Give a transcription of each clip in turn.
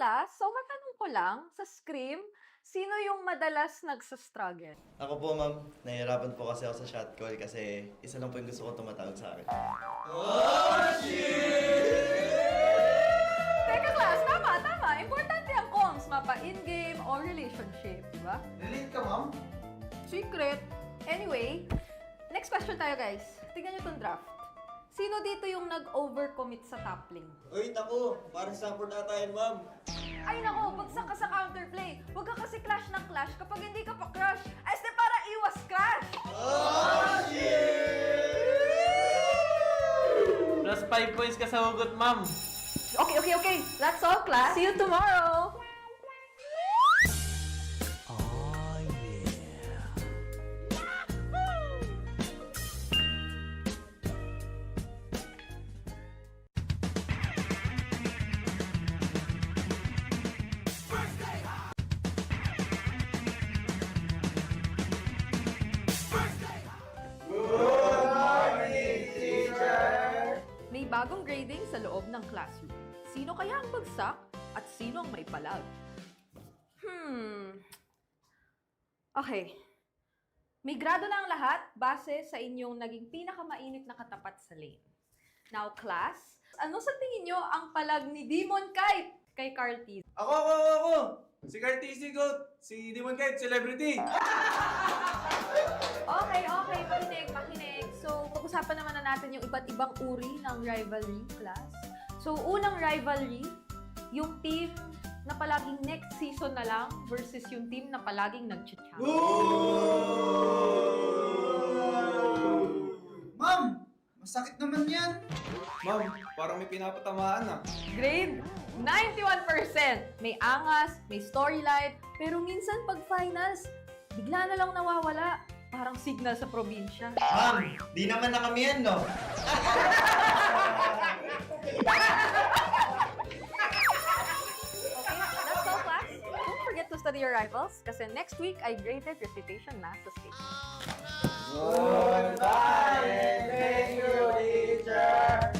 class, so matanong ko lang, sa Scream, sino yung madalas nagsastruggle? Ako po, ma'am. Nahihirapan po kasi ako sa shot call kasi isa lang po yung gusto ko tumatawag sa akin. Teka class, tama. Importante ang comms, mapa in-game o relationship, di ba? Relate ka, ma'am? Secret. Anyway, next question tayo guys. Tingnan nyo tong draft. Sino dito yung nag-overcommit sa top lane? Uy, naku! Parang support na tayo, ma'am. Ay nako, bagsak ka sa counterplay. Huwag ka kasi clash ng clash kapag hindi ka pa crush. Ay, este para iwas crash! Plus 5 points ka sa hugot, ma'am. Okay. That's all, class. See you tomorrow! May bagong grading sa loob ng classroom. Sino kaya ang bagsak at sino ang may palag? Okay. May grado na ang lahat base sa inyong naging pinakamainit na katapat sa lane. Now, class, ano sa tingin nyo ang palag ni Demon Kite kay Carl T? Ako! Si Cartesi Goat! Si Demon Kite, celebrity! Okay, makinig. So, pag-usapan naman na natin yung iba't ibang uri ng rivalry, class. So, unang rivalry, yung team na palaging next season na lang versus yung team na palaging nag-champion. Ma'am! Masakit naman yan! Ma'am, parang may pinapatamaan ah. Grade 91%. May angas, may storyline, pero minsan pag finals, bigla na lang nawawala. Parang signal sa probinsya. Ma'am, di naman na kami yan, no? Okay, that's all, class. Don't forget to study your rivals kasi next week ay graded recitation na sa stage. Goodbye and thank you, teacher!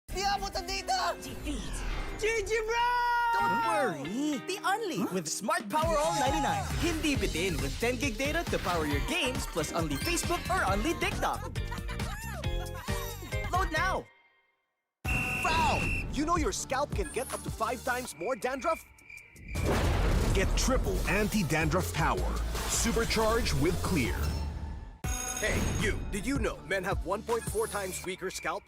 Di abutan dito! Defeat. GG bro! Don't worry. The Only with Smart Power All 99. Hindi bitin with 10 gig data to power your games plus only Facebook or only TikTok. Load now! Foul! you know your scalp can get up to 5 times more dandruff? Get triple anti-dandruff power. Supercharged with Clear. Hey, you, did you know men have 1.4 times weaker scalp?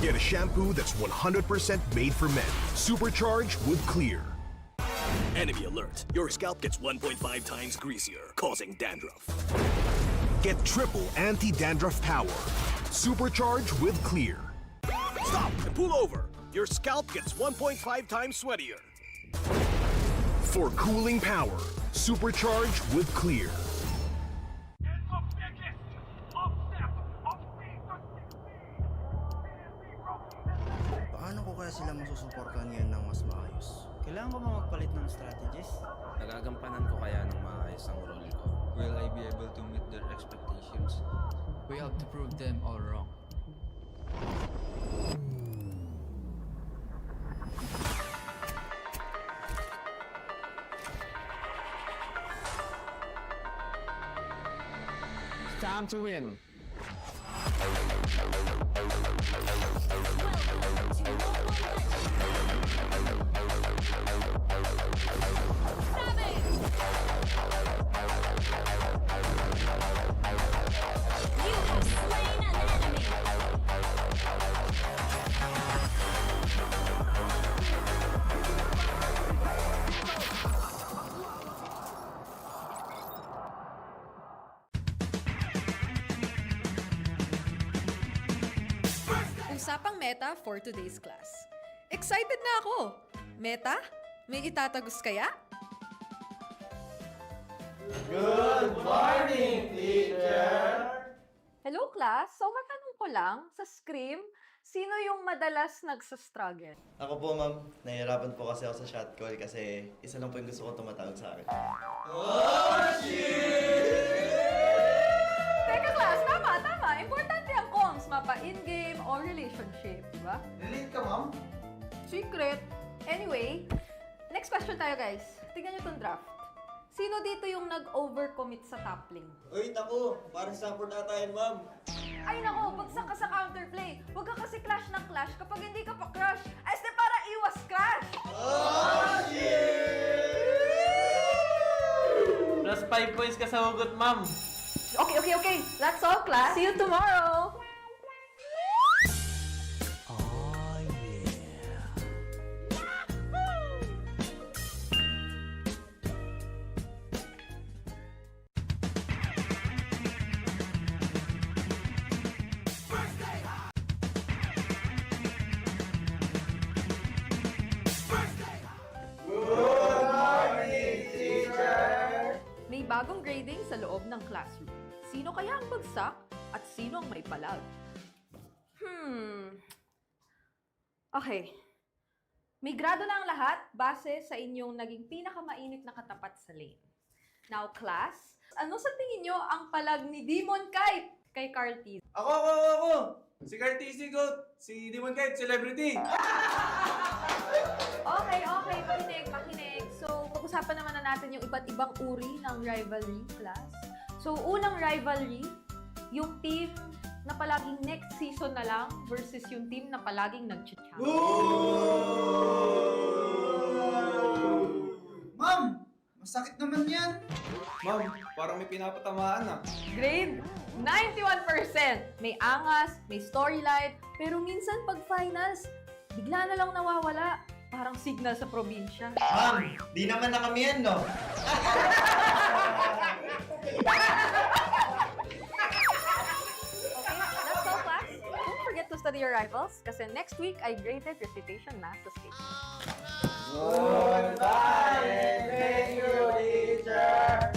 Get a shampoo that's 100% made for men. Supercharged with Clear. Enemy alert. Your scalp gets 1.5 times greasier, causing dandruff. Get triple anti-dandruff power. Supercharged with Clear. Stop and pull over. Your scalp gets 1.5 times sweatier. For cooling power, supercharged with Clear. Paano ko kaya sila masusuportahan ngayon ng mas maayos? Kailangan ko ba magpalit ng strategies? Nagagampanan ko kaya ng maayos ang role ko? Will I be able to meet their expectations? We have to prove them all wrong. It's time to win. Usapang meta for today's class. Excited na ako! Meta? May itatagos kaya? Good morning, teacher! Hello class! So matanong ko lang, sa Scream, sino yung madalas nagsastruggle? Ako po, ma'am. Nahihirapan po kasi ako sa shot call kasi isa lang po yung gusto ko tumatawag sa akin. Teka class, tama! Importante ang comms, mapa in-game o relationship, di ba? Relate ka, ma'am? Secret. Anyway, next question tayo guys. Tingnan nyo tong draft. Sino dito yung nag-overcommit sa top lane? Uy, naku! Parang support ata yan, ma'am. Ay nako, bagsak ka sa counterplay. Huwag ka kasi clash ng clash kapag hindi ka pa crush. Ay, de para iwas crash! Plus 5 points ka sa hugot, ma'am. Okay. That's all, class. See you tomorrow! Oh yeah. May bagong grading sa loob ng classroom. Sino kaya ang bagsak at sino ang may palag? Okay. May grado na ang lahat base sa inyong naging pinakamainit na katapat sa lane. Now, class, ano sa tingin nyo ang palag ni Demon Kite kay Carty? Ako! Si Cartesi Goat! Si Demon Kite, celebrity! Okay, pakinig. So, pag-usapan naman na natin yung iba't ibang uri ng rivalry, class. So, unang rivalry, yung team na palaging next season na lang versus yung team na palaging nag-champion. Ma'am! Masakit naman yan! Ma'am, parang may pinapatamaan ah. Grade 91%. May angas, may storyline, pero minsan pag finals, bigla na lang nawawala. Parang signal sa probinsya. Ma'am, di naman na kami yan, no? Okay, that's all class. Don't forget to study your rivals kasi next week ay graded recitation na sa stage. Goodbye! Thank you, teacher!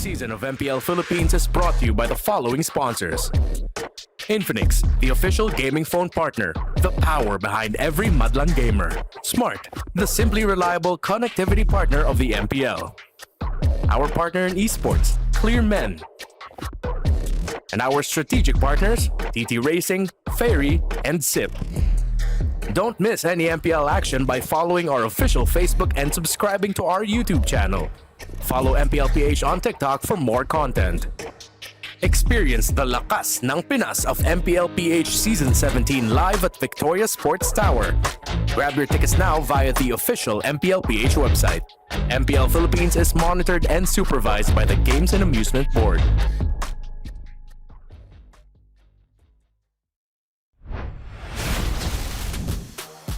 season of MPL Philippines is brought to you by the following sponsors. Infinix, the official gaming phone partner, the power behind every Madlang gamer. Smart, the simply reliable connectivity partner of the MPL. Our partner in esports, Clear Men. And our strategic partners, TT Racing, Ferry, and SIP. Don't miss any MPL action by following our official Facebook and subscribing to our YouTube channel. Follow MPLPH on TikTok for more content. Experience the lakas ng Pinas of MPLPH Season 17 live at Victoria Sports Tower. Grab your tickets now via the official MPLPH website. MPL Philippines is monitored and supervised by the Games and Amusement Board.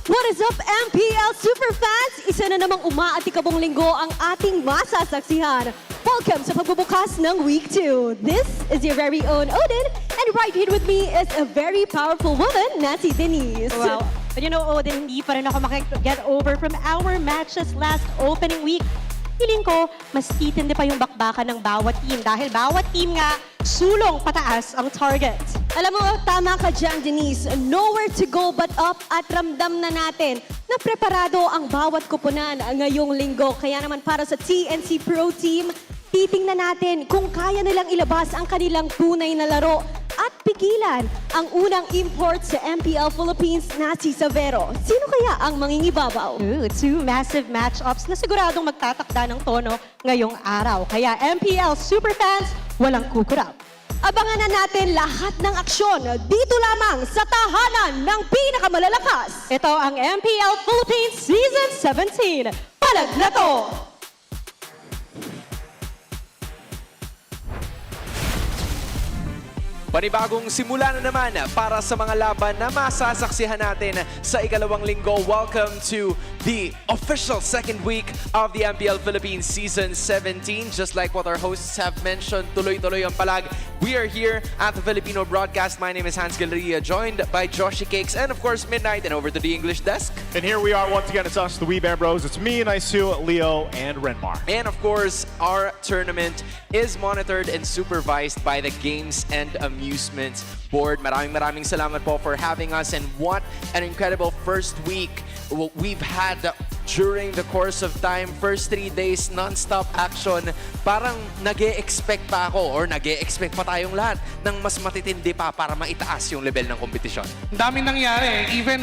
What is up, MPL Superfans? Isa na namang umaatikabong linggo ang ating masasaksihan. Welcome sa pagbubukas ng Week 2. This is your very own Odin, and right here with me is a very powerful woman, na si Denise. Well, but you know, Odin, hindi pa rin ako get over from our matches last opening week. Feeling ko, mas titindi pa yung bakbakan ng bawat team dahil bawat team nga, sulong pataas ang target. Alam mo, tama ka dyan, Denise. Nowhere to go but up at ramdam na natin na preparado ang bawat kupunan ngayong linggo. Kaya naman para sa TNC Pro Team, titingnan natin kung kaya nilang ilabas ang kanilang tunay na laro at pigilan ang unang import sa MPL Philippines na si Savero. Sino kaya ang mangingibabaw? Ooh, two massive matchups na siguradong magtatakda ng tono ngayong araw. Kaya MPL Superfans, walang kukurap. Abangan na natin lahat ng aksyon dito lamang sa tahanan ng pinakamalalakas. Ito ang MPL Philippines Season 17. Palag na to! Panibagong simula na naman para sa mga laban na masasaksihan natin sa ikalawang linggo. Welcome to the official second week of the MPL Philippines Season 17. Just like what our hosts have mentioned, tuloy-tuloy ang palag. We are here at the Filipino broadcast. My name is Hans Galeria, joined by Joshi Cakes and of course Midnight, and over to the English desk. And here we are once again. It's us, the Wee Band Bros. It's me, Naisu, Leo, and Renmar. And of course, our tournament is monitored and supervised by the Games and Amusement Board. Maraming salamat po for having us, and what an incredible first week we've had during the course of time. First 3 days, non-stop action. Parang nag-e-expect pa ako, or nag-e-expect pa tayong lahat ng mas matitindi pa para maitaas yung level ng kompetisyon. Daming nangyari. Even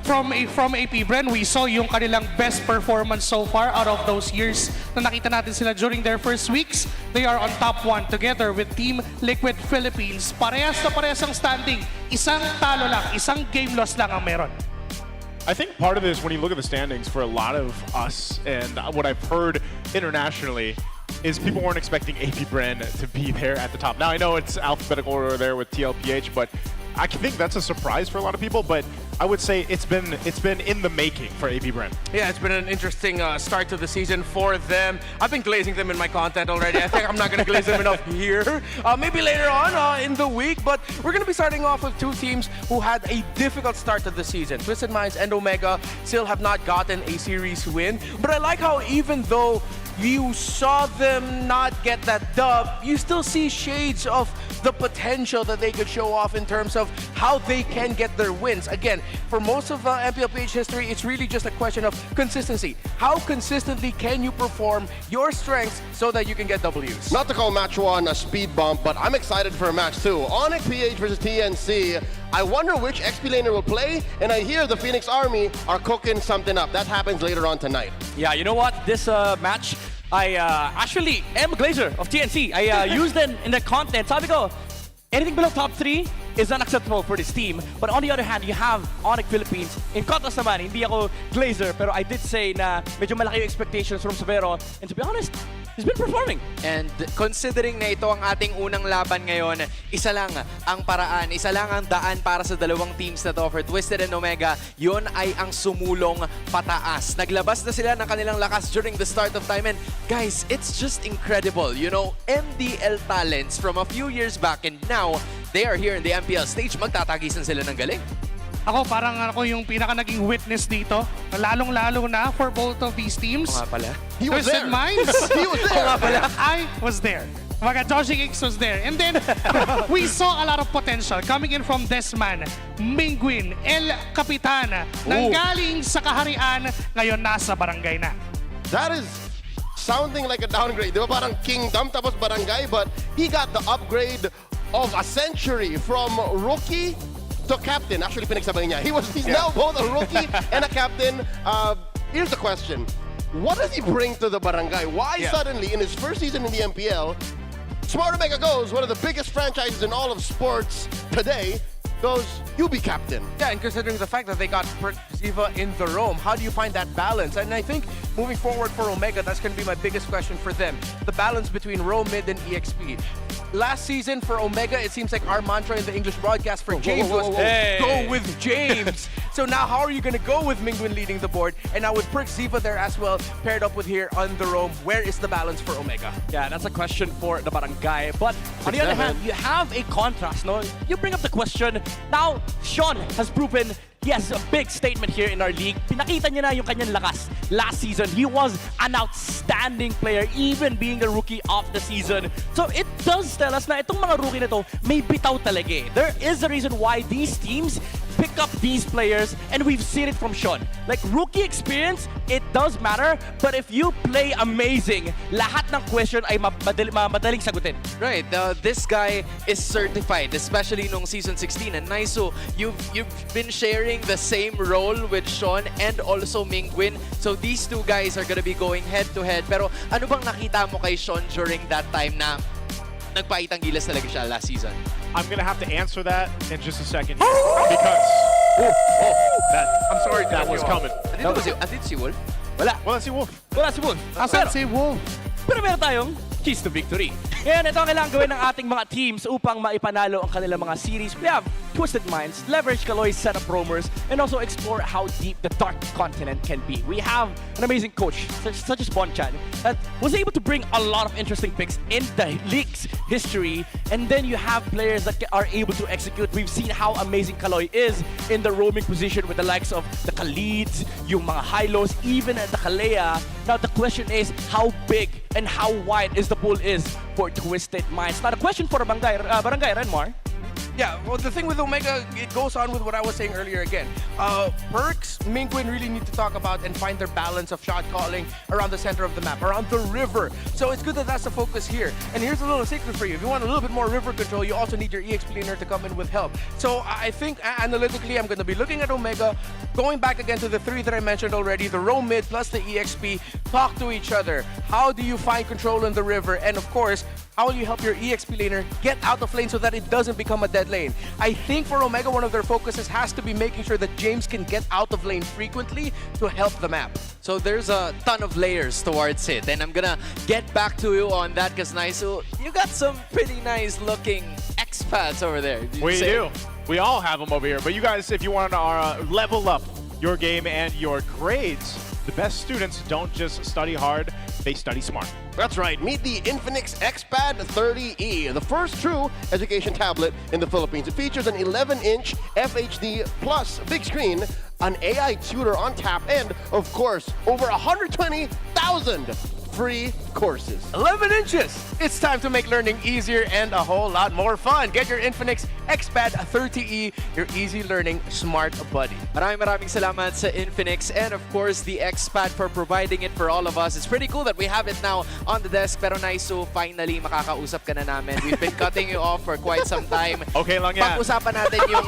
from AP Bren, we saw yung kanilang best performance so far out of those years na nakita natin sila during their first weeks. They are on top 1 together with Team Liquid Philippines. Parehas na parehas ang standing. Isang talo lang, isang game loss lang ang meron. I think part of this, when you look at the standings for a lot of us, and what I've heard internationally, is people weren't expecting AP Bren to be there at the top. Now, I know it's alphabetical order there with TLPH, but I think that's a surprise for a lot of people, but I would say it's been in the making for AP Bren. Yeah, it's been an interesting start to the season for them. I've been glazing them in my content already. I think I'm not going to glaze them enough here. Maybe later on in the week, but we're going to be starting off with two teams who had a difficult start to the season. Twisted Minds and Omega still have not gotten a series win, but I like how even though you saw them not get that dub, you still see shades of the potential that they could show off in terms of how they can get their wins. Again, for most of MPLPH history, it's really just a question of consistency. How consistently can you perform your strengths so that you can get Ws? Not to call match 1 a speed bump, but I'm excited for match 2. ONIC PH versus TNC. I wonder which XP laner will play, and I hear the Phoenix Army are cooking something up. That happens later on tonight. Yeah, you know what? This match, I actually am a glazer of TNC. I used them in the content. Sabi ko, anything below top 3 is unacceptable for this team. But on the other hand, you have ONIC Philippines. In contrast naman, hindi ako glazer, pero I did say na medyo malaki yung expectations from Savero. And to be honest, he's been performing. And considering na ito ang ating unang laban ngayon, isa lang ang paraan, isa lang ang daan para sa dalawang teams na to for Twisted and Omega, yun ay ang sumulong pataas. Naglabas na sila ng kanilang lakas during the start of time, and guys, it's just incredible. You know, MDL talents from a few years back, and now they are here in the MPL stage. Magtatagisan sila ng galing. Ako parang ako yung pinaka naging witness dito. Lalong-lalo na for both of these teams. Oo nga pala. He was Twisted there. Minds. He was there. Oo nga pala. I was there. Mga Joshi X was there. And then, we saw a lot of potential coming in from Desman, Mingwin, El Capitan, nanggaling sa kaharian, ngayon nasa barangay na. That is sounding like a downgrade. Di ba parang kingdom tapos barangay, but he got the upgrade of a century from rookie to captain. Actually, pinagsabay niya. He's now both a rookie and a captain. Here's the question. What does he bring to the barangay? Why suddenly, in his first season in the MPL, Smart Omega goes, one of the biggest franchises in all of sports today, goes, you be captain. Yeah, and considering the fact that they got Ziva in the Rome, how do you find that balance? And I think moving forward for Omega, that's going to be my biggest question for them. The balance between Rome, mid, and EXP. Last season for Omega, it seems like our mantra in the English broadcast for James was go with James. So now how are you going to go with Mingwin leading the board? And now with Perk Ziva there as well, paired up with here on the Rome, where is the balance for Omega? Yeah, that's a question for the barangay. But on the other hand, you have a contrast, no? You bring up the question, now Sean has proven he has a big statement here in our league. Pinakita niya na yung kanyang lakas. Last season, he was an outstanding player, even being a rookie of the season. So it does tell us na itong mga rookie na to, may bitaw talaga eh. There is a reason why these teams pick up these players, and we've seen it from Sean. Like, rookie experience, it does matter, but if you play amazing, lahat ng question ay madaling sagutin. Right, this guy is certified, especially nung season 16. And Naiso, you've been sharing the same role with Sean and also Mingwin. So these two guys are gonna be going head to head. Pero ano bang nakita mo kay Sean during that time na nagpaitang gilas talaga siya last season? I'm gonna have to answer that in just a second because I'm sorry that was coming. Andito si Wolf? Wala si Wolf. Wala si Wolf. Asan si Wolf? Pero meron tayong keys to victory. Ngayon, ito ang kailangan gawin ng ating mga teams upang maipanalo ang kanilang mga series. We have Twisted Minds, leverage Kaloy's set of roamers, and also explore how deep the Dark Continent can be. We have an amazing coach, such as Bonchan, that was able to bring a lot of interesting picks in the league's history. And then you have players that are able to execute. We've seen how amazing Kaloy is in the roaming position with the likes of the Khalids, yung mga high-lows, even at the Kalea. Now, the question is, how big and how wide is the pool is for Twisted Minds? Now, the question for Barangay Renmar. Yeah, well, the thing with Omega, it goes on with what I was saying earlier again. Perks, Mingwin really need to talk about and find their balance of shot calling around the center of the map, around the river. So it's good that that's the focus here. And here's a little secret for you. If you want a little bit more river control, you also need your EXP laner to come in with help. So I think analytically, I'm going to be looking at Omega, going back again to the three that I mentioned already, the roam mid plus the EXP, talk to each other. How do you find control in the river? And of course, how will you help your EXP laner get out of lane so that it doesn't become a dead lane? I think for Omega, one of their focuses has to be making sure that James can get out of lane frequently to help the map. So there's a ton of layers towards it, and I'm gonna get back to you on that because Naiso, you got some pretty nice looking expats over there. We do. We all have them over here. But you guys, if you want to level up your game and your grades, the best students don't just study hard, they study smart. That's right. Meet the Infinix XPad 30E, the first true education tablet in the Philippines. It features an 11-inch FHD plus big screen, an AI tutor on tap, and, of course, over 120,000 free courses. 11 inches! It's time to make learning easier and a whole lot more fun. Get your Infinix XPad 30E, your easy learning smart buddy. Maraming salamat sa Infinix and of course the XPad for providing it for all of us. It's pretty cool that we have it now on the desk. Pero Naiso, finally makakausap ka na namin. We've been cutting you off for quite some time. Okay lang yan. Pag-usapan natin yung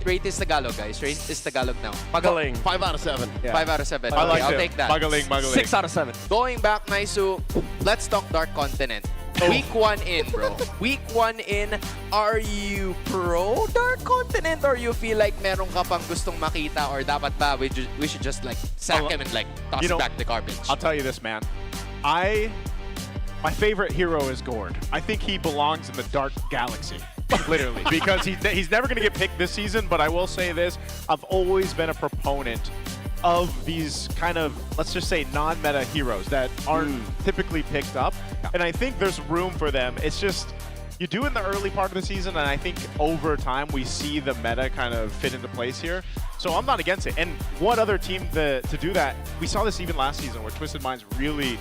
rate is Tagalog, guys. Rate is Tagalog now. Magaling. 5 out of 7. Yeah. 5 out of 7. I like I'll it. take that. Magaling. 6 out of 7. Going back, Naisu, let's talk Dark Continent. Week 1 in, bro. Week 1 in, are you pro Dark Continent or you feel like meron ka pang gustong makita or dapat ba we should just like sack him and like toss back the garbage? I'll tell you this, man. My favorite hero is Gord. I think he belongs in the Dark Galaxy. Literally, because he's never going to get picked this season, but I will say this, I've always been a proponent of these kind of, let's just say, non-meta heroes that aren't typically picked up. And I think there's room for them. It's just, you do in the early part of the season, and I think over time we see the meta kind of fit into place here. So I'm not against it. And what other team to do that? We saw this even last season where Twisted Minds really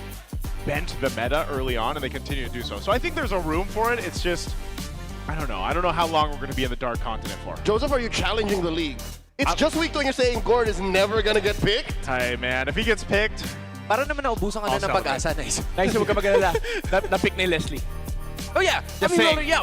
bent the meta early on, and they continue to do so. So I think there's a room for it. It's just, I don't know. I don't know how long we're going to be in the Dark Continent for. Joseph, are you challenging the league? It's just week 2 and you're saying Gord is never going to get picked? Hey, man, if he gets picked, parang naman naubusan ka na ng pag-asa. Nice. Nice, huwag ka mag-alala. Na-pick ni Leslie. Oh yeah,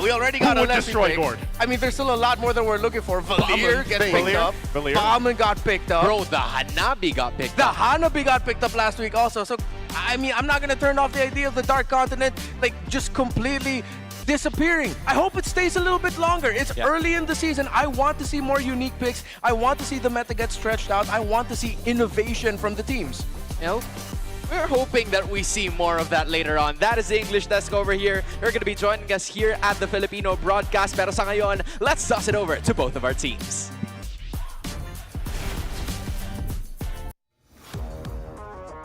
we already got a Leslie pick. I mean, there's still a lot more than we're looking for. Valir gets picked up. Baman got picked up. Bro, the Hanabi got picked The up. Hanabi got picked up last week also. So, I mean, I'm not going to turn off the idea of the Dark Continent, like, just completely disappearing. I hope it stays a little bit longer. It's early in the season. I want to see more unique picks. I want to see the meta get stretched out. I want to see innovation from the teams. You know, we're hoping that we see more of that later on. That is the English desk over here. You're going to be joining us here at the Filipino broadcast. Pero sa ngayon, let's toss it over to both of our teams.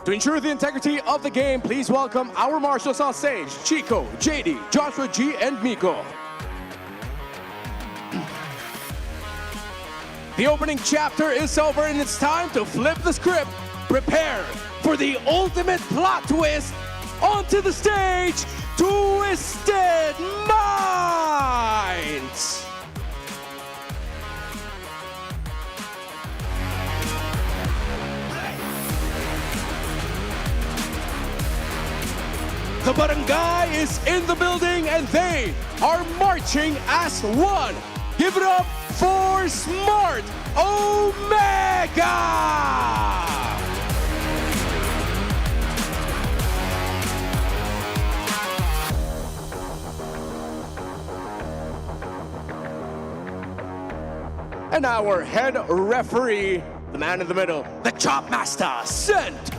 To ensure the integrity of the game, please welcome our marshals on stage, Chico, JD, Joshua G, and Miko. The opening chapter is over and it's time to flip the script. Prepare for the ultimate plot twist. Onto the stage, Twisted Minds! The barangay is in the building and they are marching as one. Give it up for Smart Omega! And our head referee, the man in the middle, the Chop Master, Sent.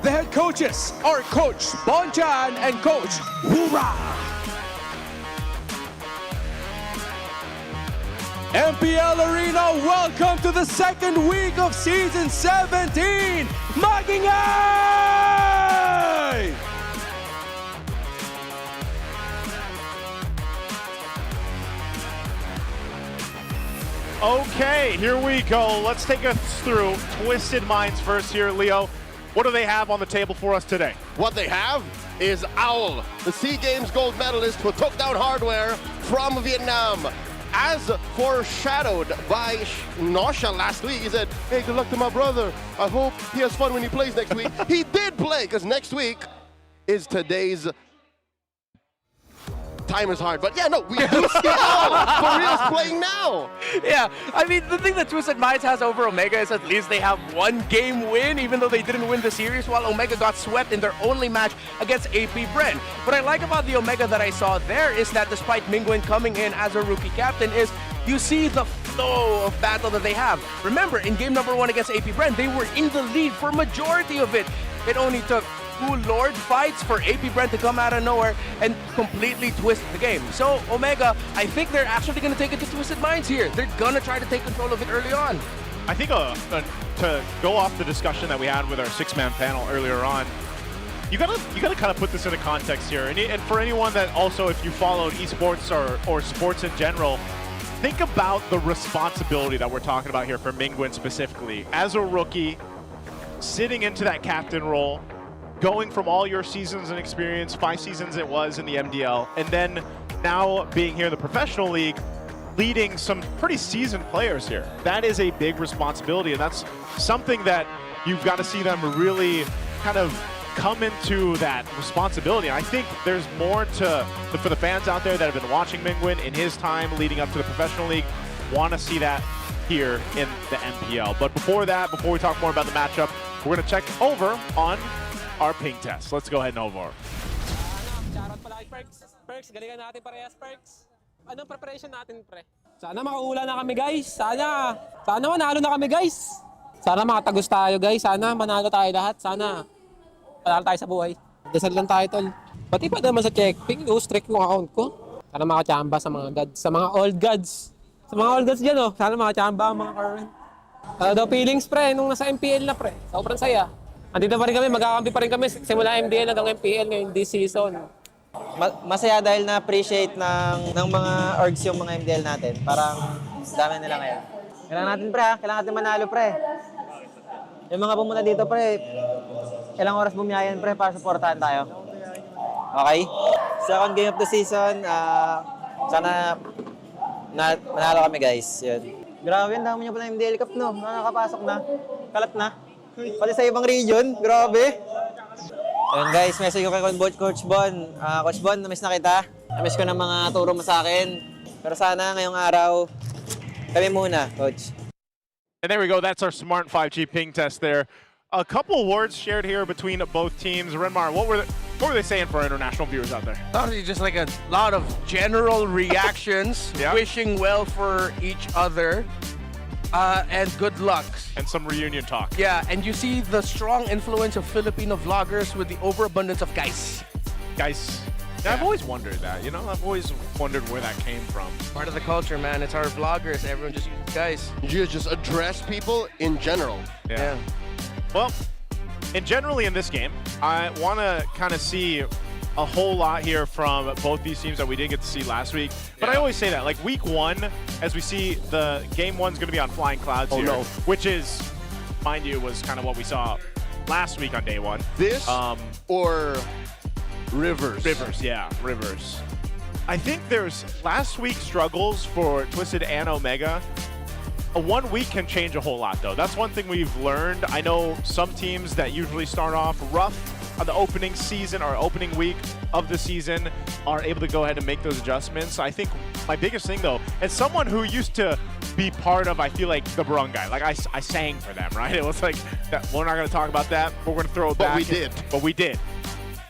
The head coaches are Coach Bonchan and Coach Wura. MPL Arena, welcome to the second week of Season 17! Magingay! okay, here we go. Let's take us through Twisted Minds first here, Leo. What do they have on the table for us today? What they have is Owl, the SEA Games gold medalist who took down hardware from Vietnam. As foreshadowed by Nosha last week, he said, hey, good luck to my brother. I hope he has fun when he plays next week. He did play, because next week is today's time is hard. But yeah, no, we do see Owl for real playing now. Yeah, I mean, the thing that Twisted Minds has over Omega is at least they have one game win, even though they didn't win the series, while Omega got swept in their only match against AP Bren. What I like about the Omega that I saw there is that despite Mingwen coming in as a rookie captain, is you see the flow of battle that they have. Remember, in game number 1 against AP Bren, they were in the lead for majority of it. It only took 2 Lord fights for AP Brent to come out of nowhere and completely twist the game. So, Omega, I think they're actually going to take it to Twisted Minds here. They're going to try to take control of it early on. I think to go off the discussion that we had with our 6-man panel earlier on, you gotta kind of put this into context here. And for anyone that also, if you followed esports or sports in general, think about the responsibility that we're talking about here for Mingwen specifically. As a rookie, sitting into that captain role, going from all your seasons and experience, 5 seasons it was in the MDL, and then now being here in the professional league, leading some pretty seasoned players here. That is a big responsibility, and that's something that you've got to see them really kind of come into that responsibility. And I think there's more for the fans out there that have been watching Mingwen in his time leading up to the professional league, want to see that here in the MPL. But before that, before we talk more about the matchup, we're going to check over on our ping test. Let's go ahead and over. Shoutout pala kay Perks. Perks, galingan natin parehas, Perks. Anong preparation natin, pre? Sana makahula na kami, guys. Sana manalo na kami, guys. Sana makatagos tayo, guys. Sana manalo tayo lahat. Sana panalo tayo sa buhay. Dasal lang tayo, tol. Pati pa naman sa checkping, no-strict yung account ko. Sana makachamba sa mga gods. Sa mga old gods. Sa mga old gods dyan, oh. Sana makachamba ang mga current. Daw feelings, pre, nung nasa MPL na, pre. Sobrang saya. Andito pa rin kami, magkakampi pa rin kami simula MDL hanggang MPL ngayon this season. Masaya dahil na-appreciate ng mga orgs yung mga MDL natin. Parang dami nila ngayon. Kailangan natin pre ha, kailangan natin manalo pre. Yung mga pumunta dito pre, ilang oras bumiyayan pre para supportahan tayo. Okay? Second game of the season, sana manalo kami guys. Yun. Grabe, ang dami niyo pala MDL Cup no, nakakapasok na, kalat na. Pati sa ibang region, grabe. Ayun guys, message ko kay Coach Bon. Coach Bon, namiss na kita. Namiss ko ng mga turo mo sa akin. Pero sana ngayong araw, kami muna, Coach. And there we go. That's our Smart 5G ping test there. A couple words shared here between both teams. Renmar, what were they saying for our international viewers out there? Honestly, just like a lot of general reactions, wishing well for each other, and good luck. And some reunion talk. Yeah, and you see the strong influence of Filipino vloggers with the overabundance of guys. Guys. Yeah. I've always wondered that, you know? I've always wondered where that came from. Part of the culture, man. It's our vloggers. Everyone just uses guys. You just address people in general. Yeah. Well, and generally in this game, I want to kind of see a whole lot here from both these teams that we didn't get to see last week. But I always say that, like week 1, as we see, the game 1's going to be on flying clouds here, which is, mind you, was kind of what we saw last week on day 1. This or Rivers? Rivers, yeah, Rivers. I think there's last week's struggles for Twisted and Omega. A 1 week can change a whole lot, though. That's one thing we've learned. I know some teams that usually start off rough on the opening season or opening week of the season are able to go ahead and make those adjustments. I think my biggest thing, though, as someone who used to be part of, I feel like, the barangay. Like, I sang for them, right? It was like, we're not going to talk about that. We're going to throw it back. But we did.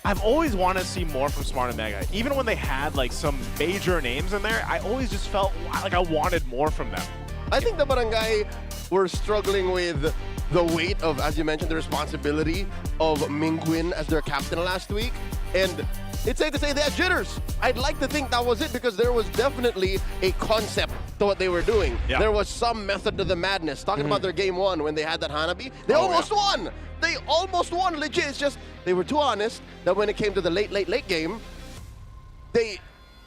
I've always wanted to see more from Smart Omega. Even when they had, like, some major names in there, I always just felt like I wanted more from them. I think the barangay were struggling with the weight of, as you mentioned, the responsibility of Mingwin as their captain last week. And it's safe to say they had jitters. I'd like to think that was it because there was definitely a concept to what they were doing. Yeah. There was some method to the madness. Talking about their game 1 when they had that Hanabi, they almost won. They almost won, legit. It's just they were too honest that when it came to the late game, they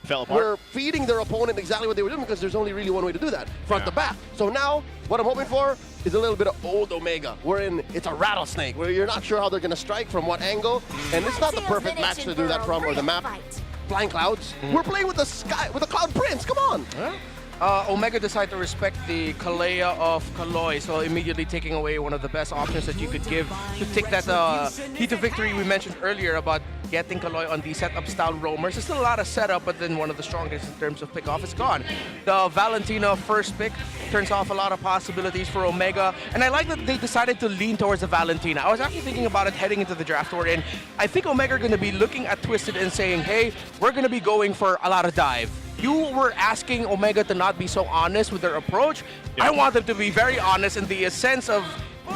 fell apart. Were feeding their opponent exactly what they were doing because there's only really one way to do that, front to back. So now, what I'm hoping for is a little bit of old Omega, wherein it's a rattlesnake, where you're not sure how they're going to strike, from what angle, and it's not the perfect match to do that from, or the map. Flying clouds. We're playing with the sky, with the Cloud Prince, come on! Omega decided to respect the Kalea of Kaloy, so immediately taking away one of the best options that you could give to take that heat of victory we mentioned earlier about getting Kaloy on the setup style roamers. There's still a lot of setup, but then one of the strongest in terms of pick-off is gone. The Valentina first pick turns off a lot of possibilities for Omega, and I like that they decided to lean towards the Valentina. I was actually thinking about it heading into the draft tour, and I think Omega are going to be looking at Twisted and saying, hey, we're going to be going for a lot of dive. You were asking Omega to not be so honest with their approach. Yeah. I want them to be very honest in the sense of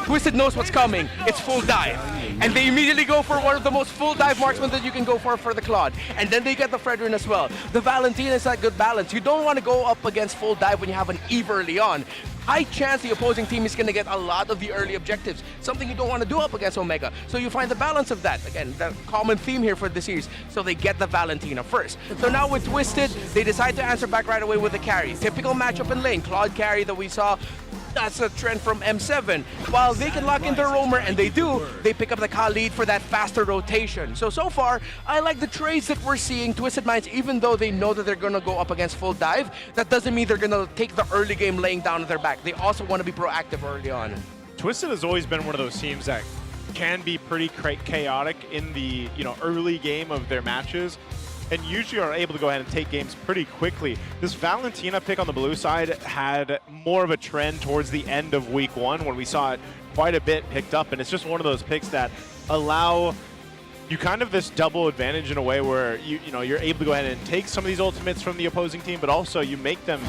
Twisted knows what's coming. It's full dive. And they immediately go for one of the most full dive marksmen that you can go for the Claude. And then they get the Fredrin as well. The Valentina is that good balance. You don't want to go up against full dive when you have an Eve early on. High chance the opposing team is going to get a lot of the early objectives, something you don't want to do up against Omega. So you find the balance of that. Again, the common theme here for the series. So they get the Valentina first. So now with Twisted, they decide to answer back right away with the carry. Typical matchup in lane, Claude carry that we saw. That's a trend from M7. While they can lock in their roamer, and they do, they pick up the Khalid for that faster rotation. So far, I like the trades that we're seeing. Twisted Minds, even though they know that they're going to go up against full dive, that doesn't mean they're going to take the early game laying down at their back. They also want to be proactive early on. Twisted has always been one of those teams that can be pretty chaotic in the early game of their matches, and usually are able to go ahead and take games pretty quickly. This Valentina pick on the blue side had more of a trend towards the end of week 1 when we saw it quite a bit picked up, and it's just one of those picks that allow you kind of this double advantage in a way where you're able to go ahead and take some of these ultimates from the opposing team, but also you make them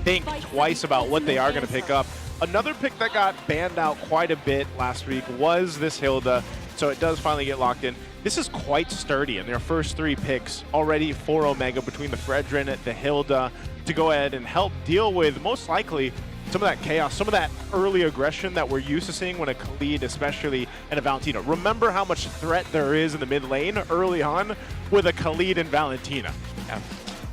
think twice about what they are going to pick up. Another pick that got banned out quite a bit last week was this Hilda, so it does finally get locked in. This is quite sturdy in their first 3 picks already for Omega, between the Fredrin, the Hilda, to go ahead and help deal with, most likely, some of that chaos, some of that early aggression that we're used to seeing when a Khalid, especially, and a Valentina. Remember how much threat there is in the mid lane early on with a Khalid and Valentina. Yeah.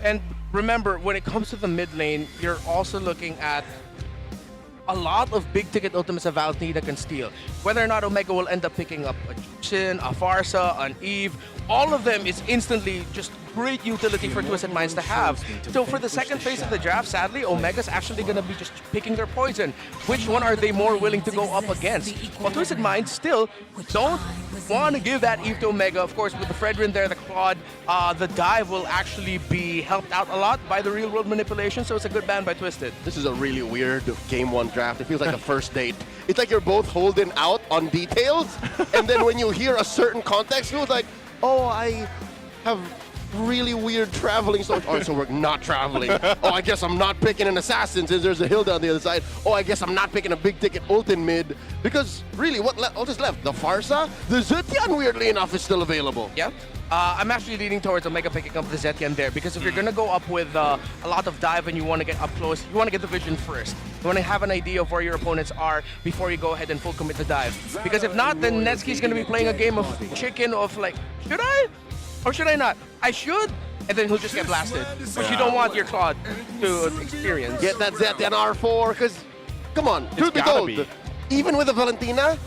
And remember, when it comes to the mid lane, you're also looking at a lot of big ticket ultimates that Valentina can steal. Whether or not Omega will end up picking up a Jushin, a Farsa, an Eve, all of them is instantly just great utility for Twisted Minds to have. So for the second phase of the draft, sadly, Omega's actually going to be just picking their poison. Which one are they more willing to go up against? Well, Twisted Minds still don't want to give that Eve to Omega. Of course, with the Fredrin there, the Claude, the dive will actually be helped out a lot by the real-world manipulation, so it's a good ban by Twisted. This is a really weird Game 1 draft. It feels like a first date. It's like you're both holding out on details, and then when you hear a certain context, it was like, oh, I have really weird traveling. So we're not traveling. Oh, I guess I'm not picking an assassin since there's a Hilda on the other side. Oh, I guess I'm not picking a big ticket ult in mid. Because really, what is left? The Farsa? The Zetian, weirdly enough, is still available. Yeah. I'm actually leaning towards Omega picking up the Zetian there, because if you're going to go up with a lot of dive and you want to get up close, you want to get the vision first. You want to have an idea of where your opponents are before you go ahead and full commit the dive. Because if not, then Netsuki's going to be playing a game of chicken of like, should I? Or should I not? I should. And then he'll just get blasted. Which you don't want your Claude to experience. Get that Zetian R4, because, come on, truth be told, even with a Valentina,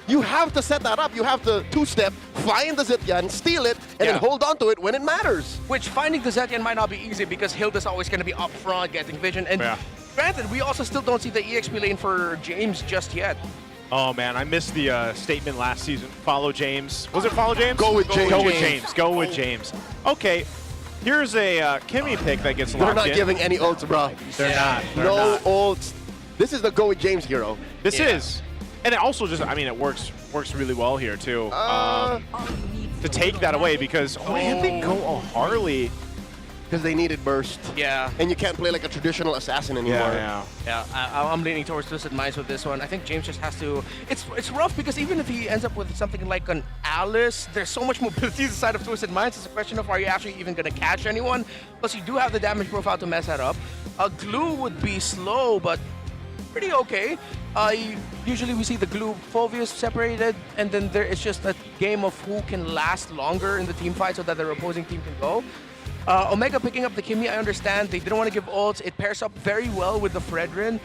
you have to set that up. You have to two-step, find the Zetian, steal it, and then hold on to it when it matters. Which finding the Zetian might not be easy because Hilda's always going to be up front getting vision. And granted, we also still don't see the EXP lane for James just yet. Oh man, I missed the statement last season. Follow James. Was it follow James? Go with James. Go with James. Go with James. Okay, here's a Kimmy pick that gets locked in. They're not giving any ults, bro. They're not. No ults. This is the go with James hero. This is. And it also just, I mean, it works really well here too. To take that away because why did they go a Harley? Because they needed burst. Yeah. And you can't play like a traditional assassin anymore. Yeah, I'm leaning towards Twisted Minds with this one. I think James just has to... It's rough because even if he ends up with something like an Alice, there's so much mobility inside of Twisted Minds. It's a question of are you actually even going to catch anyone? Plus, you do have the damage profile to mess that up. Glue would be slow, but pretty okay. Usually we see the Glue Phoveus separated, and then it's just a game of who can last longer in the team fight so that their opposing team can go. Omega picking up the Kimmy, I understand. They didn't want to give ults. It pairs up very well with the Fredrin,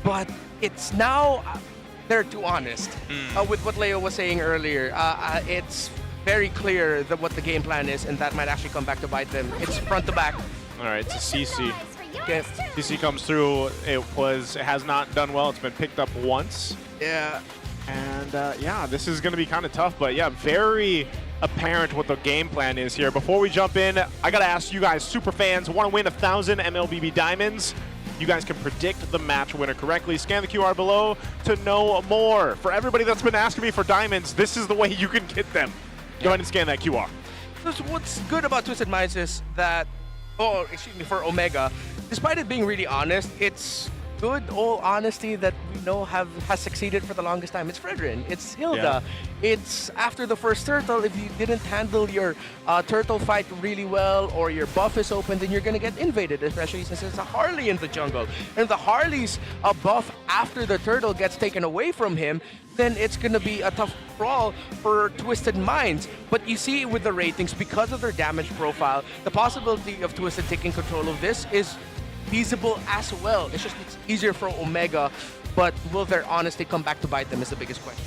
but it's now, they're too honest. With what Leo was saying earlier, it's very clear that what the game plan is, and that might actually come back to bite them. It's front to back. All right, it's a CC. Okay. CC comes through. It has not done well. It's been picked up once. Yeah. And yeah, this is going to be kind of tough, but yeah, very apparent what the game plan is here. Before we jump in, I got to ask you guys, super fans, want to win 1,000 MLBB diamonds? You guys can predict the match winner correctly. Scan the QR below to know more. For everybody that's been asking me for diamonds, this is the way you can get them. Go ahead and scan that QR. So what's good about Twisted Minds is that, for Omega, despite it being really honest, it's good old honesty that we know has succeeded for the longest time. It's Fredrin, it's Hilda. It's after the first turtle, if you didn't handle your turtle fight really well or your buff is open, then you're gonna get invaded, especially since it's a Harley in the jungle. And if the Harley's buff after the turtle gets taken away from him, then it's gonna be a tough crawl for Twisted Minds. But you see with the ratings, because of their damage profile, the possibility of Twisted taking control of this is feasible as well. It's just it's easier for Omega, but will their honesty come back to bite them is the biggest question.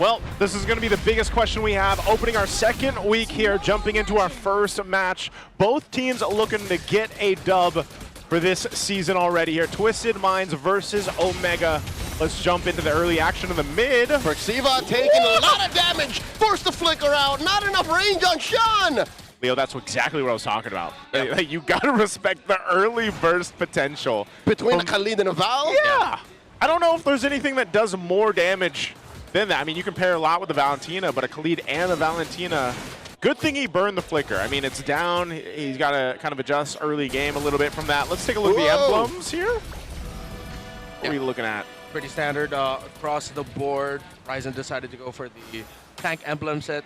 Well, this is going to be the biggest question we have. Opening our second week here, jumping into our first match. Both teams looking to get a dub for this season already here. Twisted Minds versus Omega. Let's jump into the early action in the mid. Perxiva taking a lot of damage, forced to flicker out, not enough range on Sean. Leo, that's exactly what I was talking about. Like, you gotta respect the early burst potential. Between a Khalid and a Val? Yeah. I don't know if there's anything that does more damage than that. I mean, you can pair a lot with the Valentina, but a Khalid and a Valentina, good thing he burned the flicker. I mean, it's down. He's got to kind of adjust early game a little bit from that. Let's take a look at the emblems here. What are we looking at? Pretty standard across the board. Ryzen decided to go for the tank emblem set.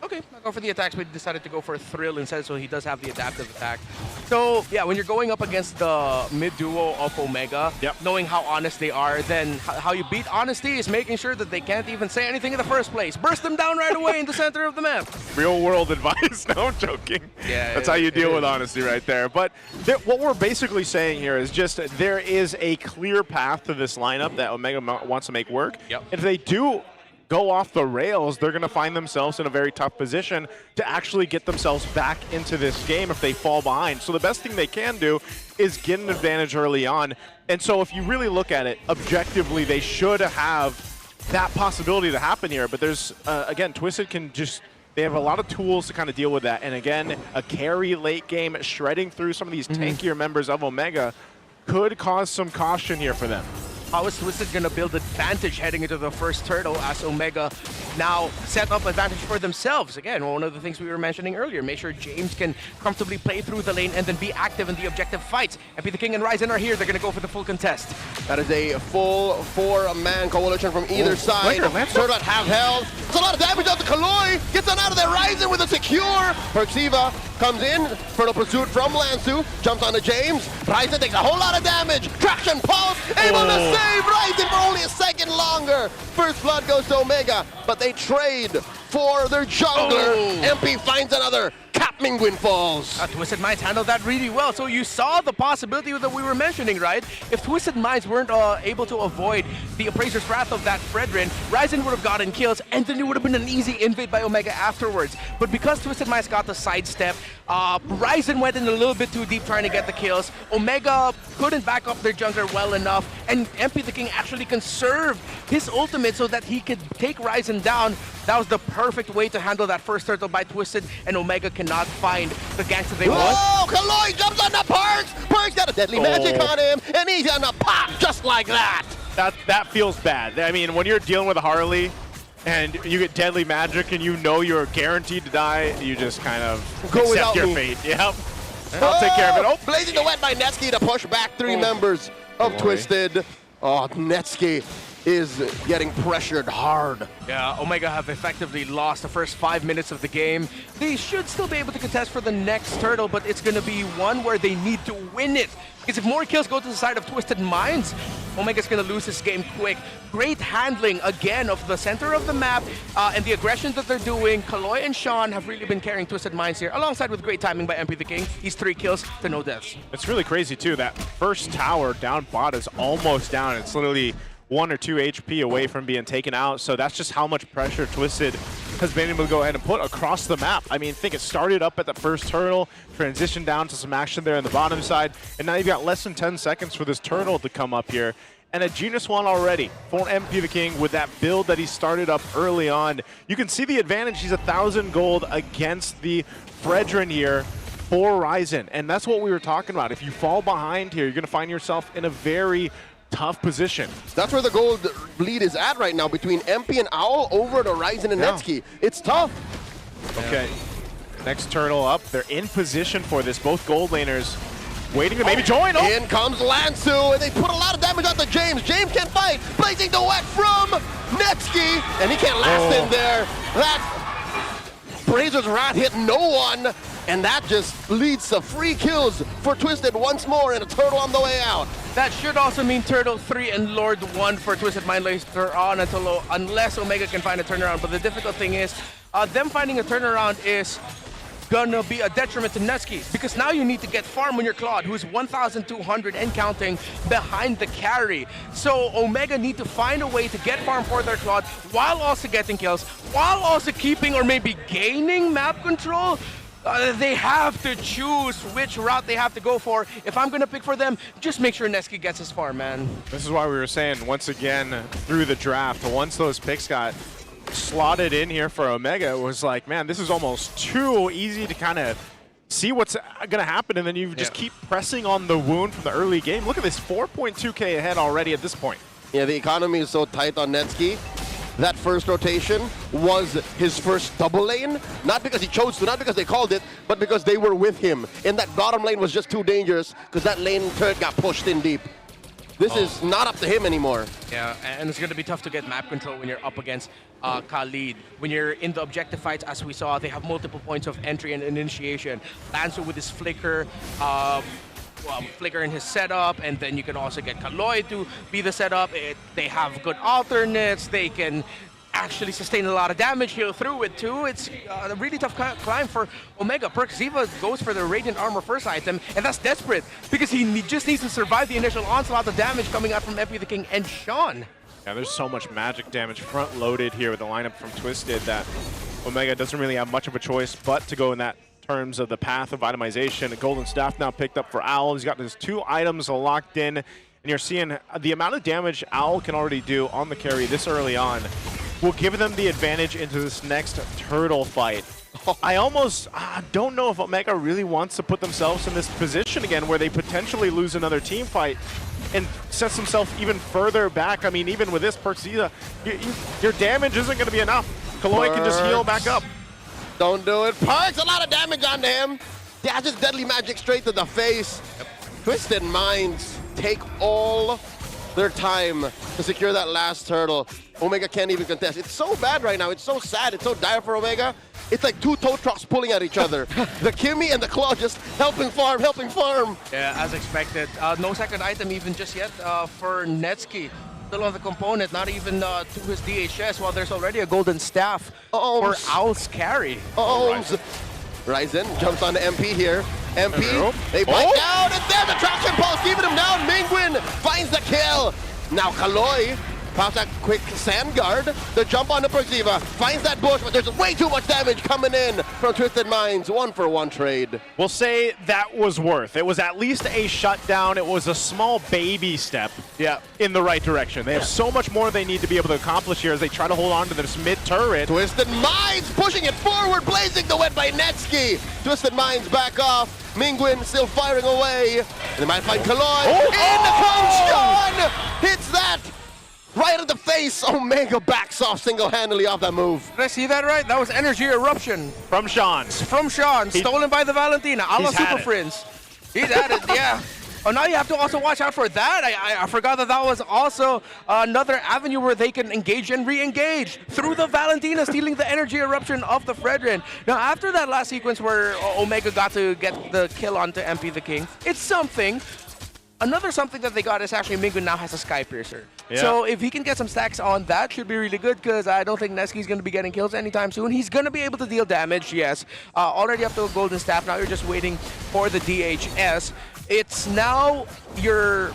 Okay, I'll go for the attacks, but he decided to go for a thrill instead, so he does have the adaptive attack. So, yeah, when you're going up against the mid-duo of Omega, knowing how honest they are, then how you beat honesty is making sure that they can't even say anything in the first place. Burst them down right away in the center of the map. Real-world advice. No, I'm joking. Yeah, That's how you deal with honesty right there. But what we're basically saying here is just there is a clear path to this lineup that Omega wants to make work. If they do go off the rails, they're going to find themselves in a very tough position to actually get themselves back into this game if they fall behind. So the best thing they can do is get an advantage early on. And so if you really look at it, objectively, they should have that possibility to happen here. But there's, again, Twisted can just, they have a lot of tools to kind of deal with that. And again, a carry late game, shredding through some of these tankier members of Omega could cause some caution here for them. How is Twisted going to build advantage heading into the first turtle as Omega now set up advantage for themselves? Again, one of the things we were mentioning earlier, make sure James can comfortably play through the lane and then be active in the objective fights. MP the King and Ryzen are here. They're going to go for the full contest. That is a full four-man coalition from either side. Turtle at half health. It's a lot of damage out to Kaloy. Gets on out of there. Ryzen with a secure. Perxiva comes in. Fertile pursuit from Lansu. Jumps onto James. Ryzen takes a whole lot of damage. Traction pulse. Able to save Ryzen for only a second longer. First blood goes to Omega, but they trade for their jungler. MP finds another. Cap Minguin falls. Twisted Minds handled that really well. So you saw the possibility that we were mentioning, right? If Twisted Minds weren't able to avoid the Appraiser's Wrath of that Fredrin, Ryzen would have gotten kills, and then it would have been an easy invade by Omega afterwards. But because Twisted Minds got the sidestep, Ryzen went in a little bit too deep trying to get the kills. Omega couldn't back up their jungler well enough, and MP the King actually conserved his ultimate so that he could take Ryzen down. That was the perfect way to handle that first turtle by Twisted, and Omega cannot find the ganks that they want. Oh, Kaloy jumps on the Perks! Perks got a deadly magic on him, and he's gonna pop just like that! That feels bad. I mean, when you're dealing with a Harley, and you get deadly magic and you know you're guaranteed to die, you just kind of accept your fate. Yep. I'll take care of it. Oh, blazing the wet by Netsky to push back three members of Twisted. Oh, Netsky is getting pressured hard. Yeah, Omega have effectively lost the first 5 minutes of the game. They should still be able to contest for the next turtle, but it's going to be one where they need to win it. Because if more kills go to the side of Twisted Minds, Omega's going to lose this game quick. Great handling, again, of the center of the map and the aggression that they're doing. Kaloy and Sean have really been carrying Twisted Minds here, alongside with great timing by MP the King. He's 3 kills to no deaths. It's really crazy, too. That first tower down bot is almost down. It's literally 1 or 2 HP away from being taken out. So that's just how much pressure Twisted has been able to go ahead and put across the map. I mean, I think it started up at the first turtle, transitioned down to some action there on the bottom side, and now you've got less than 10 seconds for this turtle to come up here. And a Genius one already for MP the King with that build that he started up early on. You can see the advantage. He's 1,000 gold against the Fredrin here for Ryzen. And that's what we were talking about. If you fall behind here, you're going to find yourself in a very tough position. That's where the gold lead is at right now between MP and Owl over to Ryzen and Netsky. It's tough. Okay, next turtle up. They're in position for this. Both gold laners waiting to maybe join. Oh. In comes Lansu, and they put a lot of damage onto James. James can't fight. Blazing the wet from Netsky, and he can't last in there. That Brazer's Wrath hit no one, and that just leads to free kills for Twisted once more, and a turtle on the way out. That should also mean Turtle 3 and Lord 1 for Twisted Mind later on unless Omega can find a turnaround. But the difficult thing is, them finding a turnaround is gonna be a detriment to Netsky, because now you need to get farm on your Claude, who's 1,200 and counting behind the carry. So Omega need to find a way to get farm for their Claude while also getting kills, while also keeping or maybe gaining map control. They have to choose which route they have to go for. If I'm going to pick for them, just make sure Netsky gets his farm, man. This is why we were saying, once again, through the draft, once those picks got slotted in here for Omega, it was like, man, this is almost too easy to kind of see what's going to happen, and then you just keep pressing on the wound from the early game. Look at this, 4.2k ahead already at this point. Yeah, the economy is so tight on Netsky. That first rotation was his first double lane, not because he chose to, not because they called it, but because they were with him. And that bottom lane was just too dangerous because that lane turret got pushed in deep. This is not up to him anymore. Yeah, and it's going to be tough to get map control when you're up against Khalid. When you're in the objective fights, as we saw, they have multiple points of entry and initiation. Lancer with his flicker, flicker in his setup, and then you can also get Kaloy to be the setup. They have good alternates. They can actually sustain a lot of damage, heal through it too. It's a really tough climb for Omega. Ziva goes for the Radiant Armor first item, and that's desperate because he just needs to survive the initial onslaught of damage coming out from MP the King and Sean. Yeah, there's so much magic damage front-loaded here with the lineup from Twisted that Omega doesn't really have much of a choice but to go in that terms of the path of itemization. A golden staff now picked up for Owl. He's got his 2 items locked in, and you're seeing the amount of damage Owl can already do on the carry this early on will give them the advantage into this next turtle fight. I almost don't know if Omega really wants to put themselves in this position again where they potentially lose another team fight and sets himself even further back. I mean, even with this Perkzilla, your damage isn't going to be enough. Kaloy can just heal back up. Don't do it. Perks, a lot of damage on him. Yeah, just deadly magic straight to the face. Twisted Minds take all their time to secure that last turtle. Omega can't even contest. It's so bad right now. It's so sad. It's so dire for Omega. It's like 2 tow trucks pulling at each other. The Kimmy and the Claw just helping farm, helping farm. Yeah, as expected. No second item even just yet for Netsky. Still on the component, not even to his DHS, while there's already a golden staff for Owl's carry. Ryzen jumps on the MP here. MP, they bite down, and there's a traction pulse, keeping him down. Mingwin finds the kill. Now Kaloy pops that quick sand guard. The jump on the Perkzilla finds that bush, but there's way too much damage coming in from Twisted Minds. 1-for-1 trade. We'll say that was worth. It was at least a shutdown. It was a small baby step in the right direction. They have so much more they need to be able to accomplish here as they try to hold on to this mid-turret. Twisted Minds pushing it forward, blazing the wet by Netsky. Twisted Minds back off. Mingwin still firing away. And they might find Kaloy. In the crouch, Sean hits that. Right at the face, Omega backs off single-handedly off that move. Did I see that right? That was Energy Eruption. From Sean. From Sean, stolen by the Valentina, a la Super Friends. He's at it, yeah. Oh, now you have to also watch out for that. I forgot that that was also another avenue where they can engage and re-engage through the Valentina, stealing the Energy Eruption of the Fredrin. Now, after that last sequence where Omega got to get the kill onto MP the King, it's something. Another something that they got is actually Mingwin now has a Sky Piercer. Yeah. So if he can get some stacks on that, should be really good because I don't think Nesky's going to be getting kills anytime soon. He's going to be able to deal damage, yes. Already up to a golden staff. Now you're just waiting for the DHS. It's now your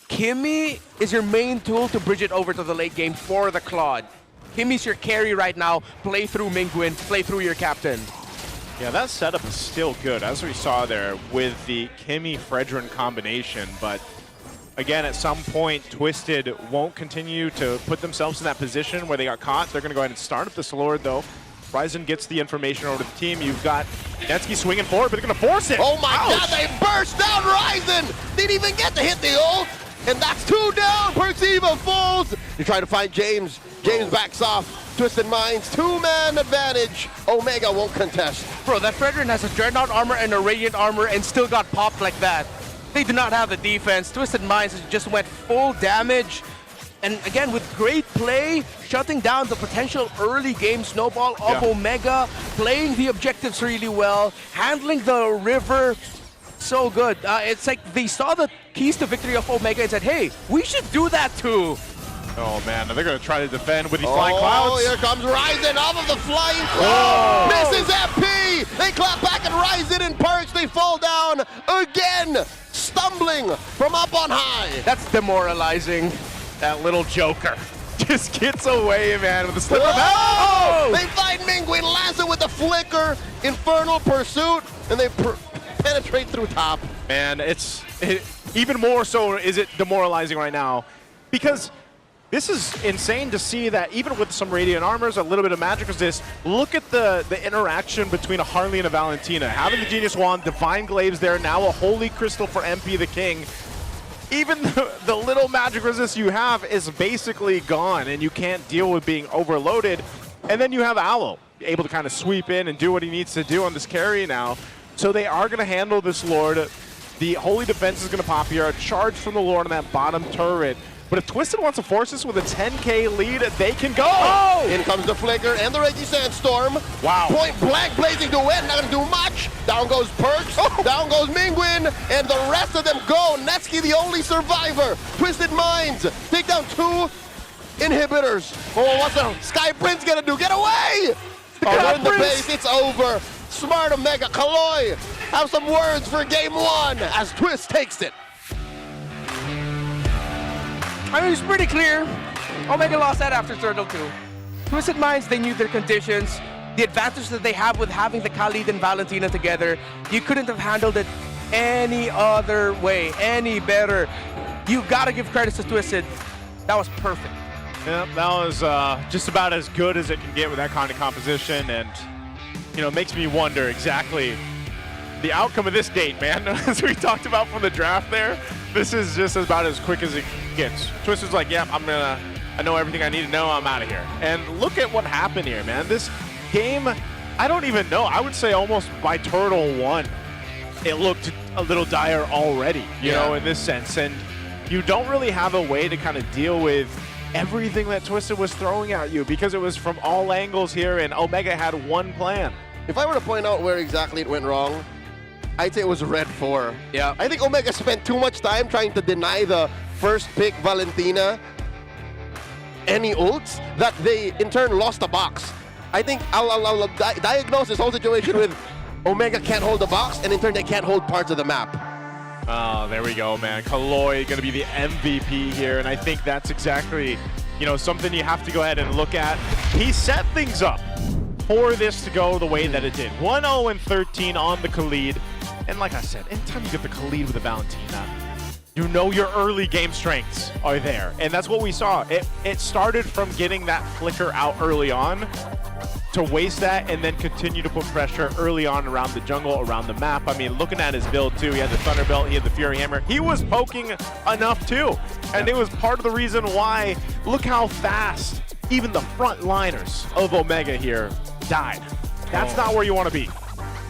Kimmy is your main tool to bridge it over to the late game for the Claude. Kimmy's your carry right now. Play through Mingwin, play through your captain. Yeah, that setup is still good, as we saw there with the Kimmy-Fredrin combination, but again, at some point, Twisted won't continue to put themselves in that position where they got caught. They're going to go ahead and start up this Lord, though. Ryzen gets the information over to the team. You've got Netsky swinging forward, but they're going to force it. Oh my God, they burst down Ryzen! Didn't even get to hit the ult, and that's 2 down. Perkzilla falls. You try to find James. James backs off. Twisted Minds, 2-man advantage. Omega won't contest. Bro, that Fredrin has a Dreadnought armor and a Radiant armor and still got popped like that. They do not have the defense. Twisted Minds just went full damage. And again, with great play, shutting down the potential early game snowball of Omega, playing the objectives really well, handling the river so good. It's like they saw the keys to victory of Omega and said, hey, we should do that too. Oh man, they're going to try to defend with these flying clouds. Oh, here comes Ryzen off of the flying cloud. Misses FP. They clap back at Ryzen and Perks. They fall down again, stumbling from up on high. That's demoralizing. That little joker just gets away, man, with the slip of hand. They find Mingwin, Lancer with the flicker, Infernal Pursuit, and they penetrate through top. Man, even more so is it demoralizing right now because this is insane to see that even with some Radiant Armors, a little bit of magic resist, look at the interaction between a Harley and a Valentina. Having the Genius Wand, Divine Glaives there, now a Holy Crystal for MP the King. Even the little magic resist you have is basically gone and you can't deal with being overloaded. And then you have Aloe able to kind of sweep in and do what he needs to do on this carry now. So they are going to handle this Lord The Holy Defense is going to pop here. A charge from the Lord on that bottom turret. But if Twisted wants to force this with a 10K lead, they can go. Oh! In comes the Flicker and the Raging Sandstorm. Wow. Point blank, blazing to win. Not going to do much. Down goes Perks. Down goes Mingwin. And the rest of them go. Netsky, the only survivor. Twisted Minds take down 2 inhibitors. Oh, what's the Sky Prince going to do? Get away! They're in the base. It's over. Smart Omega. Kaloy have some words for game 1 as Twist takes it. I mean, it's pretty clear. Omega lost that after Turtle 2. Twisted Minds, they knew their conditions. The advantage that they have with having the Khalid and Valentina together, you couldn't have handled it any other way, any better. You gotta give credit to Twisted. That was perfect. Yeah, that was just about as good as it can get with that kind of composition, and you know, it makes me wonder exactly the outcome of this date, man. As we talked about from the draft there, this is just about as quick as it gets. Twister's like, yeah, I know everything I need to know, I'm out of here. And look at what happened here, man. This game, I don't even know. I would say almost by Turtle 1, it looked a little dire already, you know, in this sense. And you don't really have a way to kind of deal with everything that Twisted was throwing at you because it was from all angles here, and Omega had one plan. If I were to point out where exactly it went wrong, I'd say it was Red 4. Yeah. I think Omega spent too much time trying to deny the first pick Valentina any ults that they in turn lost the box. I think I'll diagnose this whole situation with Omega can't hold the box, and in turn they can't hold parts of the map. Oh, there we go, man. Kaloy going to be the MVP here, and I think that's exactly, you know, something you have to go ahead and look at. He set things up for this to go the way that it did. 1-0-13 on the Khalid. And like I said, anytime you get the Khalid with the Valentina, you know your early game strengths are there. And that's what we saw. It started from getting that flicker out early on to waste that and then continue to put pressure early on around the jungle, around the map. I mean, looking at his build too, he had the Thunderbelt, he had the Fury Hammer. He was poking enough too. And it was part of the reason why, look how fast even the front liners of Omega here died. That's not where you want to be.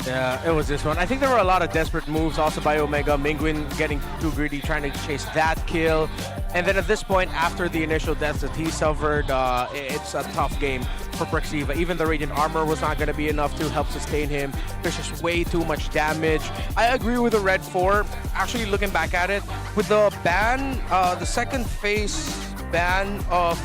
Yeah, it was this one. I think there were a lot of desperate moves also by Omega. Mingwin getting too greedy, trying to chase that kill. And then at this point, after the initial deaths that he suffered, it's a tough game for Prexiva. Even the Radiant Armor was not going to be enough to help sustain him. There's just way too much damage. I agree with the Red 4. Actually, looking back at it, with the ban, the second phase ban of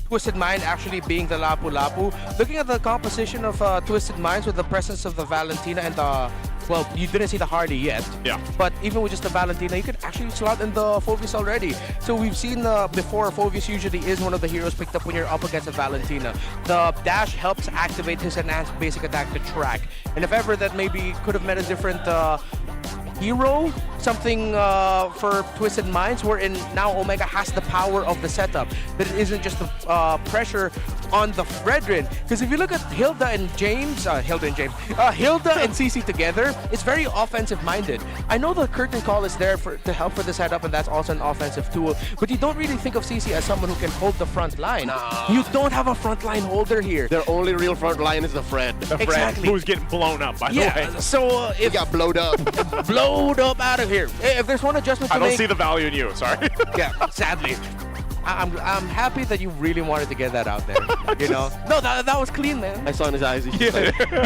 Twisted Mind actually being the Lapu Lapu. Looking at the composition of Twisted Minds with the presence of the Valentina and the, well, you didn't see the Hardy yet. Yeah. But even with just the Valentina, you could actually slot in the Phoebus already. So we've seen before, Phoebus usually is one of the heroes picked up when you're up against a Valentina. The dash helps activate his enhanced basic attack to track. And if ever that maybe could have met a different hero, something for Twisted Minds, wherein now Omega has the power of the setup, that it isn't just the pressure on the Fredrin. Because if you look at Hilda and CC together, it's very offensive minded. I know the curtain call is there to help for the setup, and that's also an offensive tool, but you don't really think of CC as someone who can hold the front line. No. You don't have a front line holder here. Their only real front line is the Fred. The Fred, exactly. who's getting blown up, by the way. So if he got blowed up. Blowed up out of here. If there's one adjustment to I don't make, see the value in you, sorry. Yeah, sadly. I'm happy that you really wanted to get that out there. You know? No, that was clean, man. I saw in his eyes. He's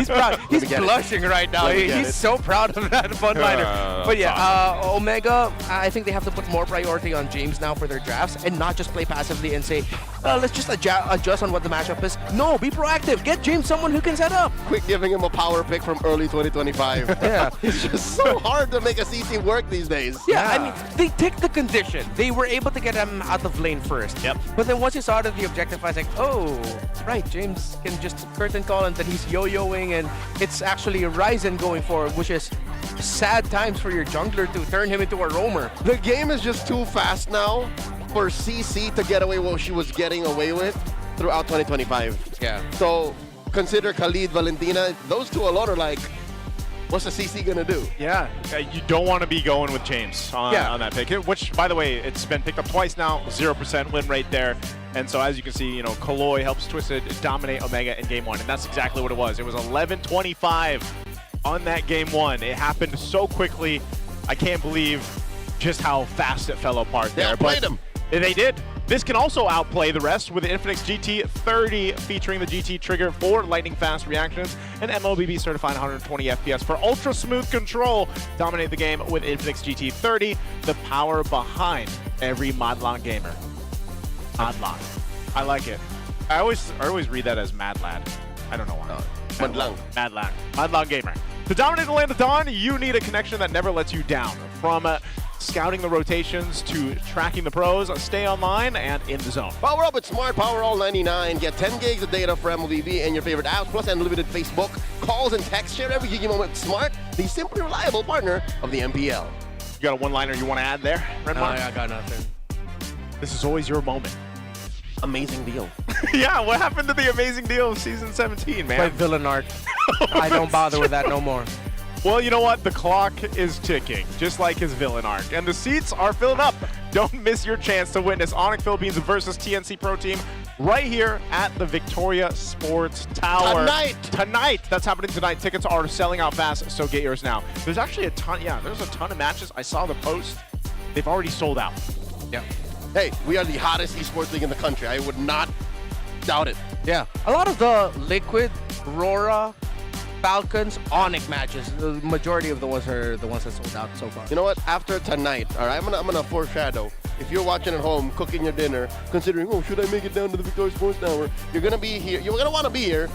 proud. He's blushing right now. He's so proud of that fun liner. But yeah, Omega, I think they have to put more priority on James now for their drafts and not just play passively and say, let's just adjust on what the matchup is. No, be proactive. Get James someone who can set up. Quit giving him a power pick from early 2025. Yeah. It's just so hard to make a CC work these days. Yeah, I mean, they picked the condition. They were able to get him out of lane first. Yep. But then once you saw that the objective, I was like, oh, right, James can just curtain call and then he's yo-yoing, and it's actually Ryzen going forward, which is sad times for your jungler to turn him into a roamer. The game is just too fast now for CC to get away what she was getting away with throughout 2025. Yeah. So consider Khalid, Valentina, those two alone are like, what's the CC gonna do? Yeah, you don't want to be going with James on that pick, which, by the way, it's been picked up twice now, 0% win rate there. And so as you can see, you know, Kaloy helps Twisted dominate Omega in game 1, and that's exactly what it was. It was 11-25 on that game 1. It happened so quickly. I can't believe just how fast it fell apart there. outplayed him. They did. This can also outplay the rest with the Infinix GT30 featuring the GT trigger for lightning fast reactions and MLBB certified 120 FPS for ultra smooth control. Dominate the game with Infinix GT30, the power behind every Madlang gamer. Madlang. I like it. I always read that as Mad Lad. I don't know why. Madlang. Madlang. Madlang gamer. To dominate the land of Dawn, you need a connection that never lets you down. From scouting the rotations to tracking the pros, stay online and in the zone. Power up with Smart Power All 99. Get 10 gigs of data for MLBB and your favorite apps, plus unlimited Facebook, calls, and text. Share every gigi moment with Smart, the simply reliable partner of the MPL. You got a one-liner you want to add there, Red Mark? I got nothing. This is always your moment. Amazing deal. Yeah, what happened to the amazing deal of Season 17, man? Play villain art. I don't bother with that no more. Well, you know what? The clock is ticking, just like his villain arc. And the seats are filling up. Don't miss your chance to witness ONIC Philippines versus TNC Pro Team right here at the Victoria Sports Tower. Tonight! That's happening tonight. Tickets are selling out fast, so get yours now. There's actually a ton, there's a ton of matches. I saw the post. They've already sold out. Yeah. Hey, we are the hottest esports league in the country. I would not doubt it. Yeah. A lot of the Liquid, Aurora, Falcons, ONIC matches, the majority of the ones are the ones that sold out so far. You know what? After tonight, all right, I'm gonna foreshadow. If you're watching at home, cooking your dinner, considering, oh, should I make it down to the Victoria Sports Tower? You're gonna be here. You're gonna want to be here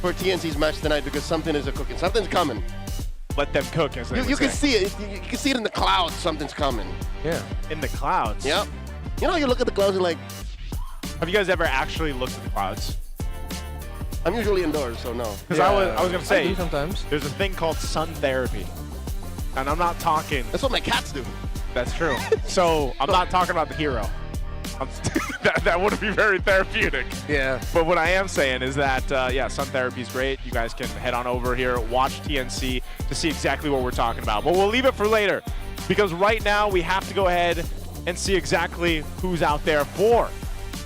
for TNC's match tonight because something is cooking. Something's coming. Let them cook, as they You would can say. see it. You can see it in the clouds. Something's coming. Yeah. In the clouds? Yep. You know, you look at the clouds and like. Have you guys ever actually looked at the clouds? I'm usually indoors, so no. Because I was gonna say, I do sometimes. There's a thing called sun therapy, and I'm not talking. That's what my cats do. That's true. So I'm not talking about the hero. That wouldn't be very therapeutic. Yeah. But what I am saying is that, yeah, sun therapy is great. You guys can head on over here, watch TNC to see exactly what we're talking about. But we'll leave it for later, because right now we have to go ahead and see exactly who's out there for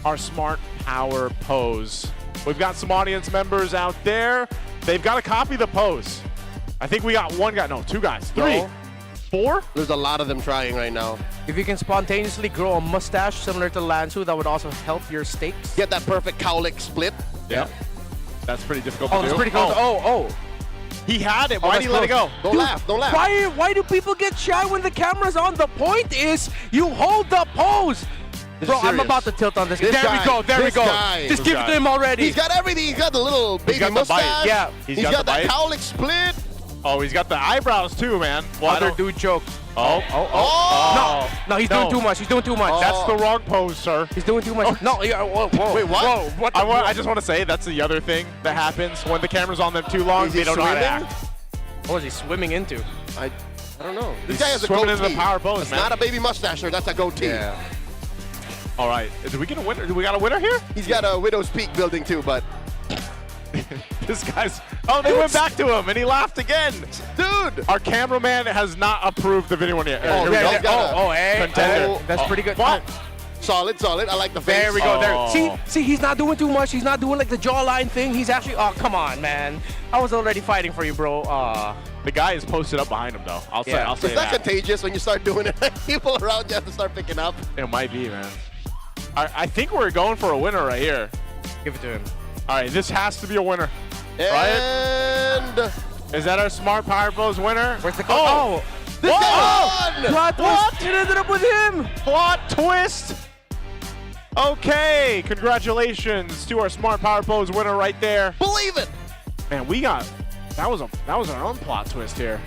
our Smart Power pose. We've got some audience members out there. They've got to copy the pose. I think we got one guy, no, two guys, three, four? There's a lot of them trying right now. If you can spontaneously grow a mustache similar to Lansu, that would also help your steaks. Get that perfect cowlick split. Yep. That's pretty difficult Oh, to do. that's pretty close. Oh. He had it. Why did he let it go? Don't laugh. Don't laugh. Why do people get shy when the camera's on? The point is, you hold the pose. Bro, I'm about to tilt on this. This There guy, we go. There we this go. guy. Just This give it guy. to him already. He's got everything. He's got the little baby got the mustache. bite. Yeah. He's got got the that bite. cowlick split. Oh, he's got the eyebrows too, man. Well, I Other don't- dude joke. Oh. No, he's doing too much. He's doing too much. That's the wrong pose, sir. He's doing too much. No, yeah, whoa. Wait, what? Whoa, what the, I just want to say that's the other thing that happens when the camera's on them too long. Is he They don't know how to swimming? act. What is he swimming into? I don't know. This He's guy has a swimming goatee. into the power pose, It's man. not a baby mustache, sir. That's a goatee. Yeah. All right. Do we get a winner? Do we got a winner here? He's got a Widow's Peak building too, but This guy's. Oh, they went back to him and he laughed again. dude. Our cameraman has not approved the video one yet. Oh, Here we yeah, go. yeah. Hey. Contender. That's pretty good. What? Solid. I like the face. There we go. Oh. There. See, he's not doing too much. He's not doing like the jawline thing. He's actually. Oh, come on, man. I was already fighting for you, bro. The guy is posted up behind him, though. I'll say It's not that. contagious when you start doing it. People around you have to start picking up. It might be, man. I think we're going for a winner right here. Give it to him. All right, this has to be a winner. And Is that our Smart Power Pose winner? Where's the code? Oh, this guy won! plot twist. It ended up with him. Plot twist. Okay, congratulations to our Smart Power Pose winner right there. Believe it. Man, we got that was our own plot twist here.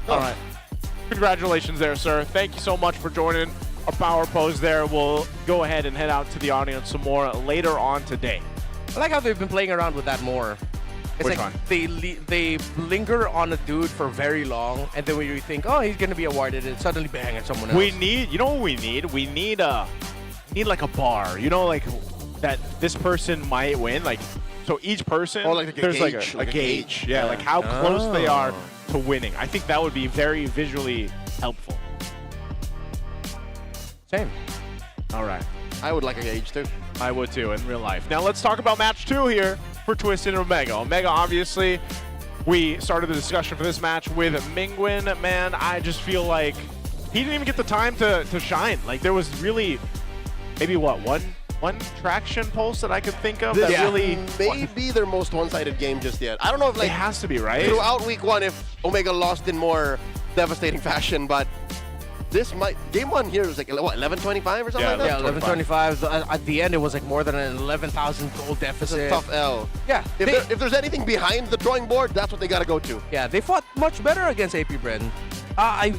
All right, congratulations there, sir. Thank you so much for joining our Power Pose there. We'll go ahead and head out to the audience some more later on today. I like how they've been playing around with that more. It's Which like one? they linger on a dude for very long, and then when you think, oh, he's gonna be awarded, and suddenly bang at someone else. We need, you know what we need? We need like a bar. You know, like that this person might win. Like, so each person, Oh, like a there's gauge, like a gauge. Yeah, Yeah. like how close they are Oh. to winning. I think that would be very visually helpful. Same. All right. I would like a gauge too. I would too in real life. Now let's talk about match 2 here for TWIS and Omega. Omega obviously we started the discussion for this match with Mingwen, man, I just feel like he didn't even get the time to shine. Like, there was really maybe, what, one traction pulse that I could think of that really... Maybe their most one-sided game just yet. I don't know if, like... It has to be, right? Throughout week 1, if Omega lost in more devastating fashion, but this might... Game 1 here was like, what, 11.25 or something like that? Yeah, 11.25. At the end, it was like more than an 11,000 goal deficit. It's a tough L. Yeah. If there's anything behind the drawing board, that's what they got to go to. Yeah, they fought much better against AP Bren. I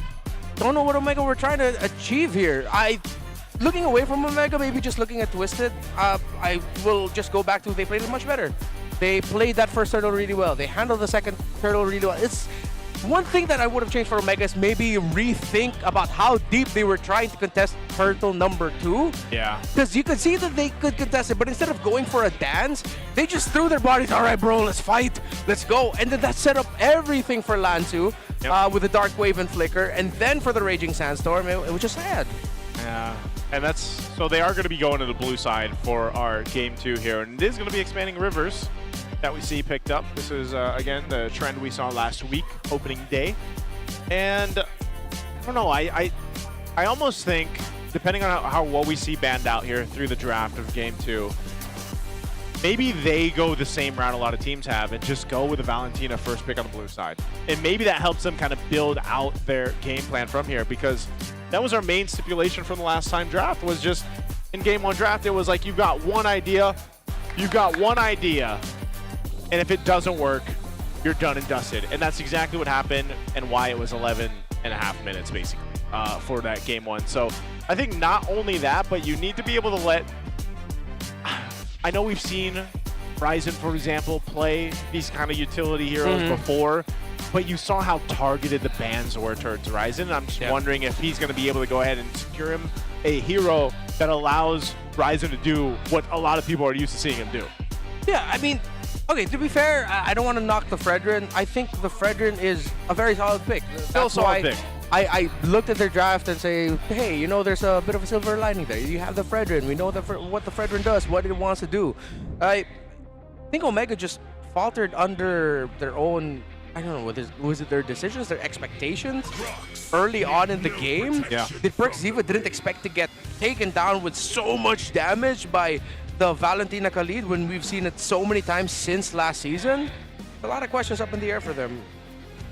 don't know what Omega were trying to achieve here. Looking away from Omega, maybe just looking at Twisted, I will just go back to they played it much better. They played that first turtle really well. They handled the second turtle really well. It's one thing that I would have changed for Omega is maybe rethink about how deep they were trying to contest turtle number 2. Yeah. Because you could see that they could contest it, but instead of going for a dance, they just threw their bodies, all right, bro, let's fight, let's go. And then that set up everything for Lanzu with the Dark Wave and Flicker, and then for the Raging Sandstorm, it was just sad. Yeah. And that's, so they are going to be going to the blue side for our game 2 here. And it is going to be expanding rivers that we see picked up. This is, again, the trend we saw last week, opening day. And I don't know, I almost think, depending on how well we see banned out here through the draft of game 2, maybe they go the same route a lot of teams have and just go with a Valentina first pick on the blue side. And maybe that helps them kind of build out their game plan from here, because that was our main stipulation from the last time draft, was just in game 1 draft, it was like, you've got one idea, and if it doesn't work, you're done and dusted. And that's exactly what happened and why it was 11.5 minutes, basically, for that game 1. So I think not only that, but you need to be able to let... I know we've seen Ryzen, for example, play these kind of utility heroes before, but you saw how targeted the bans were towards Ryzen, and I'm just wondering if he's going to be able to go ahead and secure him a hero that allows Ryzen to do what a lot of people are used to seeing him do. Yeah, I mean, okay, to be fair, I don't want to knock the Fredrin. I think the Fredrin is a very solid pick. Still a solid pick. I looked at their draft and say, hey, you know, there's a bit of a silver lining there. You have the Fredrin. We know what the Fredrin does, what it wants to do. I think Omega just faltered under their own, I don't know, was it their decisions, their expectations early on in the game? Yeah. The Perks Ziva didn't expect to get taken down with so much damage by the Valentina Khalid when we've seen it so many times since last season. A lot of questions up in the air for them.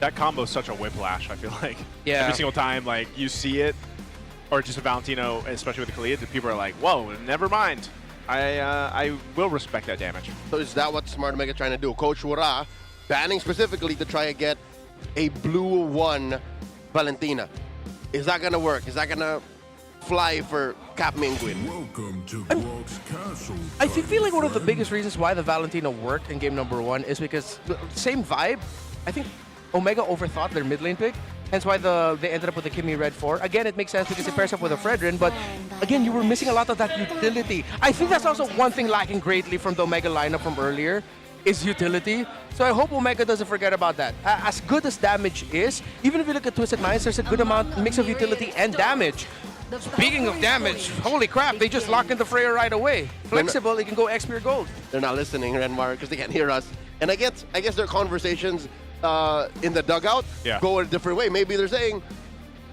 That combo is such a whiplash, I feel like. Yeah. Every single time, like, you see it, or just a Valentino, especially with the Khalid, the people are like, whoa, never mind. I will respect that damage. So is that what Smart Omega trying to do? Coach Wura banning specifically to try and get a blue 1 Valentina. Is that going to work? Is that going to fly for Cap Mingwen? Welcome to Quark's Castle. I feel like one of the biggest reasons why the Valentina worked in game number 1 is because the same vibe. I think Omega overthought their mid lane pick, hence why they ended up with the Kimmy Red 4. Again, it makes sense because it pairs up with a Fredrin, but again, you were missing a lot of that utility. I think that's also one thing lacking greatly from the Omega lineup from earlier, is utility. So I hope Omega doesn't forget about that. As good as damage is, even if you look at Twisted Minds, there's a good mix of utility and damage. Speaking of damage, holy crap, they just locked in the Freya right away. Flexible, it can go XP or gold. They're not listening, Renmar, because they can't hear us. And I guess their conversations in the dugout go a different way. Maybe they're saying,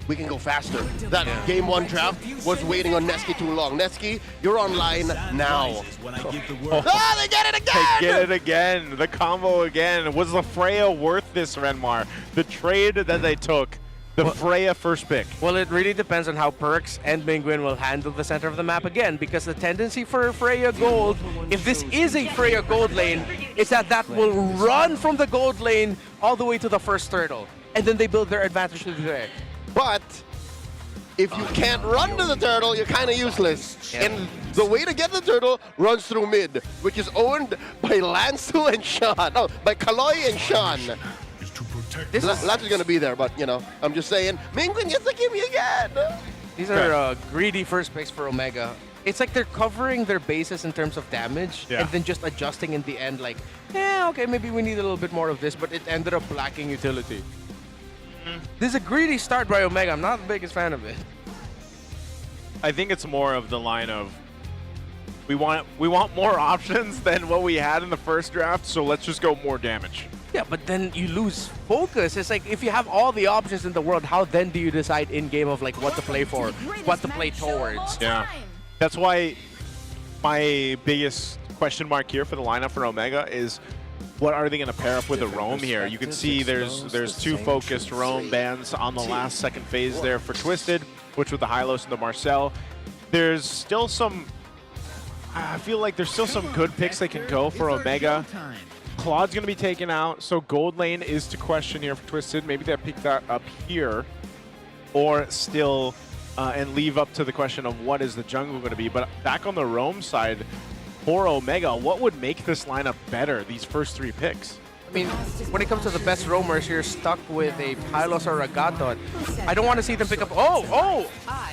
we can go faster. That game 1 draft was waiting on Neski too long. Neski, you're online now. Ah, they get it again! They get it again. The combo again. Was the Freya worth this, Renmar? The trade that they took. The Freya first pick. Well, it really depends on how Perks and Mingwen will handle the center of the map again, because the tendency for Freya Gold, if this is a Freya Gold lane, is that will run from the gold lane all the way to the first turtle, and then they build their advantage through there. But if you can't run to the turtle, you're kind of useless. Yeah. And the way to get the turtle runs through mid, which is owned by Lanzu and Sean. No, by Kaloy and Sean. Lanzu's going to be there, but, you know, I'm just saying, Mingwen gets the gimme again. These are greedy first picks for Omega. It's like they're covering their bases in terms of damage and then just adjusting in the end, like, yeah, okay, maybe we need a little bit more of this, but it ended up lacking utility. This is a greedy start by Omega. I'm not the biggest fan of it. I think it's more of the line of, we want more options than what we had in the first draft, so let's just go more damage. Yeah, but then you lose focus. It's like if you have all the options in the world, how then do you decide in game of like what to play for, what to play towards? Yeah, that's why my biggest question mark here for the lineup for Omega is what are they going to pair up with a Roam here? You can see there's two focused Roam bans on the last second phase there for Twisted, which with the Hylos and the Marcel. There's still some, I feel like there's still some good picks they can go for Omega. Claude's going to be taken out, so gold lane is to question here for Twisted. Maybe they pick that up here, or still, and leave up to the question of what is the jungle going to be. But back on the Roam side, for Omega, what would make this lineup better, these first three picks? I mean, when it comes to the best roamers, you're stuck with a Pylos or a Gatot. I don't want to see them pick up. Oh,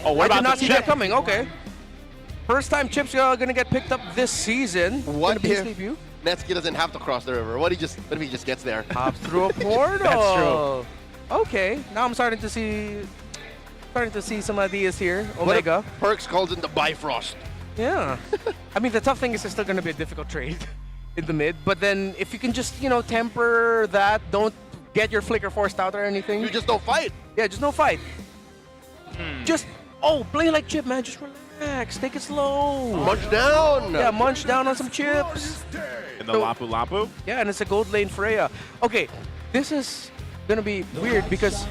what I about did not the see Chip? that coming. Okay. First time Chip's going to get picked up this season. What Gonna be if debut. Netsky doesn't have to cross the river? What if he just gets there? Hop through a portal. That's true. Okay, now I'm starting to see some ideas here. What if Omega. Perks calls in the Bifrost? Yeah. I mean, the tough thing is it's still going to be a difficult trade in the mid. But then if you can just, temper that, don't get your flicker forced out or anything. You just don't fight. Yeah, just no fight. Just, play like Chip, man. Just relax. Take it slow. Munch down. Yeah, munch down on some chips. In the Lapu Lapu? Yeah, and it's a gold lane Freya. Okay, this is going to be weird because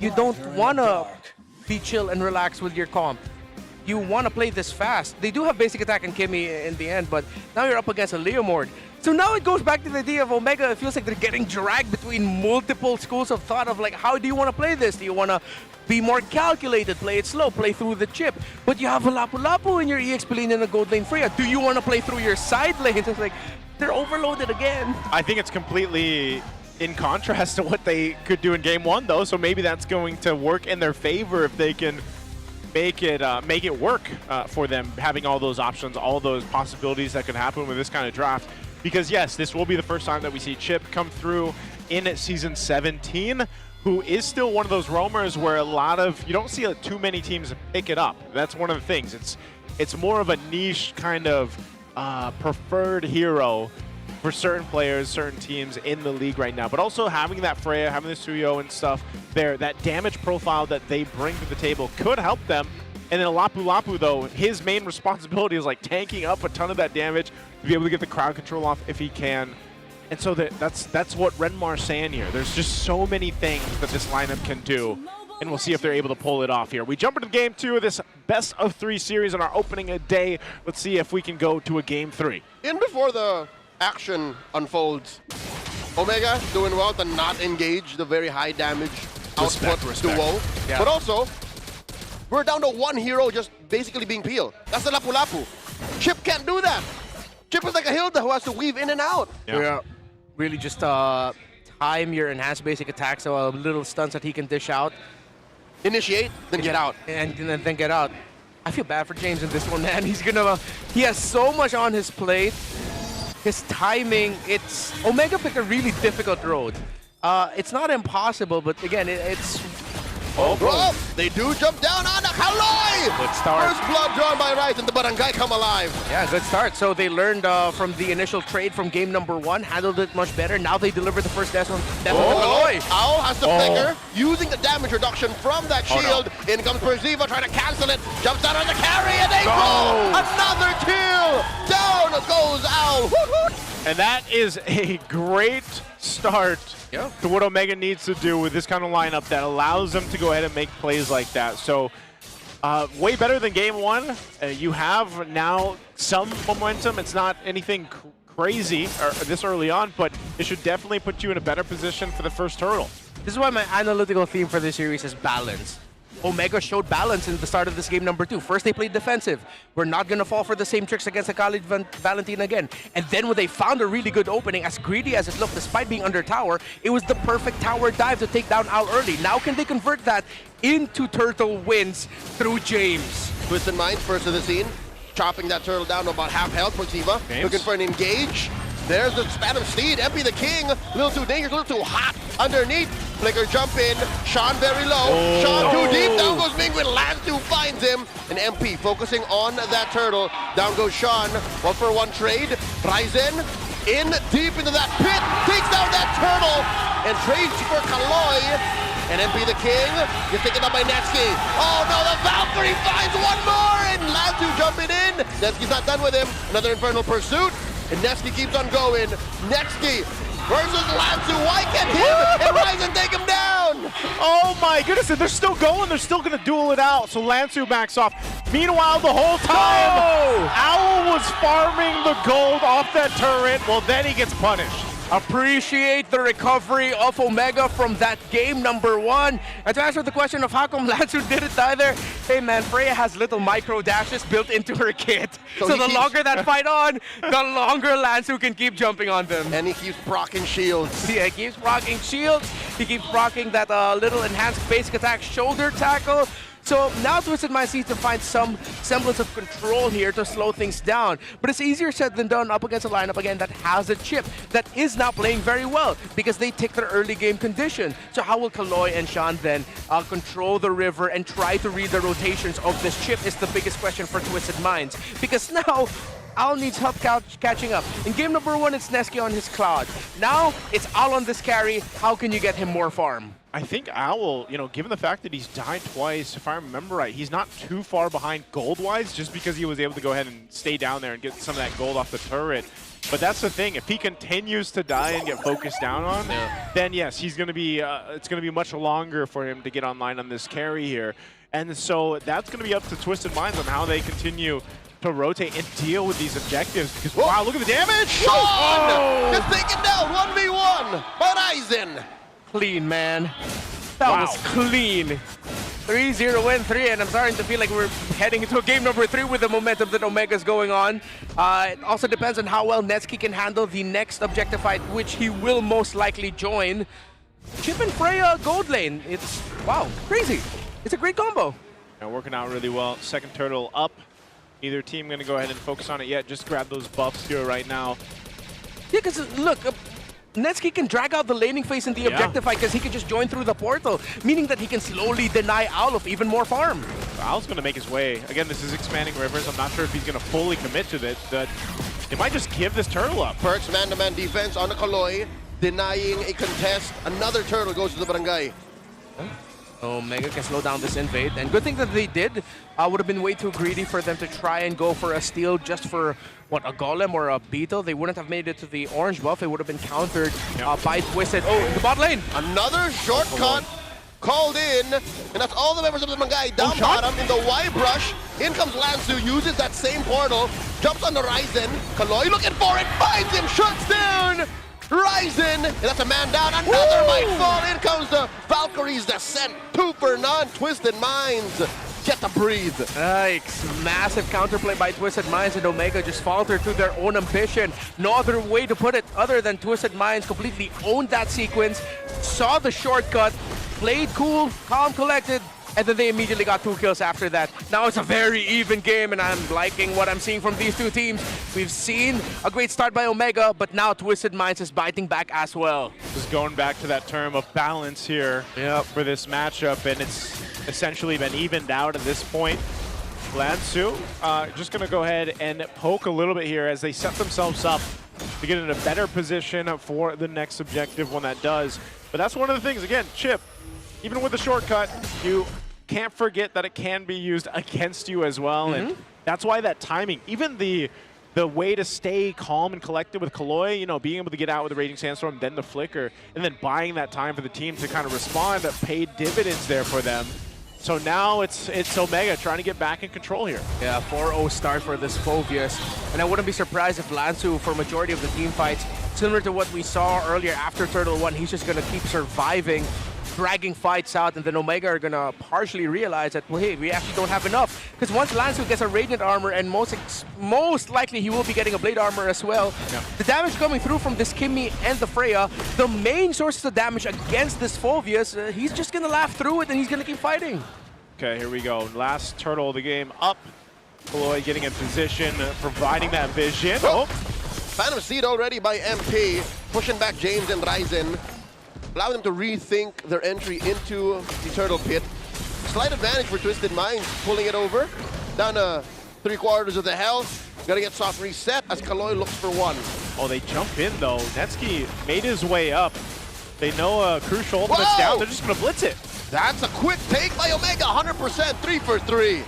you don't want to be chill and relax with your comp. You want to play this fast. They do have basic attack and Kimmy in the end, but now you're up against a Leomord. So now it goes back to the idea of Omega. It feels like they're getting dragged between multiple schools of thought of like, how do you want to play this? Do you want to be more calculated, play it slow, play through the chip? But you have a Lapu Lapu in your EXP lane and a gold lane Freya. Do you want to play through your side lanes? It's like, they're overloaded again. I think it's completely in contrast to what they could do in game one, though. So maybe that's going to work in their favor if they can make it work for them, having all those options, all those possibilities that could happen with this kind of draft. Because yes, this will be the first time that we see Chip come through in Season 17, who is still one of those roamers where you don't see too many teams pick it up. That's one of the things. It's more of a niche kind of preferred hero for certain players, certain teams in the league right now. But also having that Freya, having the Suyo and stuff there, that damage profile that they bring to the table could help them. And then Lapu Lapu, though, his main responsibility is like tanking up a ton of that damage to be able to get the crowd control off if he can. And so that's what Renmar's saying here. There's just so many things that this lineup can do, and we'll see if they're able to pull it off here. We jump into game 2 of this best of 3 series on our opening day. Let's see if we can go to a game 3. In before the action unfolds, Omega doing well to not engage the very high damage output duo. Yeah. But also, we're down to one hero just basically being peeled. That's the Lapu Lapu. Chip can't do that. Chip is like a Hilda who has to weave in and out. Yeah. Really just time your enhanced basic attack, so little stunts that he can dish out. Initiate, then get out. And then get out. I feel bad for James in this one, man. He has so much on his plate. His timing, Omega picked a really difficult road. It's not impossible, but again, it's... Oh, they do jump down on Kaloi! Good start. First blood drawn by Rice and the Barangay come alive. Yeah, good start. So they learned from the initial trade from game number 1, handled it much better. Now they deliver the first death on Kaloi. Owl has the flicker, using the damage reduction from that shield. In comes Perziva trying to cancel it. Jumps out on the carry and they go! Another kill! Down goes Owl. And that is a great start to what Omega needs to do with this kind of lineup that allows them to go ahead and make plays like that. So way better than game 1. You have now some momentum. It's not anything crazy this early on, but it should definitely put you in a better position for the first hurdle. This is why my analytical theme for this series is balance. Omega showed balance in the start of this game number 2. First, they played defensive. We're not going to fall for the same tricks against the Khalid Valentin again. And then when they found a really good opening, as greedy as it looked, despite being under tower, it was the perfect tower dive to take down Owl early. Now can they convert that into turtle wins through James? Twisted Minds first to the scene, chopping that turtle down to about half health for Siva. Looking for an engage. There's the span of Steed. MP the King, a little too dangerous, a little too hot underneath. Flicker jump in, Sean very low. Sean too deep, down goes Mingwin, Lantu finds him. And MP focusing on that turtle. Down goes Sean, 1-for-1 trade. Ryzen in deep into that pit, takes down that turtle, and trades for Kaloy. And MP the King is taken up by Nevsky. Oh no, the Valkyrie finds one more, and Lanzu jumping in. Nevsky's not done with him. Another Infernal Pursuit, and Nevsky keeps on going. Nevsky versus Lanzu. Why can't him and Ryzen take him down? Oh my goodness, and they're still going. They're still going to duel it out. So Lanzu backs off. Meanwhile, the whole time, Owl was farming the gold off that turret. Well, then he gets punished. Appreciate the recovery of Omega from that game number 1. And to answer the question of how come Lanzu didn't die there, hey man, Freya has little micro dashes built into her kit. So the longer that fight on, the longer Lanzu can keep jumping on them. And he keeps procking shields. Yeah, he keeps procking shields. He keeps procking that little enhanced basic attack shoulder tackle. So now Twisted Minds needs to find some semblance of control here to slow things down. But it's easier said than done up against a lineup again that has a chip that is now playing very well because they take their early game condition. So how will Kaloy and Sean then control the river and try to read the rotations of this chip is the biggest question for Twisted Minds. Because now Owl needs help catching up. In game number 1, it's Neski on his cloud. Now it's Owl on this carry. How can you get him more farm? I think Owl, you know, given the fact that he's died twice, if I remember right, he's not too far behind gold-wise just because he was able to go ahead and stay down there and get some of that gold off the turret. But that's the thing, if he continues to die and get focused down on, then yes, he's going to be, it's going to be much longer for him to get online on this carry here. And so that's going to be up to Twisted Minds on how they continue to rotate and deal with these objectives because, wow, look at the damage! Sean is taken down 1v1 by Ryzen. Clean, man. That was clean. 3-0 win 3, and I'm starting to feel like we're heading into game number 3 with the momentum that Omega's going on. It also depends on how well Nevsky can handle the next objective fight, which he will most likely join. Chip and Freya gold lane. It's, wow, crazy. It's a great combo. Yeah, working out really well. Second turtle up. Neither team going to go ahead and focus on it yet. Just grab those buffs here right now. Yeah, because look, Nevsky can drag out the laning phase in the objective fight because he can just join through the portal, meaning that he can slowly deny Owl of even more farm. Owl's going to make his way. Again, this is expanding rivers. I'm not sure if he's going to fully commit to it, but they might just give this turtle up. Perks man-to-man defense on the Kaloy, denying a contest. Another turtle goes to the barangay. Omega can slow down this invade, and good thing that they did. Would have been way too greedy for them to try and go for a steal just for, what, a golem or a beetle. They wouldn't have made it to the orange buff. It would have been countered by Twisted. Oh, in the bot lane! Another shortcut called in, and that's all the members of the Barangay down bottom in the Y brush. In comes Lanzu, uses that same portal, jumps on the Ryzen. Kaloy looking for it, finds him, shuts down Ryzen, and that's a man down. Another might fall. In comes the Valkyrie's descent. 2 for none. Twisted Minds get to breathe. Yikes. Massive counterplay by Twisted Minds, and Omega just faltered to their own ambition. No other way to put it other than Twisted Minds completely owned that sequence, saw the shortcut, played cool, calm, collected, and then they immediately got 2 kills after that. Now it's a very even game, and I'm liking what I'm seeing from these two teams. We've seen a great start by Omega, but now Twisted Minds is biting back as well. Just going back to that term of balance here for this matchup, and it's essentially been evened out at this point. Lanzu just going to go ahead and poke a little bit here as they set themselves up to get in a better position for the next objective when that does. But that's one of the things, again, Chip, even with the shortcut, you can't forget that it can be used against you as well. And that's why that timing, even the way to stay calm and collected with Kaloy, you know, being able to get out with the Raging Sandstorm, then the Flicker, and then buying that time for the team to kind of respond, that paid dividends there for them. So now it's Omega trying to get back in control here. Yeah, 4-0 start for this Phobius. And I wouldn't be surprised if Lanzu, for majority of the team fights, similar to what we saw earlier after Turtle 1, he's just going to keep surviving, dragging fights out, and then Omega are going to partially realize that, well, hey, we actually don't have enough. Because once Lanzu gets a Radiant Armor, and most likely he will be getting a Blade Armor as well, the damage coming through from this Kimmy and the Freya, the main sources of damage against this Phobius, he's just going to laugh through it and he's going to keep fighting. Okay, here we go. Last turtle of the game up. Kaloy getting in position, providing that vision. Oh! Phantom Seed already by MP, pushing back James and Ryzen, allowing them to rethink their entry into the Turtle Pit. Slight advantage for Twisted Minds, pulling it over. Down to 3/4 of the health. Gotta get soft reset as Kaloy looks for one. Oh, they jump in though. Netsky made his way up. They know crucial ultimate's down. They're just gonna blitz it. That's a quick take by Omega. 100%, 3 for 3.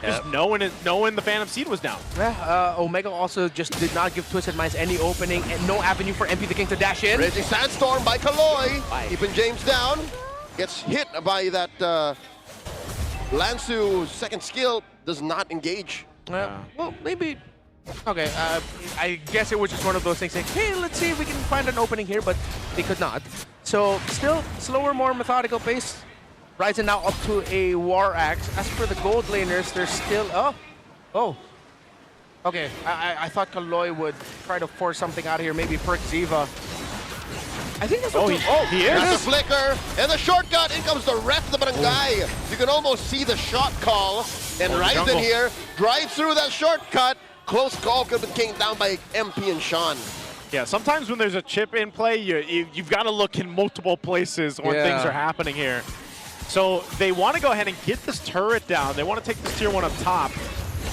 Just knowing the Phantom Seed was down. Yeah, Omega also just did not give Twisted Minds any opening and no avenue for MP the King to dash in. Raging Sandstorm by Kaloy. Keeping James down. Gets hit by that Lansu second skill. Does not engage. Well, maybe. Okay, I guess it was just one of those things like, hey, let's see if we can find an opening here, but they could not. So, still slower, more methodical pace. Ryzen now up to a War Axe. As for the gold laners, they're still... Oh. Okay, I thought Kaloy would try to force something out of here, maybe perk Ziva. I think that's what he is. That's a flicker, and the shortcut. In comes the ref of the barangay. You can almost see the shot call, and Ryzen here drives through that shortcut. Close call could have been came down by MP and Sean. Yeah, sometimes when there's a chip in play, you've got to look in multiple places when things are happening here. So they want to go ahead and get this turret down. They want to take this tier 1 up top.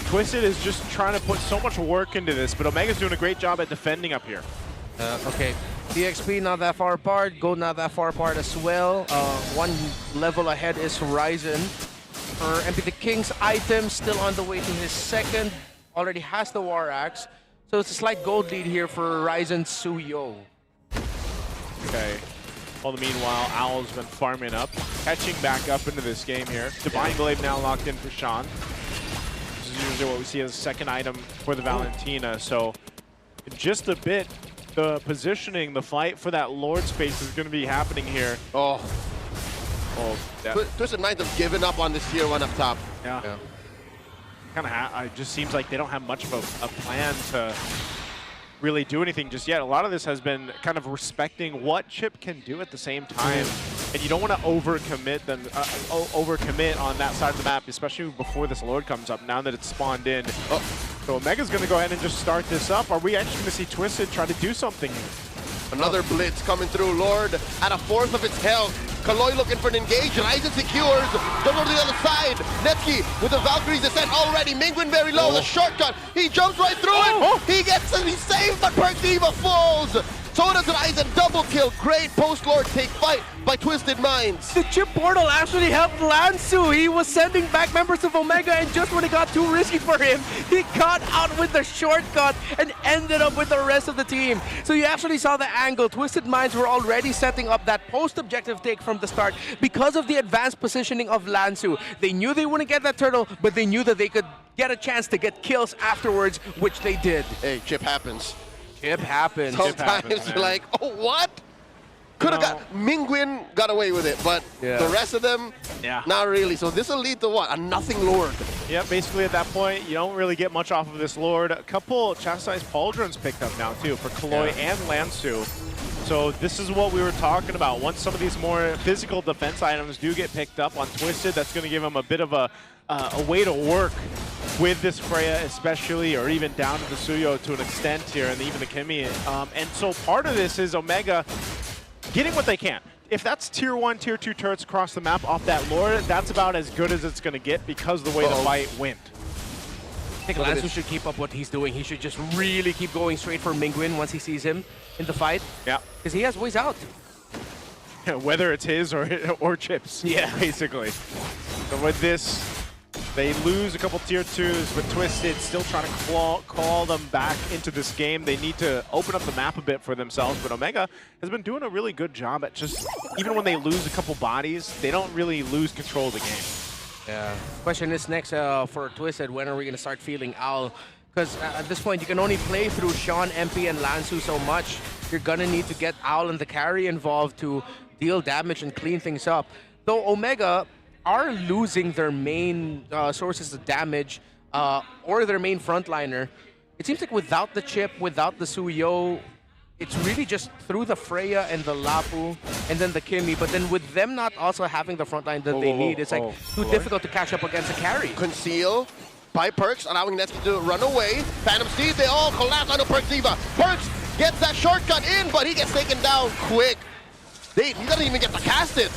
Twisted is just trying to put so much work into this, but Omega's doing a great job at defending up here. Okay, DXP not that far apart, Gold not that far apart as well. One level ahead is Ryzen. For MP the King's item, still on the way to his second. Already has the War Axe. So it's a slight gold lead here for Ryzen Suyo. Okay. All the meanwhile, Owl's been farming up, catching back up into this game here. Divine Glaive now locked in for Sean. This is usually what we see as a second item for the Valentina. So in just a bit, the positioning, the fight for that Lord space is going to be happening here. Twisted Minds have given up on this tier 1 up top. Yeah. Kind of, it just seems like they don't have much of a plan to really do anything just yet. A lot of this has been kind of respecting what Chip can do at the same time, and you don't want to overcommit on that side of the map, especially before this Lord comes up. Now that it's spawned in, so Omega's going to go ahead and just start this up. Are we actually going to see Twisted try to do something? Another blitz coming through. Lord at a fourth of its health. Kaloy looking for an engage. Ryzen secures. Jumps over to the other side. Netsky with the Valkyrie's descent already. Mingwin very low. The shortcut. He jumps right through it. He gets it. He's saved, but Perk Diva falls. So does Ryzen. Double kill. Great post-Lord take fight by Twisted Minds. The chip portal actually helped Lansu. He was sending back members of Omega, and just when it got too risky for him, he got out with the shortcut and ended up with the rest of the team. So you actually saw the angle. Twisted Minds were already setting up that post-objective take from the start because of the advanced positioning of Lansu. They knew they wouldn't get that turtle, but they knew that they could get a chance to get kills afterwards, which they did. Hey, chip happens. Chip happens. Sometimes you're like, oh, what? Could have got Mingwin got away with it, but the rest of them, not really. So this will lead to what? A nothing Lord. Yeah, basically at that point, you don't really get much off of this Lord. A couple chastised pauldrons picked up now too for Kaloy and Lansu. So this is what we were talking about. Once some of these more physical defense items do get picked up on Twisted, that's going to give them a bit of a way to work with this Freya especially, or even down to the Suyo to an extent here, and even the Kimi. And so part of this is Omega getting what they can. If that's tier 1, tier 2 turrets across the map off that Lord, that's about as good as it's going to get because of the way the fight went. I think Lansu should keep up what he's doing. He should just really keep going straight for Mingwin once he sees him in the fight. Yeah. Because he has ways out. Whether it's his or Chip's. Yeah. Basically. So with this, they lose a couple tier 2s, but Twisted still trying to call them back into this game. They need to open up the map a bit for themselves, but Omega has been doing a really good job at just, even when they lose a couple bodies, they don't really lose control of the game. Yeah. Question is next for Twisted, when are we going to start feeling Owl? Because at this point, you can only play through Sean, MP, and Lansu so much. You're going to need to get Owl and the carry involved to deal damage and clean things up. Though Omega are losing their main sources of damage or their main frontliner, it seems like without the chip, without the Suyo, it's really just through the Freya and the Lapu and then the Kimi. But then with them not also having the frontline that they need, it's like too difficult to catch up against a carry. Conceal by Perks, allowing Netsky to run away. Phantom Seed, they all collapse onto Perks Diva. Perks gets that shortcut in, but he gets taken down quick. He doesn't even get to cast it.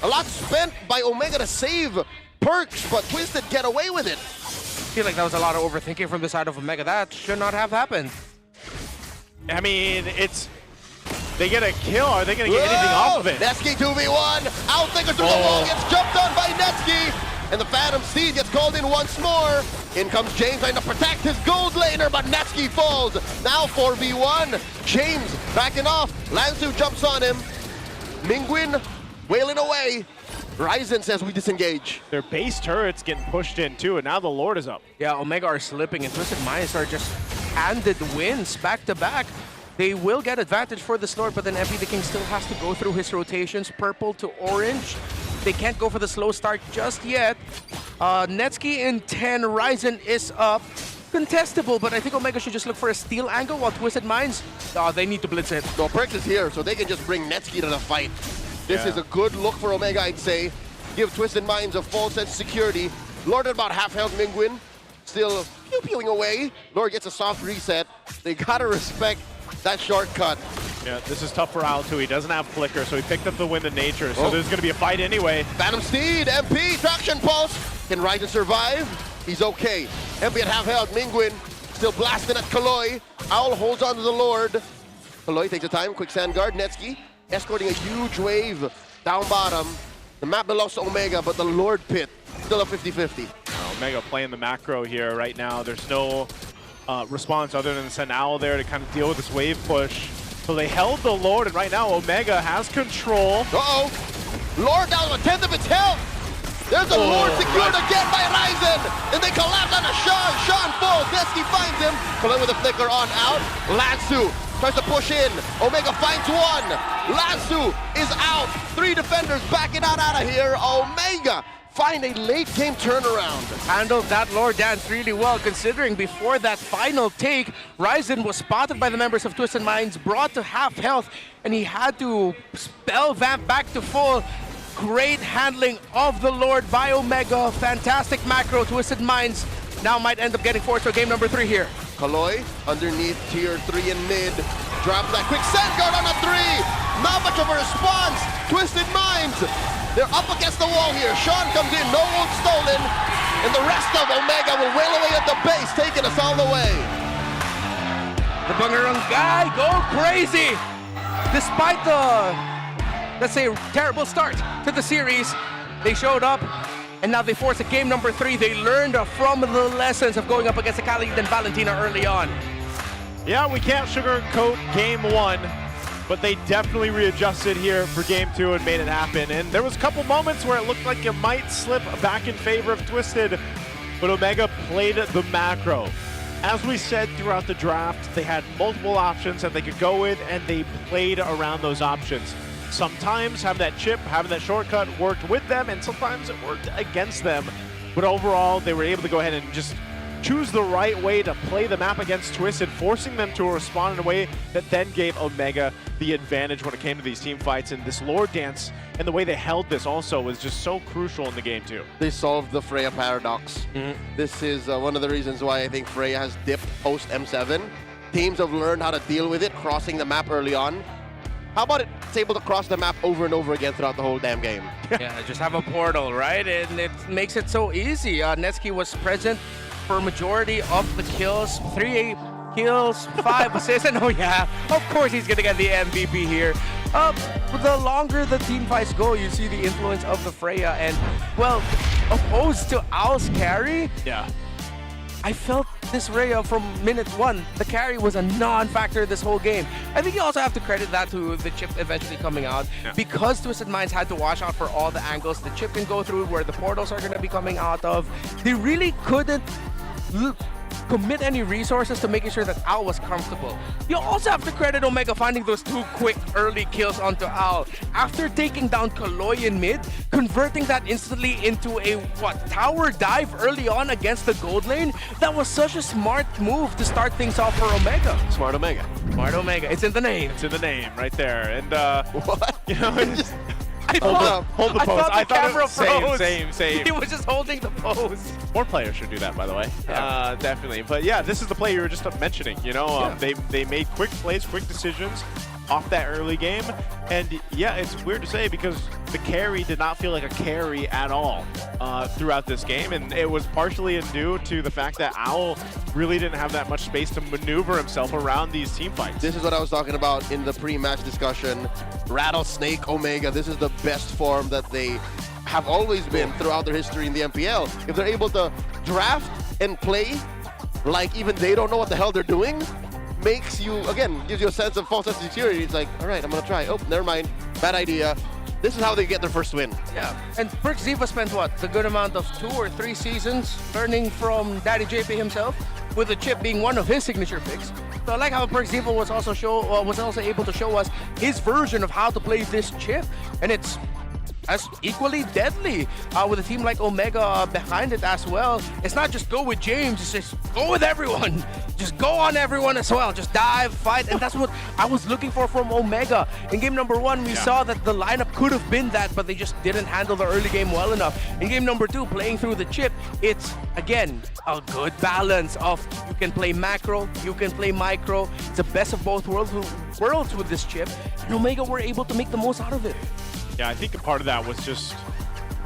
A lot spent by Omega to save Perks, but Twisted get away with it. I feel like that was a lot of overthinking from the side of Omega. That should not have happened. I mean, they get a kill. Are they going to get anything off of it? Netsky 2v1. Outthinker through the wall. Gets jumped on by Netsky. And the Phantom Steed gets called in once more. In comes James trying to protect his gold laner, but Netsky falls. Now 4v1. James backing off. Lansu jumps on him. Mingwin wailing away. Ryzen says we disengage. Their base turret's getting pushed in too, and now the Lord is up. Yeah, Omega are slipping, and Twisted Minds are just handed wins back to back. They will get advantage for this Lord, but then MP the King still has to go through his rotations, purple to orange. They can't go for the slow start just yet. Netsky in 10, Ryzen is up. Contestable, but I think Omega should just look for a steal angle while Twisted Minds, they need to blitz it. No, Perks is here, so they can just bring Netsky to the fight. This is a good look for Omega, I'd say. Give Twisted Minds a false sense of security. Lord at about half health, Mingwin. Still pew-pewing away. Lord gets a soft reset. They gotta respect that shortcut. Yeah, this is tough for Al too. He doesn't have Flicker, so he picked up the Wind of Nature, so there's gonna be a fight anyway. Phantom Steed, MP, Traction Pulse. Can Ryzen survive? He's okay. MP at half health, Mingwin still blasting at Kaloy. Owl holds on to the Lord. Kaloy takes the time, quick sand guard, Netsky escorting a huge wave down bottom. The map belongs to Omega, but the Lord pit still a 50-50. Omega playing the macro here right now. There's no response other than send Owl there to kind of deal with this wave push. So they held the Lord, and right now Omega has control. Uh-oh. Lord down to a tenth of its health. There's a Lord secured again by Ryzen. And they collapse on a Sean. Sean falls. Netsky finds him. Pulling with a flicker on out. Lansu tries to push in. Omega finds one. Lansu is out. 3 defenders backing out of here. Omega find a late game turnaround. Handled that Lord dance really well, considering before that final take, Ryzen was spotted by the members of Twisted Minds, brought to half health, and he had to spell vamp back to full. Great handling of the Lord by Omega. Fantastic macro. Twisted Minds now might end up getting forced to game number 3 here. Kaloy underneath tier 3 in mid. Drops that quick sand guard on a 3. Not much of a response. Twisted Minds. They're up against the wall here. Sean comes in, no ult stolen. And the rest of Omega will wail away at the base, taking us all the way. The Bungarang guy go crazy. Despite the, let's say, terrible start to the series, they showed up. And now they force a game number 3. They learned from the lessons of going up against Khalid and Valentina early on. Yeah, we can't sugarcoat game 1, but they definitely readjusted here for game 2 and made it happen. And there was a couple moments where it looked like it might slip back in favor of Twisted, but Omega played the macro. As we said throughout the draft, they had multiple options that they could go with, and they played around those options. Sometimes having that chip, having that shortcut worked with them, and sometimes it worked against them. But overall, they were able to go ahead and just choose the right way to play the map against Twisted, forcing them to respond in a way that then gave Omega the advantage when it came to these team fights. And this Lord dance and the way they held this also was just so crucial in the game too. They solved the Freya paradox. This is one of the reasons why I think Freya has dipped post M7. Teams have learned how to deal with it, crossing the map early on. How about it's able to cross the map over and over again throughout the whole damn game? Yeah, just have a portal, right? And it makes it so easy. Netsky was present for majority of the kills. 3 kills, 5 assists, and oh yeah, of course he's gonna get the MVP here. The longer the team fights go, you see the influence of the Freya, and well, opposed to Owl's carry, yeah, I felt this Freya from minute 1. The carry was a non-factor this whole game. I think you also have to credit that to the chip eventually coming out. Yeah. Because Twisted Minds had to watch out for all the angles the chip can go through, where the portals are going to be coming out of. They really couldn't commit any resources to making sure that Owl was comfortable. You also have to credit Omega finding those 2 quick early kills onto Owl. After taking down Kaloy in mid, converting that instantly into a, tower dive early on against the gold lane? That was such a smart move to start things off for Omega. Smart Omega. Smart Omega. It's in the name. It's in the name right there. And, what? You know, it's just... Hold the pose. I thought the camera froze. Same. He was just holding the pose. More players should do that, by the way. Yeah. Definitely. But yeah, this is the play you were just mentioning. You know, they made quick plays, quick decisions. off that early game. And yeah, it's weird to say because the carry did not feel like a carry at all throughout this game. And it was partially due to the fact that Owl really didn't have that much space to maneuver himself around these team fights. This is what I was talking about in the pre-match discussion. Rattlesnake Omega, this is the best form that they have always been throughout their history in the MPL. If they're able to draft and play like even they don't know what the hell they're doing, makes you, again, gives you a sense of false sense of security. It's like, all right, I'm gonna try. Oh, never mind, bad idea. This is how they get their first win. Yeah, and Perk Ziva spent what, a good amount of 2 or 3 seasons learning from Daddy JP himself, with the chip being one of his signature picks. So I like how Perk Ziva was also able to show us his version of how to play this chip, and it's as equally deadly with a team like Omega behind it as well. It's not just go with James, it's just go with everyone. Just go on everyone as well. Just dive, fight, and that's what I was looking for from Omega. In game number 1, we saw that the lineup could have been that, but they just didn't handle the early game well enough. In game number 2, playing through the chip, it's, again, a good balance of you can play macro, you can play micro. It's the best of both worlds with this chip, and Omega were able to make the most out of it. Yeah, I think a part of that was just,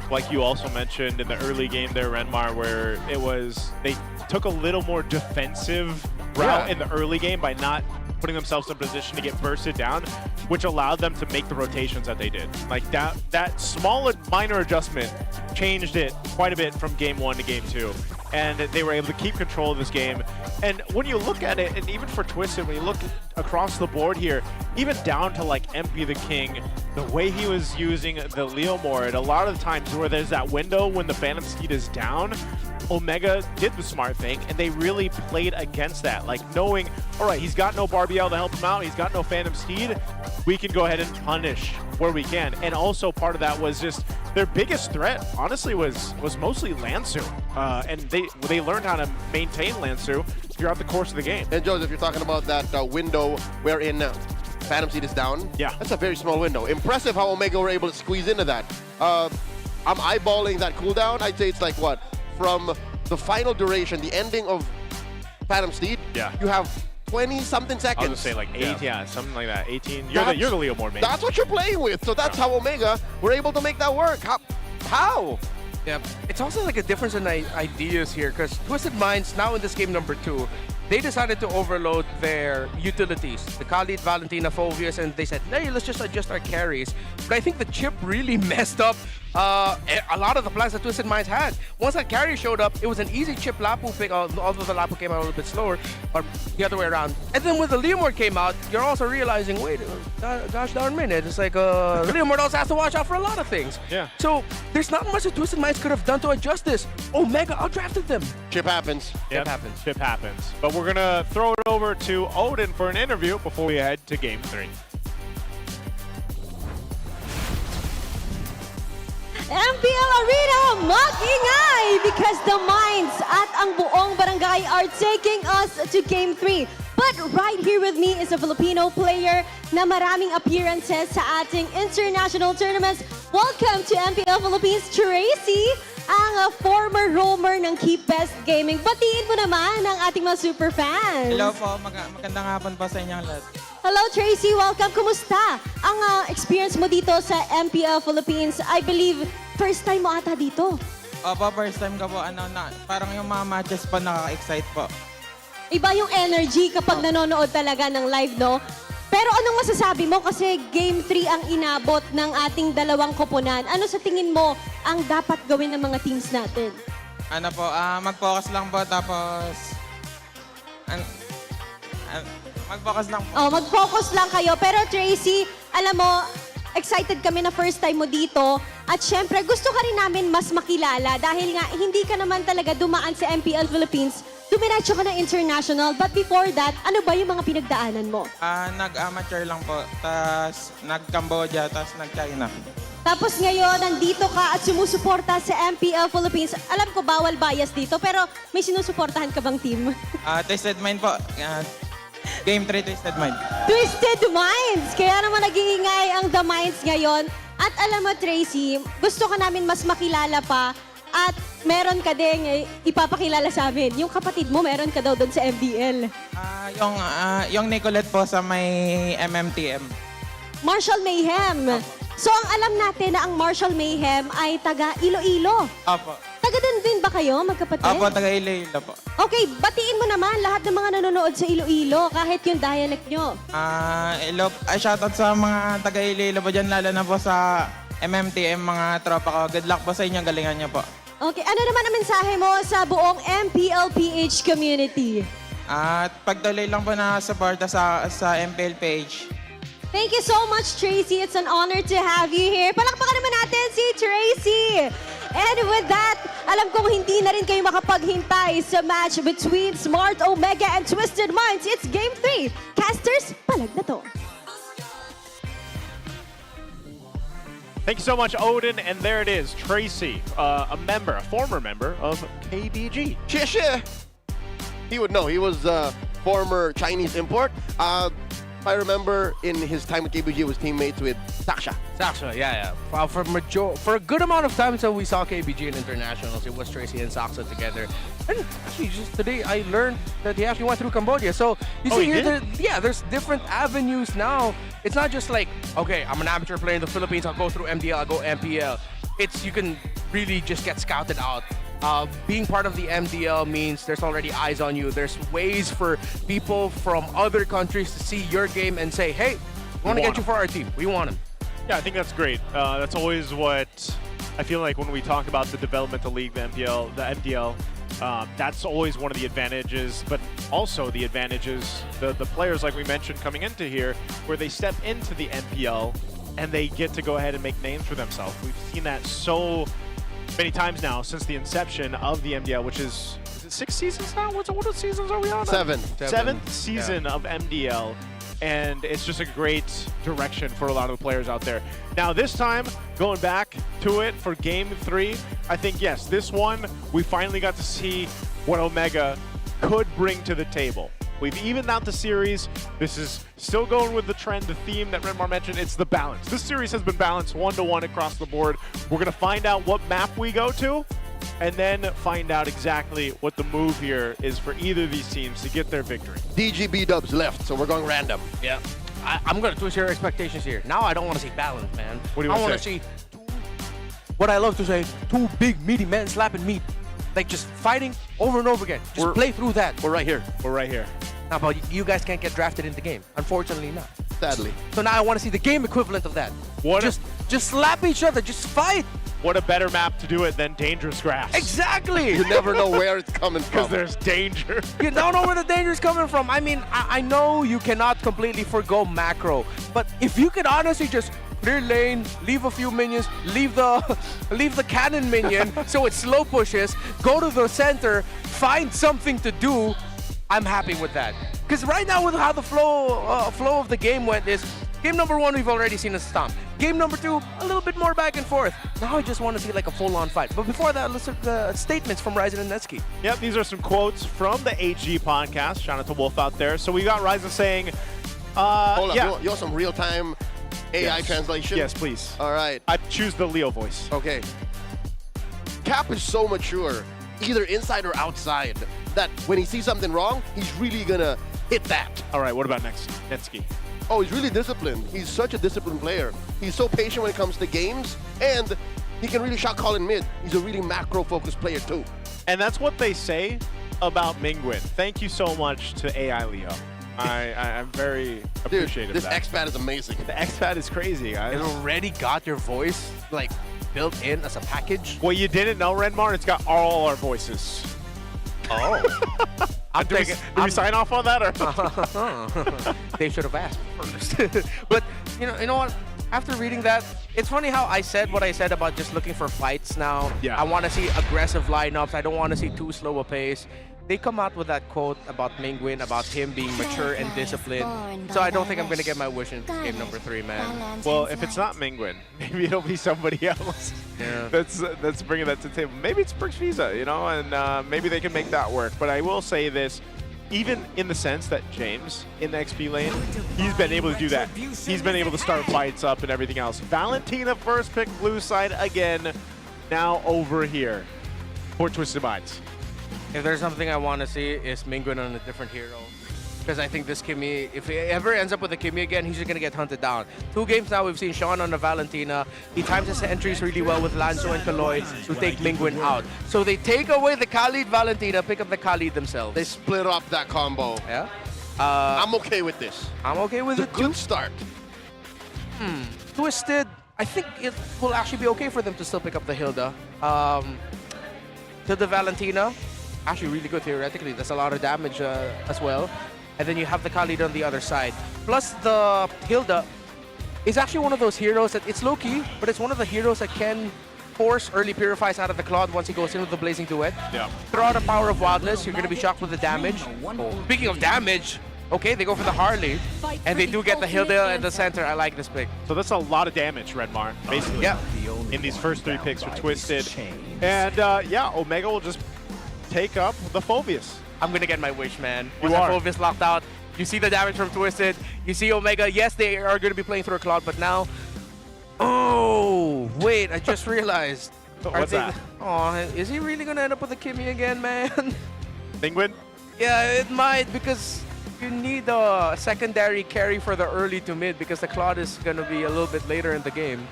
like you also mentioned in the early game there, Renmar, where it was, they took a little more defensive route in the early game by not putting themselves in a position to get bursted down, which allowed them to make the rotations that they did. Like that small minor adjustment changed it quite a bit from game 1 to game 2. And they were able to keep control of this game. And when you look at it, and even for Twisted, when you look across the board here, even down to like MP the King, the way he was using the Leomord, at a lot of the times where there's that window when the Phantom Steed is down, Omega did the smart thing, and they really played against that. Like knowing, all right, he's got no Barbiel to help him out, he's got no Phantom Steed, we can go ahead and punish where we can. And also part of that was just their biggest threat, honestly, was mostly Lansu. And they learned how to maintain Lansu throughout the course of the game. And Joseph, you're talking about that window wherein Phantom Seed is down. Yeah. That's a very small window. Impressive how Omega were able to squeeze into that. I'm eyeballing that cooldown. I'd say it's like what? From the final duration, the ending of Phantom Steed, you have 20-something seconds. I was gonna say like 8, something like that. 18. You're the Leomord, man. That's what you're playing with. So that's how Omega were able to make that work. How? Yeah, it's also like a difference in ideas here, because Twisted Minds, now in this game number 2, they decided to overload their utilities, the Khalid, Valentina, Phoveus, and they said, hey, let's just adjust our carries. But I think the chip really messed up a lot of the plans that Twisted Minds had. Once that carry showed up, it was an easy chip Lapu pick, although the Lapu came out a little bit slower, or the other way around. And then when the Leomord came out, you're also realizing, wait, gosh darn minute, it's like Leomord also has to watch out for a lot of things. Yeah. So there's not much that Twisted Minds could have done to adjust this. Omega outdrafted them. Chip happens. Yep, chip happens. But we're gonna throw it over to Odin for an interview before we head to game 3. MPL Arena, mag-ingay because the Minds at ang buong barangay are taking us to Game 3. But right here with me is a Filipino player na maraming appearances sa ating international tournaments. Welcome to MPL Philippines, Tracy, ang former roamer ng Keep Best Gaming. Batiin mo naman ang ating mga super fans. Hello po, magandang hapon po sa inyong lahat. Hello Tracy, welcome. Kumusta ang experience mo dito sa MPL Philippines? I believe first time mo ata dito. Opo, first time ko po. Parang yung mga matches po nakaka-excite po. Iba yung energy kapag nanonood talaga ng live, no? Pero anong masasabi mo? Kasi Game 3 ang inabot ng ating dalawang koponan. Ano sa tingin mo ang dapat gawin ng mga teams natin? Ano po, mag-focus lang po tapos... mag-focus lang po. Oh, mag-focus lang kayo. Pero Tracy, alam mo, excited kami na first time mo dito. At syempre, gusto ka rin namin mas makilala dahil nga hindi ka naman talaga dumaan sa MPL Philippines. Dumiretso ka na international. But before that, ano ba yung mga pinagdaanan mo? Nag-amateur lang po. Tapos nag-Cambodia, tapos nag-China. Tapos ngayon, nandito ka at sumusuporta sa MPL Philippines. Alam ko, bawal bias dito, pero may sinusuportahan ka bang team? Twisted Mind po. Game 3, Twisted Mind. Twisted Minds! Kaya naman nag-iingay ang The Minds ngayon. At alam mo, Tracy, gusto ka namin mas makilala pa. At meron ka ding ipapakilala sa amin. Yung kapatid mo, meron ka daw doon sa MPL. Yung Nicolette po sa may MMTM. Marshall Mayhem. So, ang alam natin na ang Marshall Mayhem ay taga Iloilo. Opo. Taga din ba kayo, magkapatid? Opo, taga Iloilo po. Okay, batiin mo naman lahat ng mga nanonood sa Iloilo, kahit yung dialect nyo. Shoutout sa mga taga Iloilo po dyan, lalo na po sa MMTM, mga tropa ko. Good luck po sa inyo, galingan nyo po. Okay, ano naman ang mensahe mo sa buong MPL PH community? At pagtuloy lang po na suporta sa MPL page. Thank you so much, Tracy. It's an honor to have you here. Palakpakan naman natin si Tracy. And with that, alam kong hindi na rin kayo makapaghintay sa match between Smart Omega and Twisted Minds. It's Game 3. Casters, palag na to. Thank you so much, Odin. And there it is, Tracy, a former member of KBG. Shit. He would know. He was a former Chinese import. I remember in his time with KBG, he was teammates with Saksha. Saksha, yeah. For a good amount of time until we saw KBG in internationals, it was Tracy and Saksha together. And actually, just today, I learned that he actually went through Cambodia. So you see here, there's different avenues now. It's not just like, okay, I'm an amateur player in the Philippines, I'll go through MDL, I'll go MPL. You can really just get scouted out. Being part of the MDL means there's already eyes on you. There's ways for people from other countries to see your game and say, hey, we want to get you for our team. We want him. Yeah, I think that's great. That's always what I feel like when we talk about the developmental league, the MDL, that's always one of the advantages, but also the advantages, the players like we mentioned coming into here, where they step into the MPL and they get to go ahead and make names for themselves. We've seen that so many times now since the inception of the MDL, which is it 6 seasons now? What seasons are we on? Seventh season of MDL, and it's just a great direction for a lot of the players out there. Now this time, going back to it for Game 3, I think, yes, this one, we finally got to see what Omega could bring to the table. We've evened out the series. This is still going with the trend, the theme that Renmar mentioned. It's the balance. This series has been balanced 1-to-1 across the board. We're going to find out what map we go to, and then find out exactly what the move here is for either of these teams to get their victory. DGB dubs left, so we're going random. Yeah. I'm going to twist your expectations here. Now I don't want to see balance, man. What do you want to see what I love to say, two big meaty men slapping meat. Like just fighting over and over again. Just play through that. We're right here. We're right here. Now, but you guys can't get drafted in the game. Unfortunately not. Sadly. So now I want to see the game equivalent of that. Just slap each other. Just fight. What a better map to do it than Dangerous Grass. Exactly. You never know where it's coming from. Because there's danger. You don't know where the danger is coming from. I mean, I know you cannot completely forgo macro, but if you could honestly just clear lane, leave a few minions, leave the cannon minion so it slow pushes, go to the center, find something to do, I'm happy with that. Because right now with how the flow of the game went is, game number 1 we've already seen a stomp. Game number 2, a little bit more back and forth. Now I just want to see like a full-on fight. But before that, let's look at the statements from Ryzen and Netsky. Yep, these are some quotes from the HG podcast. Shout out to Wolf out there. So we got Ryzen saying, hold on, you want some real-time AI translation? Yes, please. All right. I choose the Leo voice. Okay. Cap is so mature, either inside or outside, that when he sees something wrong, he's really gonna hit that. All right, what about Netsky? Oh, he's really disciplined. He's such a disciplined player. He's so patient when it comes to games, and he can really shot call in mid. He's a really macro-focused player too. And that's what they say about Mingwin. Thank you so much to AI Leo. I'm very appreciative Dude, of that. this X-Pad is amazing. The X-Pad is crazy, guys. It already got your voice like built in as a package. What you didn't know, Renmar, it's got all our voices. Oh. Did we sign off on that? Or? They should have asked first. But you know what? After reading that, it's funny how I said what I said about just looking for fights now. Yeah. I want to see aggressive lineups. I don't want to see too slow a pace. They come out with that quote about Mingwin, about him being mature and disciplined. So I don't think I'm going to get my wish in game number 3, man. Well, if it's not Mingwin, maybe it'll be somebody else. Yeah. That's bringing that to the table. Maybe it's Perks Visa, you know, and maybe they can make that work. But I will say this, even in the sense that James in the XP lane, he's been able to do that. He's been able to start fights up and everything else. Valentina first pick blue side again, now over here. for Twisted Minds. If there's something I want to see is Mingwen on a different hero. Because I think this Kimmy, if he ever ends up with a Kimmy again, he's just going to get hunted down. 2 games now, we've seen Sean on the Valentina. He times his entries really well with Lanzo and Kaloy to take Mingwen out. So they take away the Khalid Valentina, pick up the Khalid themselves. They split up that combo. Yeah. I'm okay with this. I'm okay with it's it a good too. start. Twisted, I think it will actually be okay for them to still pick up the Hilda. To the Valentina, actually really good theoretically. That's a lot of damage as well. And then you have the Khalid on the other side. Plus the Hilda is actually one of those heroes that it's low-key, but it's one of the heroes that can force early purifies out of the Claude once he goes into the Blazing Duet. Yeah. Throw out a Power of Wildness, you're going to be shocked with the damage. Speaking of damage, okay, they go for the Harley, and they do get the Hilda in the center. I like this pick. So that's a lot of damage, Redmar, basically. Yeah. In these first 3 picks for Twisted. And yeah, Omega will just take up the Phobius. I'm going to get my wish, man. You Once are. the Phobius locked out, you see the damage from Twisted. You see Omega. Yes, they are going to be playing through a Cloud, but now... Oh, wait, I just realized. What's that? Oh, is he really going to end up with a Kimmy again, man? Penguin? Yeah, it might, because you need a secondary carry for the early to mid, because the Claude is going to be a little bit later in the game.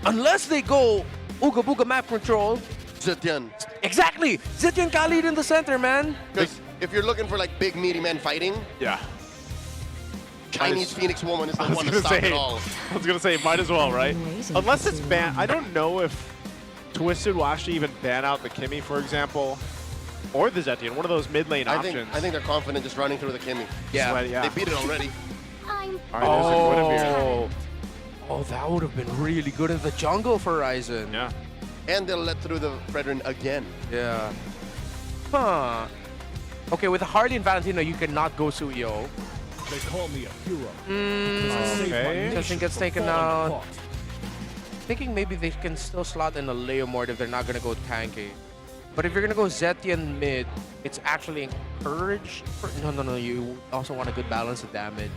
Unless they go Ooga Booga map control. Zetian. Exactly! Zetian Khalid in the center, man. Because if you're looking for like big meaty men fighting, yeah, Chinese Phoenix Woman is the one to stop it all. I was gonna say, might as well, right? Unless it's banned. I don't know if Twisted will actually even ban out the Kimmy, for example, or the Zetian, one of those mid lane options. I think they're confident just running through the Kimmy. Yeah. They beat it already. Oh, that would have been really good in the jungle for Ryzen. Yeah. And they'll let through the Fredrin again. Yeah. Huh. Okay, with the Harley and Valentina, you cannot go Suyo. They call me a hero. Okay. Justin gets taken out. Thinking maybe they can still slot in a Leomord if they're not going to go tanky. But if you're going to go Zetian mid, it's actually encouraged. No, you also want a good balance of damage.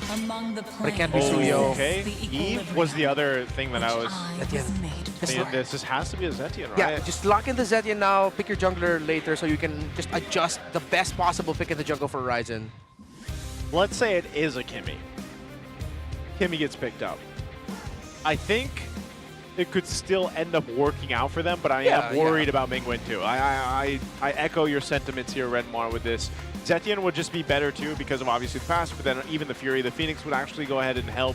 But it can't be Suyo. Okay. Eve was the other thing that I was Zetian. This has to be a Zetian, right? Yeah, just lock in the Zetian now, pick your jungler later so you can just adjust the best possible pick in the jungle for Ryzen. Let's say it is a Kimmy. Kimmy gets picked up. I think it could still end up working out for them, but I am worried about Mingwen too. I echo your sentiments here, Redmar, with this. Zetian would just be better too because of obviously the pass, but then even the Fury, the Phoenix would actually go ahead and help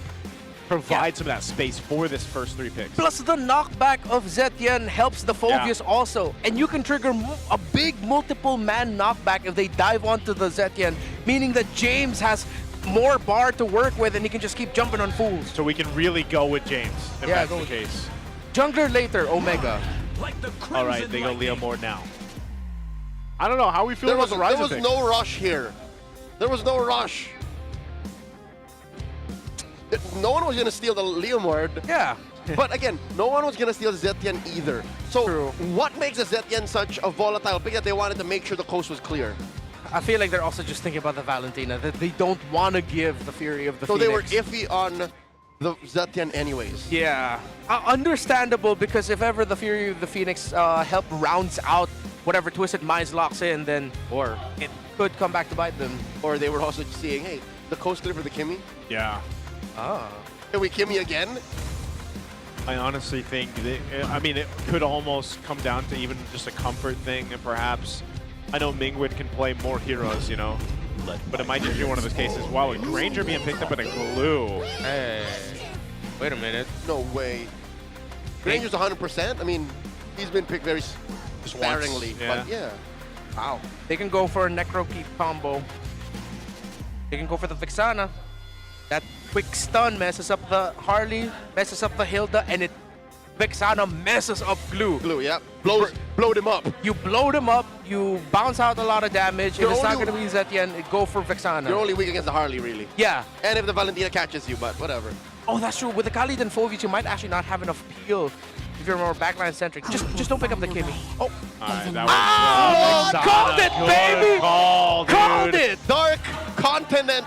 provide some of that space for this first 3 picks. Plus the knockback of Zetian helps the Phobius also. And you can trigger a big multiple man knockback if they dive onto the Zetian, meaning that James has more bar to work with and he can just keep jumping on fools. So we can really go with James if that's the case. Jungler later, Omega. All right, they go Leomord now. I don't know how we feel about the Ryzen There was pick. no rush here. There was no rush. No one was going to steal the Leomord. Yeah. But again, no one was going to steal Zetian either. So what makes a Zetian such a volatile pick that they wanted to make sure the coast was clear? I feel like they're also just thinking about the Valentina, that they don't want to give the Fury of the So Phoenix. they were iffy on the Zetian anyways. Yeah. Understandable, because if ever the Fury of the Phoenix help rounds out whatever Twisted Minds locks in, then or it could come back to bite them. Or they were also seeing, hey, the coast clear for the Kimmy? Yeah. Ah. Can we Kimmy again? I honestly think, I mean, it could almost come down to even just a comfort thing, and perhaps, I know Mingwen can play more heroes, you know, but it might just be one of those cases. Wow, a Granger being picked up in a glue. Hey, wait a minute. No way. Granger's 100%. I mean, he's been picked very sparingly, but yeah. Wow. They can go for a Necro Keep combo. They can go for the Vixana. That quick stun messes up the Harley, messes up the Hilda, and Vixana messes up Glue. Glue, yeah. Blowed him up. You blowed him up, you bounce out a lot of damage. If it's not going to be Zetian, go for Vixana. You're only weak against the Harley, really. Yeah. And if the Valentina catches you, but whatever. Oh, that's true. With the Khalid and Phobius, you might actually not have enough peel if you're more backline centric. Just don't pick up the Kimmy. Oh. That was called it, baby! Called it! Dark Continent.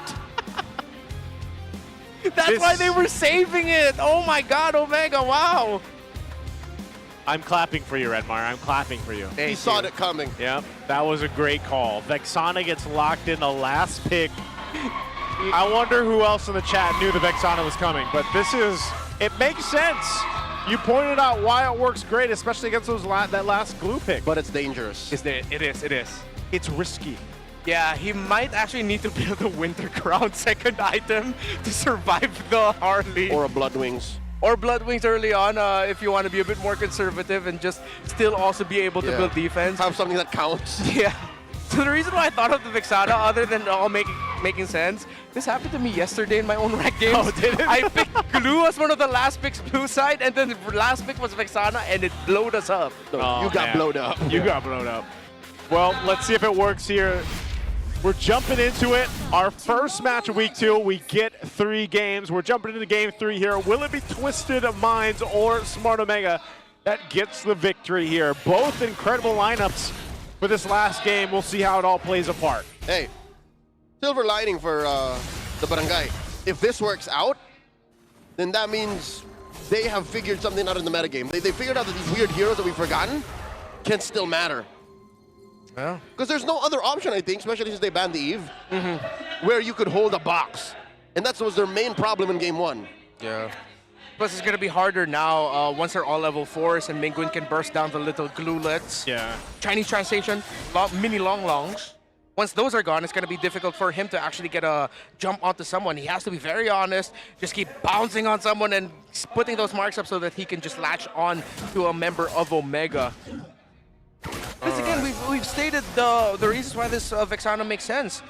That's why they were saving it. Oh my God, Omega! Wow. I'm clapping for you, Redmar. I'm clapping for you. He saw it coming. Yep, that was a great call. Vexana gets locked in the last pick. I wonder who else in the chat knew the Vexana was coming, but it makes sense. You pointed out why it works great, especially against that last glue pick. But it's dangerous. It is. It's risky. Yeah, he might actually need to build a Winter Crown second item to survive the Harley. Or a Blood Wings. Or Blood Wings early on if you want to be a bit more conservative and just still also be able to build defense. Have something that counts. Yeah. So the reason why I thought of the Vexana, other than all making sense, this happened to me yesterday in my own ranked games. Oh, did it? I picked Glue as one of the last picks blue side, and then the last pick was Vexana, and it blowed us up. Oh, you got blowed up. You got blown up. Well, let's see if it works here. We're jumping into it. Our first match of week 2, we get 3 games. We're jumping into game 3 here. Will it be Twisted Minds or Smart Omega that gets the victory here? Both incredible lineups for this last game. We'll see how it all plays apart. Hey, silver lining for the Barangay. If this works out, then that means they have figured something out in the metagame. They figured out that these weird heroes that we've forgotten can still matter. Yeah. Because there's no other option, I think, especially since they banned the Eve, where you could hold a box. And that was their main problem in game 1. Yeah. Plus, it's going to be harder now once they're all level 4s and Mingwin can burst down the little glulets. Yeah. Chinese translation, mini longs. Once those are gone, it's going to be difficult for him to actually get a jump onto someone. He has to be very honest, just keep bouncing on someone and putting those marks up so that he can just latch on to a member of Omega. Because again, we've stated the reasons why this Vexana makes sense.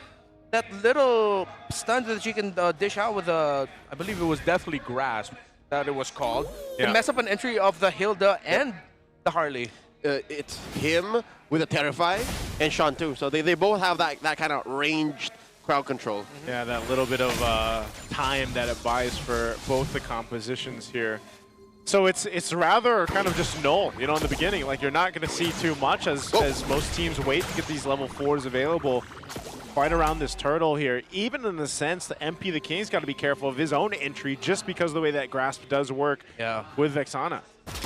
That little stun that you can dish out with I believe it was Deathly Grasp that it was called, can mess up an entry of the Hilda and the Harley. It's him with a Terrify and Sean too. So they both have that kind of ranged crowd control. Yeah, that little bit of time that it buys for both the compositions here. So it's rather kind of just null, you know, in the beginning. Like, you're not going to see too much as most teams wait to get these level 4s available right around this turtle here. Even in the sense that MP the King's got to be careful of his own entry just because of the way that Grasp does work with Vexana.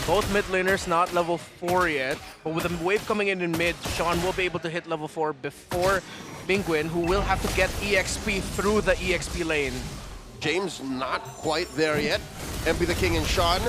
Both mid laners not level 4 yet, but with a wave coming in mid, Sean will be able to hit level 4 before Mingwin, who will have to get EXP through the EXP lane. James not quite there yet. MP the King and Sean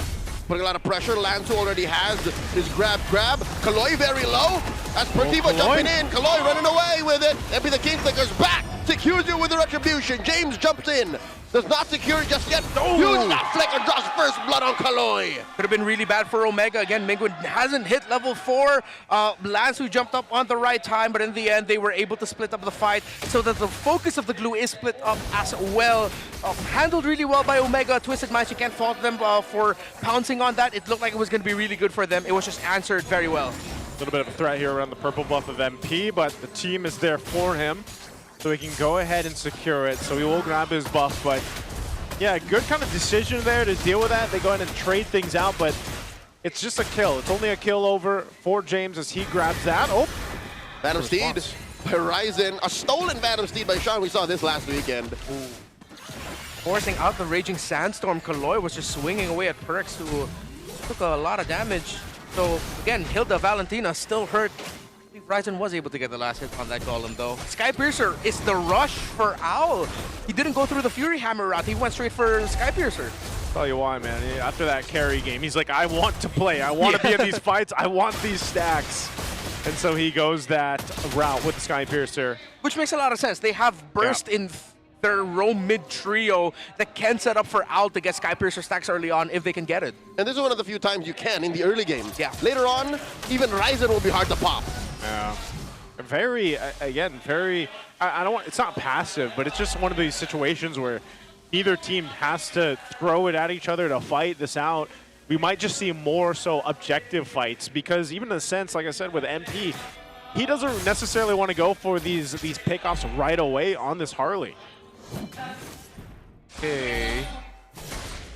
putting a lot of pressure. Lanzu already has his grab. Kaloy very low. That's Pertiva jumping in. Kaloy running away with it. MP the King flickers back. Secures you with the retribution. James jumps in. Does not secure it just yet. Huge that flicker, draws first blood on Kaloy. Could have been really bad for Omega. Again, Mingwin hasn't hit level 4. Lanzu jumped up on the right time, but in the end, they were able to split up the fight so that the focus of the glue is split up as well. Handled really well by Omega. Twisted Minds, you can't fault them for pouncing on that. It looked like it was going to be really good for them. It was just answered very well. A little bit of a threat here around the purple buff of MP, but the team is there for him, so he can go ahead and secure it. So he will grab his buff, but yeah, good kind of decision there to deal with that. They go ahead and trade things out, but it's just a kill. It's only a kill over for James as he grabs that. Oh, Phantom Steed by Ryzen. A stolen Phantom Steed by Sean. We saw this last weekend. Forcing out the Raging Sandstorm, Kaloy was just swinging away at Perks, who took a lot of damage. So again, Hilda Valentina still hurt. I believe Ryzen was able to get the last hit on that golem though. Skypiercer is the rush for Owl. He didn't go through the Fury Hammer route. He went straight for Skypiercer. Tell you why, man. After that carry game, he's like, I want to play. I want to be in these fights. I want these stacks. And so he goes that route with the Skypiercer. Which makes a lot of sense. They have Burst in their roam mid trio that can set up for Owl to get Skypiercer stacks early on if they can get it. And this is one of the few times you can in the early games. Yeah. Later on, even Ryzen will be hard to pop. Yeah. Very, again, very, I don't want, it's not passive, but it's just one of these situations where neither team has to throw it at each other to fight this out. We might just see more so objective fights because even in a sense, like I said, with MP, he doesn't necessarily want to go for these pickoffs right away on this Harley. Okay.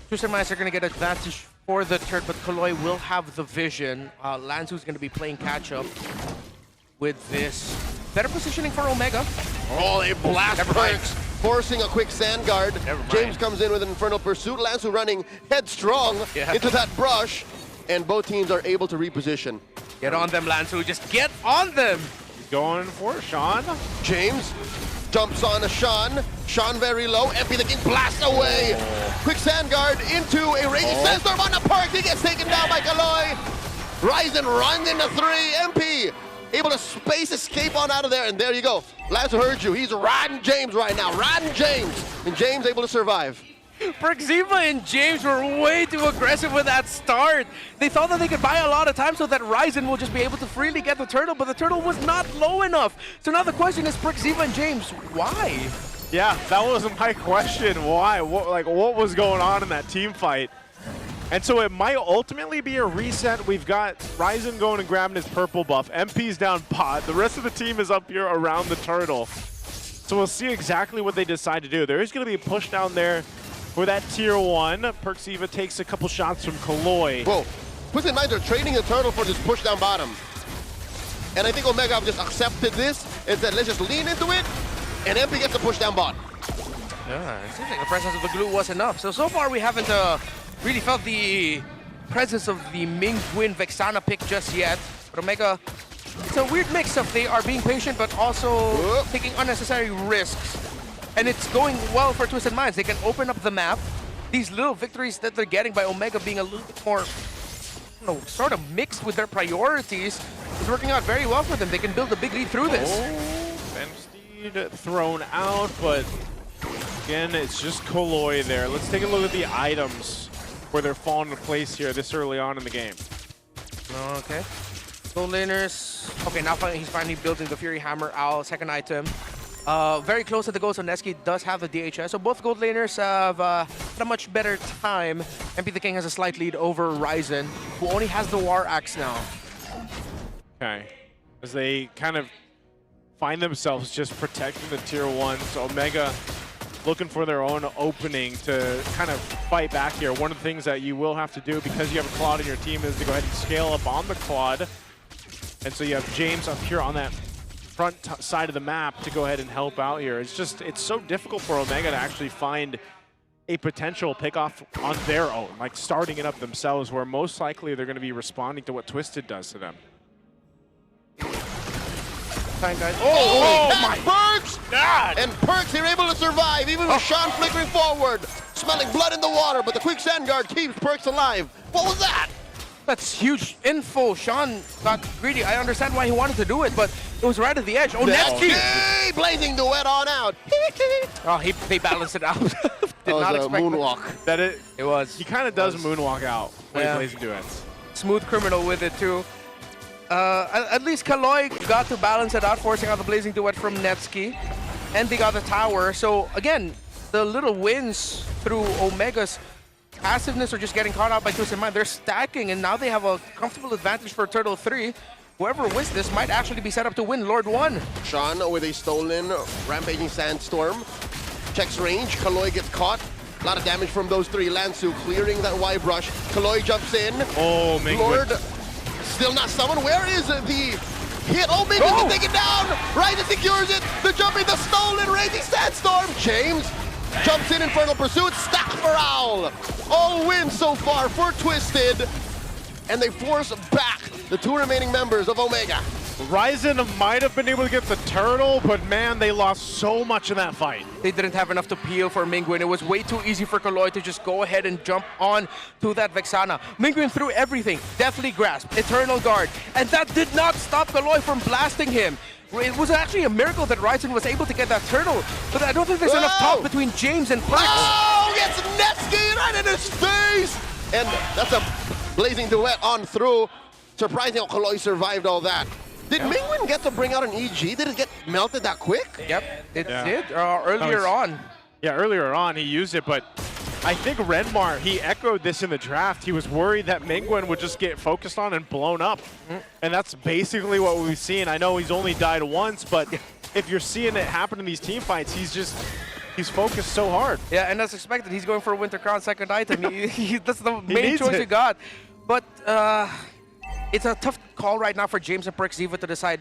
Twisted Minds are going to get advantage for the turret, but Kaloy will have the vision. Lanzu's going to be playing catch-up with this. Better positioning for Omega. Oh, they blast Perks, forcing a quick sand guard. James comes in with an Infernal Pursuit. Lanzu running headstrong into that brush. and both teams are able to reposition. Get on them, Lansu. Just get on them. He's going for Sean. James jumps on a Sean. Sean very low. MP the King blasts away. Quick sand guard into a raging sandstorm on the park. He gets taken down by Kaloy. Ryzen runs into 3. MP able to space escape on out of there. And there you go. Lansu heard you. He's riding James right now. Riding James. And James able to survive. Perxiva and James were way too aggressive with that start. They thought that they could buy a lot of time so that Ryzen will just be able to freely get the turtle, but the turtle was not low enough. So now the question is, Perxiva and James, why? Yeah, that was my question. Why? What was going on in that team fight? And so it might ultimately be a reset. We've got Ryzen going and grabbing his purple buff. MP's down pot. The rest of the team is up here around the turtle. So we'll see exactly what they decide to do. There is going to be a push down there for that tier 1. Perxiva takes a couple shots from Kaloy. Whoa. Twisted Minds are trading the turtle for this push down bottom. And I think Omega have just accepted this and said, let's just lean into it. And MP gets the push down bot. Yeah, it seems like the presence of the glue was enough. So far we haven't really felt the presence of the Mingwin Vexana pick just yet. But Omega, it's a weird mix of they are being patient but also taking unnecessary risks. And it's going well for Twisted Minds. They can open up the map. These little victories that they're getting by Omega being a little bit more, you know, sort of mixed with their priorities is working out very well for them. They can build a big lead through this. Femsteed thrown out, but again, it's just Kaloy there. Let's take a look at the items where they're falling into place here this early on in the game. Okay. Gold laners. Okay, now he's finally building the Fury Hammer Owl, second item. Very close to the goal, so Neski does have the DHS. So both gold laners have had a much better time. MP the King has a slight lead over Ryzen, who only has the War Axe now. Okay. As they kind of find themselves just protecting the tier 1s. Omega looking for their own opening to kind of fight back here. One of the things that you will have to do because you have a Claude in your team is to go ahead and scale up on the Claude. And so you have James up here on that front side of the map to go ahead and help out here. It's so difficult for Omega to actually find a potential pickoff on their own, like starting it up themselves, where most likely they're going to be responding to what Twisted does to them. Fine, guys. My Perks! God. And Perks, they're able to survive, even with Sean flickering forward, smelling blood in the water, but the quick sand guard keeps Perks alive. What was that? That's huge info. Sean got greedy. I understand why he wanted to do it, but it was right at the edge. Oh, Nevsky! Hey, blazing duet on out. Oh, they balanced it out. Did not expect moonwalk. It was. He kind of does moonwalk out when he's blazing duets. Smooth criminal with it too. At least Kaloy got to balance it out, forcing out the blazing duet from Nevsky, and they got the tower. So again, the little wins through Omega's passiveness or just getting caught out by Twisted Mind, they're stacking, and now they have a comfortable advantage for Turtle 3. Whoever wins this might actually be set up to win Lord 1. Sean with a stolen Rampaging Sandstorm. Checks range, Kaloy gets caught. A lot of damage from those 3. Lansu clearing that Y brush. Kaloy jumps in. Oh, Mingwin. Lord still not summoned. Where is the hit? Oh, Mingwin can take it down. Ryzen secures it. The jumping, the stolen Raging Sandstorm. James jumps in Infernal Pursuit, stack for Owl. All wins so far for Twisted, and they force back the 2 remaining members of Omega. Ryzen might have been able to get the turtle, but man, they lost so much in that fight. They didn't have enough to peel for Mingwin. It was way too easy for Kaloy to just go ahead and jump on to that Vexana. Mingwin threw everything, Deathly Grasp, Eternal Guard, and that did not stop Kaloy from blasting him. It was actually a miracle that Ryzen was able to get that turtle, but I don't think there's enough talk between James and Perks. Oh, gets Nevsky right in his face! And that's a blazing duet on through. Surprising how Kaloy survived all that. Did Mingwin get to bring out an EG? Did it get melted that quick? Yep, it did earlier on. Yeah, earlier on he used it, but I think Renmar, he echoed this in the draft. He was worried that Mingwin would just get focused on and blown up. And that's basically what we've seen. I know he's only died once, but if you're seeing it happen in these team fights, he's focused so hard. Yeah, and as expected, he's going for a Winter Crown second item. That's the main choice he got. But it's a tough call right now for James and Perxiva to decide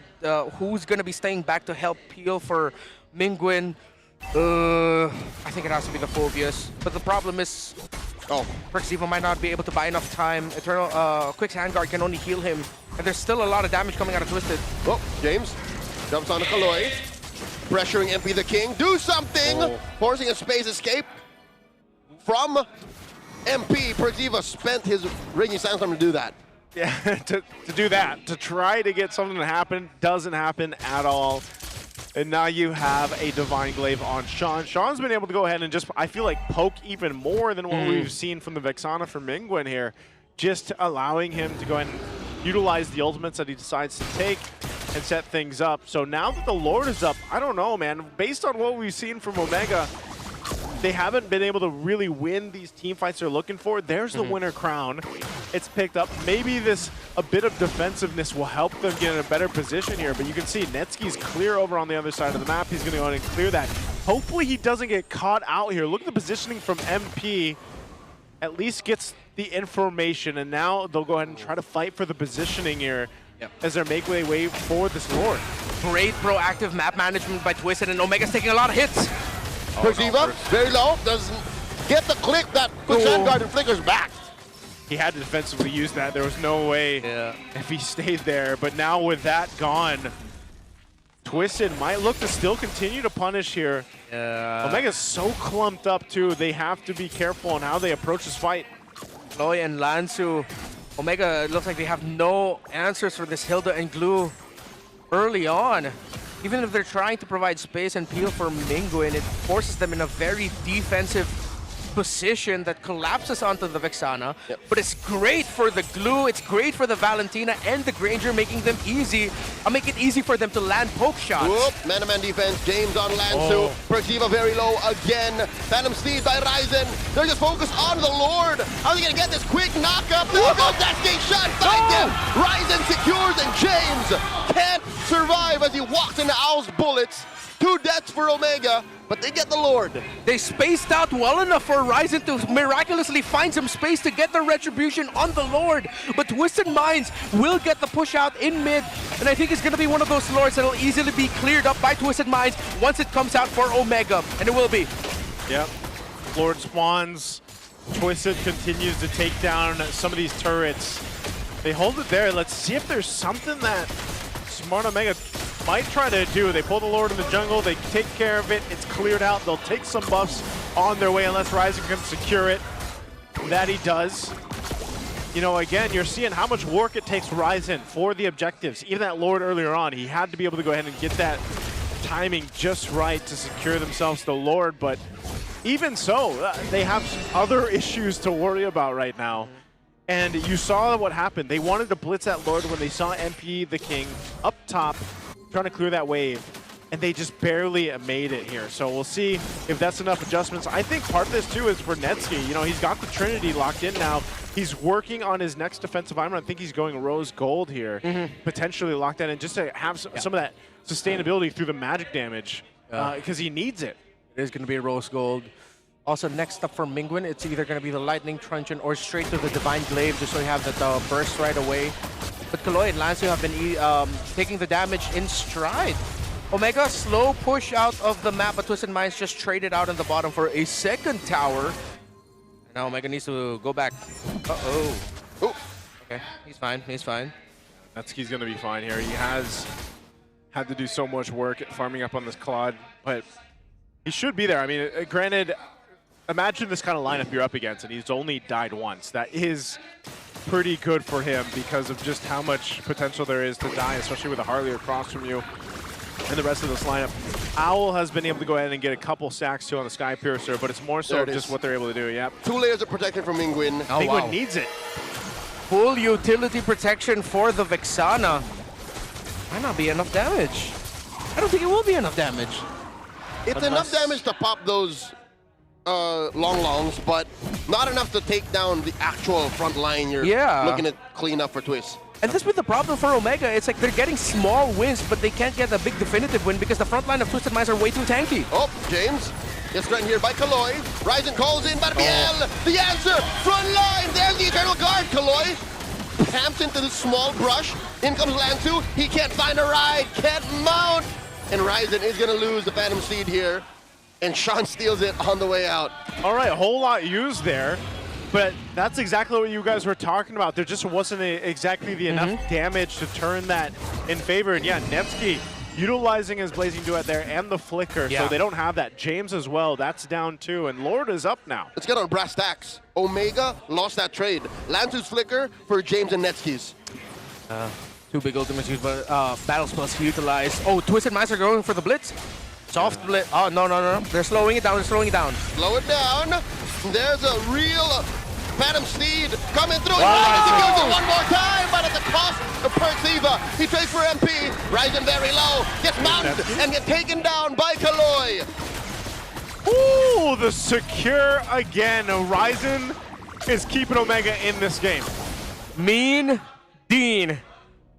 who's going to be staying back to help peel for Mingwin. I think it has to be the Phobias. But the problem is, Oh. Perxivo might not be able to buy enough time. Eternal Quick's handguard can only heal him. And there's still a lot of damage coming out of Twisted. Oh, James jumps on the Kaloy. Pressuring MP the King. Do something! Forcing a space escape from MP. Perxivo spent his Ringing Sandstorm to do that. Yeah, to do that, to try to get something to happen, doesn't happen at all. And now you have a Divine Glaive on Sean. Sean's been able to go ahead and just, I feel like, poke even more than what we've seen from the Vexana from Mingwen here. Just allowing him to go ahead and utilize the ultimates that he decides to take and set things up. So now that the Lord is up, I don't know, man. Based on what we've seen from Omega, they haven't been able to really win these team fights they're looking for. There's the winner crown. It's picked up. Maybe a bit of defensiveness will help them get in a better position here, but you can see Netsky's clear over on the other side of the map. He's going to go ahead and clear that. Hopefully he doesn't get caught out here. Look at the positioning from MP. At least gets the information, and now they'll go ahead and try to fight for the positioning here as they make their way for this Lord. Great proactive map management by Twisted, and Omega's taking a lot of hits. Perxivo, very low, doesn't get the click that puts Vanguard and flickers back. He had to defensively use that. There was no way if he stayed there. But now with that gone, Twisted might look to still continue to punish here. Omega's so clumped up too. They have to be careful on how they approach this fight. Chloe and Lansu, Omega, it looks like they have no answers for this Hilda and Glue early on. Even if they're trying to provide space and peel for Mingwen, it forces them in a very defensive position that collapses onto the Vexana. But it's great for the Glue, it's great for the Valentina and the Granger, making them easy. Make it easy for them to land poke shots. Whoop, man-to-man defense, James on Lansu. Perxivo very low again. Phantom Steed by Ryzen. They're just focused on the Lord. How are they gonna get this quick knockup? There goes that skate shot, find him. Ryzen secures and James can't survive as he walks into Owl's bullets. 2 deaths for Omega, but they get the Lord. They spaced out well enough for Ryzen to miraculously find some space to get the retribution on the Lord. But Twisted Minds will get the push out in mid, and I think it's going to be one of those Lords that will easily be cleared up by Twisted Minds once it comes out for Omega, and it will be. Yep. Lord spawns. Twisted continues to take down some of these turrets. They hold it there. Let's see if there's something that Smart Omega might try to do. They pull the Lord in the jungle, they take care of it, it's cleared out, they'll take some buffs on their way unless Ryzen can secure it. That he does. You know, again, you're seeing how much work it takes Ryzen for the objectives. Even that Lord earlier on, he had to be able to go ahead and get that timing just right to secure themselves the Lord, but even so, they have some other issues to worry about right now. And you saw what happened. They wanted to blitz that Lord when they saw MP the King up top trying to clear that wave, and they just barely made it here. So we'll see if that's enough adjustments. I think part of this too is for Netsky. You know, he's got the Trinity locked in now. He's working on his next defensive item. I think he's going Rose Gold here, potentially locked in, and just to have some of that sustainability through the magic damage, because he needs it. It is going to be a Rose Gold. Also, next up for Mingwen, it's either going to be the Lightning Truncheon or straight to the Divine Glaive, just so you have that burst right away. But Kaloy and Lansu have been taking the damage in stride. Omega, slow push out of the map, but Twisted Minds just traded out in the bottom for a second tower. And now Omega needs to go back. Uh-oh. Okay, he's fine, he's fine. Netsky's going to be fine here. He has had to do so much work at farming up on this Claude, but he should be there. I mean, granted, imagine this kind of lineup you're up against, and he's only died once. That is pretty good for him because of just how much potential there is to die, especially with a Harley across from you and the rest of this lineup. Owl has been able to go ahead and get a couple sacks too on the Sky Piercer, but it's more so just what they're able to do. Yep. 2 layers of protection from Mingwen. Mingwen needs it. Full utility protection for the Vexana. Might not be enough damage. I don't think it will be enough damage. It's enough damage to pop those longs, but not enough to take down the actual front line you're looking at clean up for TWIS. And that's been the problem for Omega. It's like they're getting small wins, but they can't get a big definitive win because the front line of Twisted Minds are way too tanky. Oh, James gets threatened here by Kaloy. Ryzen calls in, MPL, the answer, front line, there's the Eternal Guard. Kaloy camps into the small brush. In comes Lansu, he can't find a ride, can't mount. And Ryzen is gonna lose the Phantom Steed here. And Sean steals it on the way out. All right, a whole lot used there. but that's exactly what you guys were talking about. There just wasn't exactly the enough damage to turn that in favor. And yeah, Nevsky utilizing his Blazing Duet there and the Flicker, so they don't have that. James as well, that's down too, and Lord is up now. Let's get on brass tacks. Omega lost that trade. Lance's Flicker for James and Netsky's. Two big ultimates used, but Battle Spells utilized. Oh, Twisted Minds are going for the Blitz. Soft Blitz. Oh, no. They're slowing it down. Slow it down. There's a real Phantom Steed coming through. Wow. He one more time, but at the cost of Perxiva. He trades for MP, rising very low, gets mounted, and gets taken down by Kaloy. Ooh, the secure again. Ryzen is keeping Omega in this game. Mean Dean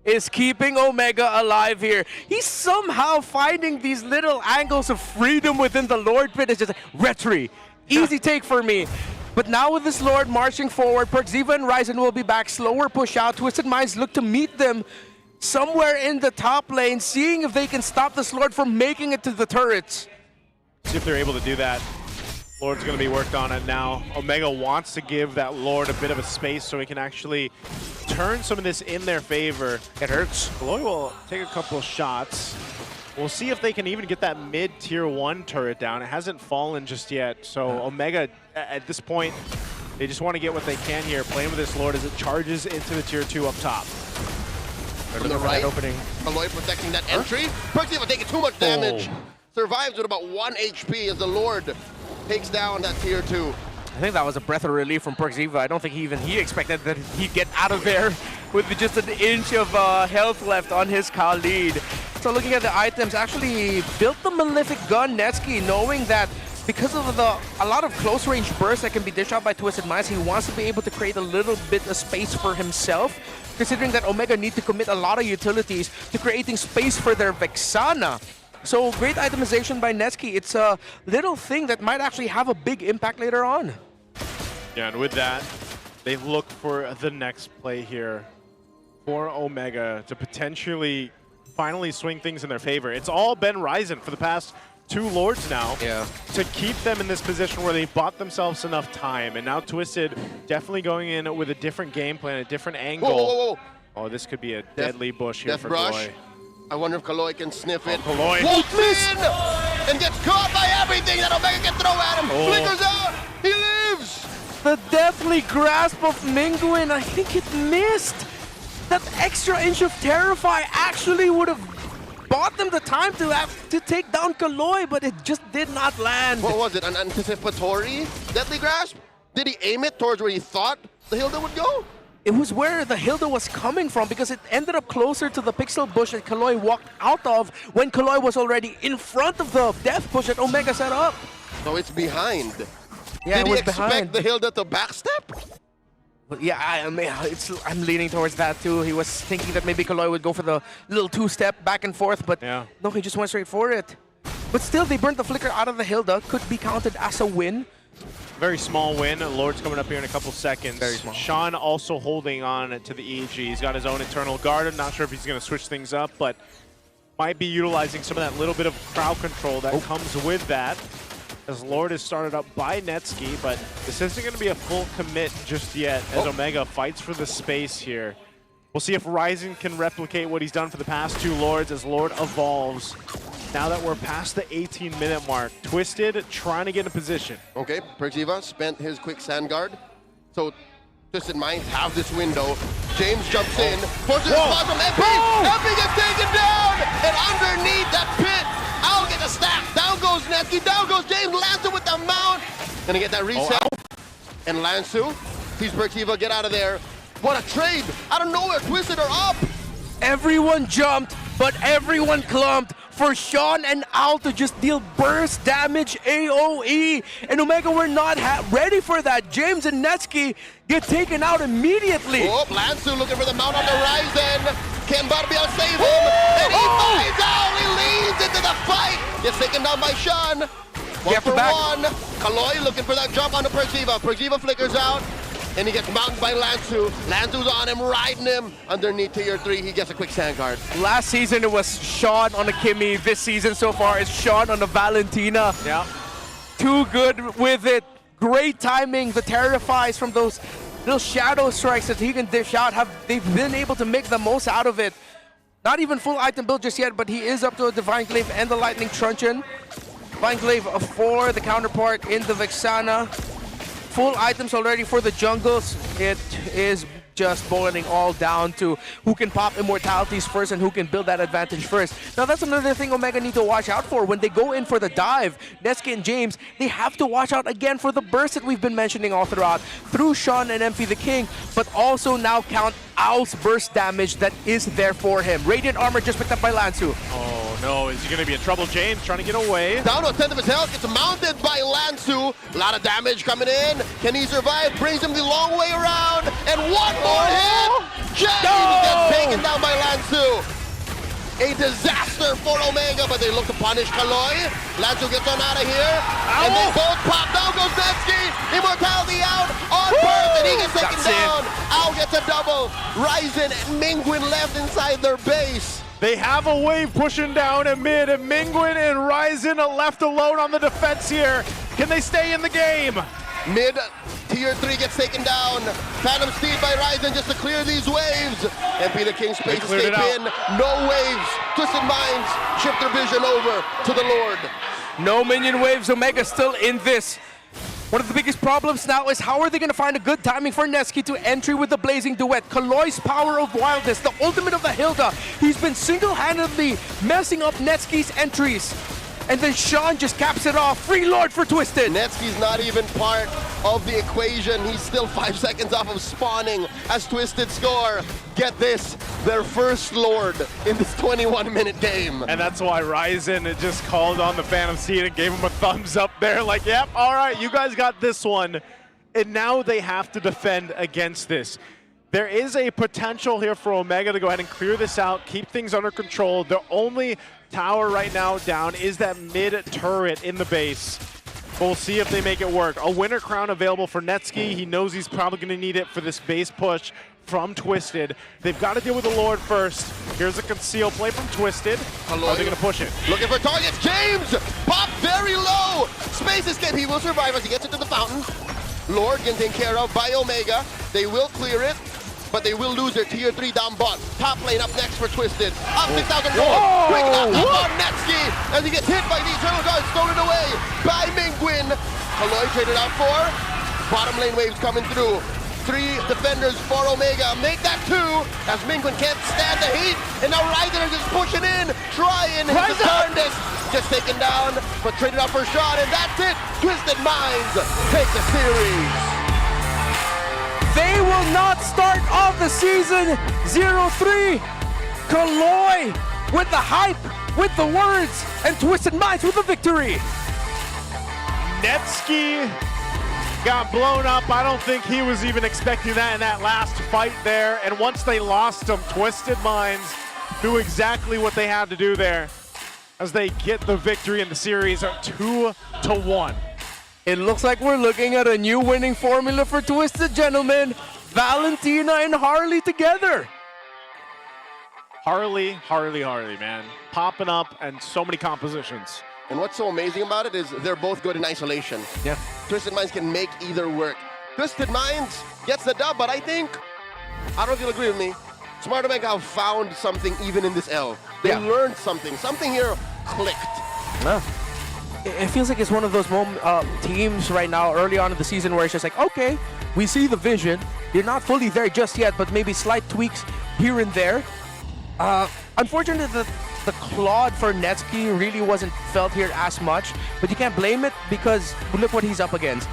is keeping Omega alive here. He's somehow finding these little angles of freedom within the Lord pit. It's just retry. Easy take for me. But now with this Lord marching forward, Perxiva and Ryzen will be back. Slower push out. Twisted Minds look to meet them somewhere in the top lane, seeing if they can stop this Lord from making it to the turrets. See if they're able to do that. Lord's going to be worked on it now. Omega wants to give that Lord a bit of a space so he can actually turn some of this in their favor. It hurts. Kaloy will take a couple shots. We'll see if they can even get that mid-tier 1 turret down. It hasn't fallen just yet. So Omega, at this point, they just want to get what they can here. Playing with this Lord as it charges into the tier 2 up top. From the right, Kaloy protecting that entry. Perxiva taking too much damage. Survives with about 1 HP as the Lord takes down that tier 2. I think that was a breath of relief from Perxiva. I don't think he expected that he'd get out of there with just an inch of health left on his Khalid. So looking at the items, actually built the Malefic Gun Netsky, knowing that because of a lot of close range bursts that can be dished out by Twisted Minds, he wants to be able to create a little bit of space for himself, considering that Omega need to commit a lot of utilities to creating space for their Vexana. So great itemization by Netsky. It's a little thing that might actually have a big impact later on. Yeah, and with that, they look for the next play here for Omega to potentially finally swing things in their favor. It's all been Ryzen for the past 2 Lords now to keep them in this position where they bought themselves enough time. And now Twisted definitely going in with a different game plan, a different angle. Whoa. Oh, this could be a deadly bush here for Kaloy. I wonder if Kaloy can sniff it. Kaloy. Walks in and gets caught by everything that Omega can throw at him. Flickers out. He lives. The deathly grasp of Minguin, I think it missed. That extra inch of Terrify actually would have bought them the time to take down Kaloy, but it just did not land. What was it, an anticipatory deathly grasp? Did he aim it towards where he thought the Hilda would go? It was where the Hilda was coming from because it ended up closer to the pixel bush that Kaloy walked out of when Kaloy was already in front of the death bush that Omega set up. So it's behind. Yeah, Did it he was expect behind. the Hilda to backstep? But yeah, I'm leaning towards that too. He was thinking that maybe Kaloy would go for the little 2-step back and forth, but no, he just went straight for it. But still, they burnt the Flicker out of the Hilda. Could be counted as a win. Very small win. Lord's coming up here in a couple seconds. Very small. Sean also holding on to the EG. He's got his own internal guard. I'm not sure if he's going to switch things up, but might be utilizing some of that little bit of crowd control that comes with that. As Lord is started up by Netsky, but this isn't going to be a full commit just yet as Omega fights for the space here. We'll see if Ryzen can replicate what he's done for the past 2 Lords as Lord evolves. Now that we're past the 18-minute mark, Twisted trying to get in position. Okay, Perxiva spent his quick sand guard. So Twisted Minds have this window. James jumps in, forces a spot from MP. MP gets taken down, and underneath that pit, I'll get the stack. Down goes Netsky, down goes James. Lansu with the mount. Gonna get that reset. And Lansu, he's Perxiva, get out of there. What a trade! Out of nowhere, Twisted are up. Everyone jumped, but everyone clumped for Sean and Al to just deal burst damage AoE. And Omega were not ready for that. James and Netsky get taken out immediately. Oh, Lansu looking for the mount on the horizon. Can Bud be able to save him? And he finds out. He leads into the fight. Gets taken down by Sean. One for one. Kaloy looking for that jump on the Perxiva. Perxiva flickers out. And he gets mounted by Lansu. Lansu's on him, riding him. Underneath tier 3, he gets a quick sand guard. Last season it was Sean on the Kimmy. This season so far it's Sean on the Valentina. Yeah. Too good with it. Great timing. The Terrifies from those little shadow strikes that he can dish out, they've been able to make the most out of it. Not even full item build just yet, but he is up to a Divine Glaive and the Lightning Truncheon. Divine Glaive for the counterpart in the Vexana. Full items already for the jungles. It is just boiling all down to who can pop immortalities first and who can build that advantage first. Now that's another thing Omega need to watch out for. When they go in for the dive, Nesky and James, they have to watch out again for the burst that we've been mentioning all throughout, through Sean and MP the King, but also now count Owl's burst damage that is there for him. Radiant Armor just picked up by Lansu. Oh no, is he going to be in trouble? James trying to get away. Down to a tenth of his health, gets mounted by Lansu. A lot of damage coming in. Can he survive? Brings him the long way around. And one more hit! James gets taken down by Lansu. A disaster for Omega, but they look to punish Kaloy. Lansu gets on out of here. And they both pop. Down goes Netsky. Immortality out on birth, and he gets taken down. Owl gets a double. Ryzen and Mingwin left inside their base. They have a wave pushing down at mid, and Mingwin and Ryzen are left alone on the defense here. Can they stay in the game? Mid tier 3 gets taken down. Phantom Steed by Ryzen just to clear these waves. MP the King space escape in. No waves. Twisted Minds shift their vision over to the Lord. No minion waves. Omega still in this. One of the biggest problems now is how are they going to find a good timing for Nesky to entry with the Blazing Duet. Kaloy's power of wildness, the ultimate of the Hilda. He's been single-handedly messing up Netsky's entries. And then Sean just caps it off. Free Lord for Twisted. Netsky's not even part of the equation. He's still 5 seconds off of spawning as Twisted score. Get this, their first Lord in this 21-minute game. And that's why Ryzen just called on the Phantom Steed and gave him a thumbs up there. Like, yep, all right, you guys got this one. And now they have to defend against this. There is a potential here for Omega to go ahead and clear this out, keep things under control. The only tower right now down is that mid turret in the base. We'll see if they make it work. A Winter Crown available for Netsky. He knows he's probably going to need it for this base push from Twisted. They've got to deal with the Lord first. Here's a conceal play from Twisted. Are they going to push it? Looking for targets. James! Pop very low! Space escape. He will survive as he gets into the fountain. Lord getting taken care of by Omega. They will clear it, but they will lose their tier 3 down bot. Top lane up next for Twisted. Up 6,000 gold. Quick up on Netsky as he gets hit by the Eternal Guard, stolen away by Mingwin. Kaloy traded out for. Bottom lane waves coming through. 3 defenders for Omega. Make that 2 as Mingwin can't stand the heat. And now Ryzen is just pushing in, trying his darndest. Just taken down, but traded out for Sean, and that's it. Twisted Minds take the series. They will not start off the season 0-3. Kaloy with the hype, with the words, and Twisted Minds with the victory. Netsky got blown up. I don't think he was even expecting that in that last fight there. And once they lost him, Twisted Minds knew exactly what they had to do there as they get the victory in the series 2-1. It looks like we're looking at a new winning formula for Twisted, gentlemen. Valentina and Harley together. Harley, man. Popping up and so many compositions. And what's so amazing about it is they're both good in isolation. Yeah. Twisted Minds can make either work. Twisted Minds gets the dub, but I don't know if you'll agree with me, Smart Omega have found something even in this L. They learned something. Something here clicked. Yeah. It feels like it's one of those teams right now early on in the season where it's just like, okay, we see the vision. You're not fully there just yet, but maybe slight tweaks here and there. Unfortunately, the Claude for Netsky really wasn't felt here as much, but you can't blame it because look what he's up against.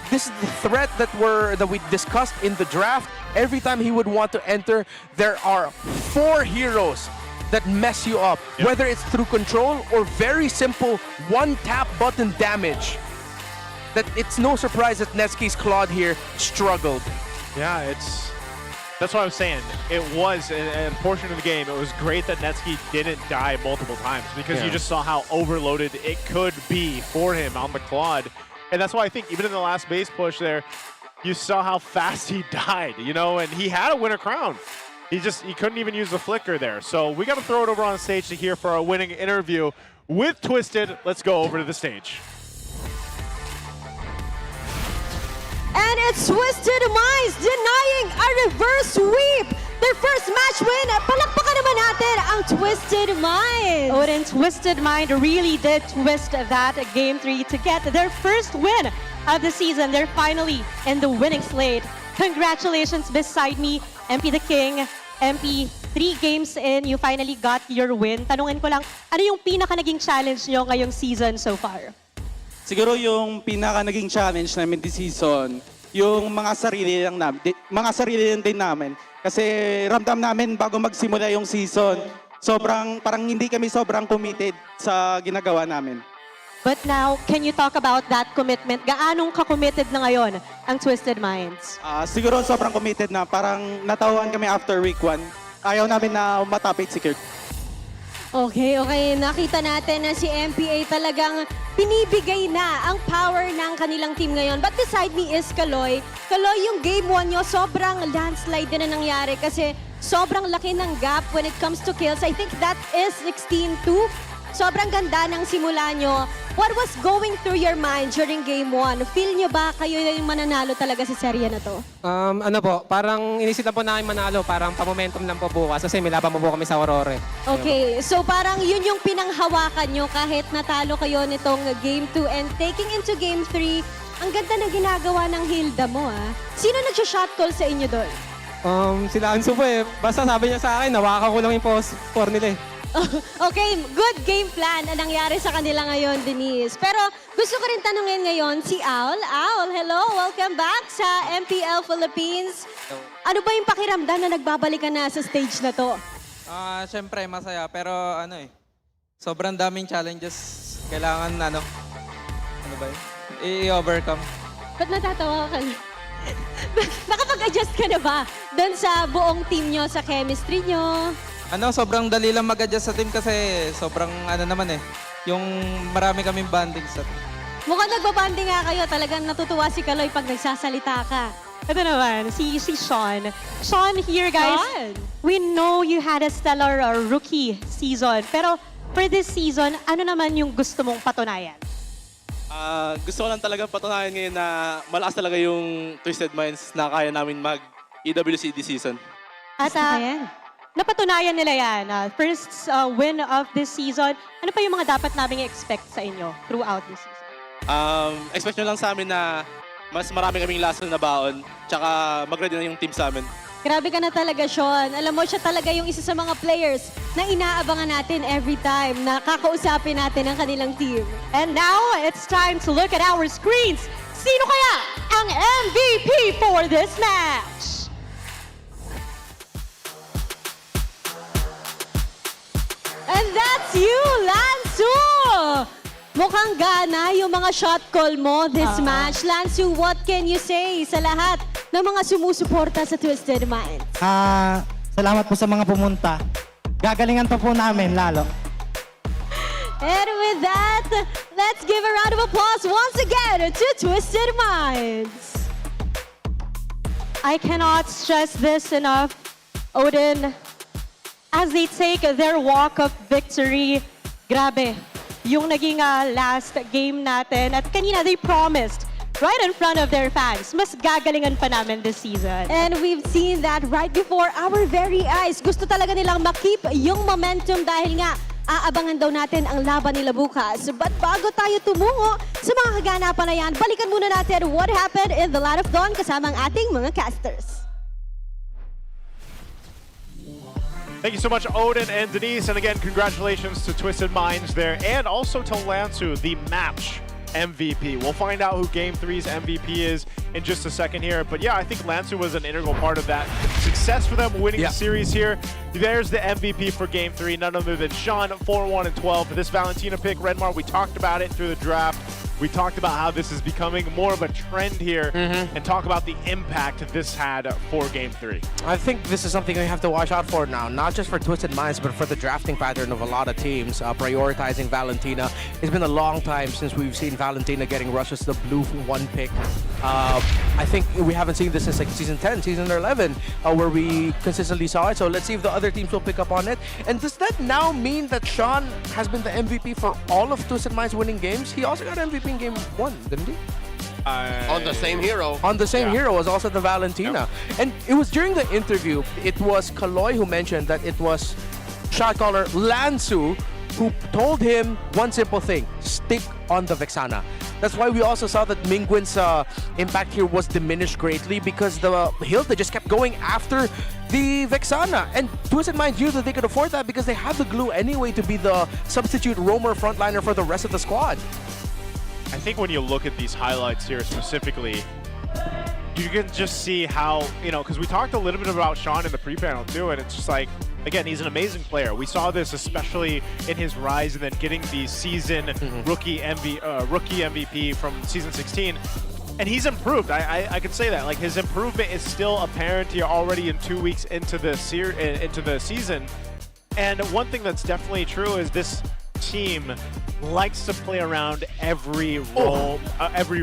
This is the threat that we discussed in the draft. Every time he would want to enter, there are 4 heroes that mess you up, whether it's through control or very simple one-tap button damage. That it's no surprise that Netsky's Claude here struggled. Yeah, that's what I was saying. It was, in a portion of the game, it was great that Netsky didn't die multiple times because you just saw how overloaded it could be for him on the Claude. And that's why I think even in the last base push there, you saw how fast he died, and he had a Winter Crown. He couldn't even use the flicker there. So we got to throw it over on the stage to hear for our winning interview with Twisted. Let's go over to the stage. And it's Twisted Minds denying a reverse sweep. Their first match win. Palakpakan naman natin ang Twisted Minds. Odin, Twisted Mind really did twist that Game 3 to get their first win of the season. They're finally in the winning slate. Congratulations beside me, MP the King. MP, 3 games in, you finally got your win. Tanungin ko lang, ano yung pinaka naging challenge nyo ngayong season so far? Siguro yung pinaka naging challenge namin this season, yung mga sarili lang din namin. Kasi ramdam namin bago magsimula yung season, parang hindi kami sobrang committed sa ginagawa namin. But now, can you talk about that commitment? Gaanong ka-committed na ngayon ang Twisted Minds? Siguro sobrang committed na, parang natawan kami after week 1. Ayaw namin na matapit si Kirk. Okay. Nakita natin na si MPA talagang pinibigay na ang power ng kanilang team ngayon. But beside me is Kaloy. Kaloy, yung game 1 nyo, sobrang landslide din na nangyari kasi sobrang laki ng gap when it comes to kills. I think that is 16-2. Sobrang ganda ng simula nyo. What was going through your mind during game 1? Feel nyo ba kayo yung mananalo talaga sa serye na to? Ano po, parang inisip na po namin manalo, parang pa-momentum lang po bukas kasi may laban po kami sa Aurora. Okay, so parang yun yung pinanghawakan nyo kahit natalo kayo nitong game 2 and taking into game 3, ang ganda na ginagawa ng Hilda mo Sino nag-shot call sa inyo doon? Sila Anso po basta sabi niya sa akin, nawakan ko lang yung post for nila Okay, good game plan ang nangyari sa kanila ngayon, Denise. Pero gusto ko rin tanungin ngayon si Aul. Aul, hello, welcome back sa MPL Philippines. Ano ba yung pakiramdam na nagbabalik ka na sa stage na to? Siyempre, masaya. Pero sobrang daming challenges. Kailangan ano ba yun? I-overcome. Ba't natatawa ka? Nakapag-adjust ka na ba doon sa buong team nyo, sa chemistry nyo? Sobrang dali lang mag-adjust sa team kasi sobrang yung marami kaming banding sa team. Mukhang nagbabanding nga kayo. Talagang natutuwa si Kaloy pag nagsasalita ka. Ito naman, si Sean. Sean here, guys. Sean. We know you had a stellar rookie season. Pero for this season, ano naman yung gusto mong patunayan? Gusto ko lang talaga patunayan ngayon na malakas talaga yung Twisted Minds na kaya namin mag-EWC this season. At napatunayan nila yan. First win of this season. Ano pa yung mga dapat naming expect sa inyo throughout this season? Expect nyo lang sa amin na mas marami kaming last na baon. Tsaka mag-ready na yung team sa amin. Grabe ka na talaga, Sean. Alam mo, siya talaga yung isa sa mga players na inaabangan natin every time na kakausapin natin ang kanilang team. And now, it's time to look at our screens. Sino kaya ang MVP for this match? And that's you, Lansu! Mukhang gana yung mga shot call mo this match. Lansu, what can you say sa lahat ng mga sumusuporta sa Twisted Minds? Salamat po sa mga pumunta. Gagalingan pa po namin lalo. And with that, let's give a round of applause once again to Twisted Minds. I cannot stress this enough, Odin. As they take their walk of victory, grabe, yung naging last game natin. At kanina, they promised right in front of their fans, mas gagalingan pa namin this season. And we've seen that right before our very eyes. Gusto talaga nilang makip yung momentum dahil nga aabangan daw natin ang laban nila bukas. But bago tayo tumungo sa mga kaganapan na yan, balikan muna natin what happened in the Land of Dawn kasama ang ating mga casters. Thank you so much, Odin and Denise. And again, congratulations to Twisted Minds there. And also to Lansu, the match MVP. We'll find out who Game 3's MVP is in just a second here. But yeah, I think Lansu was an integral part of that success for them winning the series here. There's the MVP for Game 3, none other than Sean, 4-1 and 12. For this Valentina pick, Redmar, we talked about it through the draft. We talked about how this is becoming more of a trend here and talk about the impact this had for Game 3. I think this is something we have to watch out for now, not just for Twisted Minds, but for the drafting pattern of a lot of teams prioritizing Valentina. It's been a long time since we've seen Valentina getting rushes the blue 1 pick. I think we haven't seen this since like Season 10, Season 11, where we consistently saw it. So let's see if the other teams will pick up on it. And does that now mean that Sean has been the MVP for all of Twisted Minds winning games? He also got MVP in Game 1, didn't he? On the same hero. On the same hero was also the Valentina. And it was during the interview, it was Kaloy who mentioned that it was shot caller Lansu who told him one simple thing: stick on the Vexana. That's why we also saw that Mingwin's impact here was diminished greatly, because the Hilda just kept going after the Vexana. And Twisted Minds knew that they could afford that because they had the glue anyway to be the substitute roamer frontliner for the rest of the squad. I think when you look at these highlights here specifically, you can just see how, because we talked a little bit about Sean in the pre-panel too, and it's just like, again, he's an amazing player. We saw this especially in his rise and then getting the season rookie MVP from season 16. And he's improved. I could say that. Like, his improvement is still apparent here already in 2 weeks into the season. And one thing that's definitely true is this team likes to play around every role, every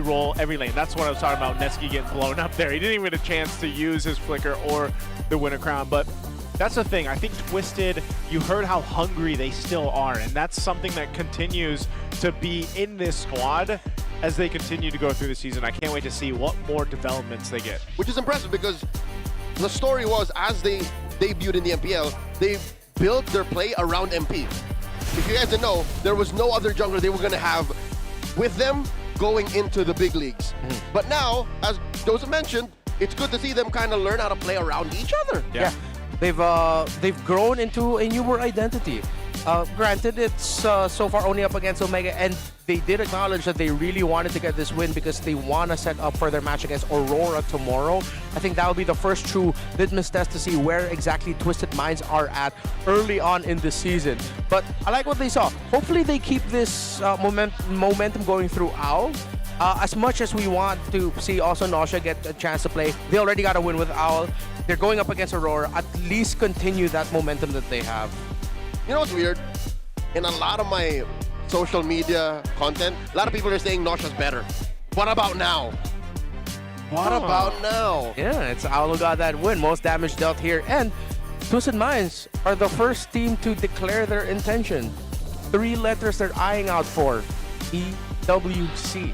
lane. That's what I was talking about. Nesky getting blown up there. He didn't even get a chance to use his flicker or the winter crown. But that's the thing. I think Twisted, you heard how hungry they still are, and that's something that continues to be in this squad as they continue to go through the season. I can't wait to see what more developments they get. Which is impressive because the story was, as they debuted in the MPL, they built their play around MP. If you guys didn't know, there was no other jungler they were going to have with them going into the big leagues. But now, as Joseph mentioned, it's good to see them kind of learn how to play around each other. Yeah. They've grown into a newer identity. Granted, it's so far only up against Omega, and they did acknowledge that they really wanted to get this win because they want to set up for their match against Aurora tomorrow. I think that will be the first true litmus test to see where exactly Twisted Minds are at early on in the season. But I like what they saw. Hopefully they keep this momentum going throughout. As much as we want to see also Nausea get a chance to play, they already got a win with Owl. They're going up against Aurora. At least continue that momentum that they have. You know what's weird? In a lot of my social media content, a lot of people are saying Nausea's better. What about now? What about now? Yeah, it's Owl who got that win. Most damage dealt here. And Twisted Minds are the first team to declare their intention. 3 letters they're eyeing out for. EWC.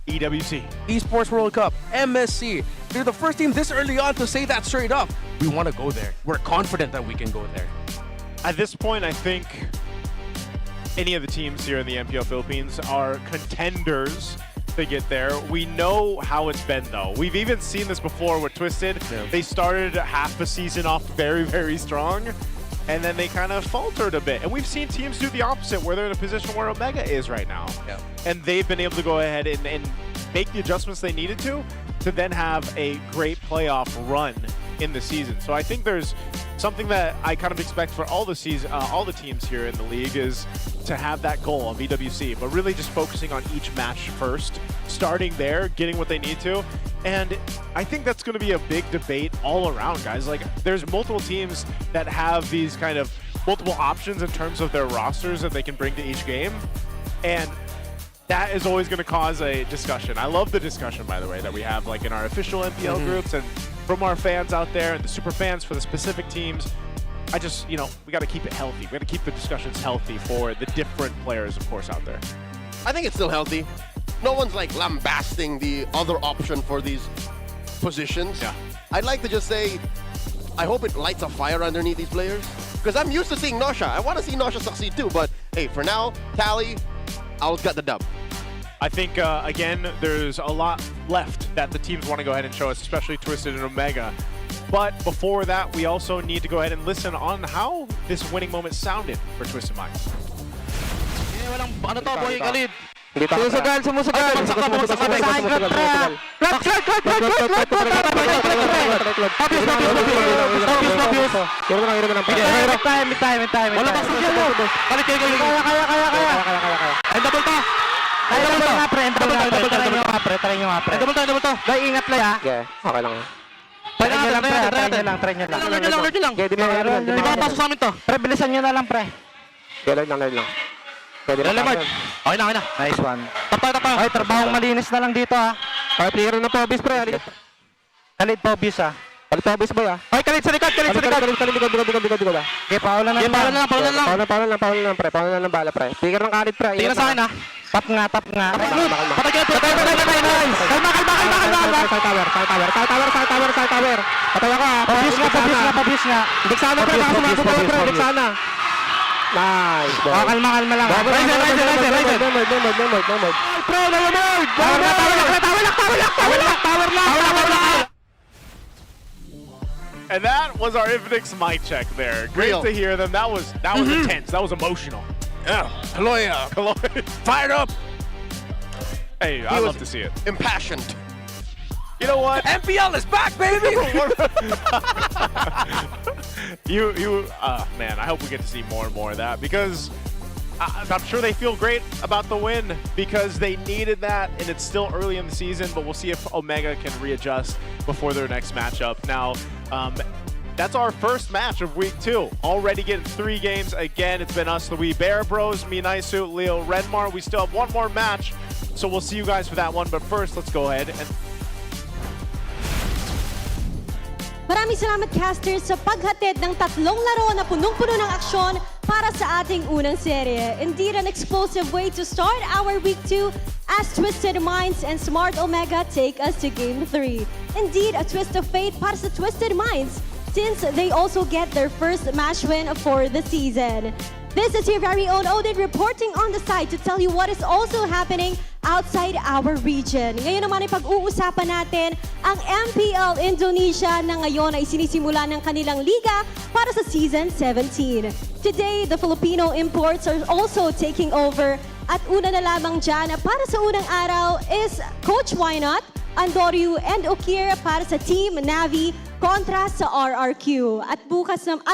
EWC. Esports World Cup. MSC. They're the first team this early on to say that straight up. We want to go there. We're confident that we can go there. At this point, I think any of the teams here in the MPL Philippines are contenders to get there. We know how it's been, though. We've even seen this before with Twisted. Yeah. They started half the season off very, very strong, and then they kind of faltered a bit. And we've seen teams do the opposite, where they're in a position where Omega is right now. Yeah. And they've been able to go ahead and make the adjustments they needed to then have a great playoff run in the season. So I think there's something that I kind of expect for all the teams here in the league is to have that goal of EWC, but really just focusing on each match first, starting there, getting what they need to. And I think that's going to be a big debate all around, guys. Like, there's multiple teams that have these kind of multiple options in terms of their rosters that they can bring to each game. And that is always going to cause a discussion. I love the discussion, by the way, that we have like in our official MPL groups and from our fans out there and the super fans for the specific teams. I just, we got to keep it healthy. We got to keep the discussions healthy for the different players, of course, out there. I think it's still healthy. No one's like lambasting the other option for these positions. Yeah. I'd like to just say, I hope it lights a fire underneath these players. Because I'm used to seeing Nausea. I want to see Nausea succeed too. But hey, for now, Tally, Owl's got the dub. I think, again, there's a lot left that the teams want to go ahead and show us, especially Twisted and Omega. But before that, we also need to go ahead and listen on how this winning moment sounded for Twisted Minds. Ano to, boy, Khalid? Sumusugal! Try nyo nga, pre. Double to. Dahil ingat lang, ha? Okay lang. Try nyo lang. Lord lang. Di ba pasok sa amin to? Pre, bilisan nyo na lang, pre. Lord lang. Pwede na lang. Okay na. Nice one. Tapa. Ay, trabahong malinis na lang dito, ha? Okay, player na Pobis, pre. Khalid Pobis, ha? Khalid Pobis ba, ha? Ay, Khalid sa likod. Likod. Okay, paulan lang, pre. Paulan lang bala, pre. Tigger ng Khalid, pre. Tigger sa akin, ha? Tap nga. Patay. Kalma. Patawa ka. Pabis nga. Dik sana, pre. Baka sumagot ka, pre. Dik sana. Nice, bro. Kalma lang. Right. Pre, na-mode. Tower lock. And that was our Infinix mic check there. Great to hear them. That was intense. That was emotional. Yeah, Kaloy, Fired up. Hey, I love to see it. Impassioned. You know what? MPL is back, baby! Man, I hope we get to see more and more of that because I'm sure they feel great about the win because they needed that, and it's still early in the season, but we'll see if Omega can readjust before their next matchup. Now, that's our first match of week 2. Already getting 3 games. Again, it's been us, the Wee Bear Bros, me, Naisu, Leo, Redmar. We still have one more match, so we'll see you guys for that one. But first, let's go ahead and... Maraming salamat, casters, sa paghatid ng 3 laro na punong-puno ng aksyon para sa ating unang serye. Indeed, an explosive way to start our Week 2 as Twisted Minds and Smart Omega take us to Game 3. Indeed, a twist of fate para sa Twisted Minds since they also get their first match win for the season. This is your very own Odin reporting on the side to tell you what is also happening outside our region. Ngayon naman ay pag-uusapan natin ang MPL Indonesia na ngayon ay sinisimula ng kanilang liga para sa Season 17. Today, the Filipino imports are also taking over at una na lamang dyan para sa unang araw is Coach Why Not, Andoryu and Okir para sa Team Navi kontra sa RRQ. At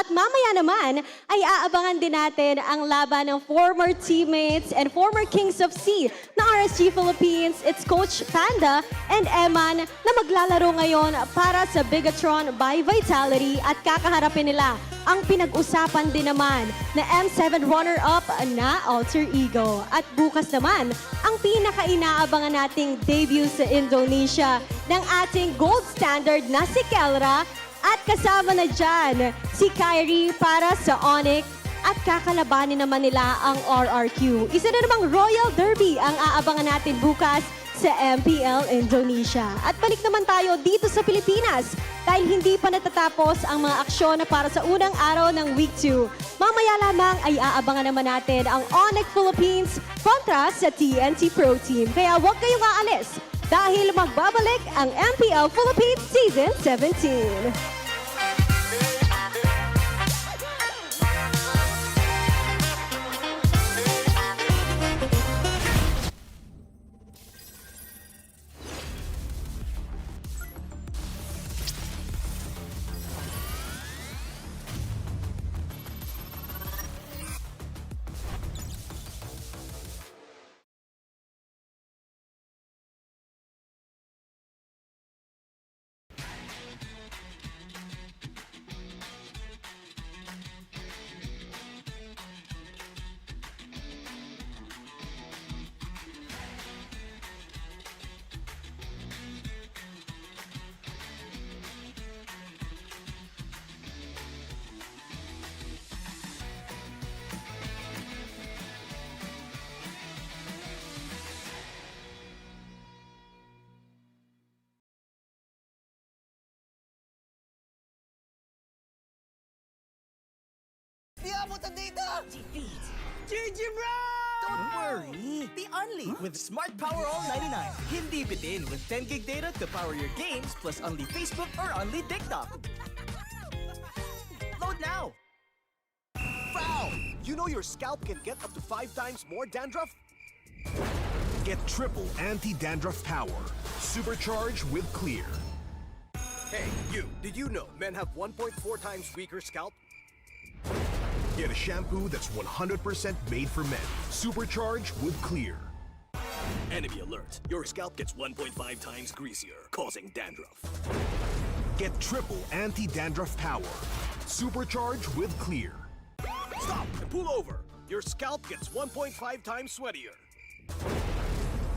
mamaya naman ay aabangan din natin ang laban ng former teammates and former Kings of Sea na RSG Philippines. It's Coach Panda and Eman na maglalaro ngayon para sa Bigatron by Vitality at kakaharapin nila ang pinag-usapan din naman na M7 runner-up na Alter Ego. At bukas naman, ang pinaka-inaabangan nating debut sa Indonesia ng ating gold standard na si Kelra at kasama na dyan si Kyrie para sa ONIC at kakalabanin naman nila ang RRQ. Isa na namang Royal Derby ang aabangan natin bukas sa MPL Indonesia. At balik naman tayo dito sa Pilipinas dahil hindi pa natatapos ang mga aksyon para sa unang araw ng Week 2. Mamaya lamang ay aabangan naman natin ang ONIC Philippines kontra sa TNT Pro Team. Kaya huwag kayong aalis dahil magbabalik ang MPL Philippines Season 17. Di abot ang data! Defeat! GG bro! Don't worry! Be only with Smart Power All 99. Hindi bitin with 10 gig data to power your games plus only Facebook or only TikTok. Load now! Foul! You know your scalp can get up to 5 times more dandruff? Get triple anti-dandruff power. Supercharged with Clear. Hey, you! Did you know men have 1.4 times weaker scalp? Get a shampoo that's 100% made for men. Supercharged with Clear. Enemy alert. Your scalp gets 1.5 times greasier, causing dandruff. Get triple anti-dandruff power. Supercharged with Clear. Stop and pull over. Your scalp gets 1.5 times sweatier.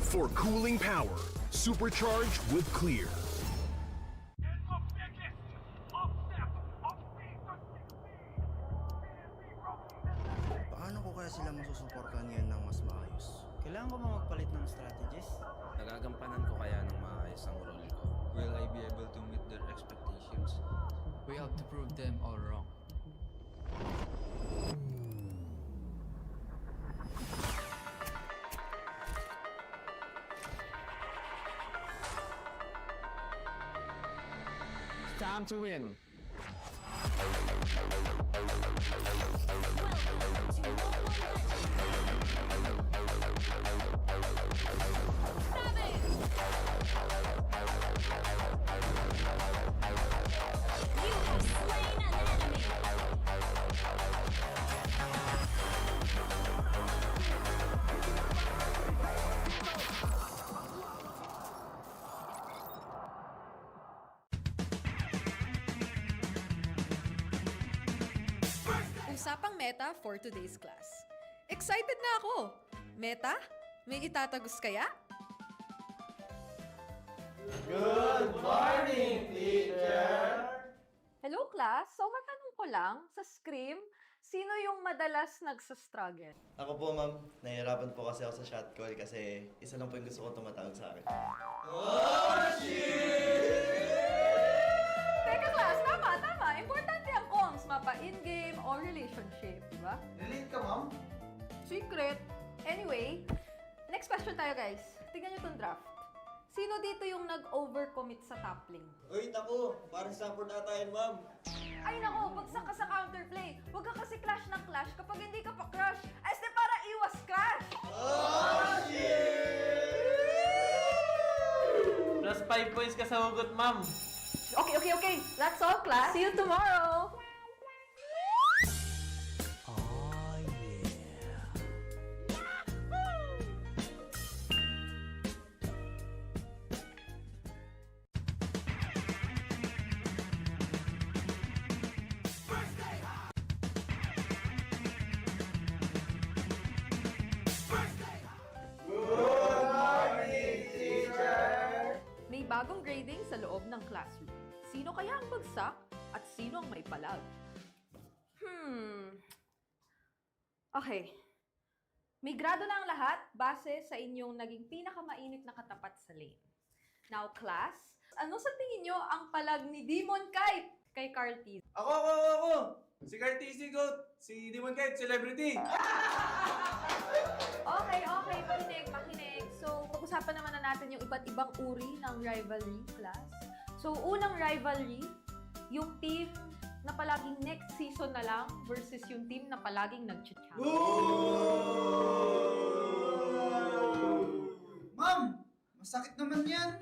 For cooling power. Supercharged with Clear. Paano ko kaya sila masusuportahan ngayon ng mas maayos? Kailangan ko ba magpalit ng strategies? Nagagampanan ko kaya ng maayos ang role ko. will I be able to meet their expectations? We have to prove them all wrong. It's time to win. Usapang meta for today's class. Excited na ako! Meta? May itatagos kaya? Good morning, teacher! Hello class, so matanong ko lang, sa scrim, sino yung madalas nagsastruggle? Ako po, ma'am. Nahihirapan po kasi ako sa shot call kasi isa lang po yung gusto ko tumatawag sa akin. Teka class, tama. Importante ang comms, mapa in-game or relationship, di ba? Relate ka, ma'am? Secret. Anyway, next question tayo guys. Tignan nyo tong draft. Sino dito yung nag-overcommit sa top lane? Uy, naku! Parang support ata yun, ma'am. Ay nako, bagsak ka sa counterplay. Huwag ka kasi clash ng clash kapag hindi ka pa crush. Ay, para iwas crash! Plus 5 points ka sa hugot, ma'am. Okay. That's all, class. See you tomorrow! May bagong grading sa loob ng classroom. Sino kaya ang bagsak at sino ang may palag? Okay. May grado na ang lahat base sa inyong naging pinakamainit na katapat sa lane. Now, class, ano sa tingin nyo ang palag ni Demon Kite kay Carl T? Ako! Si Carl TC Goat, si Demon Kite, celebrity! Okay, makinig. So, pag-usapan naman na natin yung iba't ibang uri ng rivalry, class. So, unang rivalry, yung team na palaging next season na lang versus yung team na palaging nag-champion. Ma'am! Masakit naman yan!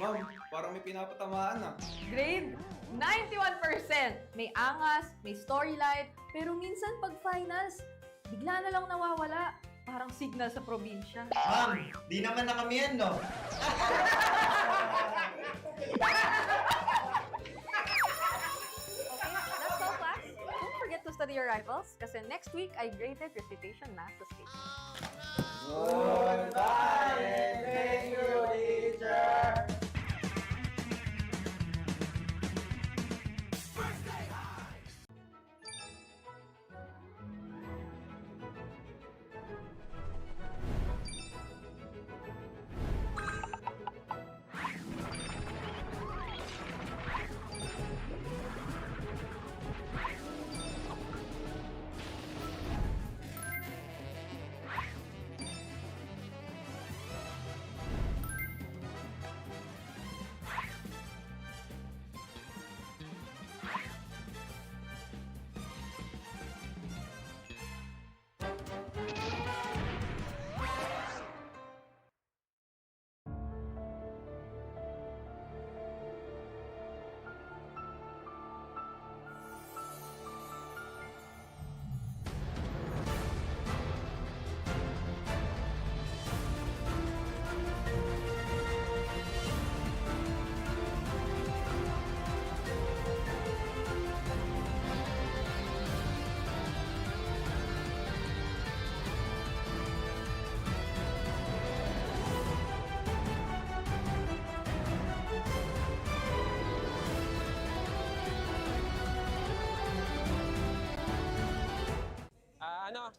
Ma'am, parang may pinapatamaan ah. Grade 91%. May angas, may storyline, pero minsan pag finals, bigla na lang nawawala. Parang signal sa probinsya. Ma'am! Di naman na kami yan, no? Okay, that's all class. Don't forget to study your rivals kasi next week ay graded recitation na sa stage. Goodbye and thank you, teacher!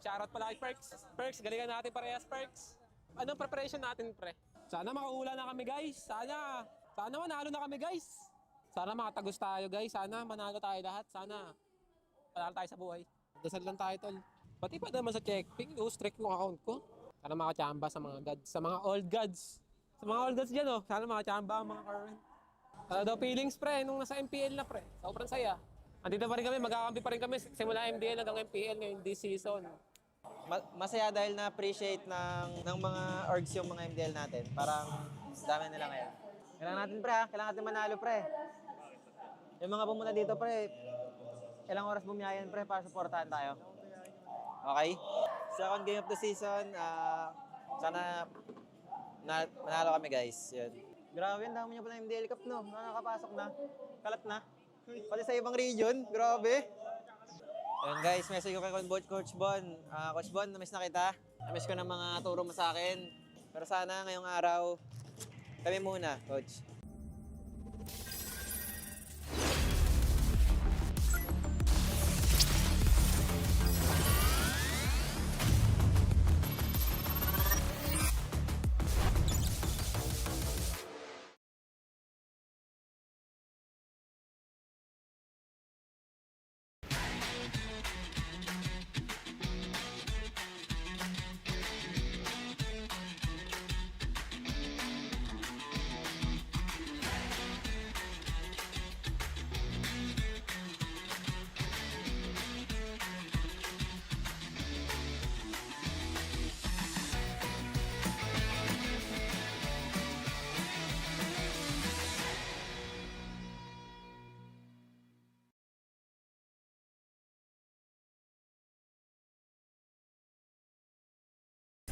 Shoutout pala kay Perks. Perks, galingan natin parehas, Perks. Anong preparation natin, pre? Sana makahula na kami, guys. Sana Sana manalo na kami, guys. Sana makatagos tayo, guys. Sana manalo tayo lahat. Sana panalo tayo sa buhay. Dasal lang tayo, tol. Pati pa naman sa checkping, strict yung account ko. Sana makachamba sa mga gods, sa mga old gods. Sa mga old gods dyan, oh. Sana makachamba ang mga current. Sana daw feelings, pre, nung nasa MPL na, pre. Sobrang saya. Andito pa rin kami, magkakampi pa rin kami simula MDL hanggang MPL ngayon this season. Masaya dahil na-appreciate ng mga orgs yung mga MDL natin. Parang dami nila ngayon. Kailangan natin, pre, ha? Kailangan natin manalo, pre. Yung mga pumunta dito, pre, ilang oras bumiyayan, pre, para supportahan tayo. Okay? Second game of the season, sana manalo kami, guys. Yun. Grabe, ang dami niyo pala MDL Cup, no? Nakakapasok na. Kalat na. Pati sa ibang region, grabe. Ayun guys, message ko kay Coach Bon. Coach Bon, namiss na kita. Namiss ko ng mga turo mo sa akin. Pero sana ngayong araw, kami muna, Coach.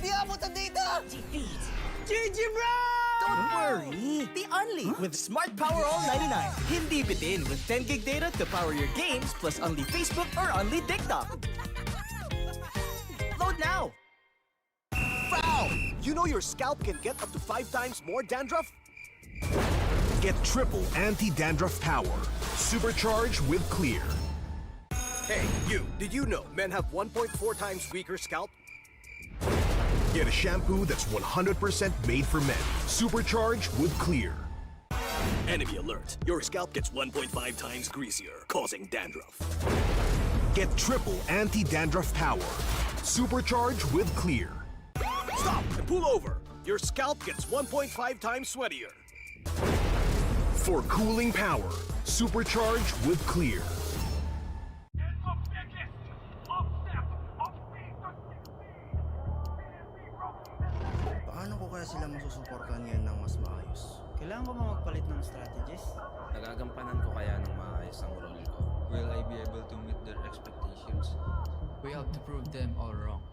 Di abot ang data! Defeat! GG bro! Don't worry! The Only with Smart Power All 99. Hindi bitin with 10 gig data to power your games plus only Facebook or only TikTok. Load now! Foul! You know your scalp can get up to 5 times more dandruff? Get triple anti-dandruff power. Supercharged with Clear. Hey, you! Did you know men have 1.4 times weaker scalp? Get a shampoo that's 100% made for men. Supercharged with Clear. Enemy alert. Your scalp gets 1.5 times greasier, causing dandruff. Get triple anti-dandruff power. Supercharged with Clear. Stop and pull over. Your scalp gets 1.5 times sweatier. For cooling power. Supercharged with Clear. Paano ko kaya sila masusuportahan ngayon ng mas maayos? Kailangan ko ba magpalit ng strategies? Nagagampanan ko kaya ng maayos ang role ko? Will I be able to meet their expectations? We have to prove them all wrong.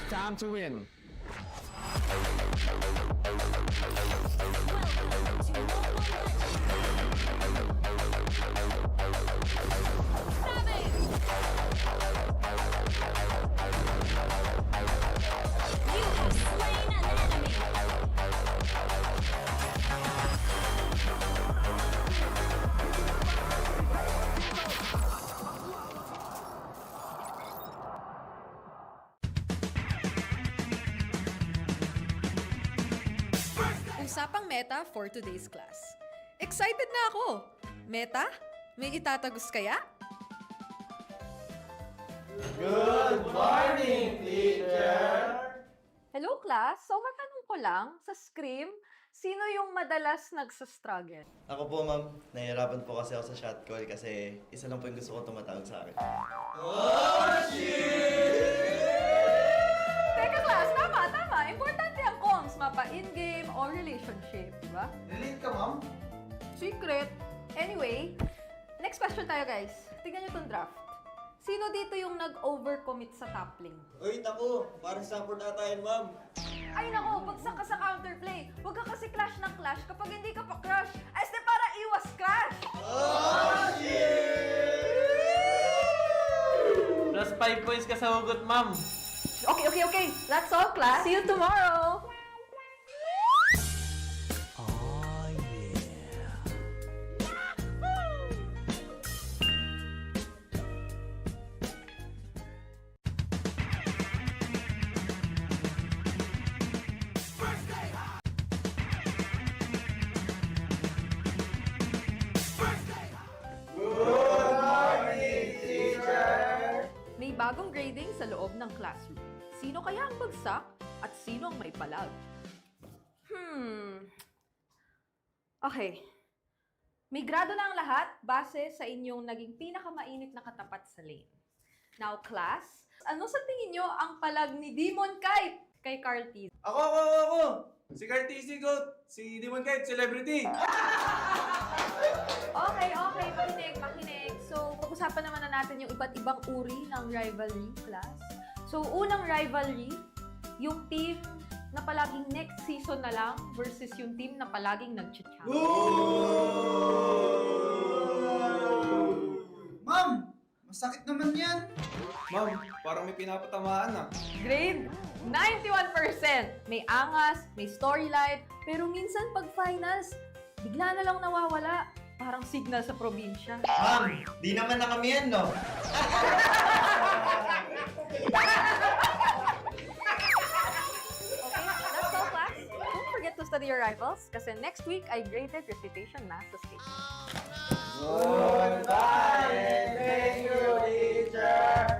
Time to win. Usapang meta for today's class. Excited na ako! Meta? May itatagos kaya? Good morning, teacher! Hello class, so matanong ko lang, sa scrim, sino yung madalas nagsastruggle? Ako po, ma'am. Nahihirapan po kasi ako sa shot call kasi isa lang po yung gusto ko tumatawag sa akin. Oh, shit! Teka class, tama. Importante ang comms, mapa in-game or relationship, di ba? Relate ka, ma'am? Secret. Anyway, next question tayo guys. Tignan nyo itong draft. Sino dito yung nag-overcommit sa top lane? Uy, naku! Parang support na tayo, ma'am. Ay nako, bagsak ka sa counterplay. Huwag ka kasi clash ng clash kapag hindi ka pa crush. Este para iwas crash! Oh, shit! Plus 5 points ka sa hugot, ma'am. Okay. That's all, class. See you tomorrow. Oh yeah! Bagong grading sa loob ng classroom. Sino kaya ang bagsak at sino ang may palag? Okay. May grado na ang lahat base sa inyong naging pinakamainit na katapat sa lane. Now, class, ano sa tingin nyo ang palag ni Demon Kite kay Carl T? Ako! Si Carl TC Goat, si Demon Kite, celebrity! Okay, makinig. So, pag-usapan naman na natin yung iba't ibang uri ng rivalry, class. So, unang rivalry, yung team na palaging next season na lang versus yung team na palaging nag-champion. Ma'am! Masakit naman yan! Ma'am, parang may pinapatamaan ah. Grade 91%. May angas, may storyline, pero minsan pag finals, bigla na lang nawawala. Parang signal sa probinsya. Ma'am, di naman na kami yan, no? That's all, class. Don't forget to study your rivals kasi next week ay graded recitation na sa stage. Goodbye and thank you, teacher.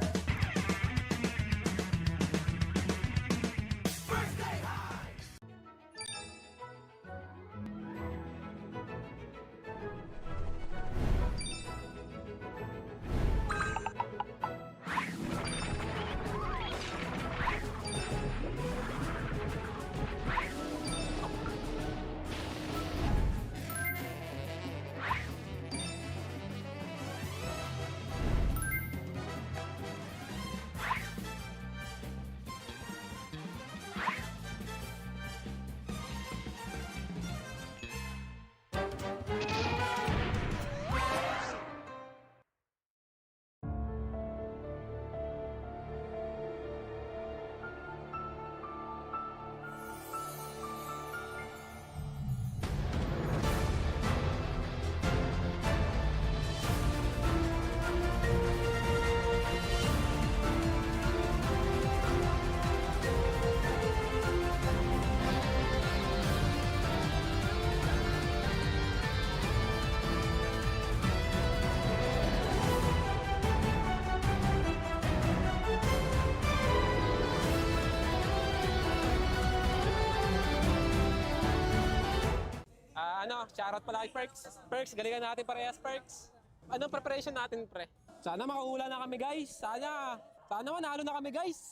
Shoutout pala kay Perks. Perks, galingan natin parehas, Perks. Anong preparation natin, pre? Sana makahula na kami, guys. Sana manalo na kami, guys.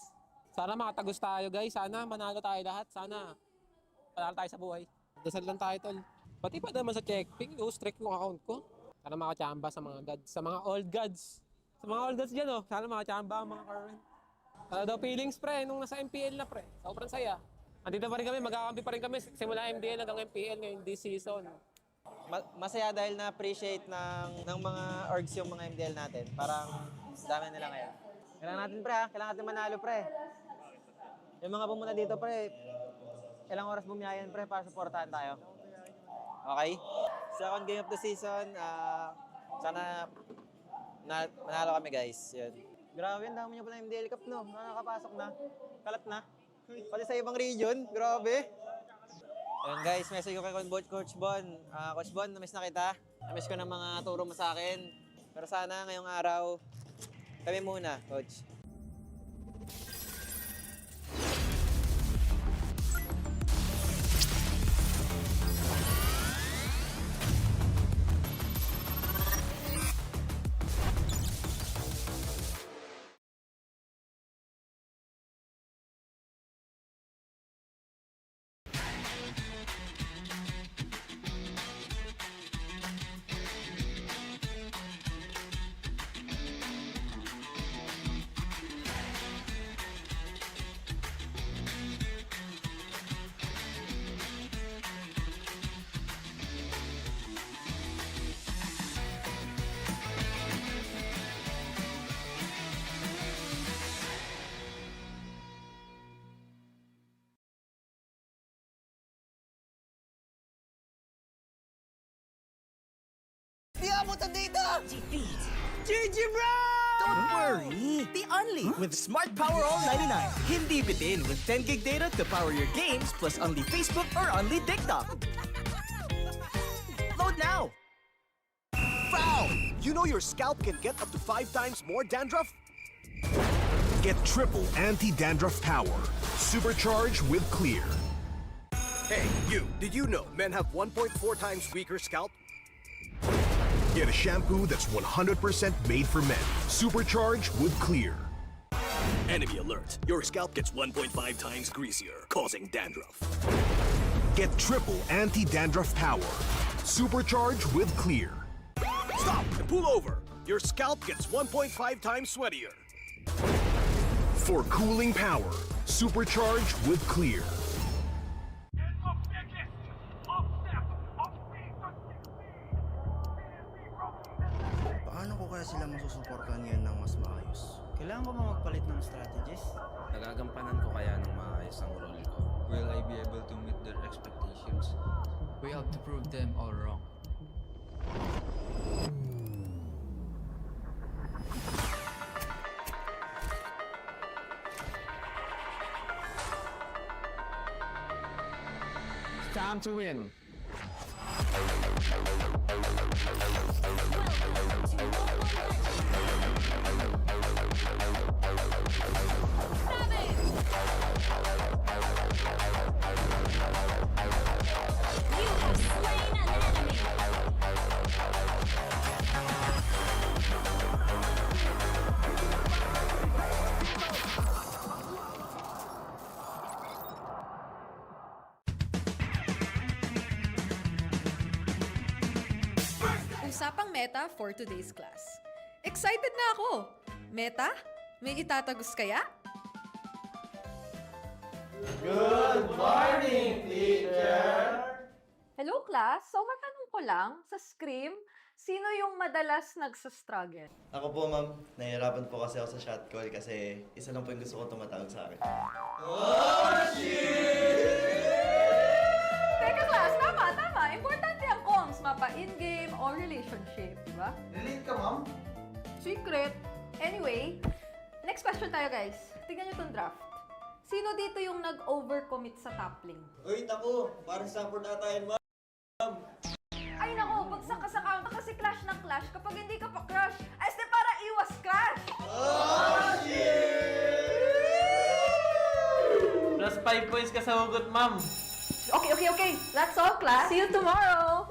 Sana makatagos tayo, guys. Sana manalo tayo lahat. Sana panalo tayo sa buhay. Dasal lang tayo, tol. Pati pa naman sa checkping, strict yung account ko. Sana makachamba sa mga gods, sa mga old gods. Sa mga old gods dyan, oh. Sana makachamba ang mga current. Sana daw feelings, pre, nung nasa MPL na, pre. Sobrang saya. Andito pa rin kami, magkakampi pa rin kami. Simula MDL hanggang MPL ngayon this season. Masaya dahil na-appreciate ng mga orgs yung mga MDL natin. Parang dami nila ngayon. Kailangan natin, pre, ha? Kailangan natin manalo, pre. Yung mga pumunta dito, pre, ilang oras bumiyayan, pre, para supportahan tayo. Okay? Second game of the season, sana manalo kami, guys. Yun. Grabe, ang dami nyo pala MDL Cup, no? Nakakapasok na. Kalat na. Pati sa ibang region, grabe. Ayun guys, message ko kay Coach Bon. Coach Bon, namiss na kita. Namiss ko ng mga turo mo sa akin. Pero sana ngayong araw, kami muna, Coach. Di abutan dito! GG bro! Don't worry! The Unli with Smart Power All 99. Hindi bitin with 10 gig data to power your games plus Unli Facebook or Unli TikTok. Load now! Foul! You know your scalp can get up to 5 times more dandruff? Get triple anti-dandruff power. Supercharge with Clear. Hey, you, did you know men have 1.4 times weaker scalp? Get a shampoo that's 100% made for men. Supercharge with Clear. Enemy alert. Your scalp gets 1.5 times greasier, causing dandruff. Get triple anti-dandruff power. Supercharge with Clear. Stop and pull over. Your scalp gets 1.5 times sweatier. For cooling power, supercharge with Clear. Paano ko kaya sila masusuportahan ngayon ng mas maayos? Kailangan ko ba magpalit ng strategies? Nagagampanan ko kaya ng maayos ang role ko? Will I be able to meet their expectations? We have to prove them all wrong. Time to win. Usapang meta for today's class. Excited na ako! Meta? May itatagos kaya? Good morning, teacher! Hello class, so matanong ko lang, sa Scream, sino yung madalas nagsastruggle? Ako po, ma'am. Nahihirapan po kasi ako sa shot call kasi isa lang po yung gusto ko tumatawag sa akin. Oh, shit! Teka class, tama. Importante ang comms, mapa in-game or relationship, di ba? Relate ka, ma'am? Secret. Anyway, next question tayo guys. Tingnan nyo tong draft. Sino dito yung nag-overcommit sa top lane? Uy, naku! Parang support ata yun, ma'am. Ay nako, bagsak ka sa counter kasi clash ng clash kapag hindi ka pa crush. Ay, para iwas crush! Oh, shit! Plus 5 points ka sa hugot, ma'am. Okay. That's all, class. See you tomorrow.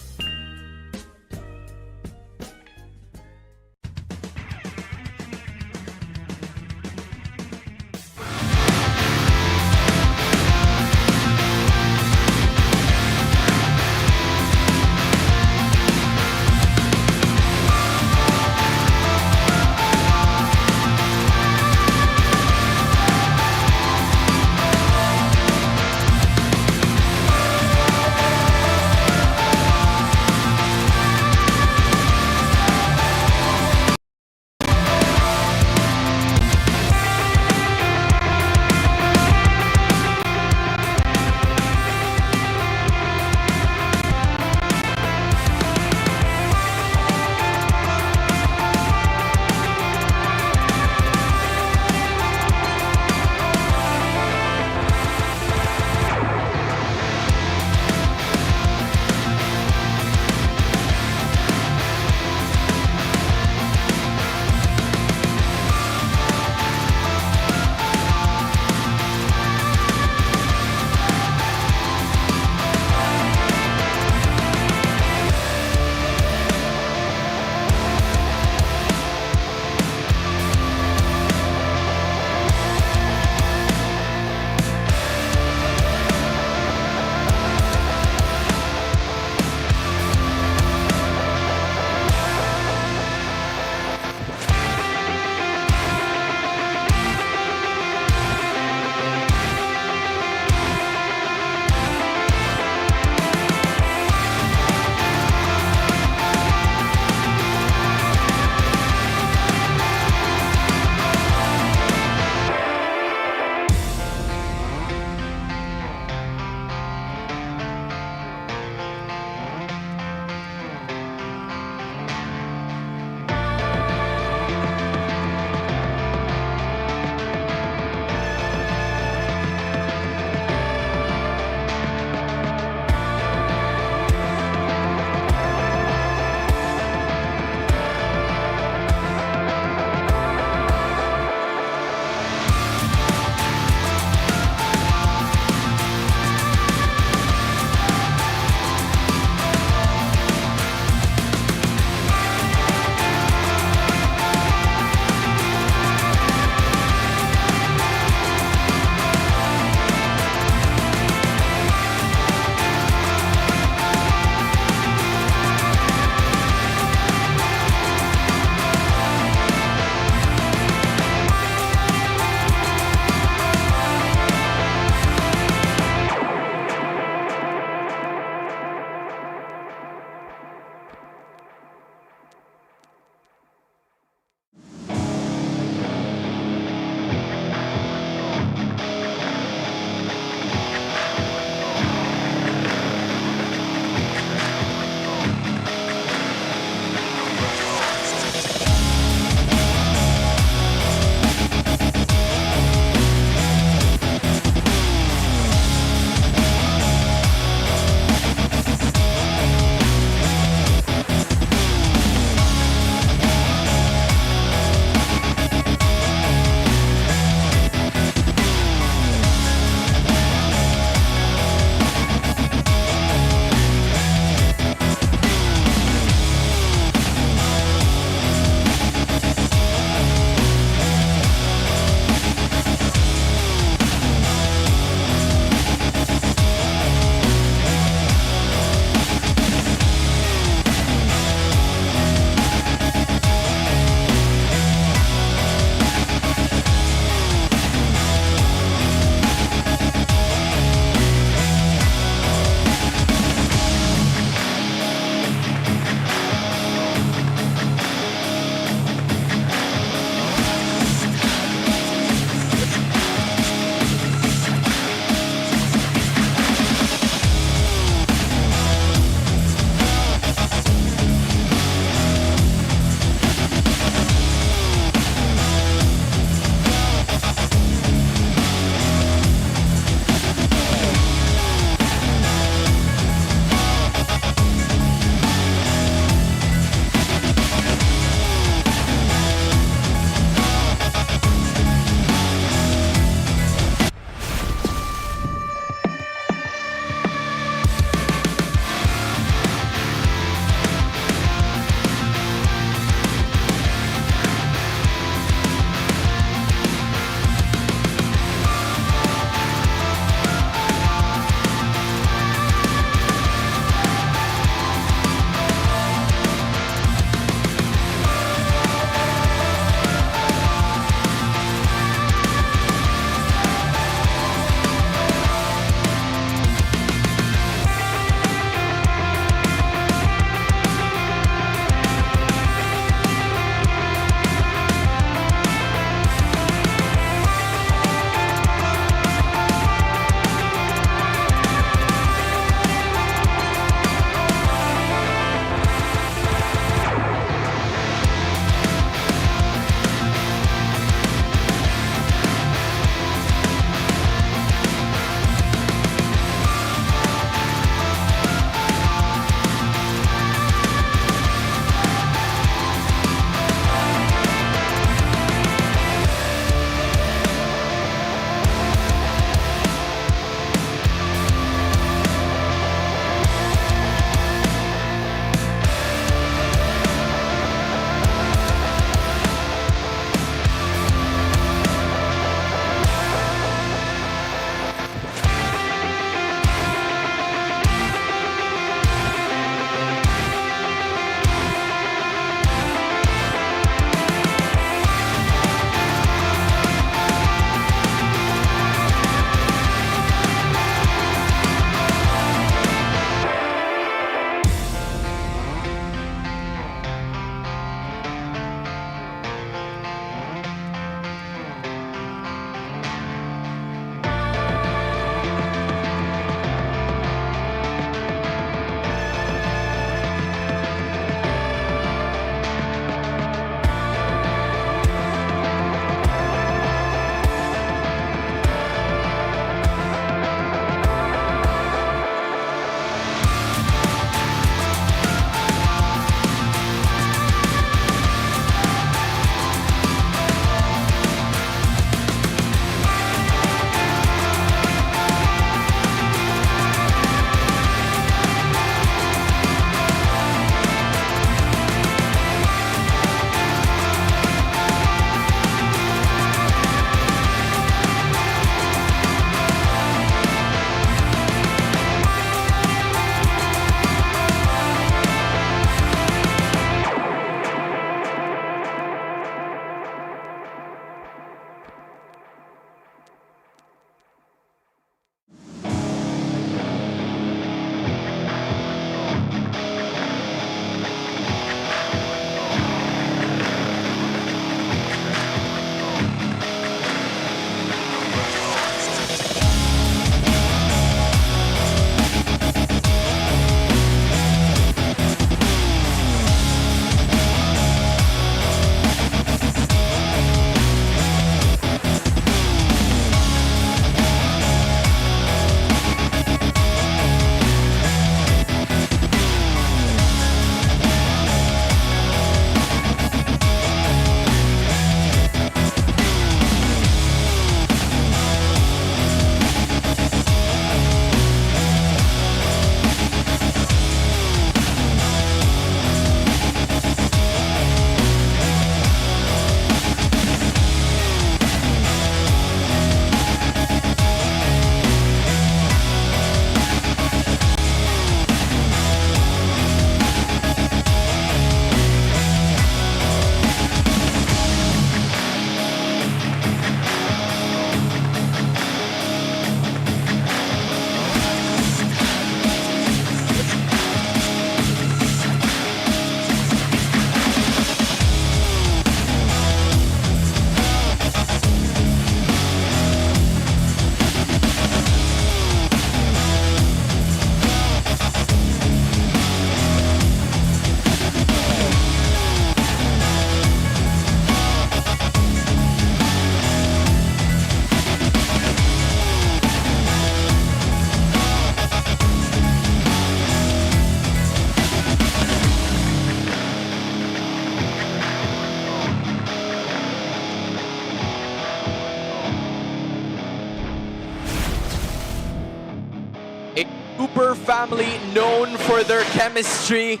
A super family known for their chemistry,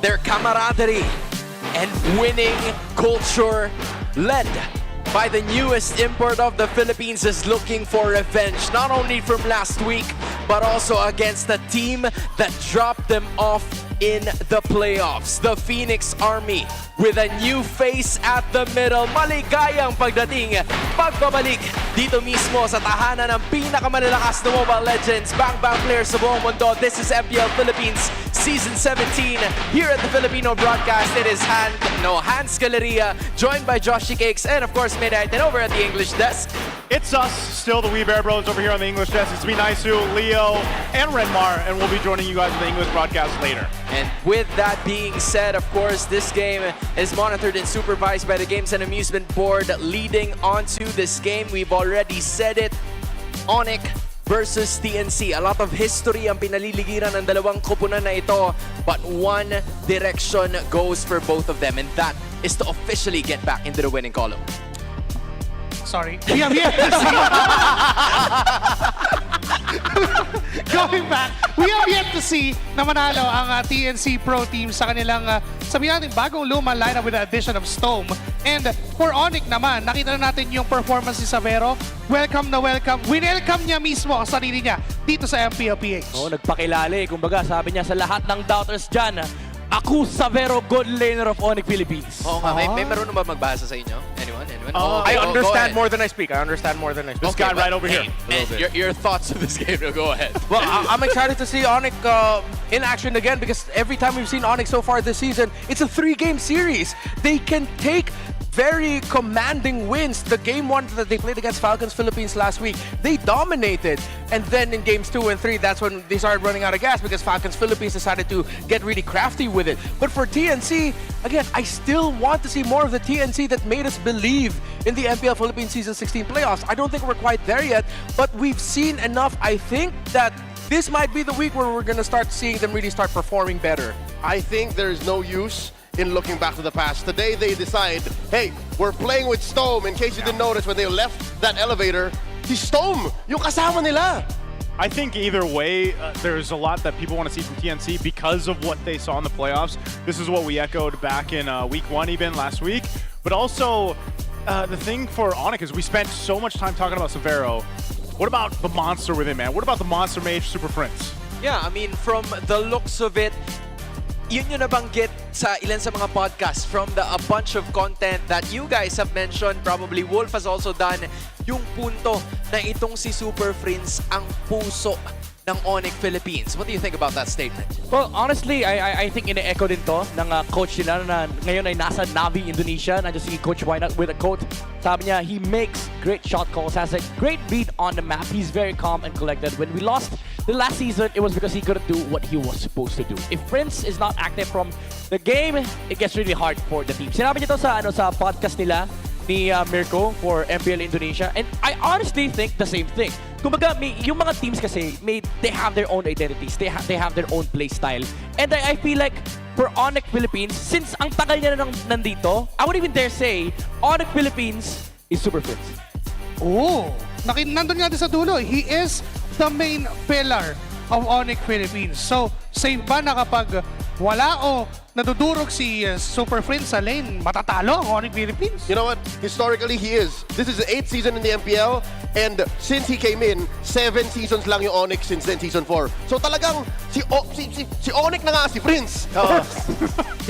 their camaraderie, and winning culture, led by the newest import of the Philippines, is looking for revenge, not only from last week, but also against the team that dropped them off in the playoffs. The Phoenix Army, with a new face at the middle. Maligayang pagdating, pagbabalik dito mismo sa tahanan ng pinakamalalakas na Mobile Legends Bang Bang players sa buong mundo. This is MPL Philippines Season 17 here at the Filipino broadcast. It is Hans Galeria, joined by Josh Cakes, and of course Midnight, and over at the English desk, it's us, still the Wee Bear Bros over here on the English desk. It's me, Naisu, Leo, and Renmar, and we'll be joining you guys in the English broadcast later. And with that being said, of course, this game is monitored and supervised by the Games and Amusement Board. Leading onto this game, we've already said it, ONIC versus TNC. A lot of history ang pinaliligiran ng dalawang koponan na ito, but one direction goes for both of them, and that is to officially get back into the winning column. Sorry. We have yet to see. Going back, we have yet to see na manalo ang TNC Pro Team sa kanilang sabihin natin bagong luma lineup with the addition of Stome. And for ONIC naman, nakita na natin yung performance ni Savero. Welcome na welcome. Winelcome niya mismo ang sarili niya dito sa MPL PH. Oo, nagpakilala eh. Kumbaga, sabi niya sa lahat ng doubters dyan, ako Savero, good laner of ONIC Philippines. Oo nga, may meron ba magbasa sa inyo? Anyone? I understand more than I speak. I understand more than I speak. This guy right over here. Your thoughts of this game, go ahead. Well, I'm excited to see ONIC in action again, because every time we've seen ONIC so far this season, it's a 3-game series. They can take very commanding wins. The game 1 that they played against Falcons Philippines last week, they dominated. And then in games 2 and 3, that's when they started running out of gas, because Falcons Philippines decided to get really crafty with it. But for TNC, again, I still want to see more of the TNC that made us believe in the MPL Philippines Season 16 playoffs. I don't think we're quite there yet, but we've seen enough, I think, that this might be the week where we're going to start seeing them really start performing better. I think there's no use in looking back to the past. Today they decide, hey, we're playing with Stome. In case you didn't notice, when they left that elevator, si Stome, yung kasama nila. I think either way, there's a lot that people want to see from TNC because of what they saw in the playoffs. This is what we echoed back in week 1, even last week. But also, the thing for ONIC is we spent so much time talking about Savero. What about the monster with him, man? What about the monster mage Super Prince? Yeah, I mean, from the looks of it, yun yung nabanggit sa ilan sa mga podcasts from a bunch of content that you guys have mentioned. Probably Wolf has also done yung punto na itong si Super Prince ang puso ng ONIC Philippines. What do you think about that statement? Well, honestly, I think ine-echo din to ng coach nila na ngayon ay nasa Navi, Indonesia. Nandiyo si Coach Wynot with a quote. Sabi niya, he makes great shot calls, has a great read on the map. He's very calm and collected. When we lost the last season, it was because he couldn't do what he was supposed to do. If Prince is not active from the game, it gets really hard for the team. Sinabi niya to sa podcast nila ni Mirko for MPL Indonesia, and I honestly think the same thing. Kumbaga, yung mga teams kasi, they have their own identities, they have their own play style, and I feel like for ONIC Philippines, since ang tagal niya na nandito, I would even dare say, ONIC Philippines is Super Prince. Oh, nandun nga din sa dulo. He is the main pillar of ONIC Philippines. So, safe ba na kapag wala o nadudurog si Super Prince sa lane, matatalo ang ONIC Philippines? You know what? Historically, he is. This is the 8th season in the MPL, and since he came in, 7 seasons lang yung ONIC since then season 4. So talagang si ONIC na nga si Prince.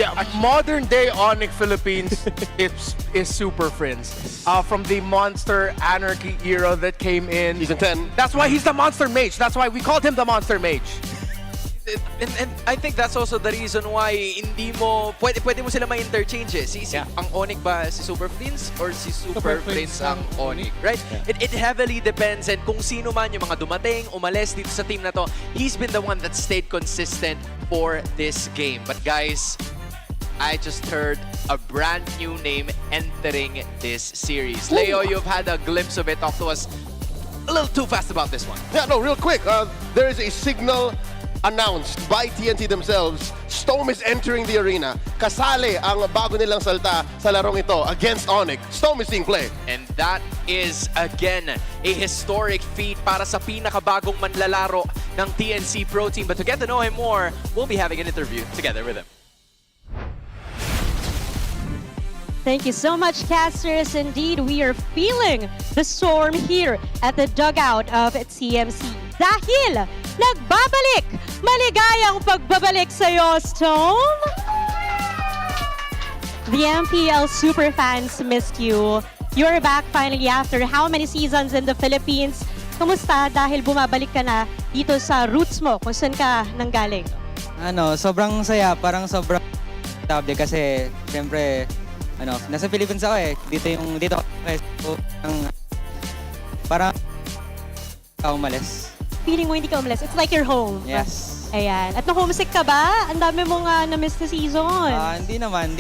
Yeah, modern day ONIC Philippines is Super Prince. From the Monster Anarchy era that came in. Season 10. That's why he's the Monster Mage. That's why we called him the Monster Mage. And I think that's also the reason why hindi mo, pwede mo sila ma-interchange eh. Ang ONIC ba si Super Prince or si Super Prince ang ONIC, right? Yeah. It heavily depends, and kung sino man yung mga dumating, umalis dito sa team na to, he's been the one that stayed consistent for this game. But guys, I just heard a brand new name entering this series. Ooh. Leo, you've had a glimpse of it. Talk to us a little too fast about this one. Yeah, no, real quick. There is a signal announced by TNT themselves. Stome is entering the arena. Kasali ang bago nilang salta sa larong ito against ONIC. Stome is seeing play. And that is, again, a historic feat para sa pinakabagong manlalaro ng TNC Pro Team. But to get to know him more, we'll be having an interview together with him. Thank you so much, casters. Indeed, we are feeling the storm here at the dugout of TMC. Dahil nagbabalik! Maligayang pagbabalik sa'yo, Stone! The MPL Superfans missed you. You're back finally after how many seasons in the Philippines? Kumusta dahil bumabalik ka na dito sa roots mo kung saan ka nanggaling? Sobrang saya, parang sobrang stable kasi syempre nasa Philippines ako eh. Dito ako so, parang umalis. Feeling mo hindi ka umalis. It's like your home. Yes. Ayan. At na-homesick ka ba? Ang dami mong na-miss na season. Hindi naman.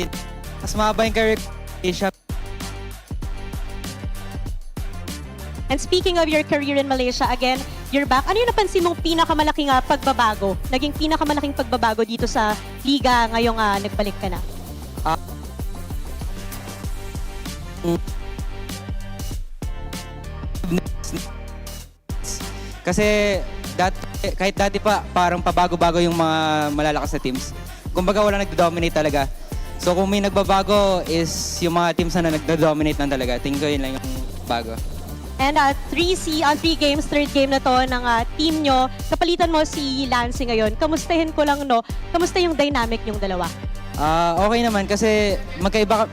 Mas mahaba yung career Asia. And speaking of your career in Malaysia, again, you're back. Ano yung napansin mong pinakamalaking pagbabago? Naging pinakamalaking pagbabago dito sa liga ngayong nagbalik ka na? Kasi kahit dati pa, parang pabago-bago yung mga malalakas na teams. Kumbaga wala nagdo-dominate talaga. So kung may nagbabago is yung mga teams na nagdo-dominate lang talaga. Tingin ko yun lang yung bago. And 3 games, third game na to ng team nyo. Kapalitan mo si Lance ngayon. Kamustahin ko lang, kamusta yung dynamic yung dalawa? Okay naman kasi magkaiba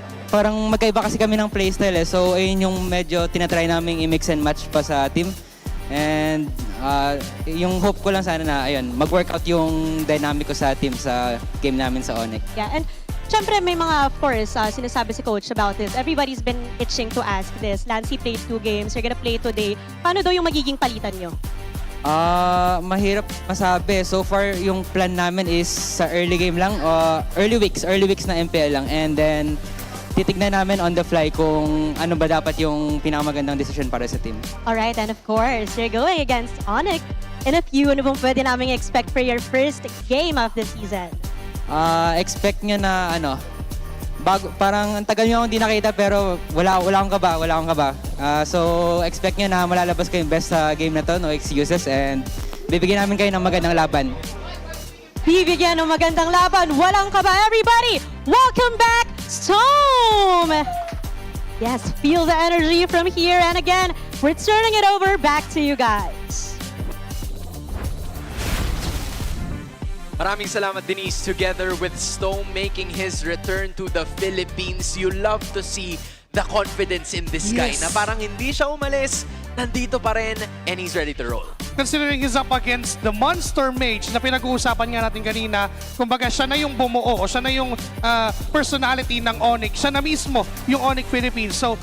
kasi kami ng playstyle eh. So ayun yung medyo tinatry namin i-mix and match pa sa team. And yung hope ko lang sana na mag-workout yung dynamic ko sa team sa game namin sa ONIC. Yeah, and syempre may mga, of course, sinasabi si Coach about this. Everybody's been itching to ask this. Lancy played 2 games, you're gonna play today. Paano daw yung magiging palitan nyo? Mahirap masabi. So far, yung plan namin is sa early game lang, early weeks na MPL lang. And then, titignan namin on the fly kung ano ba dapat yung pinakamagandang decision para sa team. Alright, and of course, you're going against ONIC. In a few, ano bang pwede namin expect for your first game of the season? Expect nyo na parang ang tagal nyo akong hindi nakita pero wala akong kaba. So expect nyo na malalabas kayo yung best sa game na to, no excuses, and bibigyan namin kayo ng magandang laban. Bibigyan ng magandang laban, walang kaba. Everybody, welcome back, Storm! Yes, feel the energy from here, and again, we're turning it over back to you guys. Maraming salamat, Denise. Together with Stone making his return to the Philippines, you love to see the confidence in this guy na parang hindi siya umalis, nandito pa rin, and he's ready to roll. Considering he's up against the monster mage na pinag-uusapan nga natin kanina, kumbaga siya na yung bumuo o siya na yung personality ng ONIC. Siya na mismo yung ONIC Philippines. So,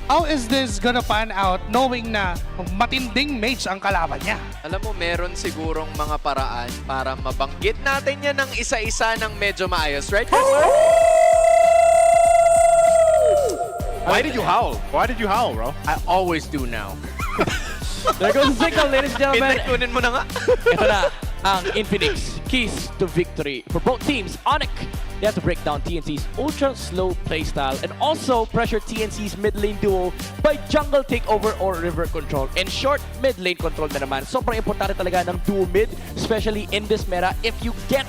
how is this gonna pan out knowing na matinding mage ang kalaban niya? Alam mo, meron sigurong mga paraan para mabanggit natin yan ng isa-isa ng medyo maayos, right? Why did you howl? Why did you howl, bro? I always do now. There goes the signal, ladies and gentlemen. Pinagtunin mo na nga. Ito na ang Infinix keys to victory for both teams. ONIC, they have to break down TNC's ultra-slow playstyle and also pressure TNC's mid-lane duo by jungle takeover or river control. In short, mid-lane control na naman. Sobrang importante talaga ng duo mid, especially in this meta. If you get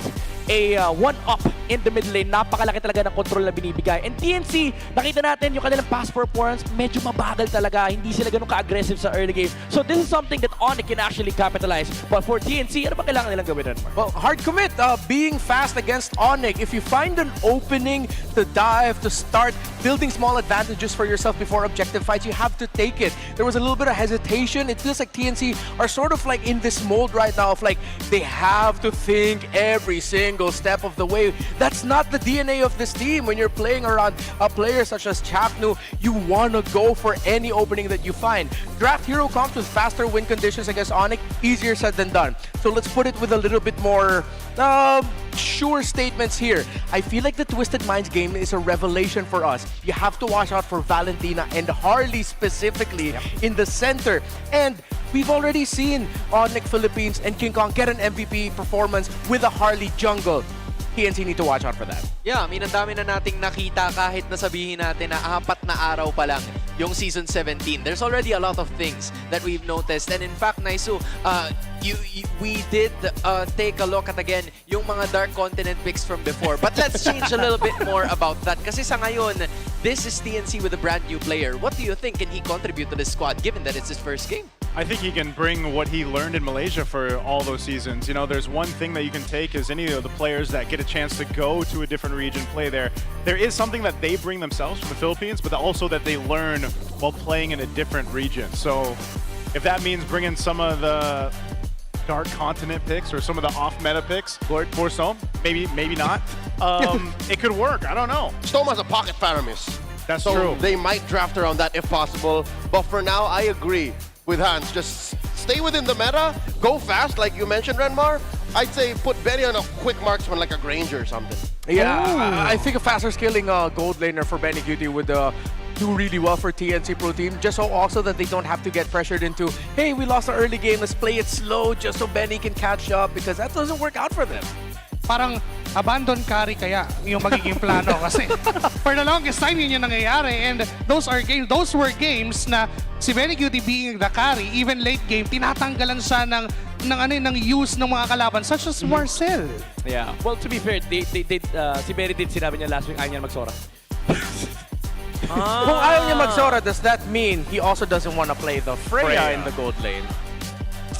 a one-up in the mid lane, napakalaki talaga ng control na binibigay. And TNC, nakita natin yung kanilang pass performance, medyo mabagal talaga. Hindi sila ganun ka-aggressive sa early game. So this is something that ONIC can actually capitalize. But for TNC, ano ba kailangan nilang gawin? Well, hard commit. Being fast against ONIC. If you find an opening to dive, to start building small advantages for yourself before objective fights, you have to take it. There was a little bit of hesitation. It feels like TNC are sort of like in this mode right now of like they have to think every single step of the way. That's not the DNA of this team. When you're playing around a player such as Chapnu, you want to go for any opening that you find. Draft Hero comes with faster win conditions against ONIC, easier said than done. So let's put it with a little bit more sure statements here. I feel like the Twisted Minds game is a revelation for us. You have to watch out for Valentina and Harley specifically in the center. And we've already seen ONIC Philippines and King Kong get an MVP performance with a Harley jungle. TNC need to watch out for that. Yeah, I mean, ang dami na nating nakita kahit na sabihin natin na 4 na araw pa lang yung Season 17. There's already a lot of things that we've noticed. And in fact, Naisu, we did take a look at, again, yung mga Dark Continent picks from before. But let's change a little bit more about that. Kasi sa ngayon, this is TNC with a brand new player. What do you think? Can he contribute to this squad, given that it's his first game? I think he can bring what he learned in Malaysia for all those seasons. You know, there's one thing that you can take is any of the players that get a chance to go to a different region, play there. There is something that they bring themselves from the Philippines, but also that they learn while playing in a different region. So if that means bringing some of the Dark Continent picks or some of the off-meta picks for Stone, maybe not. It could work. I don't know. Stone has a pocket Paramis. That's so true. They might draft around that if possible. But for now, I agree with Hans. Just stay within the meta, go fast, like you mentioned, Renmar. I'd say put Benny on a quick marksman like a Granger or something. Yeah, I think a faster scaling gold laner for Benny Cutie would do really well for TNC Pro Team, just so also that they don't have to get pressured into, hey, we lost our early game, let's play it slow just so Benny can catch up, because that doesn't work out for them. Parang abandon carry kaya yung magiging plano kasi for the longest time yun yung nangyayari, and those were games na si Benny Cutie being the carry, even late game, tinatanggalan siya ng use ng mga kalaban such as Marcel. Yeah. Well, to be fair, si Benny did sinabi niya last week ayaw niya magsora. Kung ayaw niya magsora, does that mean he also doesn't want to play the Freya in the gold lane?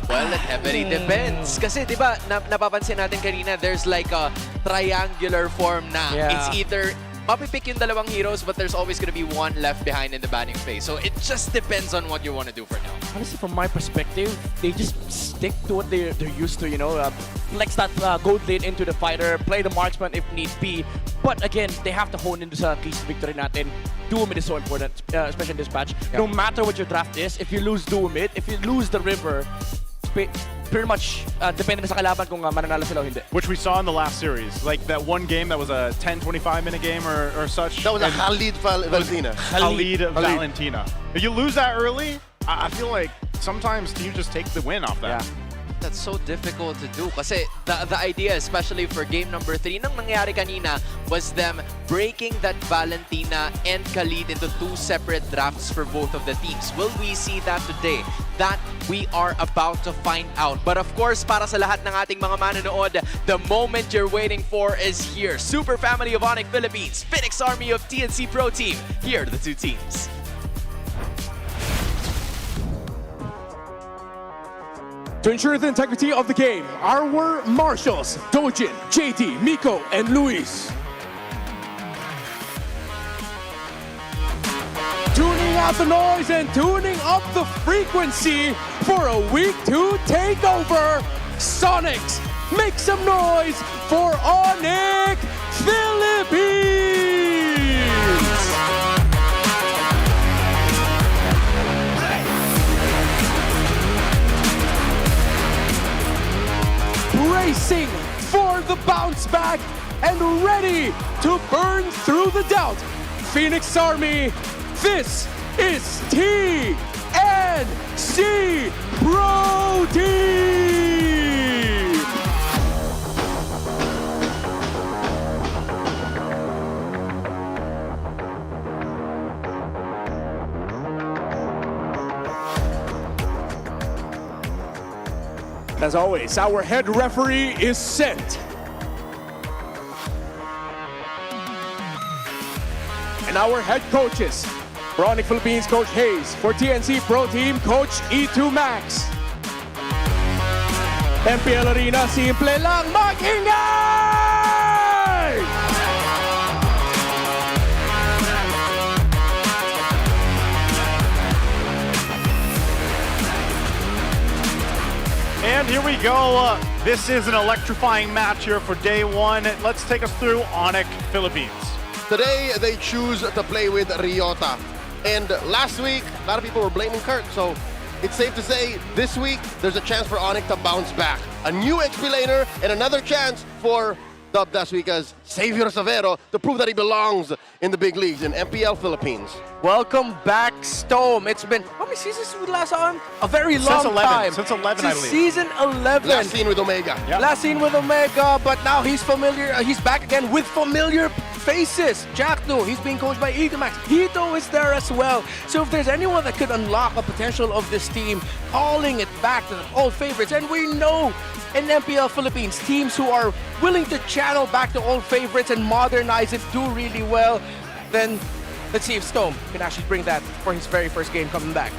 Well, it heavily depends. Kasi, di ba, napapansin natin kanina, there's like a triangular form na. Yeah. It's either mapipick yung dalawang heroes, but there's always gonna be one left behind in the banning phase. So it just depends on what you want to do for now. Honestly, from my perspective, they just stick to what they're used to, you know. Flex that gold lane into the fighter, play the marksman if need be. But again, they have to hone into sa keys to victory natin. Duo mid is so important, especially in this patch. No matter what your draft is, if you lose duo mid, if you lose the river, pretty much depende na sa kalaban kung mananalo sila o hindi. Which we saw in the last series. Like that one game that was a 10-25 minute game or such. That was a Khalid Valentina. Khalid Valentina. If you lose that early, I feel like sometimes teams just take the win off that. Yeah. That's so difficult to do kasi the idea, especially for game number 3, nang nangyari kanina was them breaking that Valentina and Khalid into 2 separate drafts for both of the teams. Will we see that today? That we are about to find out. But of course, para sa lahat ng ating mga manonood, the moment you're waiting for is here. Super family of ONIC Philippines, Phoenix Army of TNC Pro Team. Here are the 2 teams. To ensure the integrity of the game, our marshals, Dojin, JD, Miko, and Luis. Tuning out the noise and tuning up the frequency for a week 2 takeover. Sonics, make some noise for ONIC Philippines! Racing for the bounce back and ready to burn through the doubt. Phoenix Army, this is TNC Pro Team! As always, our head referee is set. And our head coaches, for ONIC Philippines, Coach Hayes. For TNC Pro Team, Coach E2 Max. MPL Arena, simple lang mag-ingay! And here we go. This is an electrifying match here for day 1. Let's take us through ONIC Philippines. Today, they choose to play with Ryota. And last week, a lot of people were blaming Kirk. So it's safe to say this week, there's a chance for ONIC to bounce back. A new XP laner and another chance for dubbed last week as Xavier Savero, to prove that he belongs in the big leagues in MPL Philippines. Welcome back, Stome. It's been, how many seasons we last on? A very long time. Since 11, I believe. Season 11. Last seen with Omega. Yep. Last seen with Omega, but now he's familiar. He's back again with familiar faces. Jackno, he's being coached by Eagamax. Hito is there as well. So if there's anyone that could unlock a potential of this team, calling it back to the old favorites, and we know in MPL Philippines, teams who are willing to channel back to old favorites and modernize it do really well, then let's see if Stome can actually bring that for his very first game coming back.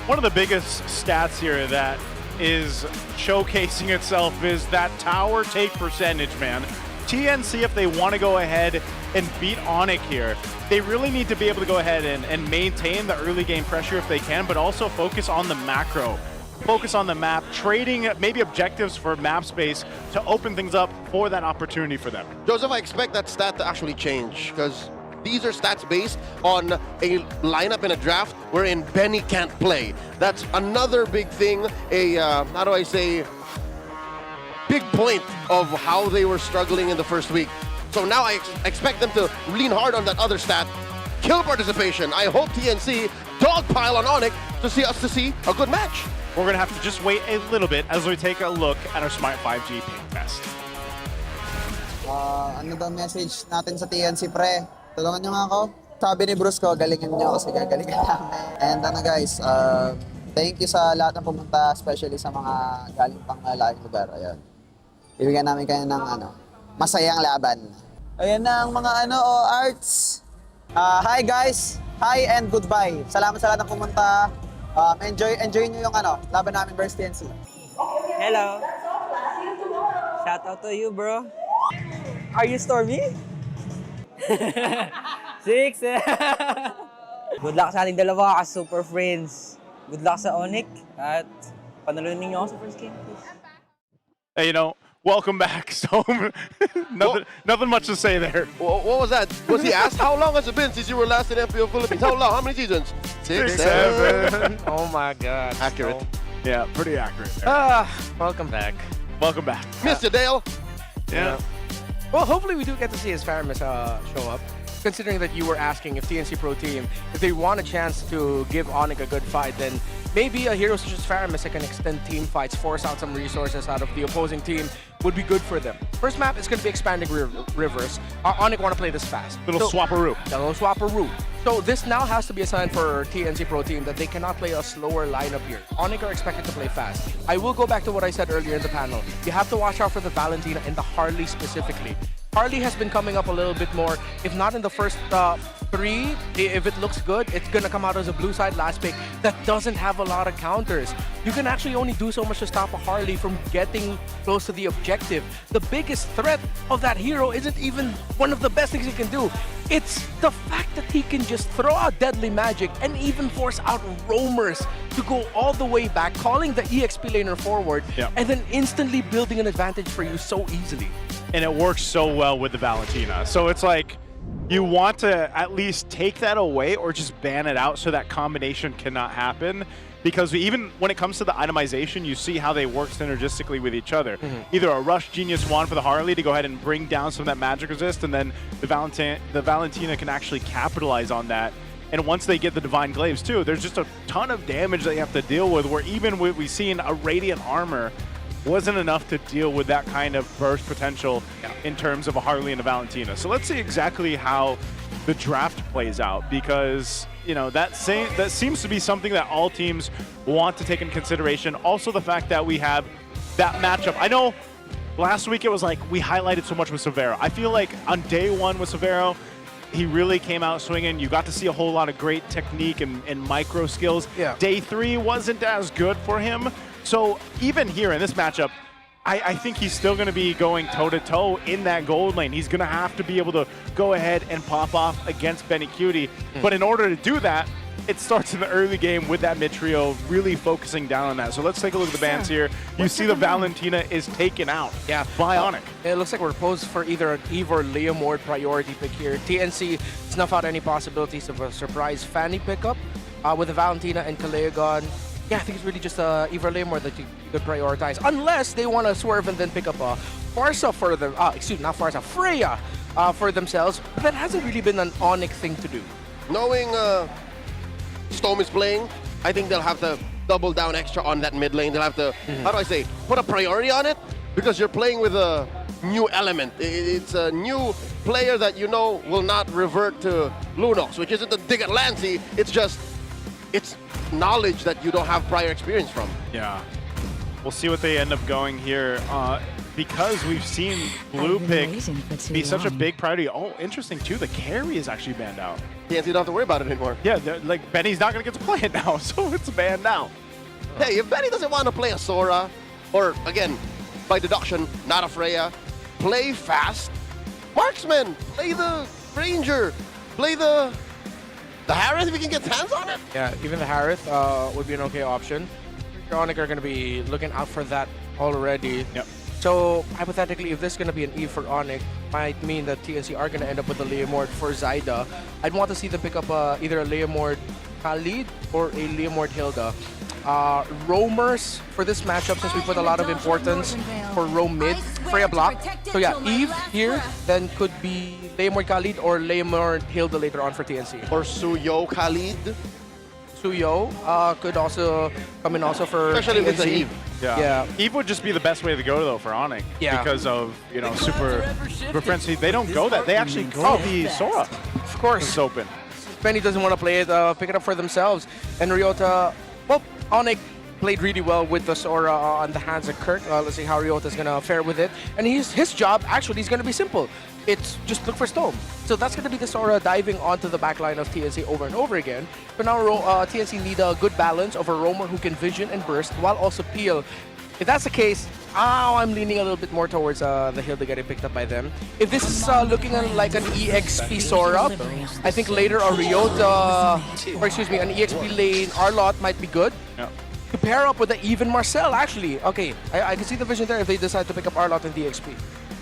One of the biggest stats here that is showcasing itself is that tower take percentage, man. TNC, if they want to go ahead and beat ONIC here, they really need to be able to go ahead and maintain the early game pressure if they can, but also focus on the macro. Focus on the map, trading maybe objectives for map space to open things up for that opportunity for them. Joseph, I expect that stat to actually change because these are stats based on a lineup in a draft wherein Benny can't play. That's another big thing, how do I say, big point of how they were struggling in the first week. So now I expect them to lean hard on that other stat, kill participation. I hope TNC dogpile on ONIC to see a good match. We're going to have to just wait a little bit as we take a look at our Smart 5G ping test. Ano daw message natin sa TNC, pre? Tulungan nyo nga ako. Sabi ni Bruce ko, galingin nyo kasi gagalingan namin. And guys, thank you sa lahat ng pumunta, especially sa mga galing pang malaking lugar. Ayun. Ibigyan namin kayo ng masayang laban. Ayan na ang mga arts. Hi guys, hi and goodbye. Salamat sa lahat ng pumunta. Enjoy nyo yung laban namin versus TNC. Hello. Shout out to you, bro. Are you Stormy? 6. Good luck sa ating dalawa as super friends. Good luck sa ONIC at panalunin niyo ako sa first game, please. Hey, welcome back, Stome. nothing much to say there. What was that? Was he asked how long has it been since you were last in MPL Philippines? How long? How many seasons? 6, 7. Oh my God. Accurate. Yeah, pretty accurate there. Welcome back. Welcome back. Mr. Dale. Yeah. Well, hopefully we do get to see his Faramis show up. Considering that you were asking if TNC Pro Team, if they want a chance to give ONIC a good fight, then maybe a hero such as Faramis that can extend team fights, force out some resources out of the opposing team would be good for them. First map is going to be Expanding Rivers. ONIC want to play this fast. Little swapperoo. A little swapperoo. So this now has to be a sign for TNC Pro Team that they cannot play a slower lineup here. ONIC are expected to play fast. I will go back to what I said earlier in the panel. You have to watch out for the Valentina and the Harley specifically. Harley has been coming up a little bit more, if not in the first 3, if it looks good, it's gonna come out as a blue side last pick that doesn't have a lot of counters. You can actually only do so much to stop a Harley from getting close to the objective. The biggest threat of that hero isn't even one of the best things he can do. It's the fact that he can just throw out deadly magic and even force out roamers to go all the way back, calling the EXP laner forward, and then instantly building an advantage for you so easily. And it works so well with the Valentina. So it's like, you want to at least take that away or just ban it out so that combination cannot happen. Because even when it comes to the itemization, you see how they work synergistically with each other. Either a Rush Genius Wand for the Harley to go ahead and bring down some of that magic resist, and then the Valentina can actually capitalize on that. And once they get the Divine Glaives too, there's just a ton of damage that you have to deal with, where even what we see in a Radiant Armor wasn't enough to deal with that kind of burst potential in terms of a Harley and a Valentina. So let's see exactly how the draft plays out, because that seems to be something that all teams want to take into consideration. Also the fact that we have that matchup. I know last week it was like we highlighted so much with Severo. I feel like on day 1 with Severo, he really came out swinging. You got to see a whole lot of great technique and micro skills. Day 3 wasn't as good for him. So even here in this matchup, I think he's still going to be going toe-to-toe in that gold lane. He's going to have to be able to go ahead and pop off against Benny Cutie. But in order to do that, it starts in the early game with that mid trio really focusing down on that. So let's take a look at the bans here. You see the Valentina is taken out by ONIC. It looks like we're posed for either an Eve or Liam Ward priority pick here. TNC snuff out any possibilities of a surprise Fanny pickup with the Valentina and Kaleagon. Yeah, I think it's really just Eve or Liam Ward that you could prioritize, unless they want to swerve and then pick up a Farsa for them. Excuse me, not Farsa, Freya for themselves. But that hasn't really been an ONIC thing to do. Knowing Storm is playing, I think they'll have to double down extra on that mid lane. They'll have to, how do I say, put a priority on it, because you're playing with a new element. It's a new player that you know will not revert to Lunox, which isn't a dig at Lancy. It's just, it's knowledge that you don't have prior experience from. Yeah. We'll see what they end up going here. Because we've seen blue pick be such a big priority. Oh, interesting too, the carry is actually banned out. Yeah, so you don't have to worry about it anymore. Yeah, like Benny's not gonna get to play it now, so it's banned now. Hey, if Benny doesn't want to play a Sora, or again, by deduction, not a Freya, play fast. Marksman, play the Ranger, play the Harith if he can get hands on it. Yeah, even the Harith would be an okay option. ONIC are going to be looking out for that already. Yep. So, hypothetically, if this is going to be an E for ONIC, might mean that TNC are going to end up with a Leomord for Zyda. I'd want to see them pick up either a Leomord Khalid or a Leomord Hilda. Roamers for this matchup, since we put a lot of importance for roam mid, Freya block. So yeah, Eve here then could be Leomord Khalid or Leomord Hilda later on for TNC. Or Suyo Khalid. Suyo could also come in also for especially TNC. with the Eve. Yeah. Eve would just be the best way to go though for ONIC. Yeah. Because of, you know, super frenzy. They don't go that. They actually go the Sora. Of course. It's open. Benny doesn't want to play it, pick it up for themselves. And Ryota, well, ONIC played really well with the Sora on the hands of Kirk. Let's see how Ryota's going to fare with it. And his job actually is going to be simple. It's just look for Storm. So that's going to be the Sora diving onto the backline of TNC over and over again. But now TNC need a good balance of a roamer who can vision and burst while also peel. If that's the case, I'm leaning a little bit more towards the Hilda getting picked up by them. If this is looking like an EXP Sora, I think later a Ryota, or excuse me, an EXP lane Arlott might be good. Yeah. To pair up with the even Marcel, actually. Okay, I can see the vision there if they decide to pick up Arlott and DXP.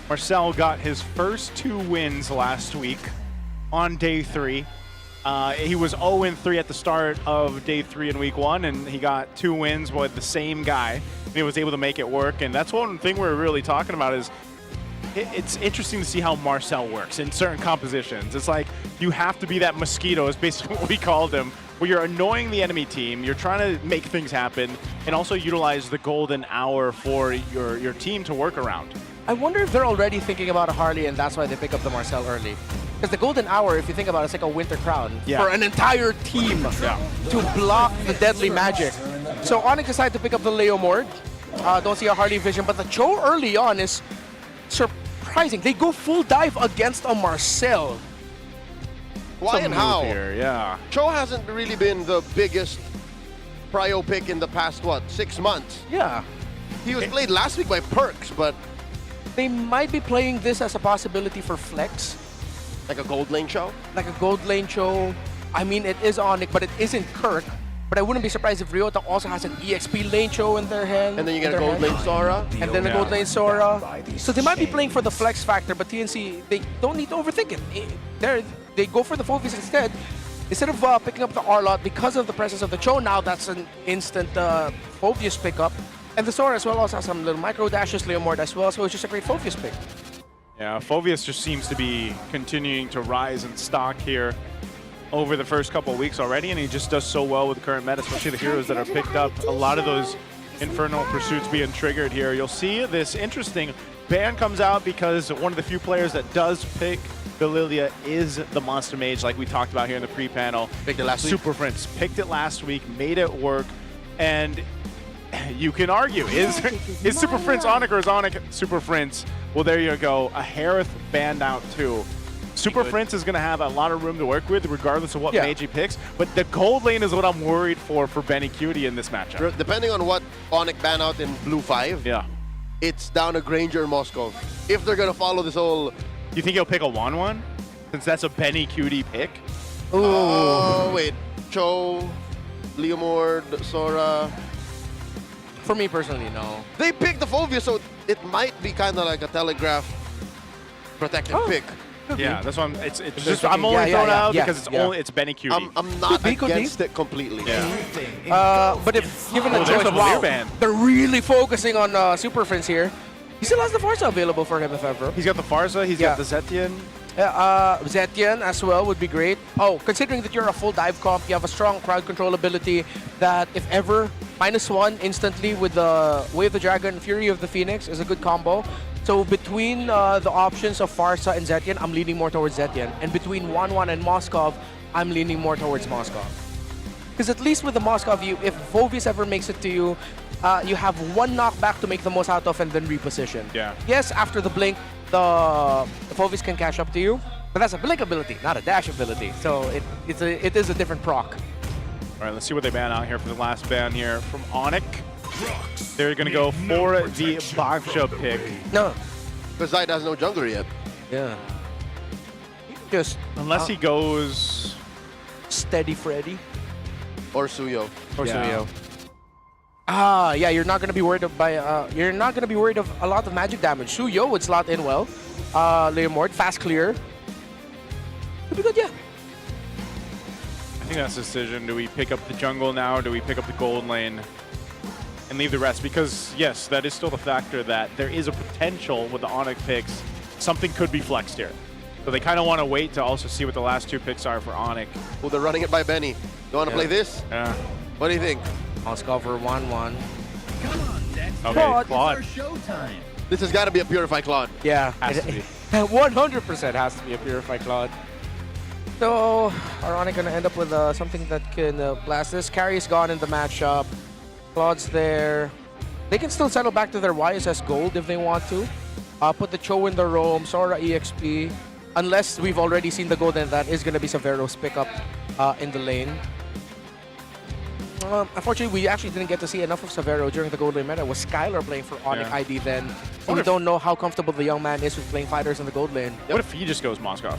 Marcel got his first 2 wins last week on day 3. He was 0-3 at the start of day 3 in week 1, and he got 2 wins with the same guy. And he was able to make it work, and that's one thing we're really talking about is it's interesting to see how Marcel works in certain compositions. It's like you have to be that mosquito, is basically what we called him, where you're annoying the enemy team, you're trying to make things happen, and also utilize the golden hour for your team to work around. I wonder if they're already thinking about a Harley and that's why they pick up the Marcel early. Because the golden hour, if you think about it, it's like a winter crown for an entire team to block the deadly magic. So ONIC decided to pick up the Leomord. Don't see a Harley vision, but the Cho early on is surprising. They go full dive against a Marcel. Why and how? Here, yeah. Cho hasn't really been the biggest prio pick in the past, 6 months? Yeah. He was played last week by Perks, but they might be playing this as a possibility for flex. Like a gold lane show? Like a gold lane show. I mean, it is ONIC, but it isn't Kirk. But I wouldn't be surprised if Ryota also has an EXP lane show in their hand. And then you get a gold lane Sora. And then a gold lane Sora. So they might be playing for the flex factor, but TNC, they don't need to overthink it. They go for the Phoebus instead. Instead of picking up the Arlott because of the presence of the Cho, now that's an instant Phoebus pickup. And the Sora as well also has some little micro dashes, Leomord as well, so it's just a great Phoebus pick. Yeah, Phoebus just seems to be continuing to rise in stock here over the first couple of weeks already, and he just does so well with the current meta, especially the heroes that are picked up. A lot of those Infernal Pursuits being triggered here. You'll see this interesting ban comes out because one of the few players that does pick the Lilia is the Monster Mage, like we talked about here in the pre-panel. Picked it last week. Super Prince picked it last week, made it work, and you can argue, is Super Prince ONIC or is ONIC Super Prince? Well, there you go. A Harith banned out too. Super Prince is going to have a lot of room to work with regardless of what mage he picks, but the gold lane is what I'm worried for Benny Cutie in this matchup. Depending on what ONIC ban out in Blue 5, it's down to Granger and Moscow. If they're going to follow this whole... You think he'll pick a 1-1? Since that's a Benny Cutie pick? Oh, wait. Cho, Leomord, Sora... For me personally, no. They picked the Phoebus, so it might be kind of like a telegraph protected pick. Yeah, that's why it's just I'm only throwing out because it's Benny Cutie. I'm not against it completely. But if given the choice, they're really focusing on Super Prince here. He still has the Farsa available for him if ever. He's got the Farsa, he's got the Zetian. Zetian as well would be great. Oh, considering that you're a full dive comp, you have a strong crowd control ability that if ever, -1 instantly with the Way of the Dragon, Fury of the Phoenix is a good combo. So between the options of Farsa and Zetian, I'm leaning more towards Zetian. And between 1-1 and Moskov, I'm leaning more towards Moskov. Because at least with the Moskov, if Phoveus ever makes it to you, you have one knockback to make the most out of and then reposition. Yeah. Yes, after the blink, the Phoveus can cash up to you, but that's a blink ability, not a dash ability. So it is a different proc. All right, let's see what they ban out here for the last ban here from ONIC. They're going to go for the Baksha pick. No. Because Zaid has no jungler yet. Yeah. Just unless he goes Steady Freddy. Or Suyo. Or Suyo. Yeah, you're not gonna be worried of you're not gonna be worried of a lot of magic damage. Suyo would slot in well. Leomord, fast clear. Could be good, yeah. I think that's the decision. Do we pick up the jungle now? Or do we pick up the gold lane and leave the rest? Because yes, that is still the factor that there is a potential with the ONIC picks. Something could be flexed here. So they kind of want to wait to also see what the last two picks are for ONIC. Oh, they're running it by Benny. You want to play this? Yeah. What do you think? Moskov for 1-1. Okay, Claude. This has got to be a Purify Claude. Yeah. Has to be. 100% has to be a Purify Claude. So, are ONIC going to end up with something that can blast this? Carry's gone in the matchup. Claude's there. They can still settle back to their YSS gold if they want to. Put the Cho in the roam, Sora EXP. Unless we've already seen the gold, and that is going to be Severo's pickup in the lane. Unfortunately, we actually didn't get to see enough of Severo during the gold lane meta. It was Skylar playing for ONIC ID then. So we don't know how comfortable the young man is with playing fighters in the gold lane. What if he just goes Moskov?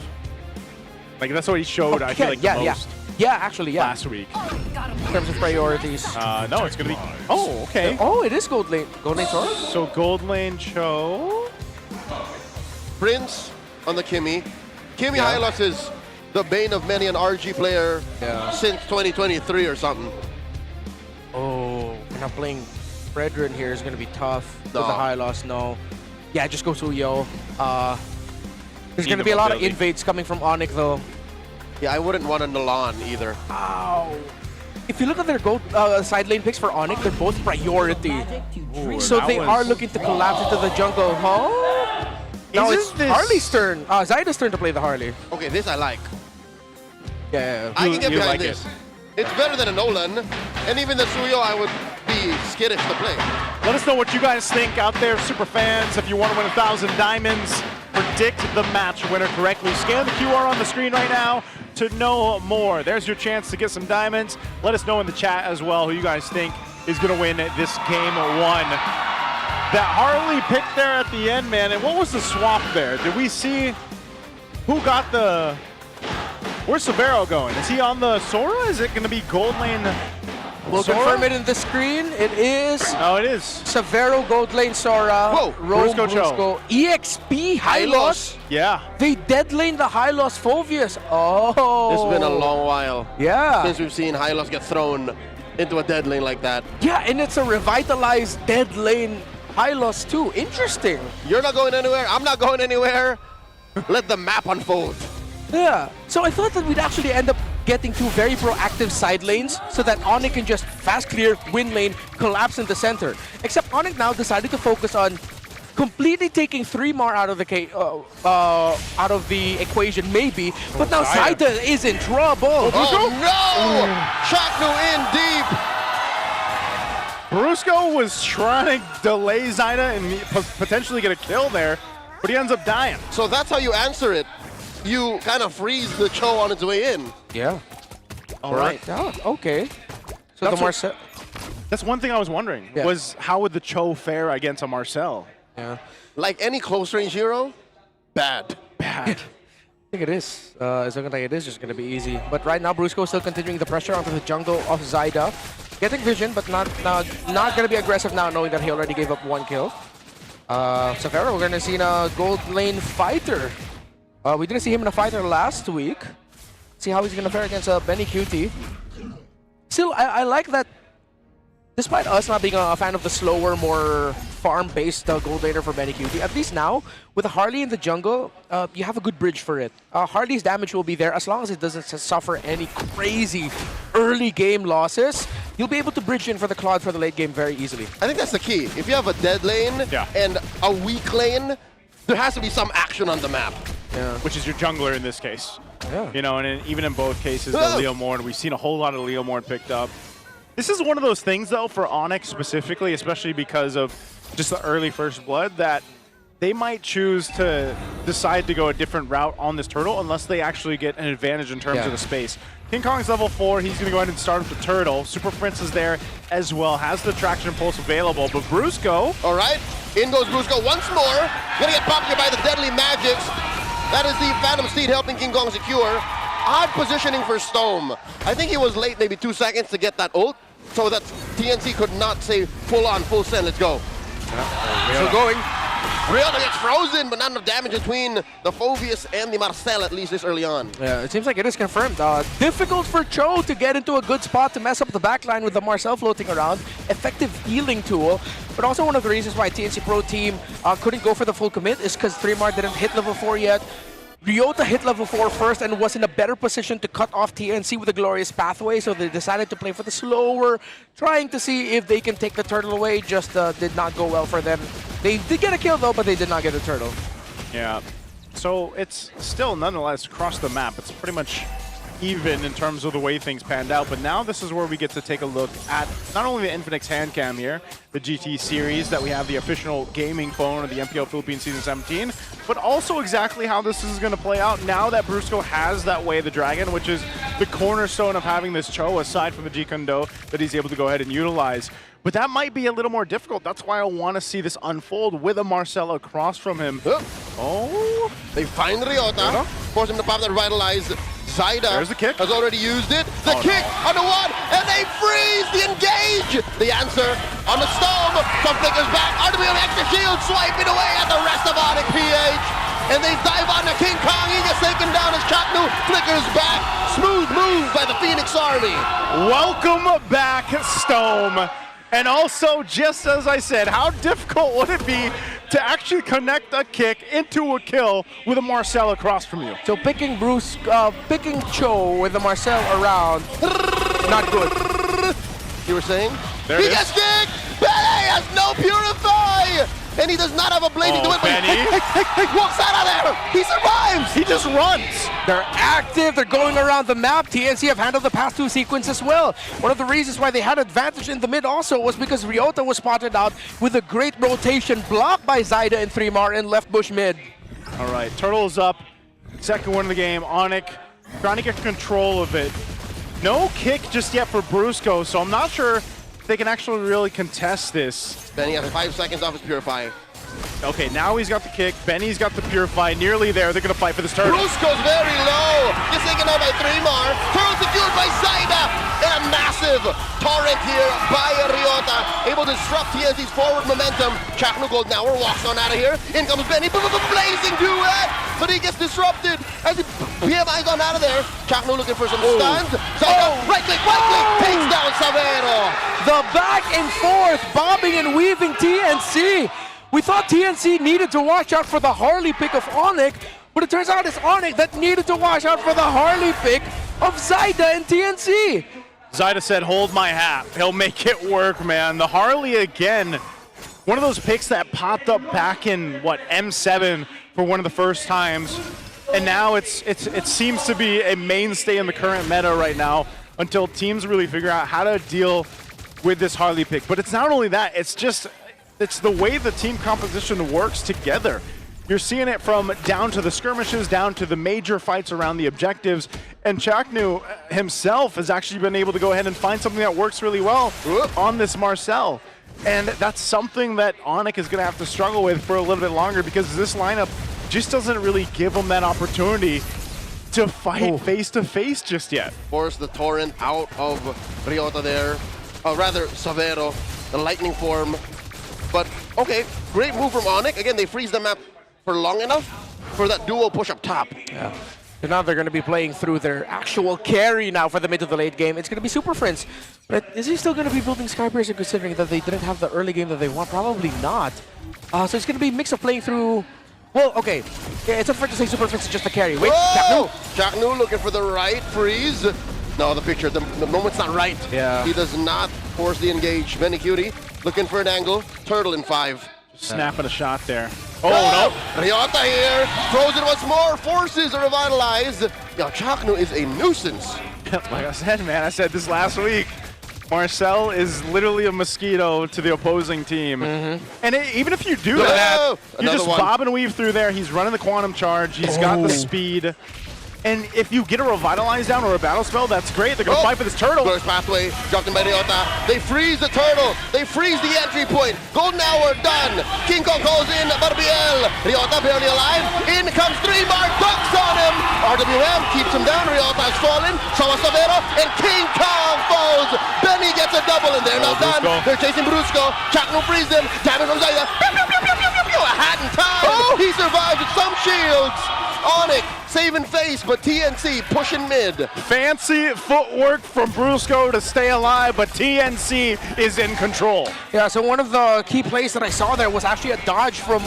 Like, that's what he showed, I feel like, the most. Yeah, actually, yeah. Last week. In terms of priorities. No, it's going to be... Oh, okay. Oh, it is gold lane. Gold lane Sora? So gold lane Cho. Prince on the Kimmy. Kimmy Hylos is the bane of many an RG player since 2023 or something. Oh, and I'm playing Brethren here is going to be tough with the high loss. No. Yeah, just go Suyo. There's going to be a lot of invades coming from ONIC though. Yeah, I wouldn't want a Nalan either. Ow. If you look at their gold side lane picks for ONIC, they're both priority. Ooh, so they are looking to collapse into the jungle. Huh? Now it's Harley's turn. Zyda's turn to play the Harley. Okay, this I like. Yeah. I can get behind this. It's better than a Nolan, and even the Suyo I would be skittish to play. Let us know what you guys think out there, super fans. If you want to win 1,000 diamonds, predict the match winner correctly. Scan the QR on the screen right now to know more. There's your chance to get some diamonds. Let us know in the chat as well who you guys think is going to win this game one. That Harley pick there at the end, man. And what was the swap there? Did we see who got the... Where's Severo going? Is he on the Sora? Is it going to be gold lane We'll Sora? confirm it in the screen. It is. Oh, it is. Severo gold lane Sora. Whoa. Brusco Cho. EXP Hylos. Yeah. They dead lane the Hylos Phoveus. Oh. It's been a long while. Yeah. Since we've seen Hylos get thrown into a dead lane like that. Yeah, and it's a revitalized dead lane Hylos too. Interesting. You're not going anywhere. I'm not going anywhere. Let the map unfold. Yeah. So I thought that we'd actually end up getting two very proactive side lanes so that ONIC can just fast clear, win lane, collapse in the center. Except ONIC now decided to focus on completely taking 3 more out of the equation, maybe. But now Zyda is in trouble. Oh no! Shaknu in deep. Brusco was trying to delay Zyda and potentially get a kill there, but he ends up dying. So that's how you answer it. You kind of freeze the Cho on its way in. Yeah. All right. Oh, okay. So the Marcel. That's one thing I was wondering, was how would the Cho fare against a Marcel? Yeah. Like any close range hero, bad. Bad. I think it is. It's looking like it is just going to be easy. But right now, Brusco is still continuing the pressure onto the jungle of Zyda. Getting vision, but not going to be aggressive now, knowing that he already gave up 1 kill. Severo, we're going to see a gold lane fighter. We didn't see him in a fighter last week. See how he's going to fare against Benny QT. Still, I like that despite us not being a fan of the slower, more farm-based gold laner for Benny QT, at least now, with Harley in the jungle, you have a good bridge for it. Harley's damage will be there as long as it doesn't suffer any crazy early game losses. You'll be able to bridge in for the Claude for the late game very easily. I think that's the key. If you have a dead lane and a weak lane, there has to be some action on the map. Yeah. Which is your jungler in this case. Yeah. You know, and even in both cases, the Leo Morn, we've seen a whole lot of Leo Morn picked up. This is one of those things, though, for ONIC specifically, especially because of just the early first blood, that they might choose to decide to go a different route on this turtle unless they actually get an advantage in terms of the space. King Kong's level 4, he's going to go ahead and start with the turtle. Super Prince is there as well, has the traction pulse available, but Brusco... All right, in goes Brusco once more. Gonna get popped here by the deadly magics. That is the Phantom Steed helping King Kong secure. Odd positioning for Stome. I think he was late maybe 2 seconds to get that ult, so that TNC could not say full on, full send, let's go. So going. Riota gets frozen, but not enough damage between the Phoveus and the Marcel, at least this early on. Yeah, it seems like it is confirmed. Difficult for Cho to get into a good spot to mess up the backline with the Marcel floating around. Effective healing tool. But also one of the reasons why TNC Pro Team couldn't go for the full commit is because 3mar didn't hit level 4 yet. Riota hit level 4 first and was in a better position to cut off TNC with a glorious pathway, so they decided to play for the slower, trying to see if they can take the turtle away. Just did not go well for them. They did get a kill though, but they did not get a turtle. Yeah, so it's still nonetheless across the map. It's pretty much even in terms of the way things panned out, but now this is where we get to take a look at not only the Infinix hand cam here, the GT series that we have, the official gaming phone of the MPL Philippines Season 17, but also exactly how this is going to play out now that Brusco has that Way of the Dragon, which is the cornerstone of having this Cho, aside from the G-Kundo, that he's able to go ahead and utilize. But that might be a little more difficult. That's why I want to see this unfold with a Marcel across from him. Oh, they find Riota, force him to pop that Revitalize. Zyda has already used it. The kick on the one, and they freeze the engage. The answer on the Stone. Some flickers back. RWM extra shield swiping away at the rest of ONIC PH. And they dive on to King Kong. He gets taken down as Chaknu flickers back. Smooth move by the Phoenix Army. Welcome back, Stone. And also, just as I said, how difficult would it be to actually connect a kick into a kill with a Marcel across from you? So picking picking Cho with the Marcel around, not good. You were saying? There he it gets is. kicked! Benny has no Purify! And he does not have a blazing to it, but he walks out of there! He survives! He just runs! They're active, they're going around the map. TNC have handled the past 2 sequences well. One of the reasons why they had advantage in the mid also was because Riota was spotted out with a great rotation blocked by Zyda and 3mar in left bush mid. All right, Turtle's up. Second one of the game. ONIC trying to get control of it. No kick just yet for Brusco, so I'm not sure if they can actually really contest this. Then he has 5 seconds off his Purify. Okay, now he's got the kick. Benny's got the Purify. Nearly there. They're going to fight for this turtle. Brusco's very low. Gets taken out by 3mar. Turtle secured by Zyda. And a massive torrent here by Riota. Able to disrupt TNC's forward momentum. Chaknu Gold now walks on out of here. In comes Benny. Blazing duet. But he gets disrupted as he PMI's on out of there. Chaknu looking for some stuns. Zyda, right click, takes down Savero. The back and forth, bobbing and weaving TNC. We thought TNC needed to watch out for the Harley pick of ONIC, but it turns out it's ONIC that needed to watch out for the Harley pick of Zyda and TNC. Zyda said, hold my hat. He'll make it work, man. The Harley again, one of those picks that popped up back in, what, M7 for one of the first times. And now it seems to be a mainstay in the current meta right now until teams really figure out how to deal with this Harley pick. But it's not only that, it's the way the team composition works together. You're seeing it from down to the skirmishes, down to the major fights around the objectives, and Chaknu himself has actually been able to go ahead and find something that works really well on this Marcel. And that's something that ONIC is going to have to struggle with for a little bit longer, because this lineup just doesn't really give them that opportunity to fight face-to-face just yet. Force the torrent out of Riota there. Rather, Savero, the lightning form. But, okay, great move from ONIC. Again, they freeze the map for long enough for that duo push up top. Yeah. So now they're going to be playing through their actual carry now for the mid to the late game. It's going to be Super Friends. But is he still going to be building Sky Piercer considering that they didn't have the early game that they want? Probably not. So it's going to be a mix of playing through... Well, okay. Yeah, it's unfair to say Super Friends is just a carry. Wait, Chaknu looking for the right freeze. No, the picture, the moment's not right. Yeah. He does not force the engage. Benny Cutie looking for an angle. Turtle in 5. Snapping a shot there. Oh, no. Ryota here. Throws it once more. Forces a revitalize. Yo, Chaknu is a nuisance. Like I said, man, I said this last week. Marcel is literally a mosquito to the opposing team. And even if you do that, you just bob and weave through there. He's running the quantum charge. He's got the speed. And if you get a Revitalize down or a Battle Spell, that's great. They're going to fight for this turtle. First pathway, dropped in by Ryota. They freeze the turtle. They freeze the entry point. Golden hour done. King Kong goes in. Barbiel. Ryota barely alive. In comes 3-bar. Ducks on him. RWM keeps him down. Ryota has fallen. Sawa Savero. And King Kong falls. Benny gets a double and they're not done. They're chasing Brusco. Chaknu frees them. Damage from Zaya. A hat in time. He survives with some shields. ONIC saving face, but TNC pushing mid. Fancy footwork from Brusco to stay alive, but TNC is in control. Yeah, so one of the key plays that I saw there was actually a dodge from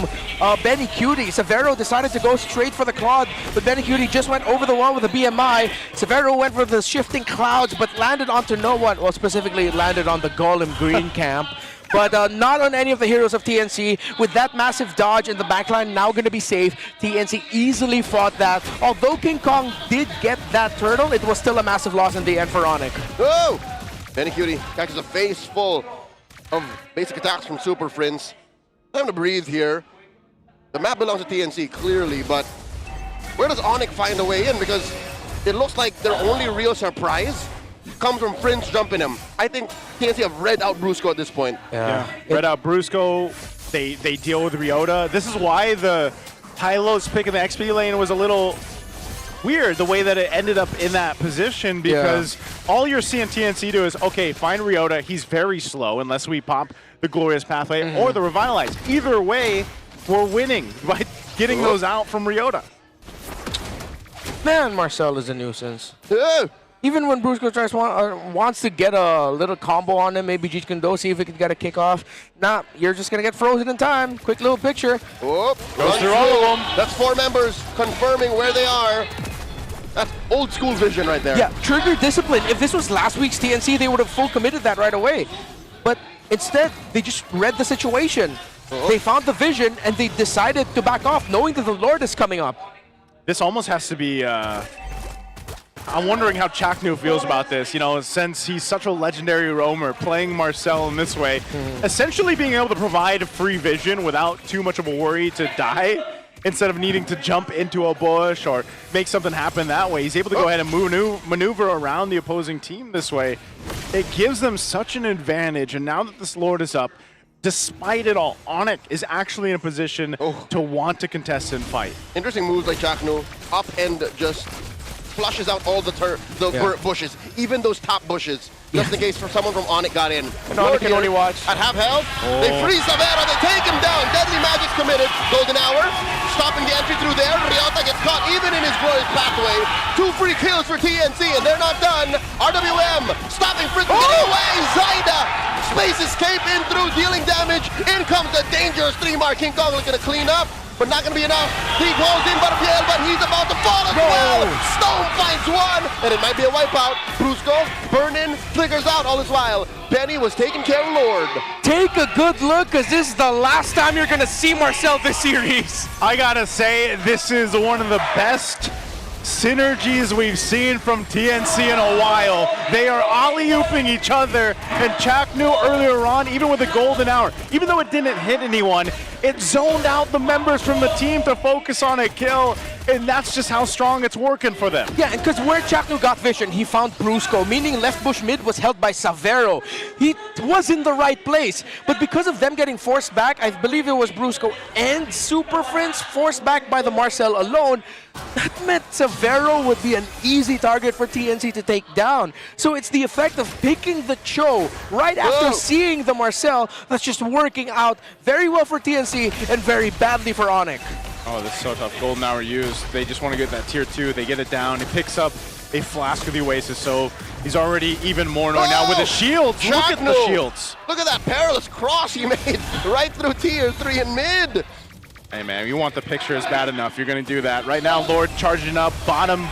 Benny Cutie. Severo decided to go straight for the Claude, but Benny Cutie just went over the wall with a BMI. Severo went for the shifting clouds, but landed onto no one. Well, specifically, it landed on the Golem Green camp. But not on any of the heroes of TNC. With that massive dodge in the backline now going to be safe, TNC easily fought that. Although King Kong did get that turtle, it was still a massive loss in the end for ONIC. Oh! Benny Cutie catches a face full of basic attacks from Super Friends. Time to breathe here. The map belongs to TNC clearly, but where does ONIC find a way in? Because it looks like their only real surprise comes from Friends jumping him. I think TNC have read out Brusco at this point. Yeah. Read out Brusco. They deal with Ryota. This is why the Tylos pick in the XP lane was a little weird, the way that it ended up in that position, because all you're seeing TNC do is, okay, find Ryota. He's very slow unless we pop the Glorious Pathway or the Revitalize. Either way, we're winning by getting those out from Ryota. Man, Marcel is a nuisance. Even when Brusco tries wants to get a little combo on him, maybe Jeet can go see if he can get a kick off. Nah, you're just gonna get frozen in time. Quick little picture. Goes through all of them. That's 4 members confirming where they are. That's old school vision right there. Yeah, trigger discipline. If this was last week's TNC, they would have full committed that right away. But instead, they just read the situation. They found the vision and they decided to back off, knowing that the Lord is coming up. This almost has to be I'm wondering how Chaknu feels about this, you know, since he's such a legendary roamer, playing Marcel in this way, essentially being able to provide free vision without too much of a worry to die, instead of needing to jump into a bush or make something happen that way. He's able to go ahead and maneuver around the opposing team this way. It gives them such an advantage, and now that this Lord is up, despite it all, ONIC is actually in a position to want to contest and fight. Interesting moves like Chaknu, up and just flushes out all the bushes, even those top bushes, just in case someone from ONIC got in. And ONIC can only watch. At half health, they freeze Savera, they take him down. Deadly Magic's committed. Golden hour, stopping the entry through there. Ryota gets caught even in his Glorious Pathway. 2 free kills for TNC, and they're not done. RWM stopping Fritz, getting away. Zaida, space escape in through, dealing damage. In comes the dangerous 3-mar. King Kong looking to clean up, but not going to be enough. He goes in Barbiel, but he's about to fall as well. Stone finds one, and it might be a wipeout. Brusco, burn-in, flickers out all this while. Benny was taking care of Lord. Take a good look, because this is the last time you're going to see Marcel this series. I gotta say, this is one of the best synergies we've seen from TNC in a while. They are alley-ooping each other, and Chaknu earlier on, even with the golden hour, even though it didn't hit anyone, it zoned out the members from the team to focus on a kill, and that's just how strong it's working for them. Yeah, and because where Chaknu got vision, he found Brusco, meaning left bush mid was held by Savero. He was in the right place, but because of them getting forced back, I believe it was Brusco and Super Friends forced back by the Marcel alone, that meant Savero would be an easy target for TNC to take down. So it's the effect of picking the Cho right after seeing the Marcel that's just working out very well for TNC and very badly for ONIC. Oh, this is so tough. Golden Hour used. They just want to get that tier 2. They get it down. He picks up a flask of the Oasis, so he's already even more annoying now with the shields. Look at the shields. Look at that perilous cross he made right through tier 3 in mid. Hey, man, you want the picture is bad enough. You're going to do that. Right now, Lord charging up bottom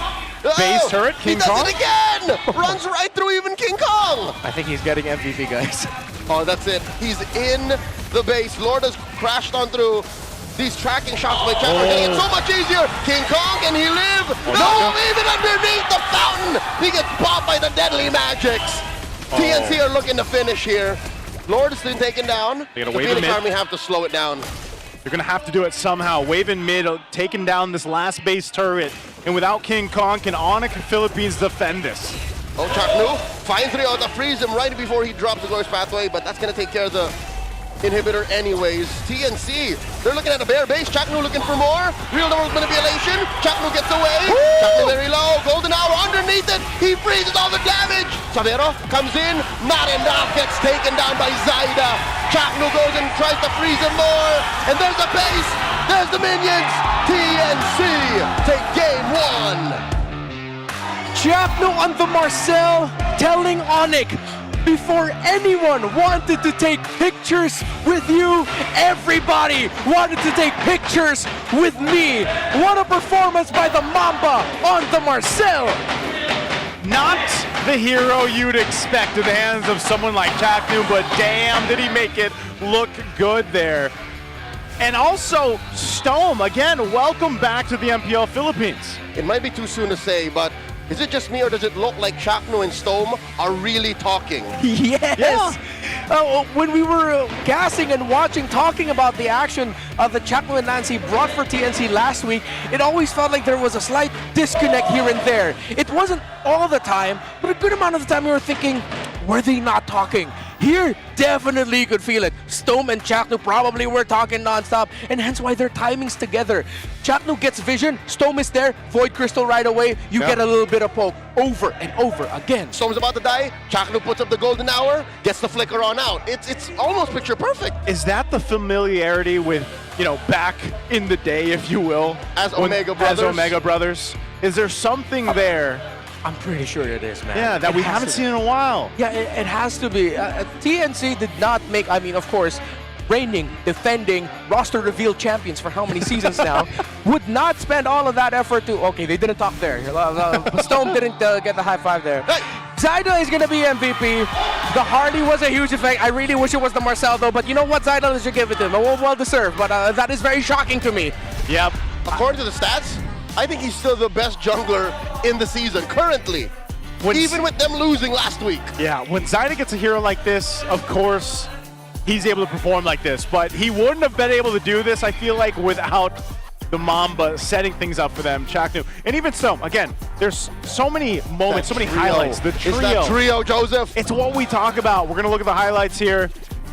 base turret. King Kong. He does it again! Runs right through even King Kong! I think he's getting MVP, guys. Oh, that's it. He's in the base. Lord has crashed on through. These tracking shots by Chad are getting it so much easier. King Kong, can he live? No, even underneath the fountain, he gets popped by the deadly magics. TNC are looking to finish here. Lord is still taken down. They gotta the wave in Phoenix mid. Army have to slow it down. You're going to have to do it somehow. Wave in mid, taking down this last base turret. And without King Kong, can ONIC Philippines defend this? Oh, Chaknu finds Rio to freeze him right before he drops the Glorious Pathway, but that's going to take care of the inhibitor anyways. TNC, they're looking at a bare base. Chaknu looking for more. Real world manipulation. Chaknu gets away. Chaknu very low. Golden Hour underneath it. He freezes all the damage. Savero comes in. Not enough. Gets taken down by Zaida. Chaknu goes and tries to freeze him more. And there's the base. There's the minions. TNC take game 1. Chaknu on the Marcel telling ONIC, before anyone wanted to take pictures with you, everybody wanted to take pictures with me. What a performance by the Mamba on the Marcel. Not the hero you'd expect in the hands of someone like Chaknu, but damn, did he make it look good there. And also, Stome, again, welcome back to the MPL Philippines. It might be too soon to say, but is it just me or does it look like Chaknu and Stome are really talking? Yes! When we were gassing and watching, talking about the action that Chaknu and Nancy brought for TNC last week, it always felt like there was a slight disconnect here and there. It wasn't all the time, but a good amount of the time we were thinking, were they not talking? Here, definitely you could feel it. Stome and Chaknu probably were talking nonstop, and hence why their timings together. Chaknu gets vision, Stome is there, Void Crystal right away, you get a little bit of poke over and over again. Stome's about to die, Chaknu puts up the Golden Hour, gets the flicker on out. It's almost picture perfect. Is that the familiarity with, you know, back in the day, if you will? As Omega Brothers? As Omega Brothers. Is there something there? I'm pretty sure it is, man. Yeah, that we haven't seen in a while. Yeah, it has to be. TNC did not make, I mean, of course, reigning, defending, roster reveal champions for how many seasons now, would not spend all of that effort to, okay, they didn't talk there. Stone didn't get the high five there. Zaida is going to be MVP. The Hardy was a huge effect. I really wish it was the Marcel, though, but you know what? Zaida should give it to him. Well deserved, but that is very shocking to me. Yep. According to the stats, I think he's still the best jungler in the season currently, even with them losing last week. Yeah, when Zaida gets a hero like this, of course, he's able to perform like this, but he wouldn't have been able to do this, I feel like, without the Mamba setting things up for them, Chaknu. And even so, again, there's so many moments, so many highlights. The trio. It's that trio, Joseph. It's what we talk about. We're going to look at the highlights here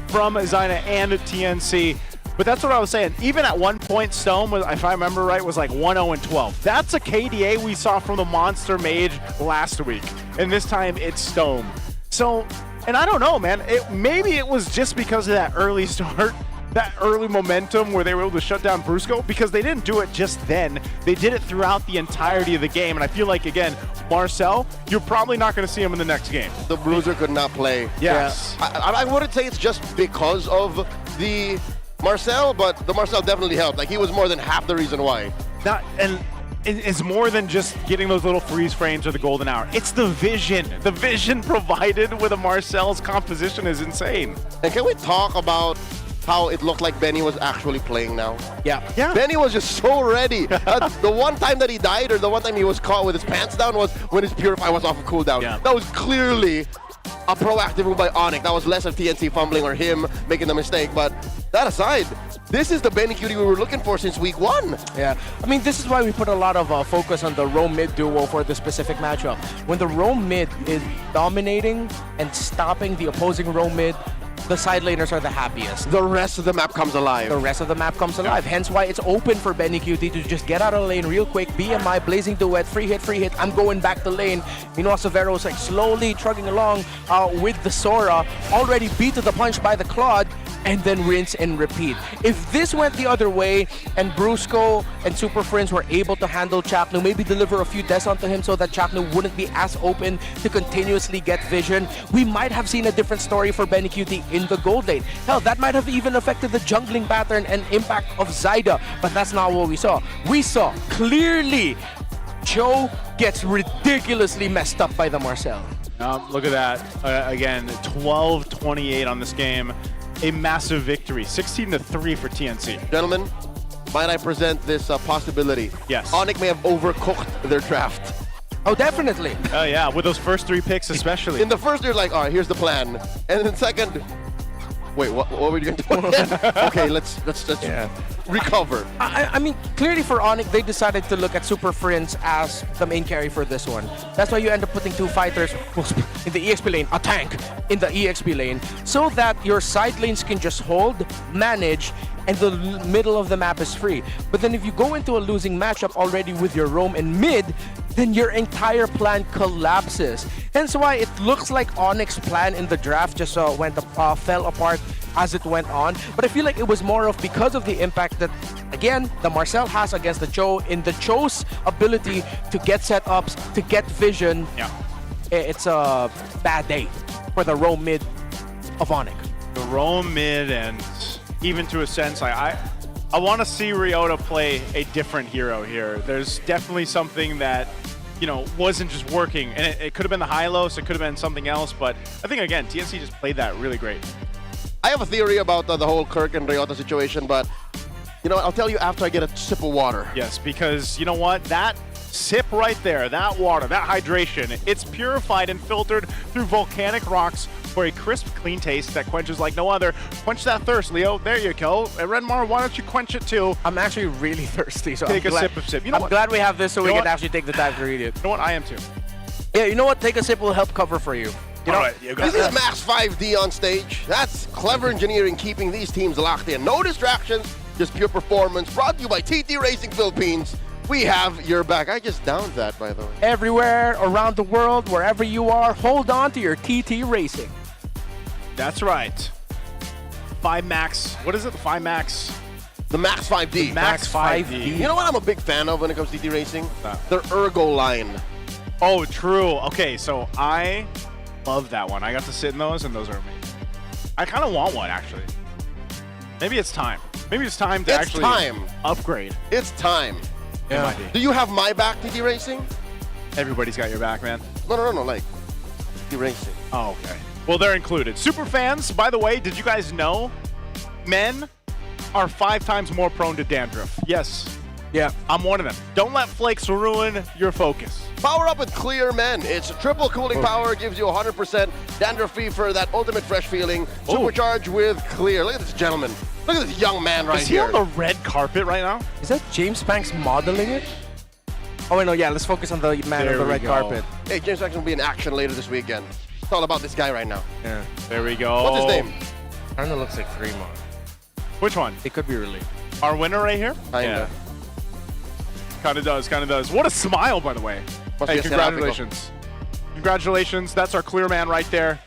from Zaida and TNC. But that's what I was saying. Even at one point, Stone was, if I remember right, was like 1-0-12. That's a KDA we saw from the Monster Mage last week. And this time it's Stone. So, and I don't know, man. Maybe it was just because of that early start, that early momentum where they were able to shut down Brusco, because they didn't do it just then. They did it throughout the entirety of the game. And I feel like, again, Marcel, you're probably not going to see him in the next game. The Bruiser could not play. Yes. Yeah. I wouldn't say it's just because of the Marcel, but the Marcel definitely helped. Like, he was more than half the reason why. And it's more than just getting those little freeze frames or the Golden Hour. It's the vision. The vision provided with a Marcel's composition is insane. And can we talk about how it looked like Benny was actually playing now? Yeah. Benny was just so ready. The one time that he died, or the one time he was caught with his pants down, was when his Purify was off of cooldown. Yeah. That was clearly a proactive move by ONIC. That was less of TNC fumbling or him making the mistake. But that aside, this is the Benny Cutie we were looking for since week 1. Yeah, I mean, this is why we put a lot of focus on the roam mid duo for the specific matchup. When the roam mid is dominating and stopping the opposing roam mid, the side laners are the happiest. The rest of the map comes alive. The rest of the map comes alive. Hence why it's open for Benny QT to just get out of the lane real quick. BMI, Blazing Duet, free hit. I'm going back to lane. Meanwhile, Severo is like slowly trugging along with the Sora. Already beat to the punch by the Claude. and then rinse and repeat. If this went the other way and Brusco and Super Friends were able to handle Chaknu, maybe deliver a few deaths onto him so that Chaknu wouldn't be as open to continuously get vision, we might have seen a different story for Benny QT in the gold lane. Hell, that might have even affected the jungling pattern and impact of Zyda, but that's not what we saw. We saw clearly Joe gets ridiculously messed up by the Marcel. Look at that. Again, 12-28 on this game. A massive victory, 16-3 for TNC. Gentlemen, might I present this possibility? Yes. ONIC may have overcooked their draft. Oh, definitely. Oh, yeah, with those first 3 picks especially. In the first, they're like, all right, here's the plan. And then second, wait, what were you going to do? Okay, let's recover. I mean, clearly for ONIC, they decided to look at Super Friends as the main carry for this one. That's why you end up putting 2 fighters in the EXP lane, a tank in the EXP lane, so that your side lanes can just hold, manage, and the middle of the map is free. But then if you go into a losing matchup already with your roam and mid, then your entire plan collapses. Hence why it looks like ONIC's plan in the draft just fell apart as it went on. But I feel like it was more of because of the impact that, again, the Marcel has against the Cho, in the Cho's ability to get setups, to get vision. Yeah. It's a bad day for the roam mid of ONIC. The roam mid, and even to a sense, I want to see Ryota play a different hero here. There's definitely something that, you know, wasn't just working. And it could have been the Hylos, it could have been something else, but I think, again, TNC just played that really great. I have a theory about the whole Kirk and Ryota situation, but, you know, I'll tell you after I get a sip of water. Yes, because, you know what? That sip right there, that water, that hydration, it's purified and filtered through volcanic rocks for a crisp, clean taste that quenches like no other. Quench that thirst, Leo. There you go. Redmar, why don't you quench it too? I'm actually really thirsty, so take a sip of sip. You know I'm glad we have this so we can actually take the time to read it. You know what? I am too. Yeah, you know what? Take a sip will help cover for you. You know, right, this is Max 5D on stage. That's clever engineering keeping these teams locked in. No distractions, just pure performance. Brought to you by TT Racing Philippines. We have your back. I just downed that, by the way. Everywhere around the world, wherever you are, hold on to your TT Racing. That's right. 5 Max. What is it? 5 Max? The Max 5D. The Max 5D. You know what I'm a big fan of when it comes to TT Racing? Their Ergo line. Oh, true. Okay, so I love that one. I got to sit in those, and those are amazing. I kind of want one, actually. Maybe it's time. Maybe it's time to actually upgrade. It's time. Yeah. Do you have my back, TT Racing? Everybody's got your back, man. No, like TT Racing. Oh, okay. Well, they're included. Super fans, by the way, did you guys know men are 5 times more prone to dandruff? Yes. Yeah. I'm one of them. Don't let flakes ruin your focus. Power up with Clear Men. It's triple cooling power, gives you 100% dandruff-free for that ultimate fresh feeling. Supercharged with Clear. Look at this gentleman. Look at this young man right here. Is he on the red carpet right now? Is that James Banks modeling it? Oh, wait, no, yeah, let's focus on the man on the red carpet. Hey, James Banks will be in action later this weekend. It's all about this guy right now. Yeah. There we go. What's his name? Kind of looks like Fremont. Which one? It could be really. Our winner right here? Kinda. Kind of does, kind of does. What a smile, by the way. Hey, congratulations. Congratulations. That's our clear man right there.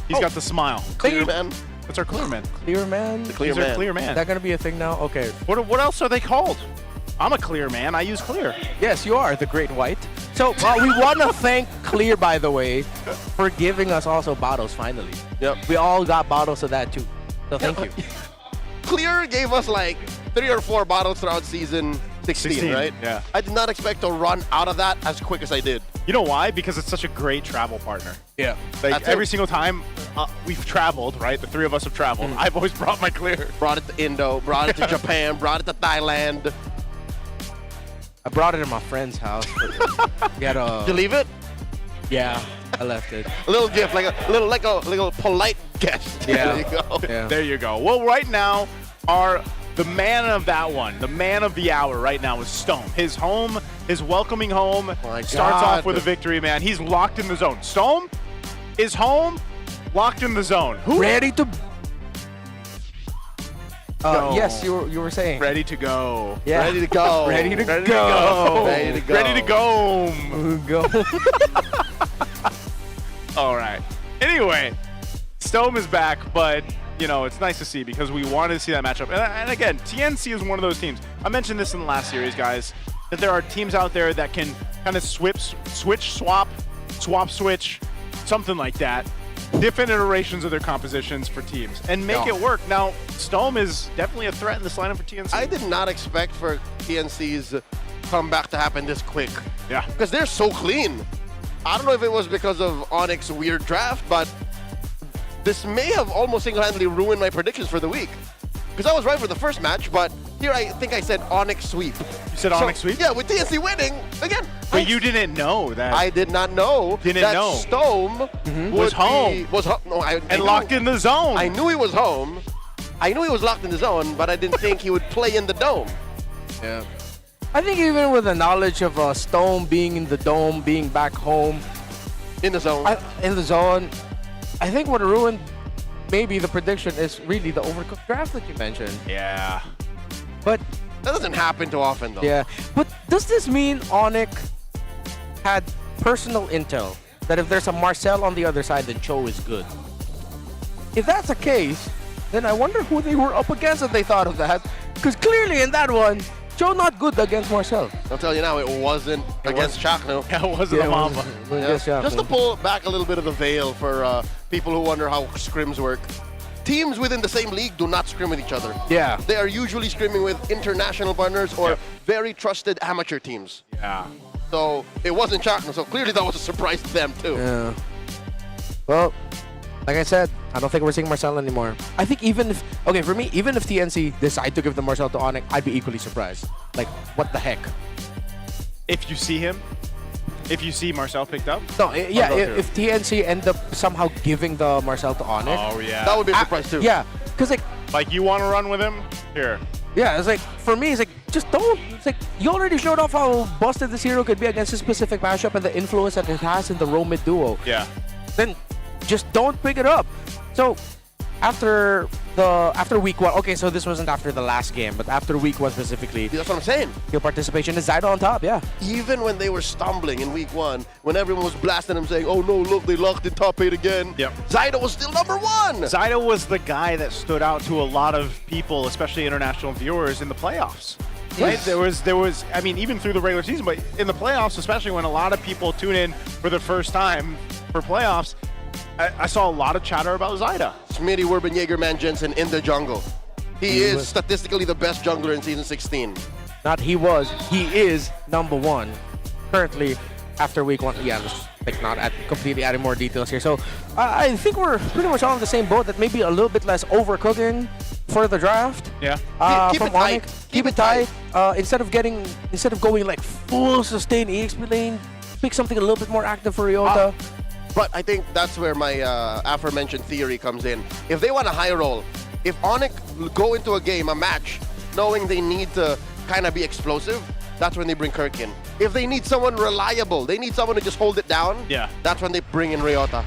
He's got the smile. Clear Man? That's our clear man. Clear man? The Clear He's Man. our clear man. Is that going to be a thing now? Okay. What else are they called? I'm a clear man. I use clear. Yes, you are the Great White. So we want to thank Clear, by the way, for giving us also bottles finally. Yep. We all got bottles of that too. So thank you. Clear gave us like 3 or 4 bottles throughout season 16, right? Yeah. I did not expect to run out of that as quick as I did. You know why? Because it's such a great travel partner. Yeah. Like every single time we've traveled, right? The 3 of us have traveled. I've always brought my clear. Brought it to Indo, brought it to Japan, brought it to Thailand. I brought it in my friend's house. Did you leave it? Yeah, I left it. A little gift, like a little polite guest. Yeah. There you go. Yeah. There you go. Well, right now, the man of that one, the man of the hour right now is Stone. His home, his welcoming home, starts off with a victory, man. He's locked in the zone. Stone is home, locked in the zone. Ready to... yes, you were saying. Ready to go. Yeah. Ready to go. Ready to Ready to go. go. Ready to go. Ready to go. Go. All right. Anyway, Stone is back, but you know, it's nice to see because we wanted to see that matchup. And again, TNC is one of those teams. I mentioned this in the last series, guys, that there are teams out there that can kind of switch, swap, switch, something like that. Different iterations of their compositions for teams and make it work. Now, Stome is definitely a threat in this lineup for TNC. I did not expect for TNC's comeback to happen this quick. Yeah. Because they're so clean. I don't know if it was because of ONIC's weird draft, but this may have almost single-handedly ruined my predictions for the week. Because I was right for the first match, but here I think I said ONIC sweep. You said ONIC sweep? Yeah, with TNC winning, again. But you didn't know that. I did not know that Stome was home. And locked in the zone. I knew he was home. I knew he was locked in the zone, but I didn't think he would play in the dome. Yeah. I think even with the knowledge of Stone being in the dome, being back home. In the zone. I think what ruined maybe the prediction is really the overcooked draft that you mentioned. Yeah. But that doesn't happen too often, though. Yeah. But does this mean ONIC had personal intel that if there's a Marcel on the other side, then Cho is good? If that's the case, then I wonder who they were up against if they thought of that. Because clearly in that one, Cho not good against Marcel. I'll tell you now, it wasn't against Chakno. Yeah, it wasn't a Mamba. Just to pull back a little bit of the veil for people who wonder how scrims work. Teams within the same league do not scrim with each other. Yeah. They are usually scrimming with international partners or very trusted amateur teams. Yeah. So it wasn't Chakno, so clearly that was a surprise to them too. Yeah. Well, like I said, I don't think we're seeing Marcel anymore. I think even if, okay, for me, even if TNC decide to give the Marcel to ONIC, I'd be equally surprised. Like, what the heck? If you see him, if you see Marcel picked up? No, yeah, if TNC end up somehow giving the Marcel to ONIC. Oh, yeah. That would be a surprise too. Yeah, because like you want to run with him? Here. Yeah, it's like, for me, it's like, just don't. It's like, you already showed off how busted this hero could be against a specific matchup and the influence that it has in the roam mid duo. Yeah. Then just don't pick it up. So after week one, okay, so this wasn't after the last game, but after week one specifically. That's what I'm saying. Your participation is Zydo on top, yeah. Even when they were stumbling in week one, when everyone was blasting them saying, oh no, look, they locked in top 8 again. Yep. Zydo was still number 1. Zydo was the guy that stood out to a lot of people, especially international viewers, in the playoffs. Right? There was, I mean, even through the regular season, but in the playoffs, especially when a lot of people tune in for the first time for playoffs, I saw a lot of chatter about Zyda. Smitty Werben Jaegerman Jensen in the jungle. He is statistically the best jungler in Season 16. Not he was, he is number 1. Currently, after week 1, yeah, just like not completely adding more details here. So I think we're pretty much all in the same boat, that maybe a little bit less overcooking for the draft. Yeah. Keep from it tight. ONIC. Keep it tight. Instead of going like full sustain EXP lane, pick something a little bit more active for Ryota. But I think that's where my aforementioned theory comes in. If they want a high roll, if ONIC go into a game, a match, knowing they need to kind of be explosive, that's when they bring Kirk in. If they need someone reliable, they need someone to just hold it down, that's when they bring in Ryota.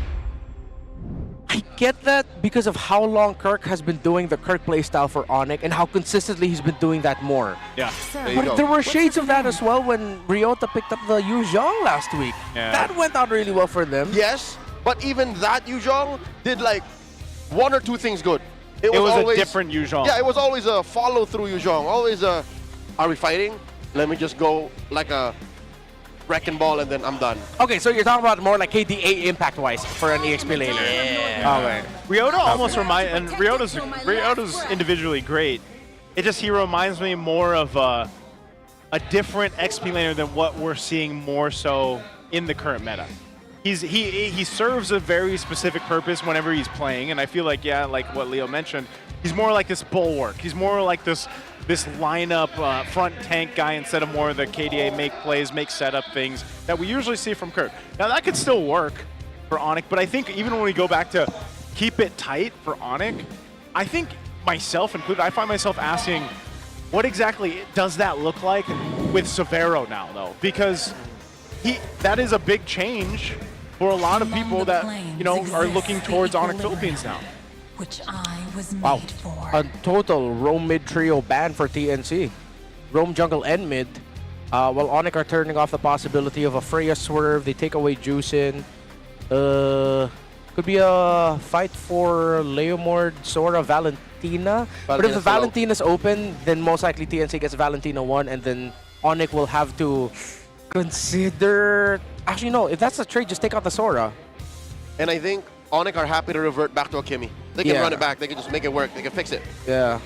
I get that because of how long Kirk has been doing the Kirk playstyle for ONIC and how consistently he's been doing that more. Yeah. But there were shades of that as well when Ryota picked up the Yu Zhong last week. Yeah. That went out really well for them. Yes, but even that Yu Zhong did like 1 or 2 things good. It was always a different Yu Zhong. Yeah, it was always a follow-through Yu Zhong. Always a, are we fighting? Let me just go like a wrecking ball and then I'm done. Okay, so you're talking about more like KDA impact-wise for an EXP laner. Yeah. Okay. Ryota almost reminds, and Ryota's individually great. It just, he reminds me more of a different XP laner than what we're seeing more so in the current meta. He serves a very specific purpose whenever he's playing, and I feel like, yeah, like what Leo mentioned, he's more like this bulwark. He's more like this lineup front tank guy instead of more of the KDA make plays, make setup things that we usually see from Kirk. Now that could still work for ONIC, but I think even when we go back to keep it tight for ONIC, I think myself included, I find myself asking, what exactly does that look like with Severo now though? Because that is a big change for a lot of people that, you know, are looking towards ONIC Philippines now. Which I was made Wow, for. a total roam mid trio ban for TNC. Roam jungle and mid. While ONIC are turning off the possibility of a Freya swerve, they take away Juicin. Could be a fight for Leomord, Sora, Valentina. But if the Valentina's open, then most likely TNC gets Valentina 1, and then ONIC will have to consider... Actually, no. If that's the trade, just take out the Sora. And I think ONIC are happy to revert back to Akimi. They can run it back. They can just make it work. They can fix it. Yeah.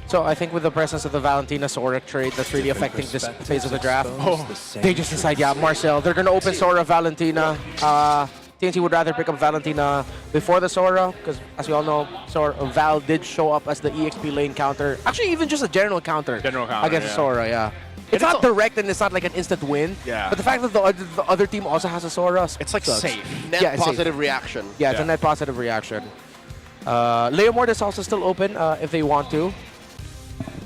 So I think with the presence of the Valentina Sora trade, that's really affecting this phase of the draft. They just decide, yeah, Marcel, they're going to open Sora, Valentina. TNC would rather pick up Valentina before the Sora, because as we all know, Val did show up as the EXP lane counter. Actually, even just a general counter against Sora, yeah. It's not direct and it's not like an instant win. Yeah. But the fact that the other team also has a Sora, it's like sucks. safe. Net positive reaction. Yeah, it's a net positive reaction. Leomord is also still open if they want to.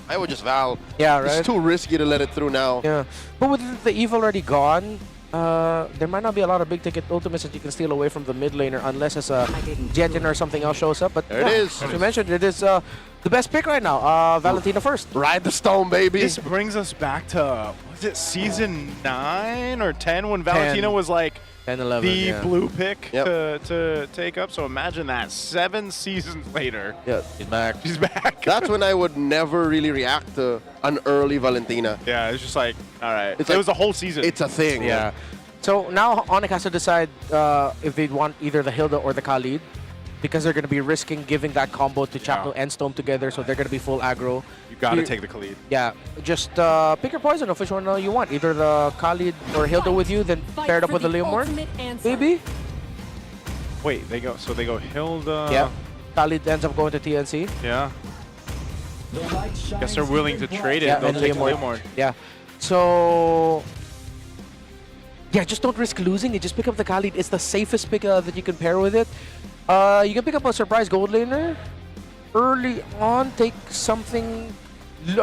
I would just Val. Yeah, right? It's too risky to let it through now. Yeah. But with the Eve already gone, there might not be a lot of big ticket ultimates that you can steal away from the mid laner unless it's a Jetin or something else shows up. But there it is. As you mentioned, it is the best pick right now. Valentina first. Ride the stone, baby. This brings us back to, was it season 9 or 10 when Valentina was like 10, 11, the blue pick to take up? So imagine that 7 seasons later. Yeah, she's back. She's back. That's when I would never really react to an early Valentina. Yeah, it's just like, all right. It was a whole season. It's a thing. Yeah. So now ONIC has to decide if they want either the Hilda or the Khalid, because they're going to be risking giving that combo to Chapel and Stone together, so they're going to be full aggro. You got to take the Khalid. Yeah, just pick your poison of which one you want. Either the Khalid or Hilda with you, then paired up with the Leomord. Maybe? Wait, they go Hilda. Yeah. Khalid ends up going to TNC. Yeah. Guess they're willing to trade it. Yeah, They'll and take Leomord. Yeah. So... yeah, just don't risk losing it. Just pick up the Khalid. It's the safest pick that you can pair with it. You can pick up a surprise gold laner. Early on, take something,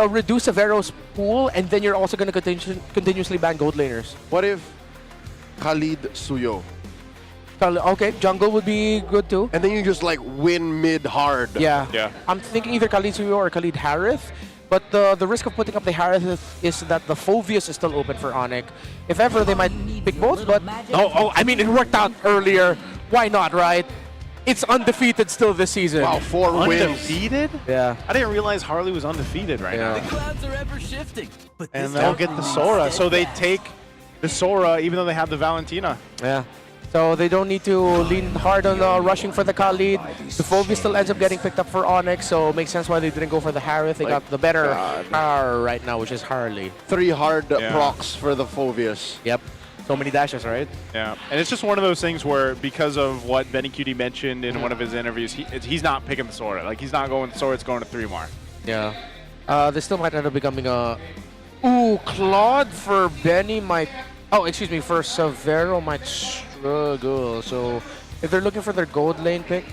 reduce Severo's pool, and then you're also going to continuously ban gold laners. What if Khalid Suyo? Okay, jungle would be good too. And then you just like win mid hard. Yeah. I'm thinking either Khalid Suyo or Khalid Harith. But the risk of putting up the Harith is that the Phoveus is still open for ONIC. If ever, they might pick both, but... I mean, it worked out earlier. Why not, right? It's undefeated still this season. Wow, 4 wins. Undefeated? Yeah. I didn't realize Harley was undefeated right now. The clouds are ever shifting. But And they'll get the Sora. So they take the Sora even though they have the Valentina. Yeah. So they don't need to lean hard on rushing for the Khalid. The Phoveus still ends up getting picked up for ONIC, so it makes sense why they didn't go for the Harith. They got the better car right now, which is Harley. 3 hard procs for the Phoveus. Yep. So many dashes, right? Yeah, and it's just one of those things where because of what Benny Cutie mentioned in one of his interviews, he's not picking the Sora. Like, he's not going Sora, it's going to 3 more. Yeah. They still might end up becoming a... Ooh, Claude for Benny might... Oh, excuse me, for Severo might struggle. So if they're looking for their gold lane pick...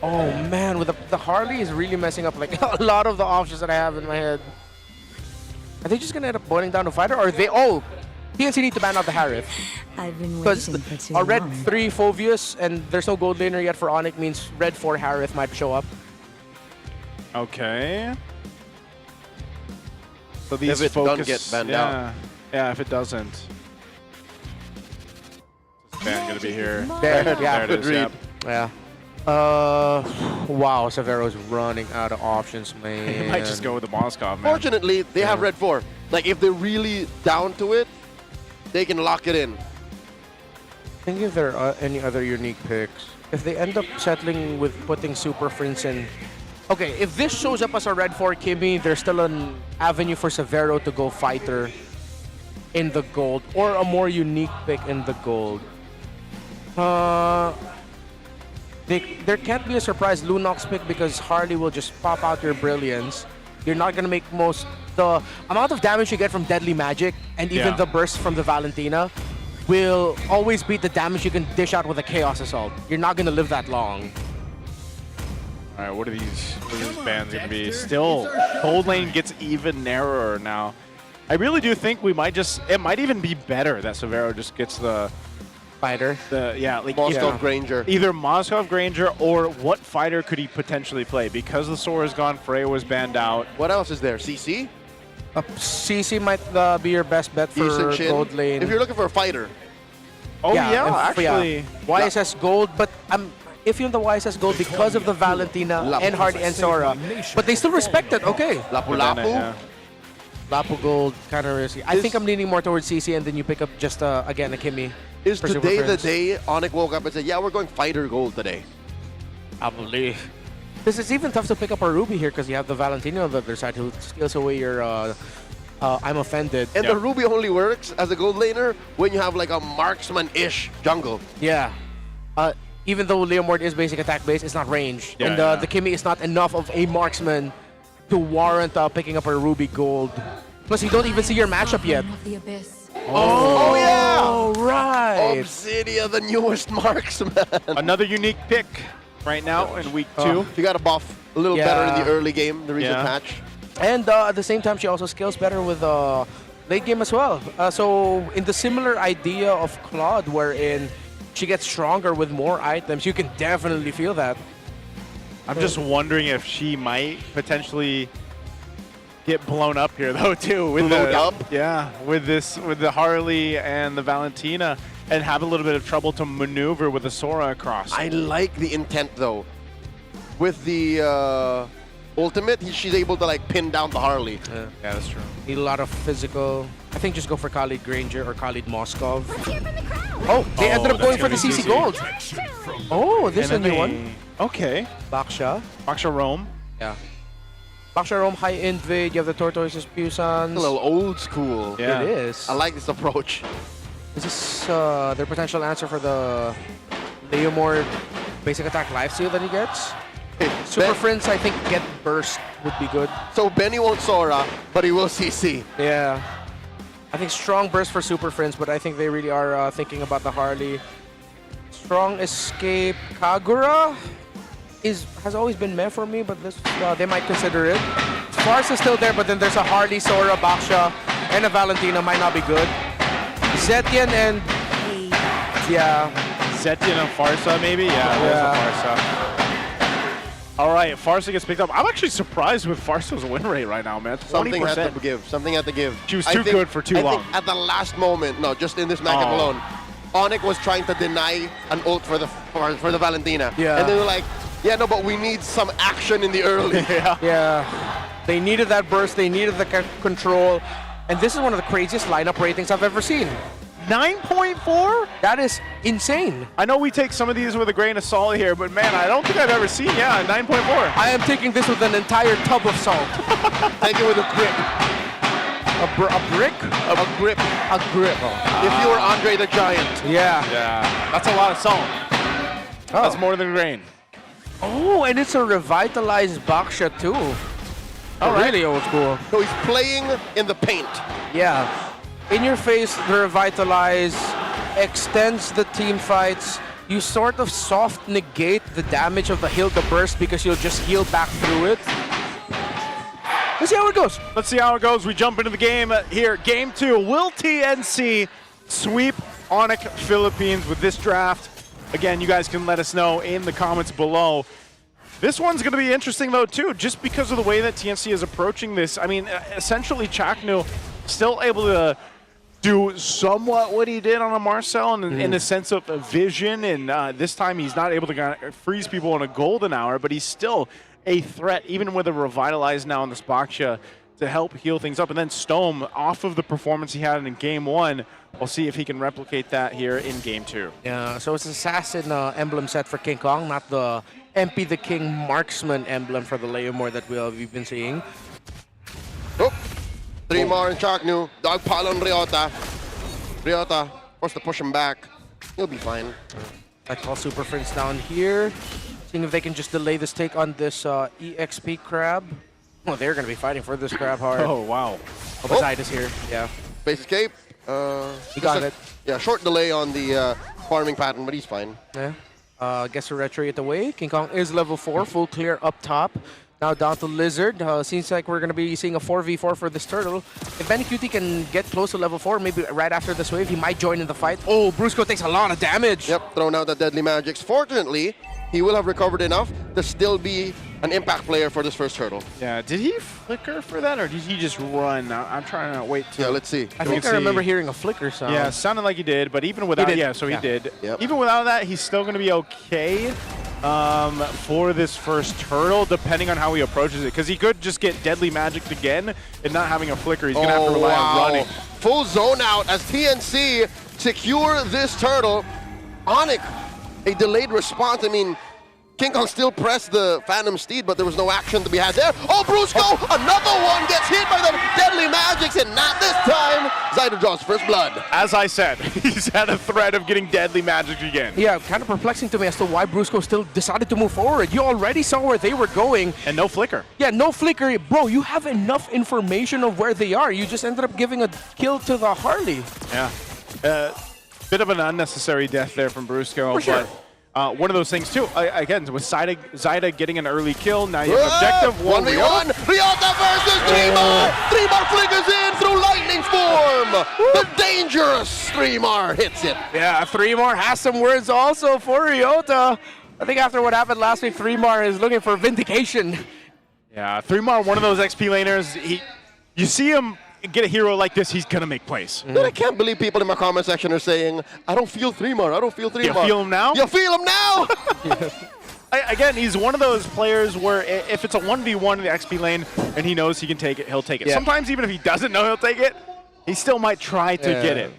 Oh, man, with the Harley is really messing up like a lot of the options that I have in my head. Are they just going to end up boiling down to fighter? Or are they... Oh! TNC need to ban out the Harith. I've been Because waiting for too a red long. 3 Phoveus and there's no gold laner yet for ONIC means red 4 Harith might show up. Okay. So these If it focus... doesn't get banned out. Yeah, if it doesn't. This ban going to be here. There, yeah. it is, read. Yeah. Wow, Severo's running out of options, man. He might just go with the Moskov, man. Fortunately, they have red 4. Like, if they're really down to it, they can lock it in. Think if there are any other unique picks. If they end up settling with putting Super Prince in... Okay, if this shows up as a red 4 Kimmy, there's still an avenue for Severo to go fighter in the gold, or a more unique pick in the gold. There can't be a surprise Lunox pick because Harley will just pop out your brilliance. You're not gonna make the amount of damage you get from Deadly Magic and even the burst from the Valentina will always beat the damage you can dish out with a Chaos Assault. You're not gonna live that long. All right, what are these bans going to be? Still, gold lane gets even narrower now. I really do think we might it might even be better that Severo just gets the fighter. Like Moskov Granger. Either Moskov Granger or what fighter could he potentially play? Because the Sora's gone, Freya was banned out. What else is there? CC? CC might be your best bet for Decent Shin. gold lane. If you're looking for a fighter. Oh yeah, actually. YSS Gold, but I'm iffy on the YSS Gold because of the Valentina and Hardy and Sora. But they still respect it, okay. Lapu-Lapu. Lapu Gold, kind of risky. I think I'm leaning more towards CC, and then you pick up just, again, a Kimmy. Is for Super today the Friends. day ONIC woke up and said, yeah, we're going fighter gold today? Probably. This is even tough to pick up a Ruby here because you have the Valentina on the other side who steals away your I'm offended. And the Ruby only works as a gold laner when you have like a marksman-ish jungle. Yeah. Even though Leomord is basic attack base, it's not ranged. Yeah, and the Kimmy is not enough of a marksman to warrant picking up a Ruby Gold. Plus, you don't even see your matchup yet. Oh yeah! Oh, right. Obsidia, the newest marksman. Another unique pick right now in week 2. She got a buff a little better in the early game, the recent patch. And at the same time, she also scales better with late game as well. So in the similar idea of Claude, wherein she gets stronger with more items, you can definitely feel that. I'm just wondering if she might potentially get blown up here though too. With with the Harley and the Valentina, and have a little bit of trouble to maneuver with the Sora across. I like the intent though. With the ultimate, she's able to like pin down the Harley. Yeah, that's true. Need a lot of physical. I think just go for Khalid Granger or Khalid Moskov. Oh, they ended up going for the CC Gold. Oh, this is a new one. Okay. Baksha. Baksha Rome. Yeah. Baksha Rome, high invade. You have the Tortoises, Pusans. A little old school. Yeah. It is. I like this approach. Is this their potential answer for the Leomord basic attack lifesteal that he gets? Super Friends, I think, get burst would be good. So Benny won't Sora, but he will CC. Yeah. I think strong burst for Super Friends, but I think they really are thinking about the Harley. Strong escape. Kagura has always been meh for me, but this they might consider it. Farce is still there, but then there's a Harley, Sora, Baksha, and a Valentina might not be good. Zetian and Zetian and Farsa maybe? Yeah, there's a Farsa. All right, Farsa gets picked up. I'm actually surprised with Farsa's win rate right now, man. 20%. Something had to give. Something had to give. She was too good for too long. I think at the last moment, no, just in this matchup alone, ONIC was trying to deny an ult for the Valentina. Yeah. And they were like, yeah, no, but we need some action in the early. Yeah. They needed that burst. They needed the control. And this is one of the craziest lineup ratings I've ever seen. 9.4? That is insane. I know we take some of these with a grain of salt here, but man, I don't think I've ever seen, 9.4. I am taking this with an entire tub of salt. Take it with a grip. A brick? A grip. A grip. If you were Andre the Giant. Yeah. That's a lot of salt. That's more than grain. Oh, and it's a revitalized Baksha too. Really old school. So he's playing in the paint. Yeah. In your face, the revitalize extends the team fights. You sort of soft negate the damage of the heal the burst because you'll just heal back through it. Let's see how it goes. Let's see how it goes. We jump into the game here. Game 2. Will TNC sweep ONIC Philippines with this draft? Again, you guys can let us know in the comments below. This one's going to be interesting, though, too, just because of the way that TNC is approaching this. I mean, essentially, Chaknu still able to do somewhat what he did on a Marcel in the sense of vision, and this time he's not able to kind of freeze people in a golden hour, but he's still a threat, even with a revitalize now on this Baksha to help heal things up. And then Stome, off of the performance he had in Game 1, we'll see if he can replicate that here in Game 2. Yeah, so it's an Assassin emblem set for King Kong, not the MP the King Marksman emblem for the Leomord that we've been seeing. Oh, 3 more in Chaknu. Dog pile on Ryota. Ryota forced to push him back. He'll be fine. I call Super Friends down here. Seeing if they can just delay this take on this EXP crab. Oh, they're going to be fighting for this crab hard. Oh, wow. Oh, Poseidon's here. Yeah. Base escape. He got it. Yeah, short delay on the farming pattern, but he's fine. Yeah. Gets a retreat away. King Kong is level 4, full clear up top. Now down to Lizard. Seems like we're going to be seeing a 4v4 for this turtle. If Benny QT can get close to level 4, maybe right after this wave, he might join in the fight. Oh, Brusco takes a lot of damage. Yep, thrown out the deadly magics. Fortunately, he will have recovered enough to still be an impact player for this first hurdle. Yeah, did he flicker for that, or did he just run? I'm trying to wait. Yeah, let's see. I think I remember hearing a flicker sound. Yeah, sounded like he did, but even without, he did. Yep. Even without that, he's still going to be okay for this first hurdle, depending on how he approaches it, because he could just get deadly magicked again and not having a flicker. He's going to have to rely on running. Full zone out as TNC secure this turtle. ONIC, a delayed response. I mean, King Kong still pressed the Phantom Steed, but there was no action to be had there. Oh, Brusco, another one gets hit by the deadly magics, and not this time. Zyda draws first blood. As I said, he's had a threat of getting deadly magic again. Yeah, kind of perplexing to me as to why Brusco still decided to move forward. You already saw where they were going. And no flicker. Yeah, no flicker. Bro, you have enough information of where they are. You just ended up giving a kill to the Harley. Yeah. Bit of an unnecessary death there from Brusco, For sure. but one of those things too. Again, with Zyda getting an early kill, now you have objective. 1v1, Ryota versus 3mar! 3mar flickers in through lightning form! The dangerous 3mar hits it. Yeah, 3mar has some words also for Ryota. I think after what happened last week, 3mar is looking for vindication. Yeah, 3mar, one of those XP laners. You see him get a hero like this, he's gonna make plays. Dude, I can't believe people in my comment section are saying, I don't feel 3mar, I don't feel 3mar. You feel him now? You feel him now? Again, he's one of those players where if it's a 1v1 in the XP lane and he knows he can take it, he'll take it. Yeah. Sometimes even if he doesn't know he'll take it, he still might try to get it.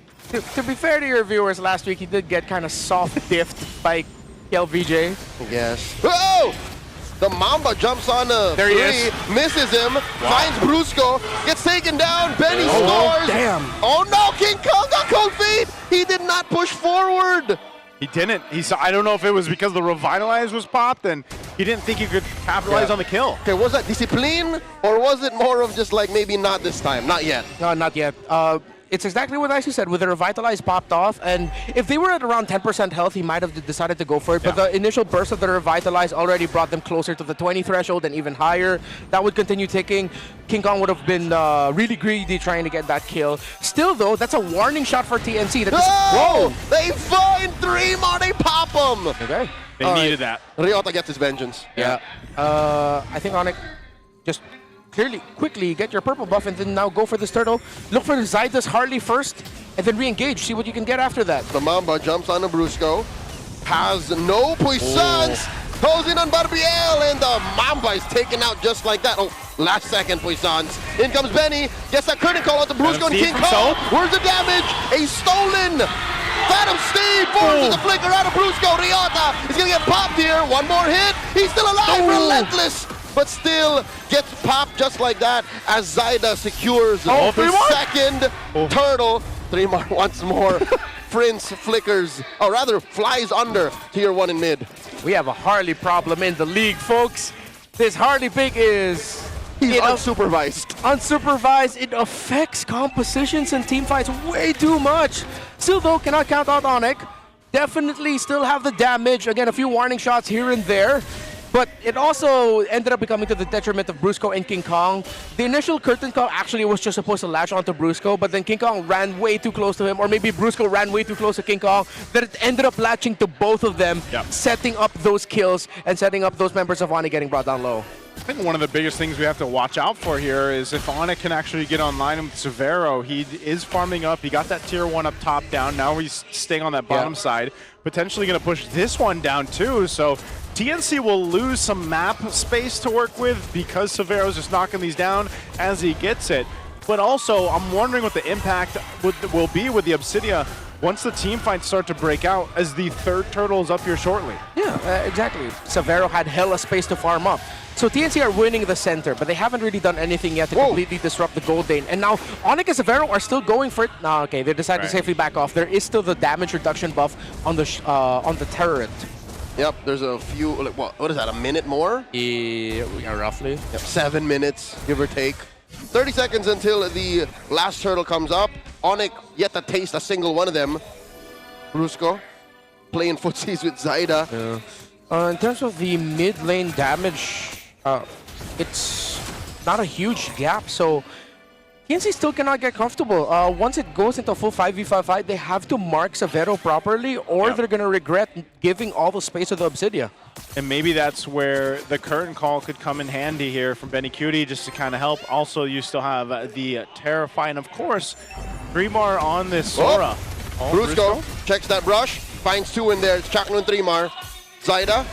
To be fair to your viewers, last week he did get kind of soft diffed by KLVJ. Yes. Oh! The Mamba jumps on There he is. misses him, finds Brusco, gets taken down, Benny scores. Damn. Oh no, King Kong got cold feet! He did not push forward. He didn't. I don't know if it was because the Revitalize was popped and he didn't think he could capitalize on the kill. Okay, was that discipline, or was it more of just like maybe not this time? Not yet. No, not yet. It's exactly what Icy said, with the Revitalize popped off, and if they were at around 10% health, he might have decided to go for it, but the initial burst of the Revitalize already brought them closer to the 20 threshold and even higher. That would continue ticking. King Kong would have been really greedy trying to get that kill. Still though, that's a warning shot for TNC. That Whoa! They find 3mar, they pop him! Okay. They needed that. Ryota gets his vengeance. Yeah. I think ONIC just quickly get your purple buff and then now go for this turtle. Look for Zyda's Harley first and then re-engage. See what you can get after that. The Mamba jumps on the Brusco, has no puissance, goes in on Barbiel, and the Mamba is taken out just like that. Oh, last second puissance. In comes Benny, gets that critical out to Brusco and King Kong. Where's the damage? A stolen Phantom Steed forces the flicker out of Brusco. Ryota is gonna get popped here. One more hit. He's still alive, relentless, but still gets popped just like that as Zyda secures the second turtle. 3mar once more. Prince flickers, or rather flies under tier 1 in mid. We have a Harley problem in the league, folks. This Harley pick is... He's unsupervised. Unsupervised, it affects compositions and team fights way too much. Still though, cannot count out ONIC. Definitely still have the damage. Again, a few warning shots here and there. But it also ended up becoming to the detriment of Brusco and King Kong. The initial curtain call actually was just supposed to latch onto Brusco, but then King Kong ran way too close to him, or maybe Brusco ran way too close to King Kong, that it ended up latching to both of them, setting up those kills and setting up those members of ONIC getting brought down low. I think one of the biggest things we have to watch out for here is if ONIC can actually get online with Severo. He is farming up. He got that tier 1 up top down. Now he's staying on that bottom side. Potentially going to push this one down too. So TNC will lose some map space to work with because Severo's just knocking these down as he gets it. But also, I'm wondering what the impact will be with the Obsidia once the team fights start to break out as the third turtle is up here shortly. Yeah, exactly. Severo had hella space to farm up. So TNC are winning the center, but they haven't really done anything yet to completely disrupt the gold lane. And now ONIC and Severo are still going for it. No, okay, they decided to safely back off. There is still the damage reduction buff on the turret. Yep, there's a few, like, what is that, a minute more? Yeah, roughly. Yep, 7 minutes, give or take. 30 seconds until the last turtle comes up. ONIC yet to taste a single one of them. Brusco playing footsies with Zyda. Yeah. In terms of the mid lane damage, it's not a huge gap, so TNC still cannot get comfortable. Once it goes into a full 5v5 fight, they have to mark Severo properly, or they're going to regret giving all the space to the Obsidia. And maybe that's where the curtain call could come in handy here from Benny Cutie, just to kind of help. Also, you still have the Terrify, and of course, Dreamar on this Sora. Brusco checks that brush, finds 2 in there. It's Chakno and Dreamar. Zaida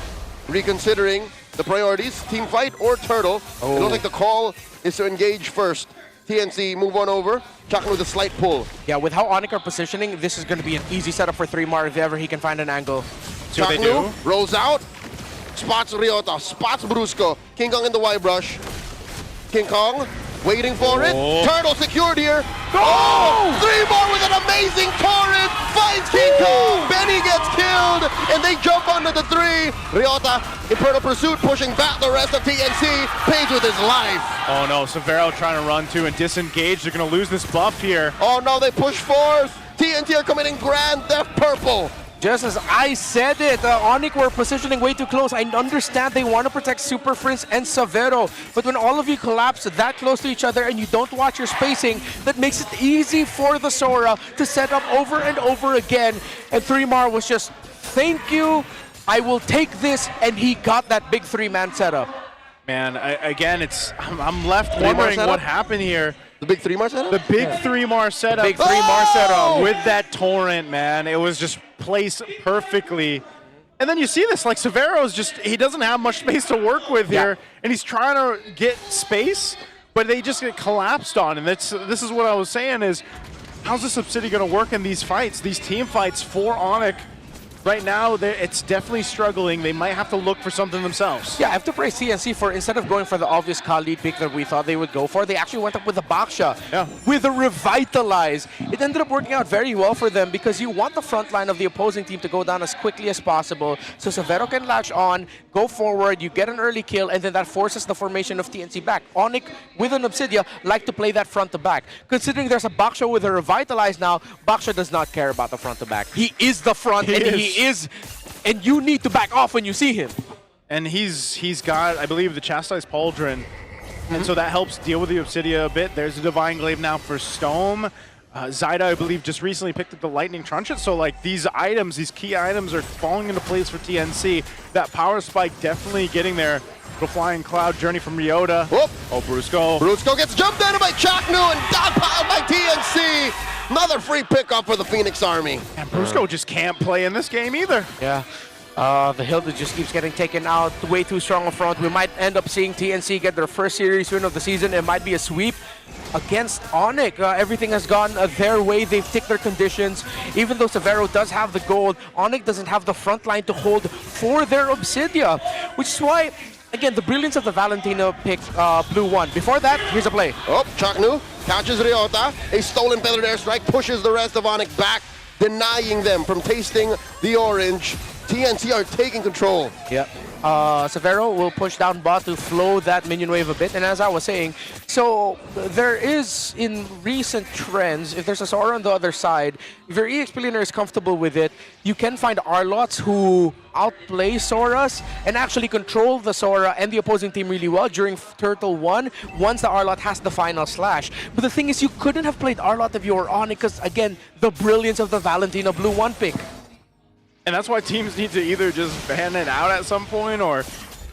reconsidering the priorities, team fight or turtle. It looks like the call is to engage first. TNC move on over. Chakno with a slight pull. Yeah, with how ONIC are positioning, this is going to be an easy setup for Dreamar if ever he can find an angle. Chakno rolls out, spots Ryota, spots Brusco. King Kong in the Y brush. King Kong waiting for it. Turtle secured here. Oh! Dreamar with an amazing torrent finds King Kong. Benny gets killed, and they jump onto the 3. Ryota, Inferno Pursuit, pushing back the rest of TNC. Pays with his life. Oh no, Severo trying to run too and disengage. They're going to lose this buff here. Oh no, they push forth. TNT are committing grand theft purple. Just as I said it, ONIC were positioning way too close. I understand they want to protect Super Prince and Severo, but when all of you collapse that close to each other and you don't watch your spacing, that makes it easy for the Sora to set up over and over again. And Dreamar was just, thank you, I will take this, and he got that big 3-man setup. Man, again, I'm left wondering what happened here. The big 3-mar setup? The big 3-mar setup. Big 3-mar setup. With that torrent, man. It was just placed perfectly. And then you see this, like Severo's just, he doesn't have much space to work with here. And he's trying to get space, but they just get collapsed on. And this is what I was saying is, how's this Obsidian going to work in these fights, these team fights for ONIC? Right now, it's definitely struggling. They might have to look for something themselves. Yeah, I have to praise TNC for, instead of going for the obvious Khalid pick that we thought they would go for, they actually went up with a Baksha, with a Revitalize. It ended up working out very well for them because you want the front line of the opposing team to go down as quickly as possible so Severo can latch on, go forward, you get an early kill, and then that forces the formation of TNC back. ONIC, with an Obsidia, like to play that front to back. Considering there's a Baksha with a Revitalize now, Baksha does not care about the front to back. He is the front, and you need to back off when you see him. And he's got, I believe, the Chastised Pauldron, and so that helps deal with the Obsidia a bit. There's a Divine Glaive now for Stome. Zaida, I believe, just recently picked up the Lightning Trunchet, so like these items, these key items are falling into place for TNC. That Power Spike definitely getting there. The Flying Cloud Journey from Ryota. Oh, Brusco. Brusco gets jumped on by Chakno and dogpiled by TNC. Another free pickup for the Phoenix Army. And Brusco just can't play in this game either. Yeah. The Hilda just keeps getting taken out. Way too strong up front. We might end up seeing TNC get their first series win of the season. It might be a sweep against ONIC. Everything has gone their way. They've ticked their conditions. Even though Severo does have the gold, ONIC doesn't have the front line to hold for their Obsidia. Which is why, again, the brilliance of the Valentino pick, Blue 1. Before that, here's a play. Oh, Chakno catches Ryota. A stolen Feathered Airstrike pushes the rest of ONIC back, denying them from tasting the orange. TNC are taking control. Yep. Severo will push down bot to flow that minion wave a bit. And as I was saying, so there is, in recent trends, if there's a Sora on the other side, if your EXP laner is comfortable with it, you can find Arlots who outplay Soras and actually control the Sora and the opposing team really well during Turtle 1 once the Arlot has the final slash. But the thing is, you couldn't have played Arlot if you were on it because, again, the brilliance of the Valentino Blue 1 pick. And that's why teams need to either just ban it out at some point or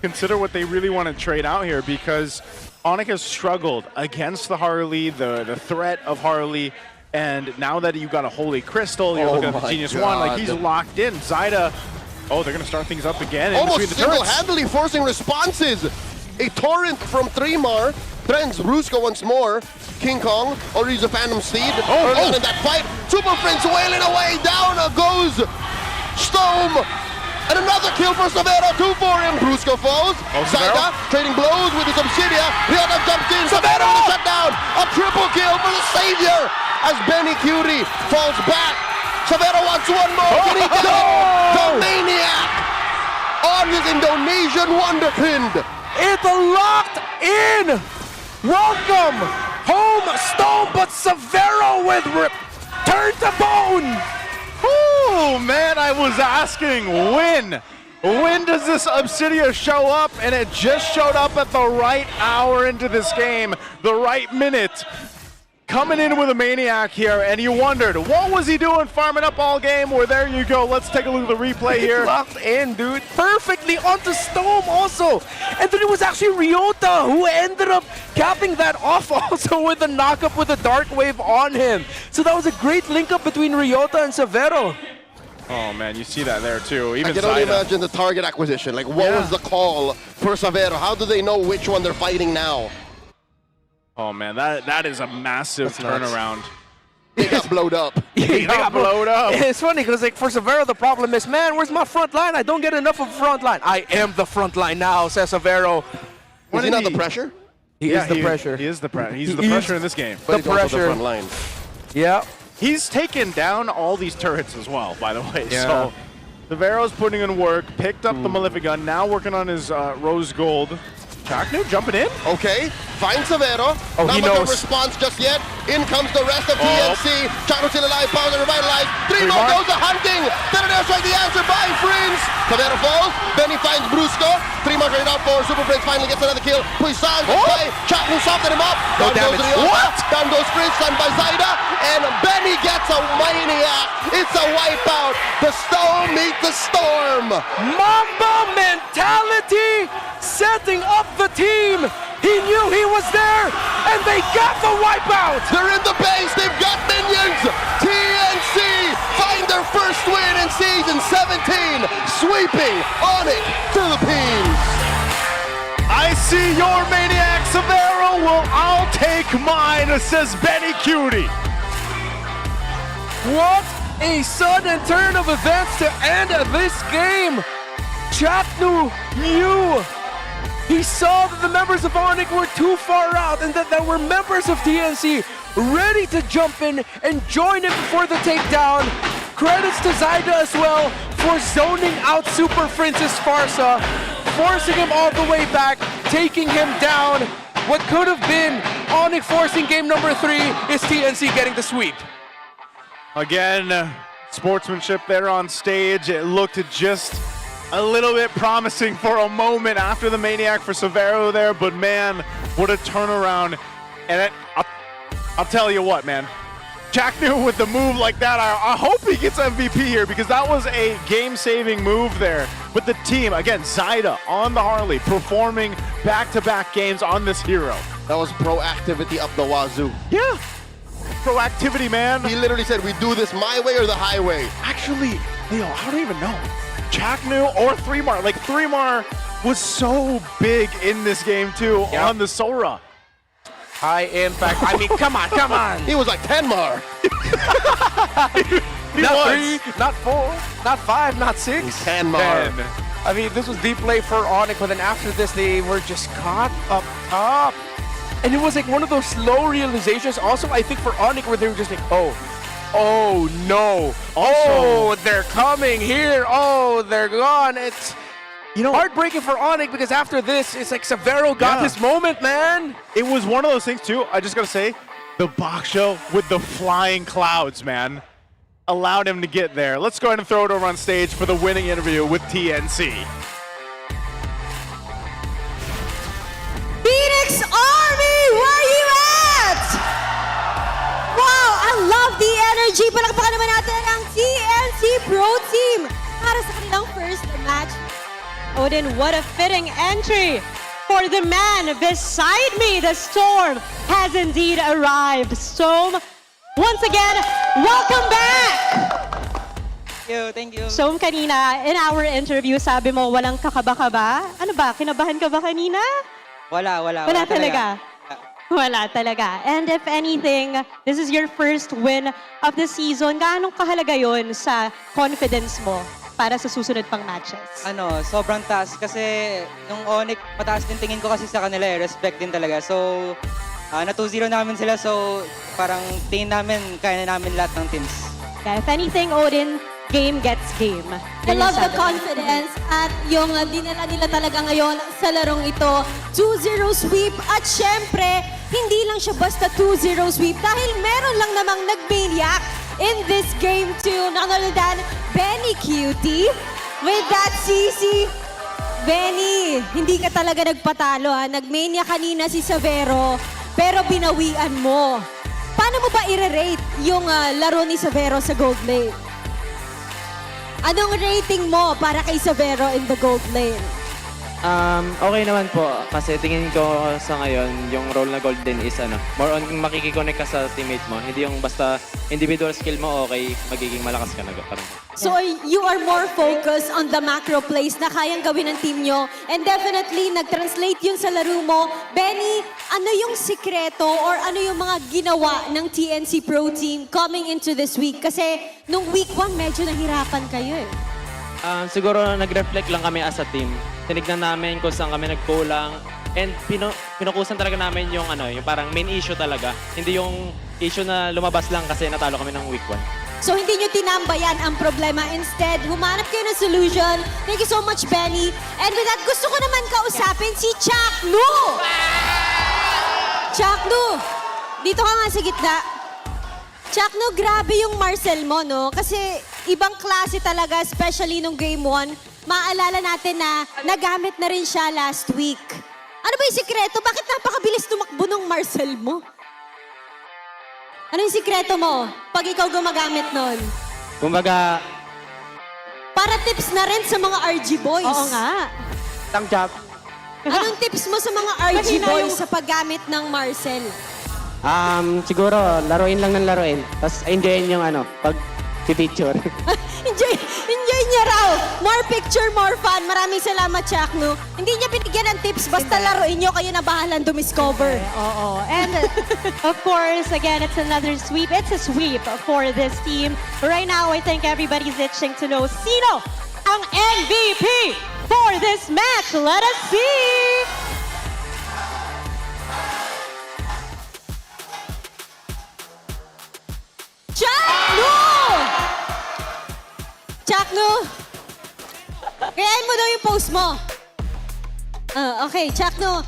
consider what they really want to trade out here, because ONIC has struggled against the Harley, the threat of Harley, and now that you've got a Holy Crystal, you're looking at the Genius One, like he's locked in. Zaida, oh, they're going to start things up again. Almost single-handedly forcing responses. A torrent from Dreamar trends Brusco once more. King Kong already use a Phantom Steed early on in that fight. Super Prince wailing away, down goes Stome, and another kill for Severo, 2 for him. Brusco falls. Zaida trading blows with his Obsidia. Ryota jumps in. Severo shut down. A triple kill for the savior as Benny Cutie falls back. Severo wants one more. Can he get it? The maniac on his Indonesian wonderkind. It's locked in. Welcome home, Stone, but Severo with turn to bone. Oh man, I was asking when does this Obsidia show up, and it just showed up at the right hour into this game, the right minute. coming in with a Maniac here, and you wondered, what was he doing farming up all game? Well, there you go. Let's take a look at the replay here. Locked in, dude. Perfectly onto Stone also. And then it was actually Ryota who ended up capping that off also with the knockup with the Dark Wave on him. So that was a great link up between Ryota and Severo. Oh man, you see that there too. Even I can only Zaida. imagine the target acquisition. Like, what was the call for Severo? How do they know which one they're fighting now? Oh man, that is a massive turnaround. They got blowed up. They got blowed up. It's funny because like for Severo the problem is, man, where's my front line? I don't get enough of front line. I am the front line now, says Severo. Is he not the pressure? He is the pressure. He is the pressure. He's the pressure in this game. But he's also the front line. Yeah. He's taken down all these turrets as well, by the way. Yeah. So Severo's putting in work, picked up the Malefic Gun, now working on his Rose Gold. Chaknu jumping in. Okay, find Severo. Oh, Not he much of knows. a response just yet. In comes the rest of TNC. Chaknu still alive, Power revitalized. Three more goes to hunting. Then there's right the answer by Friends. Severo falls. Benny finds Brusco. 3 more right out for Super Prince. Finally gets another kill. Puisan goes by. Chaknu softened him up. No Down goes damage. Ryota. What? Down goes Friends, done by Zaida. And Benny gets a Maniac. It's a wipeout. The Stone meet the Storm. Mamba mentality setting up the team. He knew he was there, and they got the wipeout. They're in the base. They've got minions. TNC find their first win in Season 17, sweeping ONIC Philippines. I see your Maniac, Severo. Well, I'll take mine, says Benny Cutie. What a sudden turn of events to end this game. Chaknu knew. He saw that the members of ONIC were too far out and that there were members of TNC ready to jump in and join him for the takedown. Credits to Zaida as well for zoning out Super Princess Farsa, forcing him all the way back, taking him down. What could have been ONIC forcing game number 3 is TNC getting the sweep. Again, sportsmanship there on stage. It looked just a little bit promising for a moment after the Maniac for Severo there, but man, what a turnaround. And I'll tell you what, man. Chaknu with the move like that, I hope he gets MVP here because that was a game-saving move there. With the team, again, Zaida on the Harley, performing back-to-back games on this hero. That was proactivity up the wazoo. Yeah. Proactivity, man. He literally said, we do this my way or the highway. Actually, Leo, I don't even know. Chaknu or 3mar. Like, 3mar was so big in this game, too, on the Sora. High impact. I mean, come on, come on. He was like 10 mar. Not 3, not 4, not 5, not 6. 10 mar. I mean, this was deep play for ONIC, but then after this, they were just caught up top. And it was like one of those slow realizations also, I think, for ONIC, where they were just like, oh no. Oh, they're coming here. Oh, they're gone. It's, you know, heartbreaking for ONIC because after this, it's like Severo got his moment, man. It was one of those things, too. I just got to say, the box show with the flying clouds, man, allowed him to get there. Let's go ahead and throw it over on stage for the winning interview with TNC. Phoenix Army, where you at? Wow, I love the energy. Palakpakan naman natin ang TNC Pro Team para sa kanilang first match. Odin, what a fitting entry for the man beside me. The Storm has indeed arrived. Storm, once again, welcome back! Thank you. Storm, kanina, in our interview, sabi mo walang kakaba-kaba. Ano ba? Kinabahan ka ba kanina? Wala talaga. Wala talaga. And if anything, this is your first win of the season. Gaano kahalaga yon sa confidence mo para sa susunod pang matches? Sobrang taas kasi nung ONIC, mataas din tingin ko kasi sa kanila respect din talaga. So, na 2-0 namin sila, so parang tingin namin, kaya namin lahat ng teams. Yeah, if anything, Odin, game gets game. I love the confidence at yung dinala nila talaga ngayon sa larong ito. 2-0 sweep at syempre, hindi lang siya basta 2-0 sweep dahil meron lang namang nag-maniac in this game too. Nakanonodan, Benny Cutie with that CC. Benny, hindi ka talaga nagpatalo ha. Nag-mania kanina si Severo pero binawian mo. paano mo ba i-rate yung laro ni Severo sa Gold Lane? Anong rating mo para kay Severo in the Gold Lane? Okay naman po. Kasi tingin ko sa ngayon, yung role na Golden is more on makikiconnect ka sa teammate mo. Hindi yung basta individual skill mo, okay, magiging malakas ka na. Parang. So you are more focused on the macro plays na kayang gawin ng team nyo. And definitely, nag-translate yun sa laro mo. Benny, ano yung sikreto or ano yung mga ginawa ng TNC Pro Team coming into this week? Kasi nung week 1, medyo nahirapan kayo eh. Siguro nag-reflect lang kami as a team. Tinignan namin kung saan kami nagkulang. And pinukusan talaga namin yung yung parang main issue talaga. Hindi yung issue na lumabas lang kasi natalo kami ng week 1. So hindi nyo tinambayan ang problema. Instead, humanap kayo ng solution. Thank you so much, Benny. And with that, gusto ko naman kausapin si Chaknu! Chaknu! Dito ka nga sa gitna. Chaknu, grabe yung Marcel mo, no? Kasi ibang klase talaga, especially nung game 1. Maaalala natin na nagamit na rin siya last week. Ano ba yung sikreto? Bakit napakabilis tumakbo ng Marcel mo? Ano yung sikreto mo pag ikaw gumagamit nun? Kumbaga, Para tips na rin sa mga RG boys. Oo nga. Tang job. Anong tips mo sa mga RG boys sa paggamit ng Marcel? Siguro, laruin lang ng laruin. Tapos enjoyin yung pag picture. Enjoy niya raw. More picture, more fun. Maraming salamat, Chaknu. Hindi niya binigyan ng tips, basta laruin niyo, kayo na bahalang dumiscover. Oo. And of course, again, it's another sweep. It's a sweep for this team. Right now, I think everybody's itching to know sino ang MVP for this match. Let us see! Chaknu! Chaknu! Kayain mo daw yung post mo. Okay, Chaknu.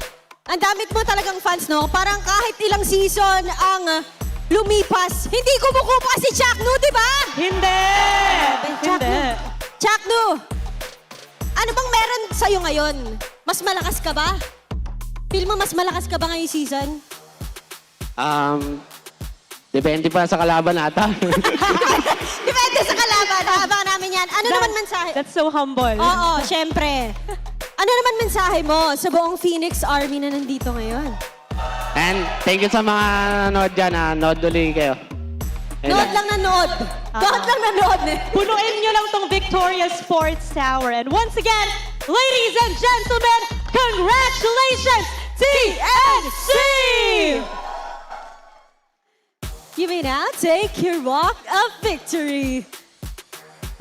Ang damit mo talagang fans, no? Parang kahit ilang season ang lumipas, hindi kumukupa si Chaknu, di ba? Hindi! Chaknu. Chaknu! Ano bang meron sa'yo ngayon? Mas malakas ka ba? Feel mo mas malakas ka ba ngayong season? Depende pa sa kalaban ata. Depende sa kalaban. Abangan namin yan. Ano naman mensahe? That's so humble. Oo, syempre. Ano naman mensahe mo sa buong Phoenix Army na nandito ngayon? And thank you sa mga nanood dyan. Nanood ulit kayo. Nood lang na nood. Nood lang na nood. Punuin nyo lang tong Victoria Sports Tower. And once again, ladies and gentlemen, congratulations, TNC! You may now take your walk of victory.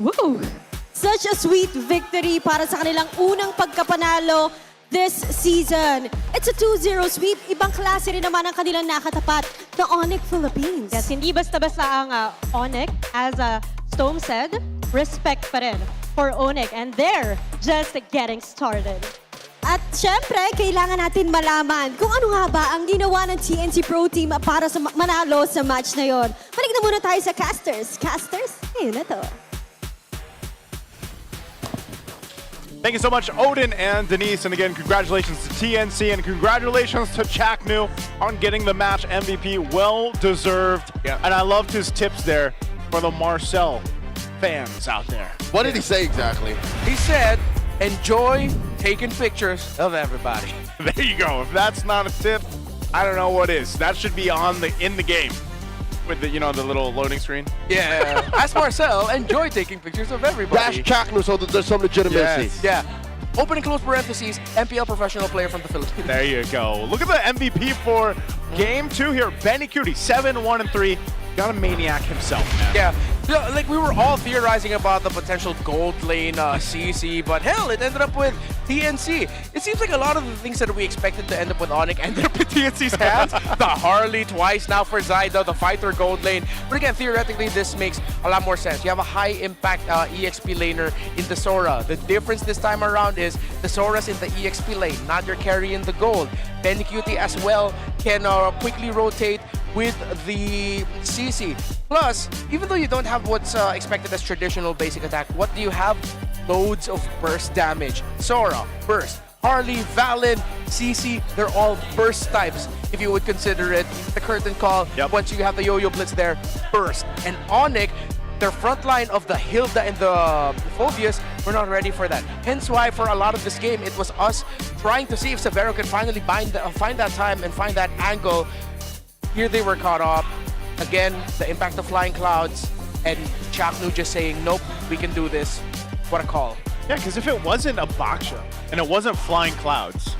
Woo! Such a sweet victory para sa kanilang unang pagkapanalo this season. It's a 2-0 sweep. Ibang klase rin naman ang kanilang nakatapat na ONIC Philippines. Yes, hindi basta-basta ang ONIC. As Stone said, respect pa rin for ONIC. And they're just getting started. At syempre, kailangan natin malaman kung ano nga ba ang ginawa ng TNC Pro Team para sa manalo sa match na yon. Balik na muna tayo sa casters. Casters, ayun na to. Thank you so much, Odin and Denise. And again, congratulations to TNC and congratulations to Chaknu on getting the match MVP. Well deserved. Yeah. And I loved his tips there for the Marcel fans out there. What did he say exactly? He said, enjoy taking pictures of everybody. There you go. If that's not a tip, I don't know what is. That should be in the game with the the little loading screen. Yeah. Ask Marcel, enjoy taking pictures of everybody. Dash Chaknu so that there's some legitimacy. Yes. Yeah. Open and close parentheses, MPL professional player from the Philippines. There you go. Look at the MVP for game 2 here. Benny Cutie, 7-1-3. Got a maniac himself, man. Yeah. Like we were all theorizing about the potential gold lane CC, but hell, it ended up with TNC. It seems like a lot of the things that we expected to end up with ONIC ended up in TNC's hands. The Harley twice now for Zyda, the fighter gold lane. But again, theoretically, this makes a lot more sense. You have a high impact EXP laner in the Sora. The difference this time around is the Sora's in the EXP lane, not your carry in the gold. Benny Cutie as well can quickly rotate with the CC. Plus, even though you don't have what's expected as traditional basic attack, what do you have? Loads of burst damage. Sora, burst. Harley, Valen, CC, they're all burst types, if you would consider it. The curtain call, once you have the Yo-Yo Blitz there, burst. And ONIC, their front line of the Hilda and the Phobius were not ready for that. Hence why for a lot of this game, it was us trying to see if Severo can finally find that time and find that angle. Here they were caught up. Again, the impact of flying clouds and Chaknu just saying, nope, we can do this. What a call. Yeah, because if it wasn't a Baksha and it wasn't flying clouds,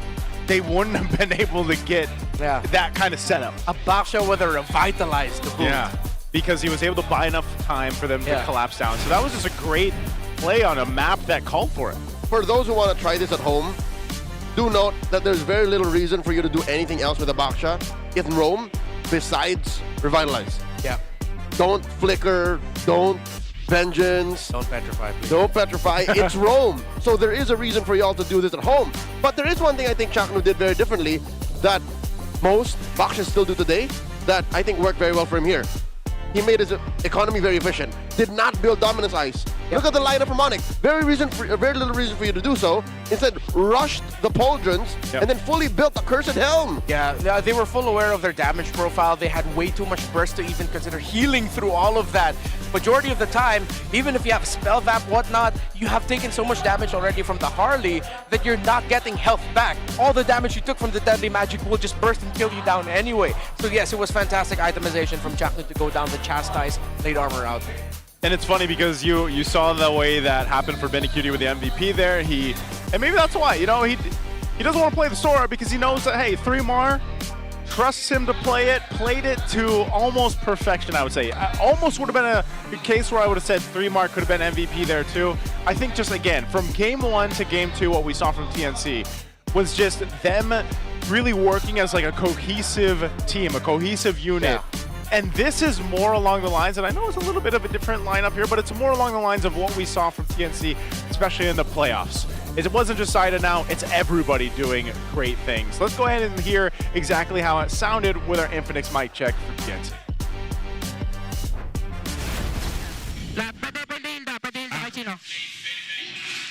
they wouldn't have been able to get that kind of setup. A Baksha with a revitalized boot. Yeah, because he was able to buy enough time for them to collapse down. So that was just a great play on a map that called for it. For those who want to try this at home, do note that there's very little reason for you to do anything else with a Baksha in Rome besides revitalize. Yeah. Don't flicker, don't vengeance. Don't petrify, please. Don't petrify. It's Rome. So there is a reason for y'all to do this at home. But there is one thing I think Chaknu did very differently that most Bakshas still do today that I think worked very well for him here. He made his economy very efficient. Did not build dominance ice. Look at the lineup from ONIC. Very little reason for you to do so. Instead, rushed the Pauldrons and then fully built the Cursed Helm. Yeah, they were full aware of their damage profile. They had way too much burst to even consider healing through all of that. Majority of the time, even if you have spell vap, whatnot, you have taken so much damage already from the Harley that you're not getting health back. All the damage you took from the deadly magic will just burst and kill you down anyway. So yes, it was fantastic itemization from Chaknu to go down the chastise, late armor out. And it's funny because you saw the way that happened for Benny Cutie with the MVP there. And maybe that's why, he doesn't want to play the Sora because he knows that, hey, 3mar trusts him to play it, played it to almost perfection, I would say. Almost would have been a case where I would have said 3mar could have been MVP there too. I think just again, from game 1 to game 2, what we saw from TNC was just them really working as like a cohesive team, a cohesive unit. Yeah. And this is more along the lines, and I know it's a little bit of a different lineup here, but it's more along the lines of what we saw from TNC, especially in the playoffs. It wasn't just Saida now, it's everybody doing great things. Let's go ahead and hear exactly how it sounded with our Infinix mic check for TNC.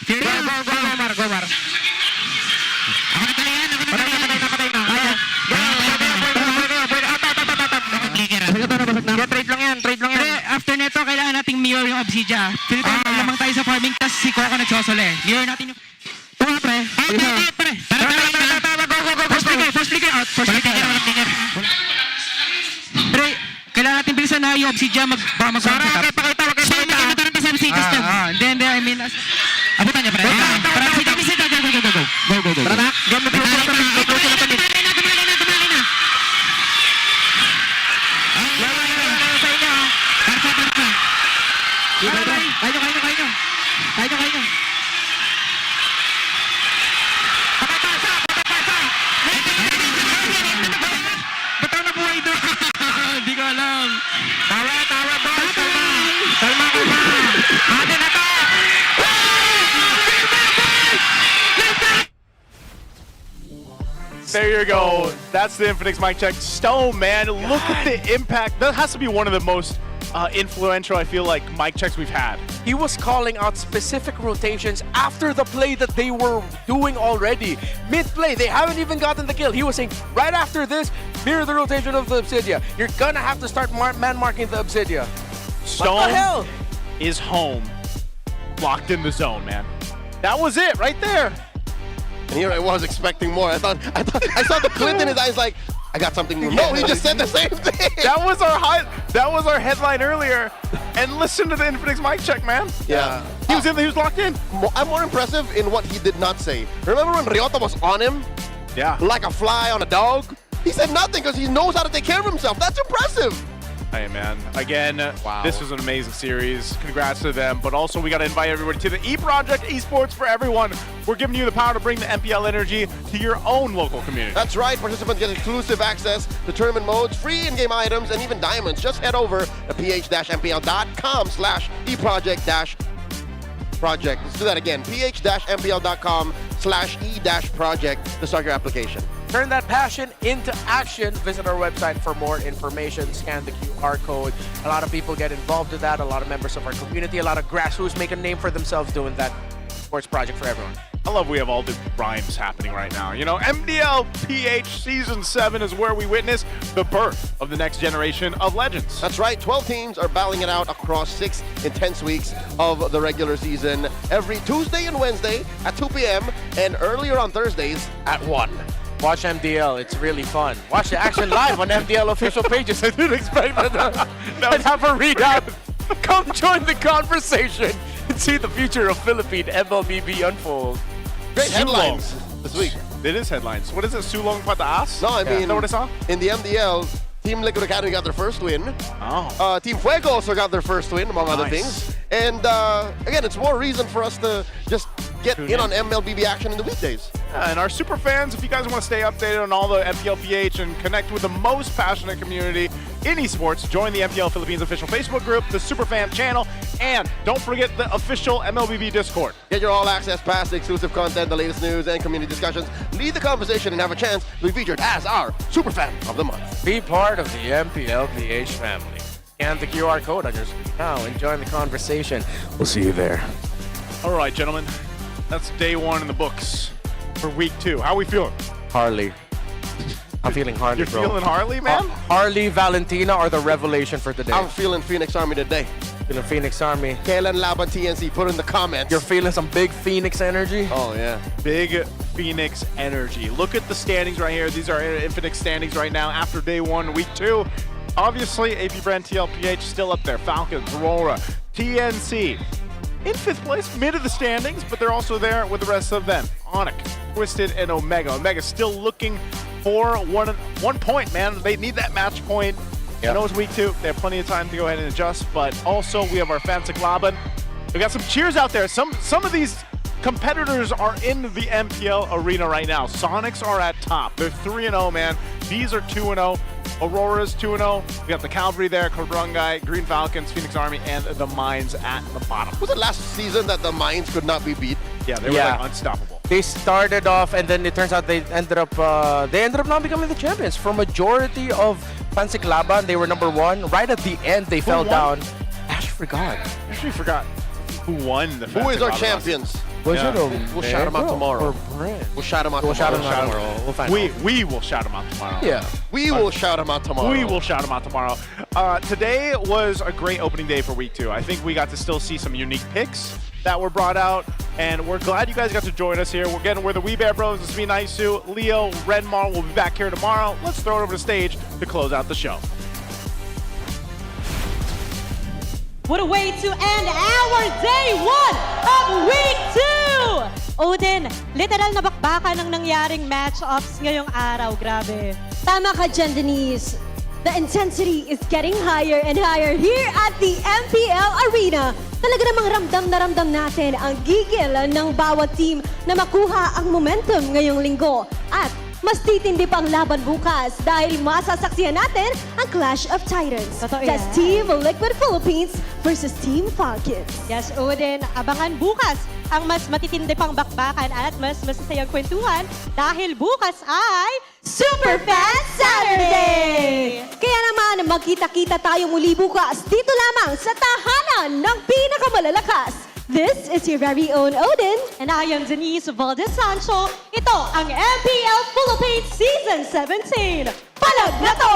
Trade lang yan. After neto, kailangan nating mirror yung Obsidia. Pili tayo, lamang tayo sa farming, tas si Coco nagsosole. Mirror natin yung... Tunga, pre. Pre. First flicker out. Pre, kailangan natin bilisan na yung Obsidia baka mag-farm setup. So, nagkakaroon tayo sa Obsidia step. Then, I mean... Abutan niya, pre. Go. Tara, Kayo. Ba't ang nabuhay doon? Hindi ko alam. Tawa, boss. Kalma. Ate na to! There you go. That's the Infinix mic check. Stone, man, look at the impact. That has to be one of the most influential, I feel like, mic checks we've had. He was calling out specific rotations after the play that they were doing already. Mid-play, they haven't even gotten the kill. He was saying, right after this, mirror the rotation of the Obsidia. You're gonna have to start man-marking the Obsidia. Stone what the hell? Is home, locked in the zone, man. That was it, right there. And here I was expecting more. I thought I saw the glint in his eyes like, I got something new. No, he just said the same thing. That was our headline earlier. And listen to the Infinix mic check, man. Yeah. He was locked in. I'm more impressive in what he did not say. Remember when Ryota was on him? Yeah. Like a fly on a dog? He said nothing because he knows how to take care of himself. That's impressive. Hey, man. Again, This was an amazing series. Congrats to them. But also, we got to invite everybody to the E-Project Esports for Everyone. We're giving you the power to bring the MPL energy to your own local community. That's right. Participants get exclusive access to tournament modes, free in-game items, and even diamonds. Just head over to ph-mpl.com/e-project. Let's do that again. ph-mpl.com/e-project to start your application. Turn that passion into action. Visit our website for more information. Scan the QR code. A lot of people get involved with that. A lot of members of our community, a lot of grassroots make a name for themselves doing that sports project for everyone. I love we have all the rhymes happening right now. You know, MPL PH Season 7 is where we witness the birth of the next generation of legends. That's right, 12 teams are battling it out across 6 intense weeks of the regular season every Tuesday and Wednesday at 2 p.m. and earlier on Thursdays At 1. Watch MDL, it's really fun. Watch the action live on MDL official pages. I didn't expect that. I'd have a readout. Come join the conversation and see the future of Philippine MLBB unfold. Great headlines this week. It is headlines. What is it, Sulong Pataas? No, I mean, Is that what I saw? in the MDL, Team Liquid Academy got their first win. Oh. Team Fuego also got their first win, among other Nice. things. And again, it's more reason for us to just get in on MLBB action in the weekdays. And our super fans, if you guys want to stay updated on all the MPLPH and connect with the most passionate community in esports, join the MPL Philippines official Facebook group, the Superfan channel, and don't forget the official MLBB Discord. Get your all-access pass to exclusive content, the latest news, and community discussions. Lead the conversation and have a chance to be featured as our Superfan of the Month. Be part of the MPL PH family. Scan the QR code on your screen now and join the conversation. We'll see you there. All right, gentlemen, that's day 1 in the books for week 2. How are we feeling? Harley. I'm feeling Harley, You're bro. feeling Harley, man? Harley, Valentina are the revelation for today. I'm feeling Phoenix Army today. Feeling Phoenix Army. Kailan laban TNC? Put in the comments. You're feeling some big Phoenix energy? Oh, yeah. Big Phoenix energy. Look at the standings right here. These are Infinix standings right now after day 1, week 2. Obviously, AP Brand TLPH still up there. Falcons, Aurora, TNC. In 5th place, mid of the standings, but they're also there with the rest of them. ONIC, Twisted, and Omega. Omega still looking for one point, man. They need that match point. I know it's week 2. They have plenty of time to go ahead and adjust, but also we have our Fancy Glaben. We got some cheers out there. Some of these competitors are in the MPL arena right now. Sonics are at top. They're 3-0, man. These are 2-0. Aurora's 2-0. We got the Cavalry there, Kobrungai, Green Falcons, Phoenix Army, and the Mines at the bottom. Was it last season that the Mines could not be beat? Yeah, they were like unstoppable. They started off, and then it turns out they ended up not becoming the champions. For majority of Fancy Laban, they were number 1. Right at the end, they fell down. Actually forgot who won the Who is our champions? Was it We'll shout them out tomorrow. We'll shout them out tomorrow. We'll find out. We will shout them out tomorrow. Yeah. We will shout them out tomorrow. We will shout them out tomorrow. Today was a great opening day for week 2. I think we got to still see some unique picks that were brought out, and we're glad you guys got to join us here. We're the Wee Bear Bros. This is me, Naisu, Leo, Redmar will be back here tomorrow. Let's throw it over the stage to close out the show. What a way to end our day 1 of week 2! Odin, literal na bakbakan ang nangyaring match-ups ngayong araw. Grabe. Tama ka dyan, Denise. The intensity is getting higher and higher here at the MPL Arena. Talaga namang ramdam na ramdam natin ang gigil ng bawat team na makuha ang momentum ngayong linggo. At mas titindi pang laban bukas dahil masasaksihan natin ang Clash of Titans. That's Team Liquid Philippines versus Team Falcons. Yes, Odin, abangan bukas ang mas matitindi pang bakbakan at mas masasayang kwentuhan dahil bukas ay Superfan Saturday! Kaya naman, magkita-kita tayo muli bukas dito lamang sa tahanan ng pinakamalalakas. This is your very own Odin. And I am Denise Valdez Sancho. Ito ang MPL Philippines Season 17. Palag na to!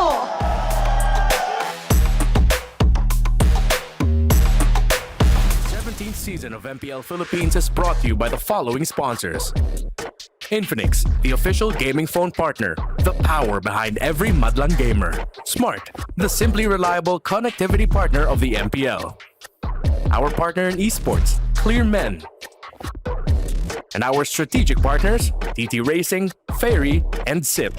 17th season of MPL Philippines is brought to you by the following sponsors. Infinix, the official gaming phone partner. The power behind every Madlang gamer. Smart, the simply reliable connectivity partner of the MPL. Our partner in esports, Clear Men. And our strategic partners, TT Racing, Fairy, and SIP.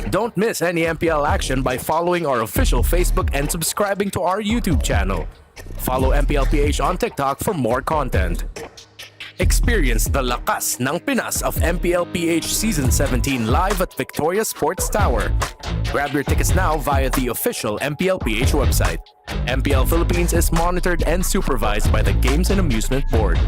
Don't miss any MPL action by following our official Facebook and subscribing to our YouTube channel. Follow MPLPH on TikTok for more content. Experience the lakas ng Pinas of MPLPH Season 17 live at Victoria Sports Tower. Grab your tickets now via the official MPLPH website. MPL Philippines is monitored and supervised by the Games and Amusement Board.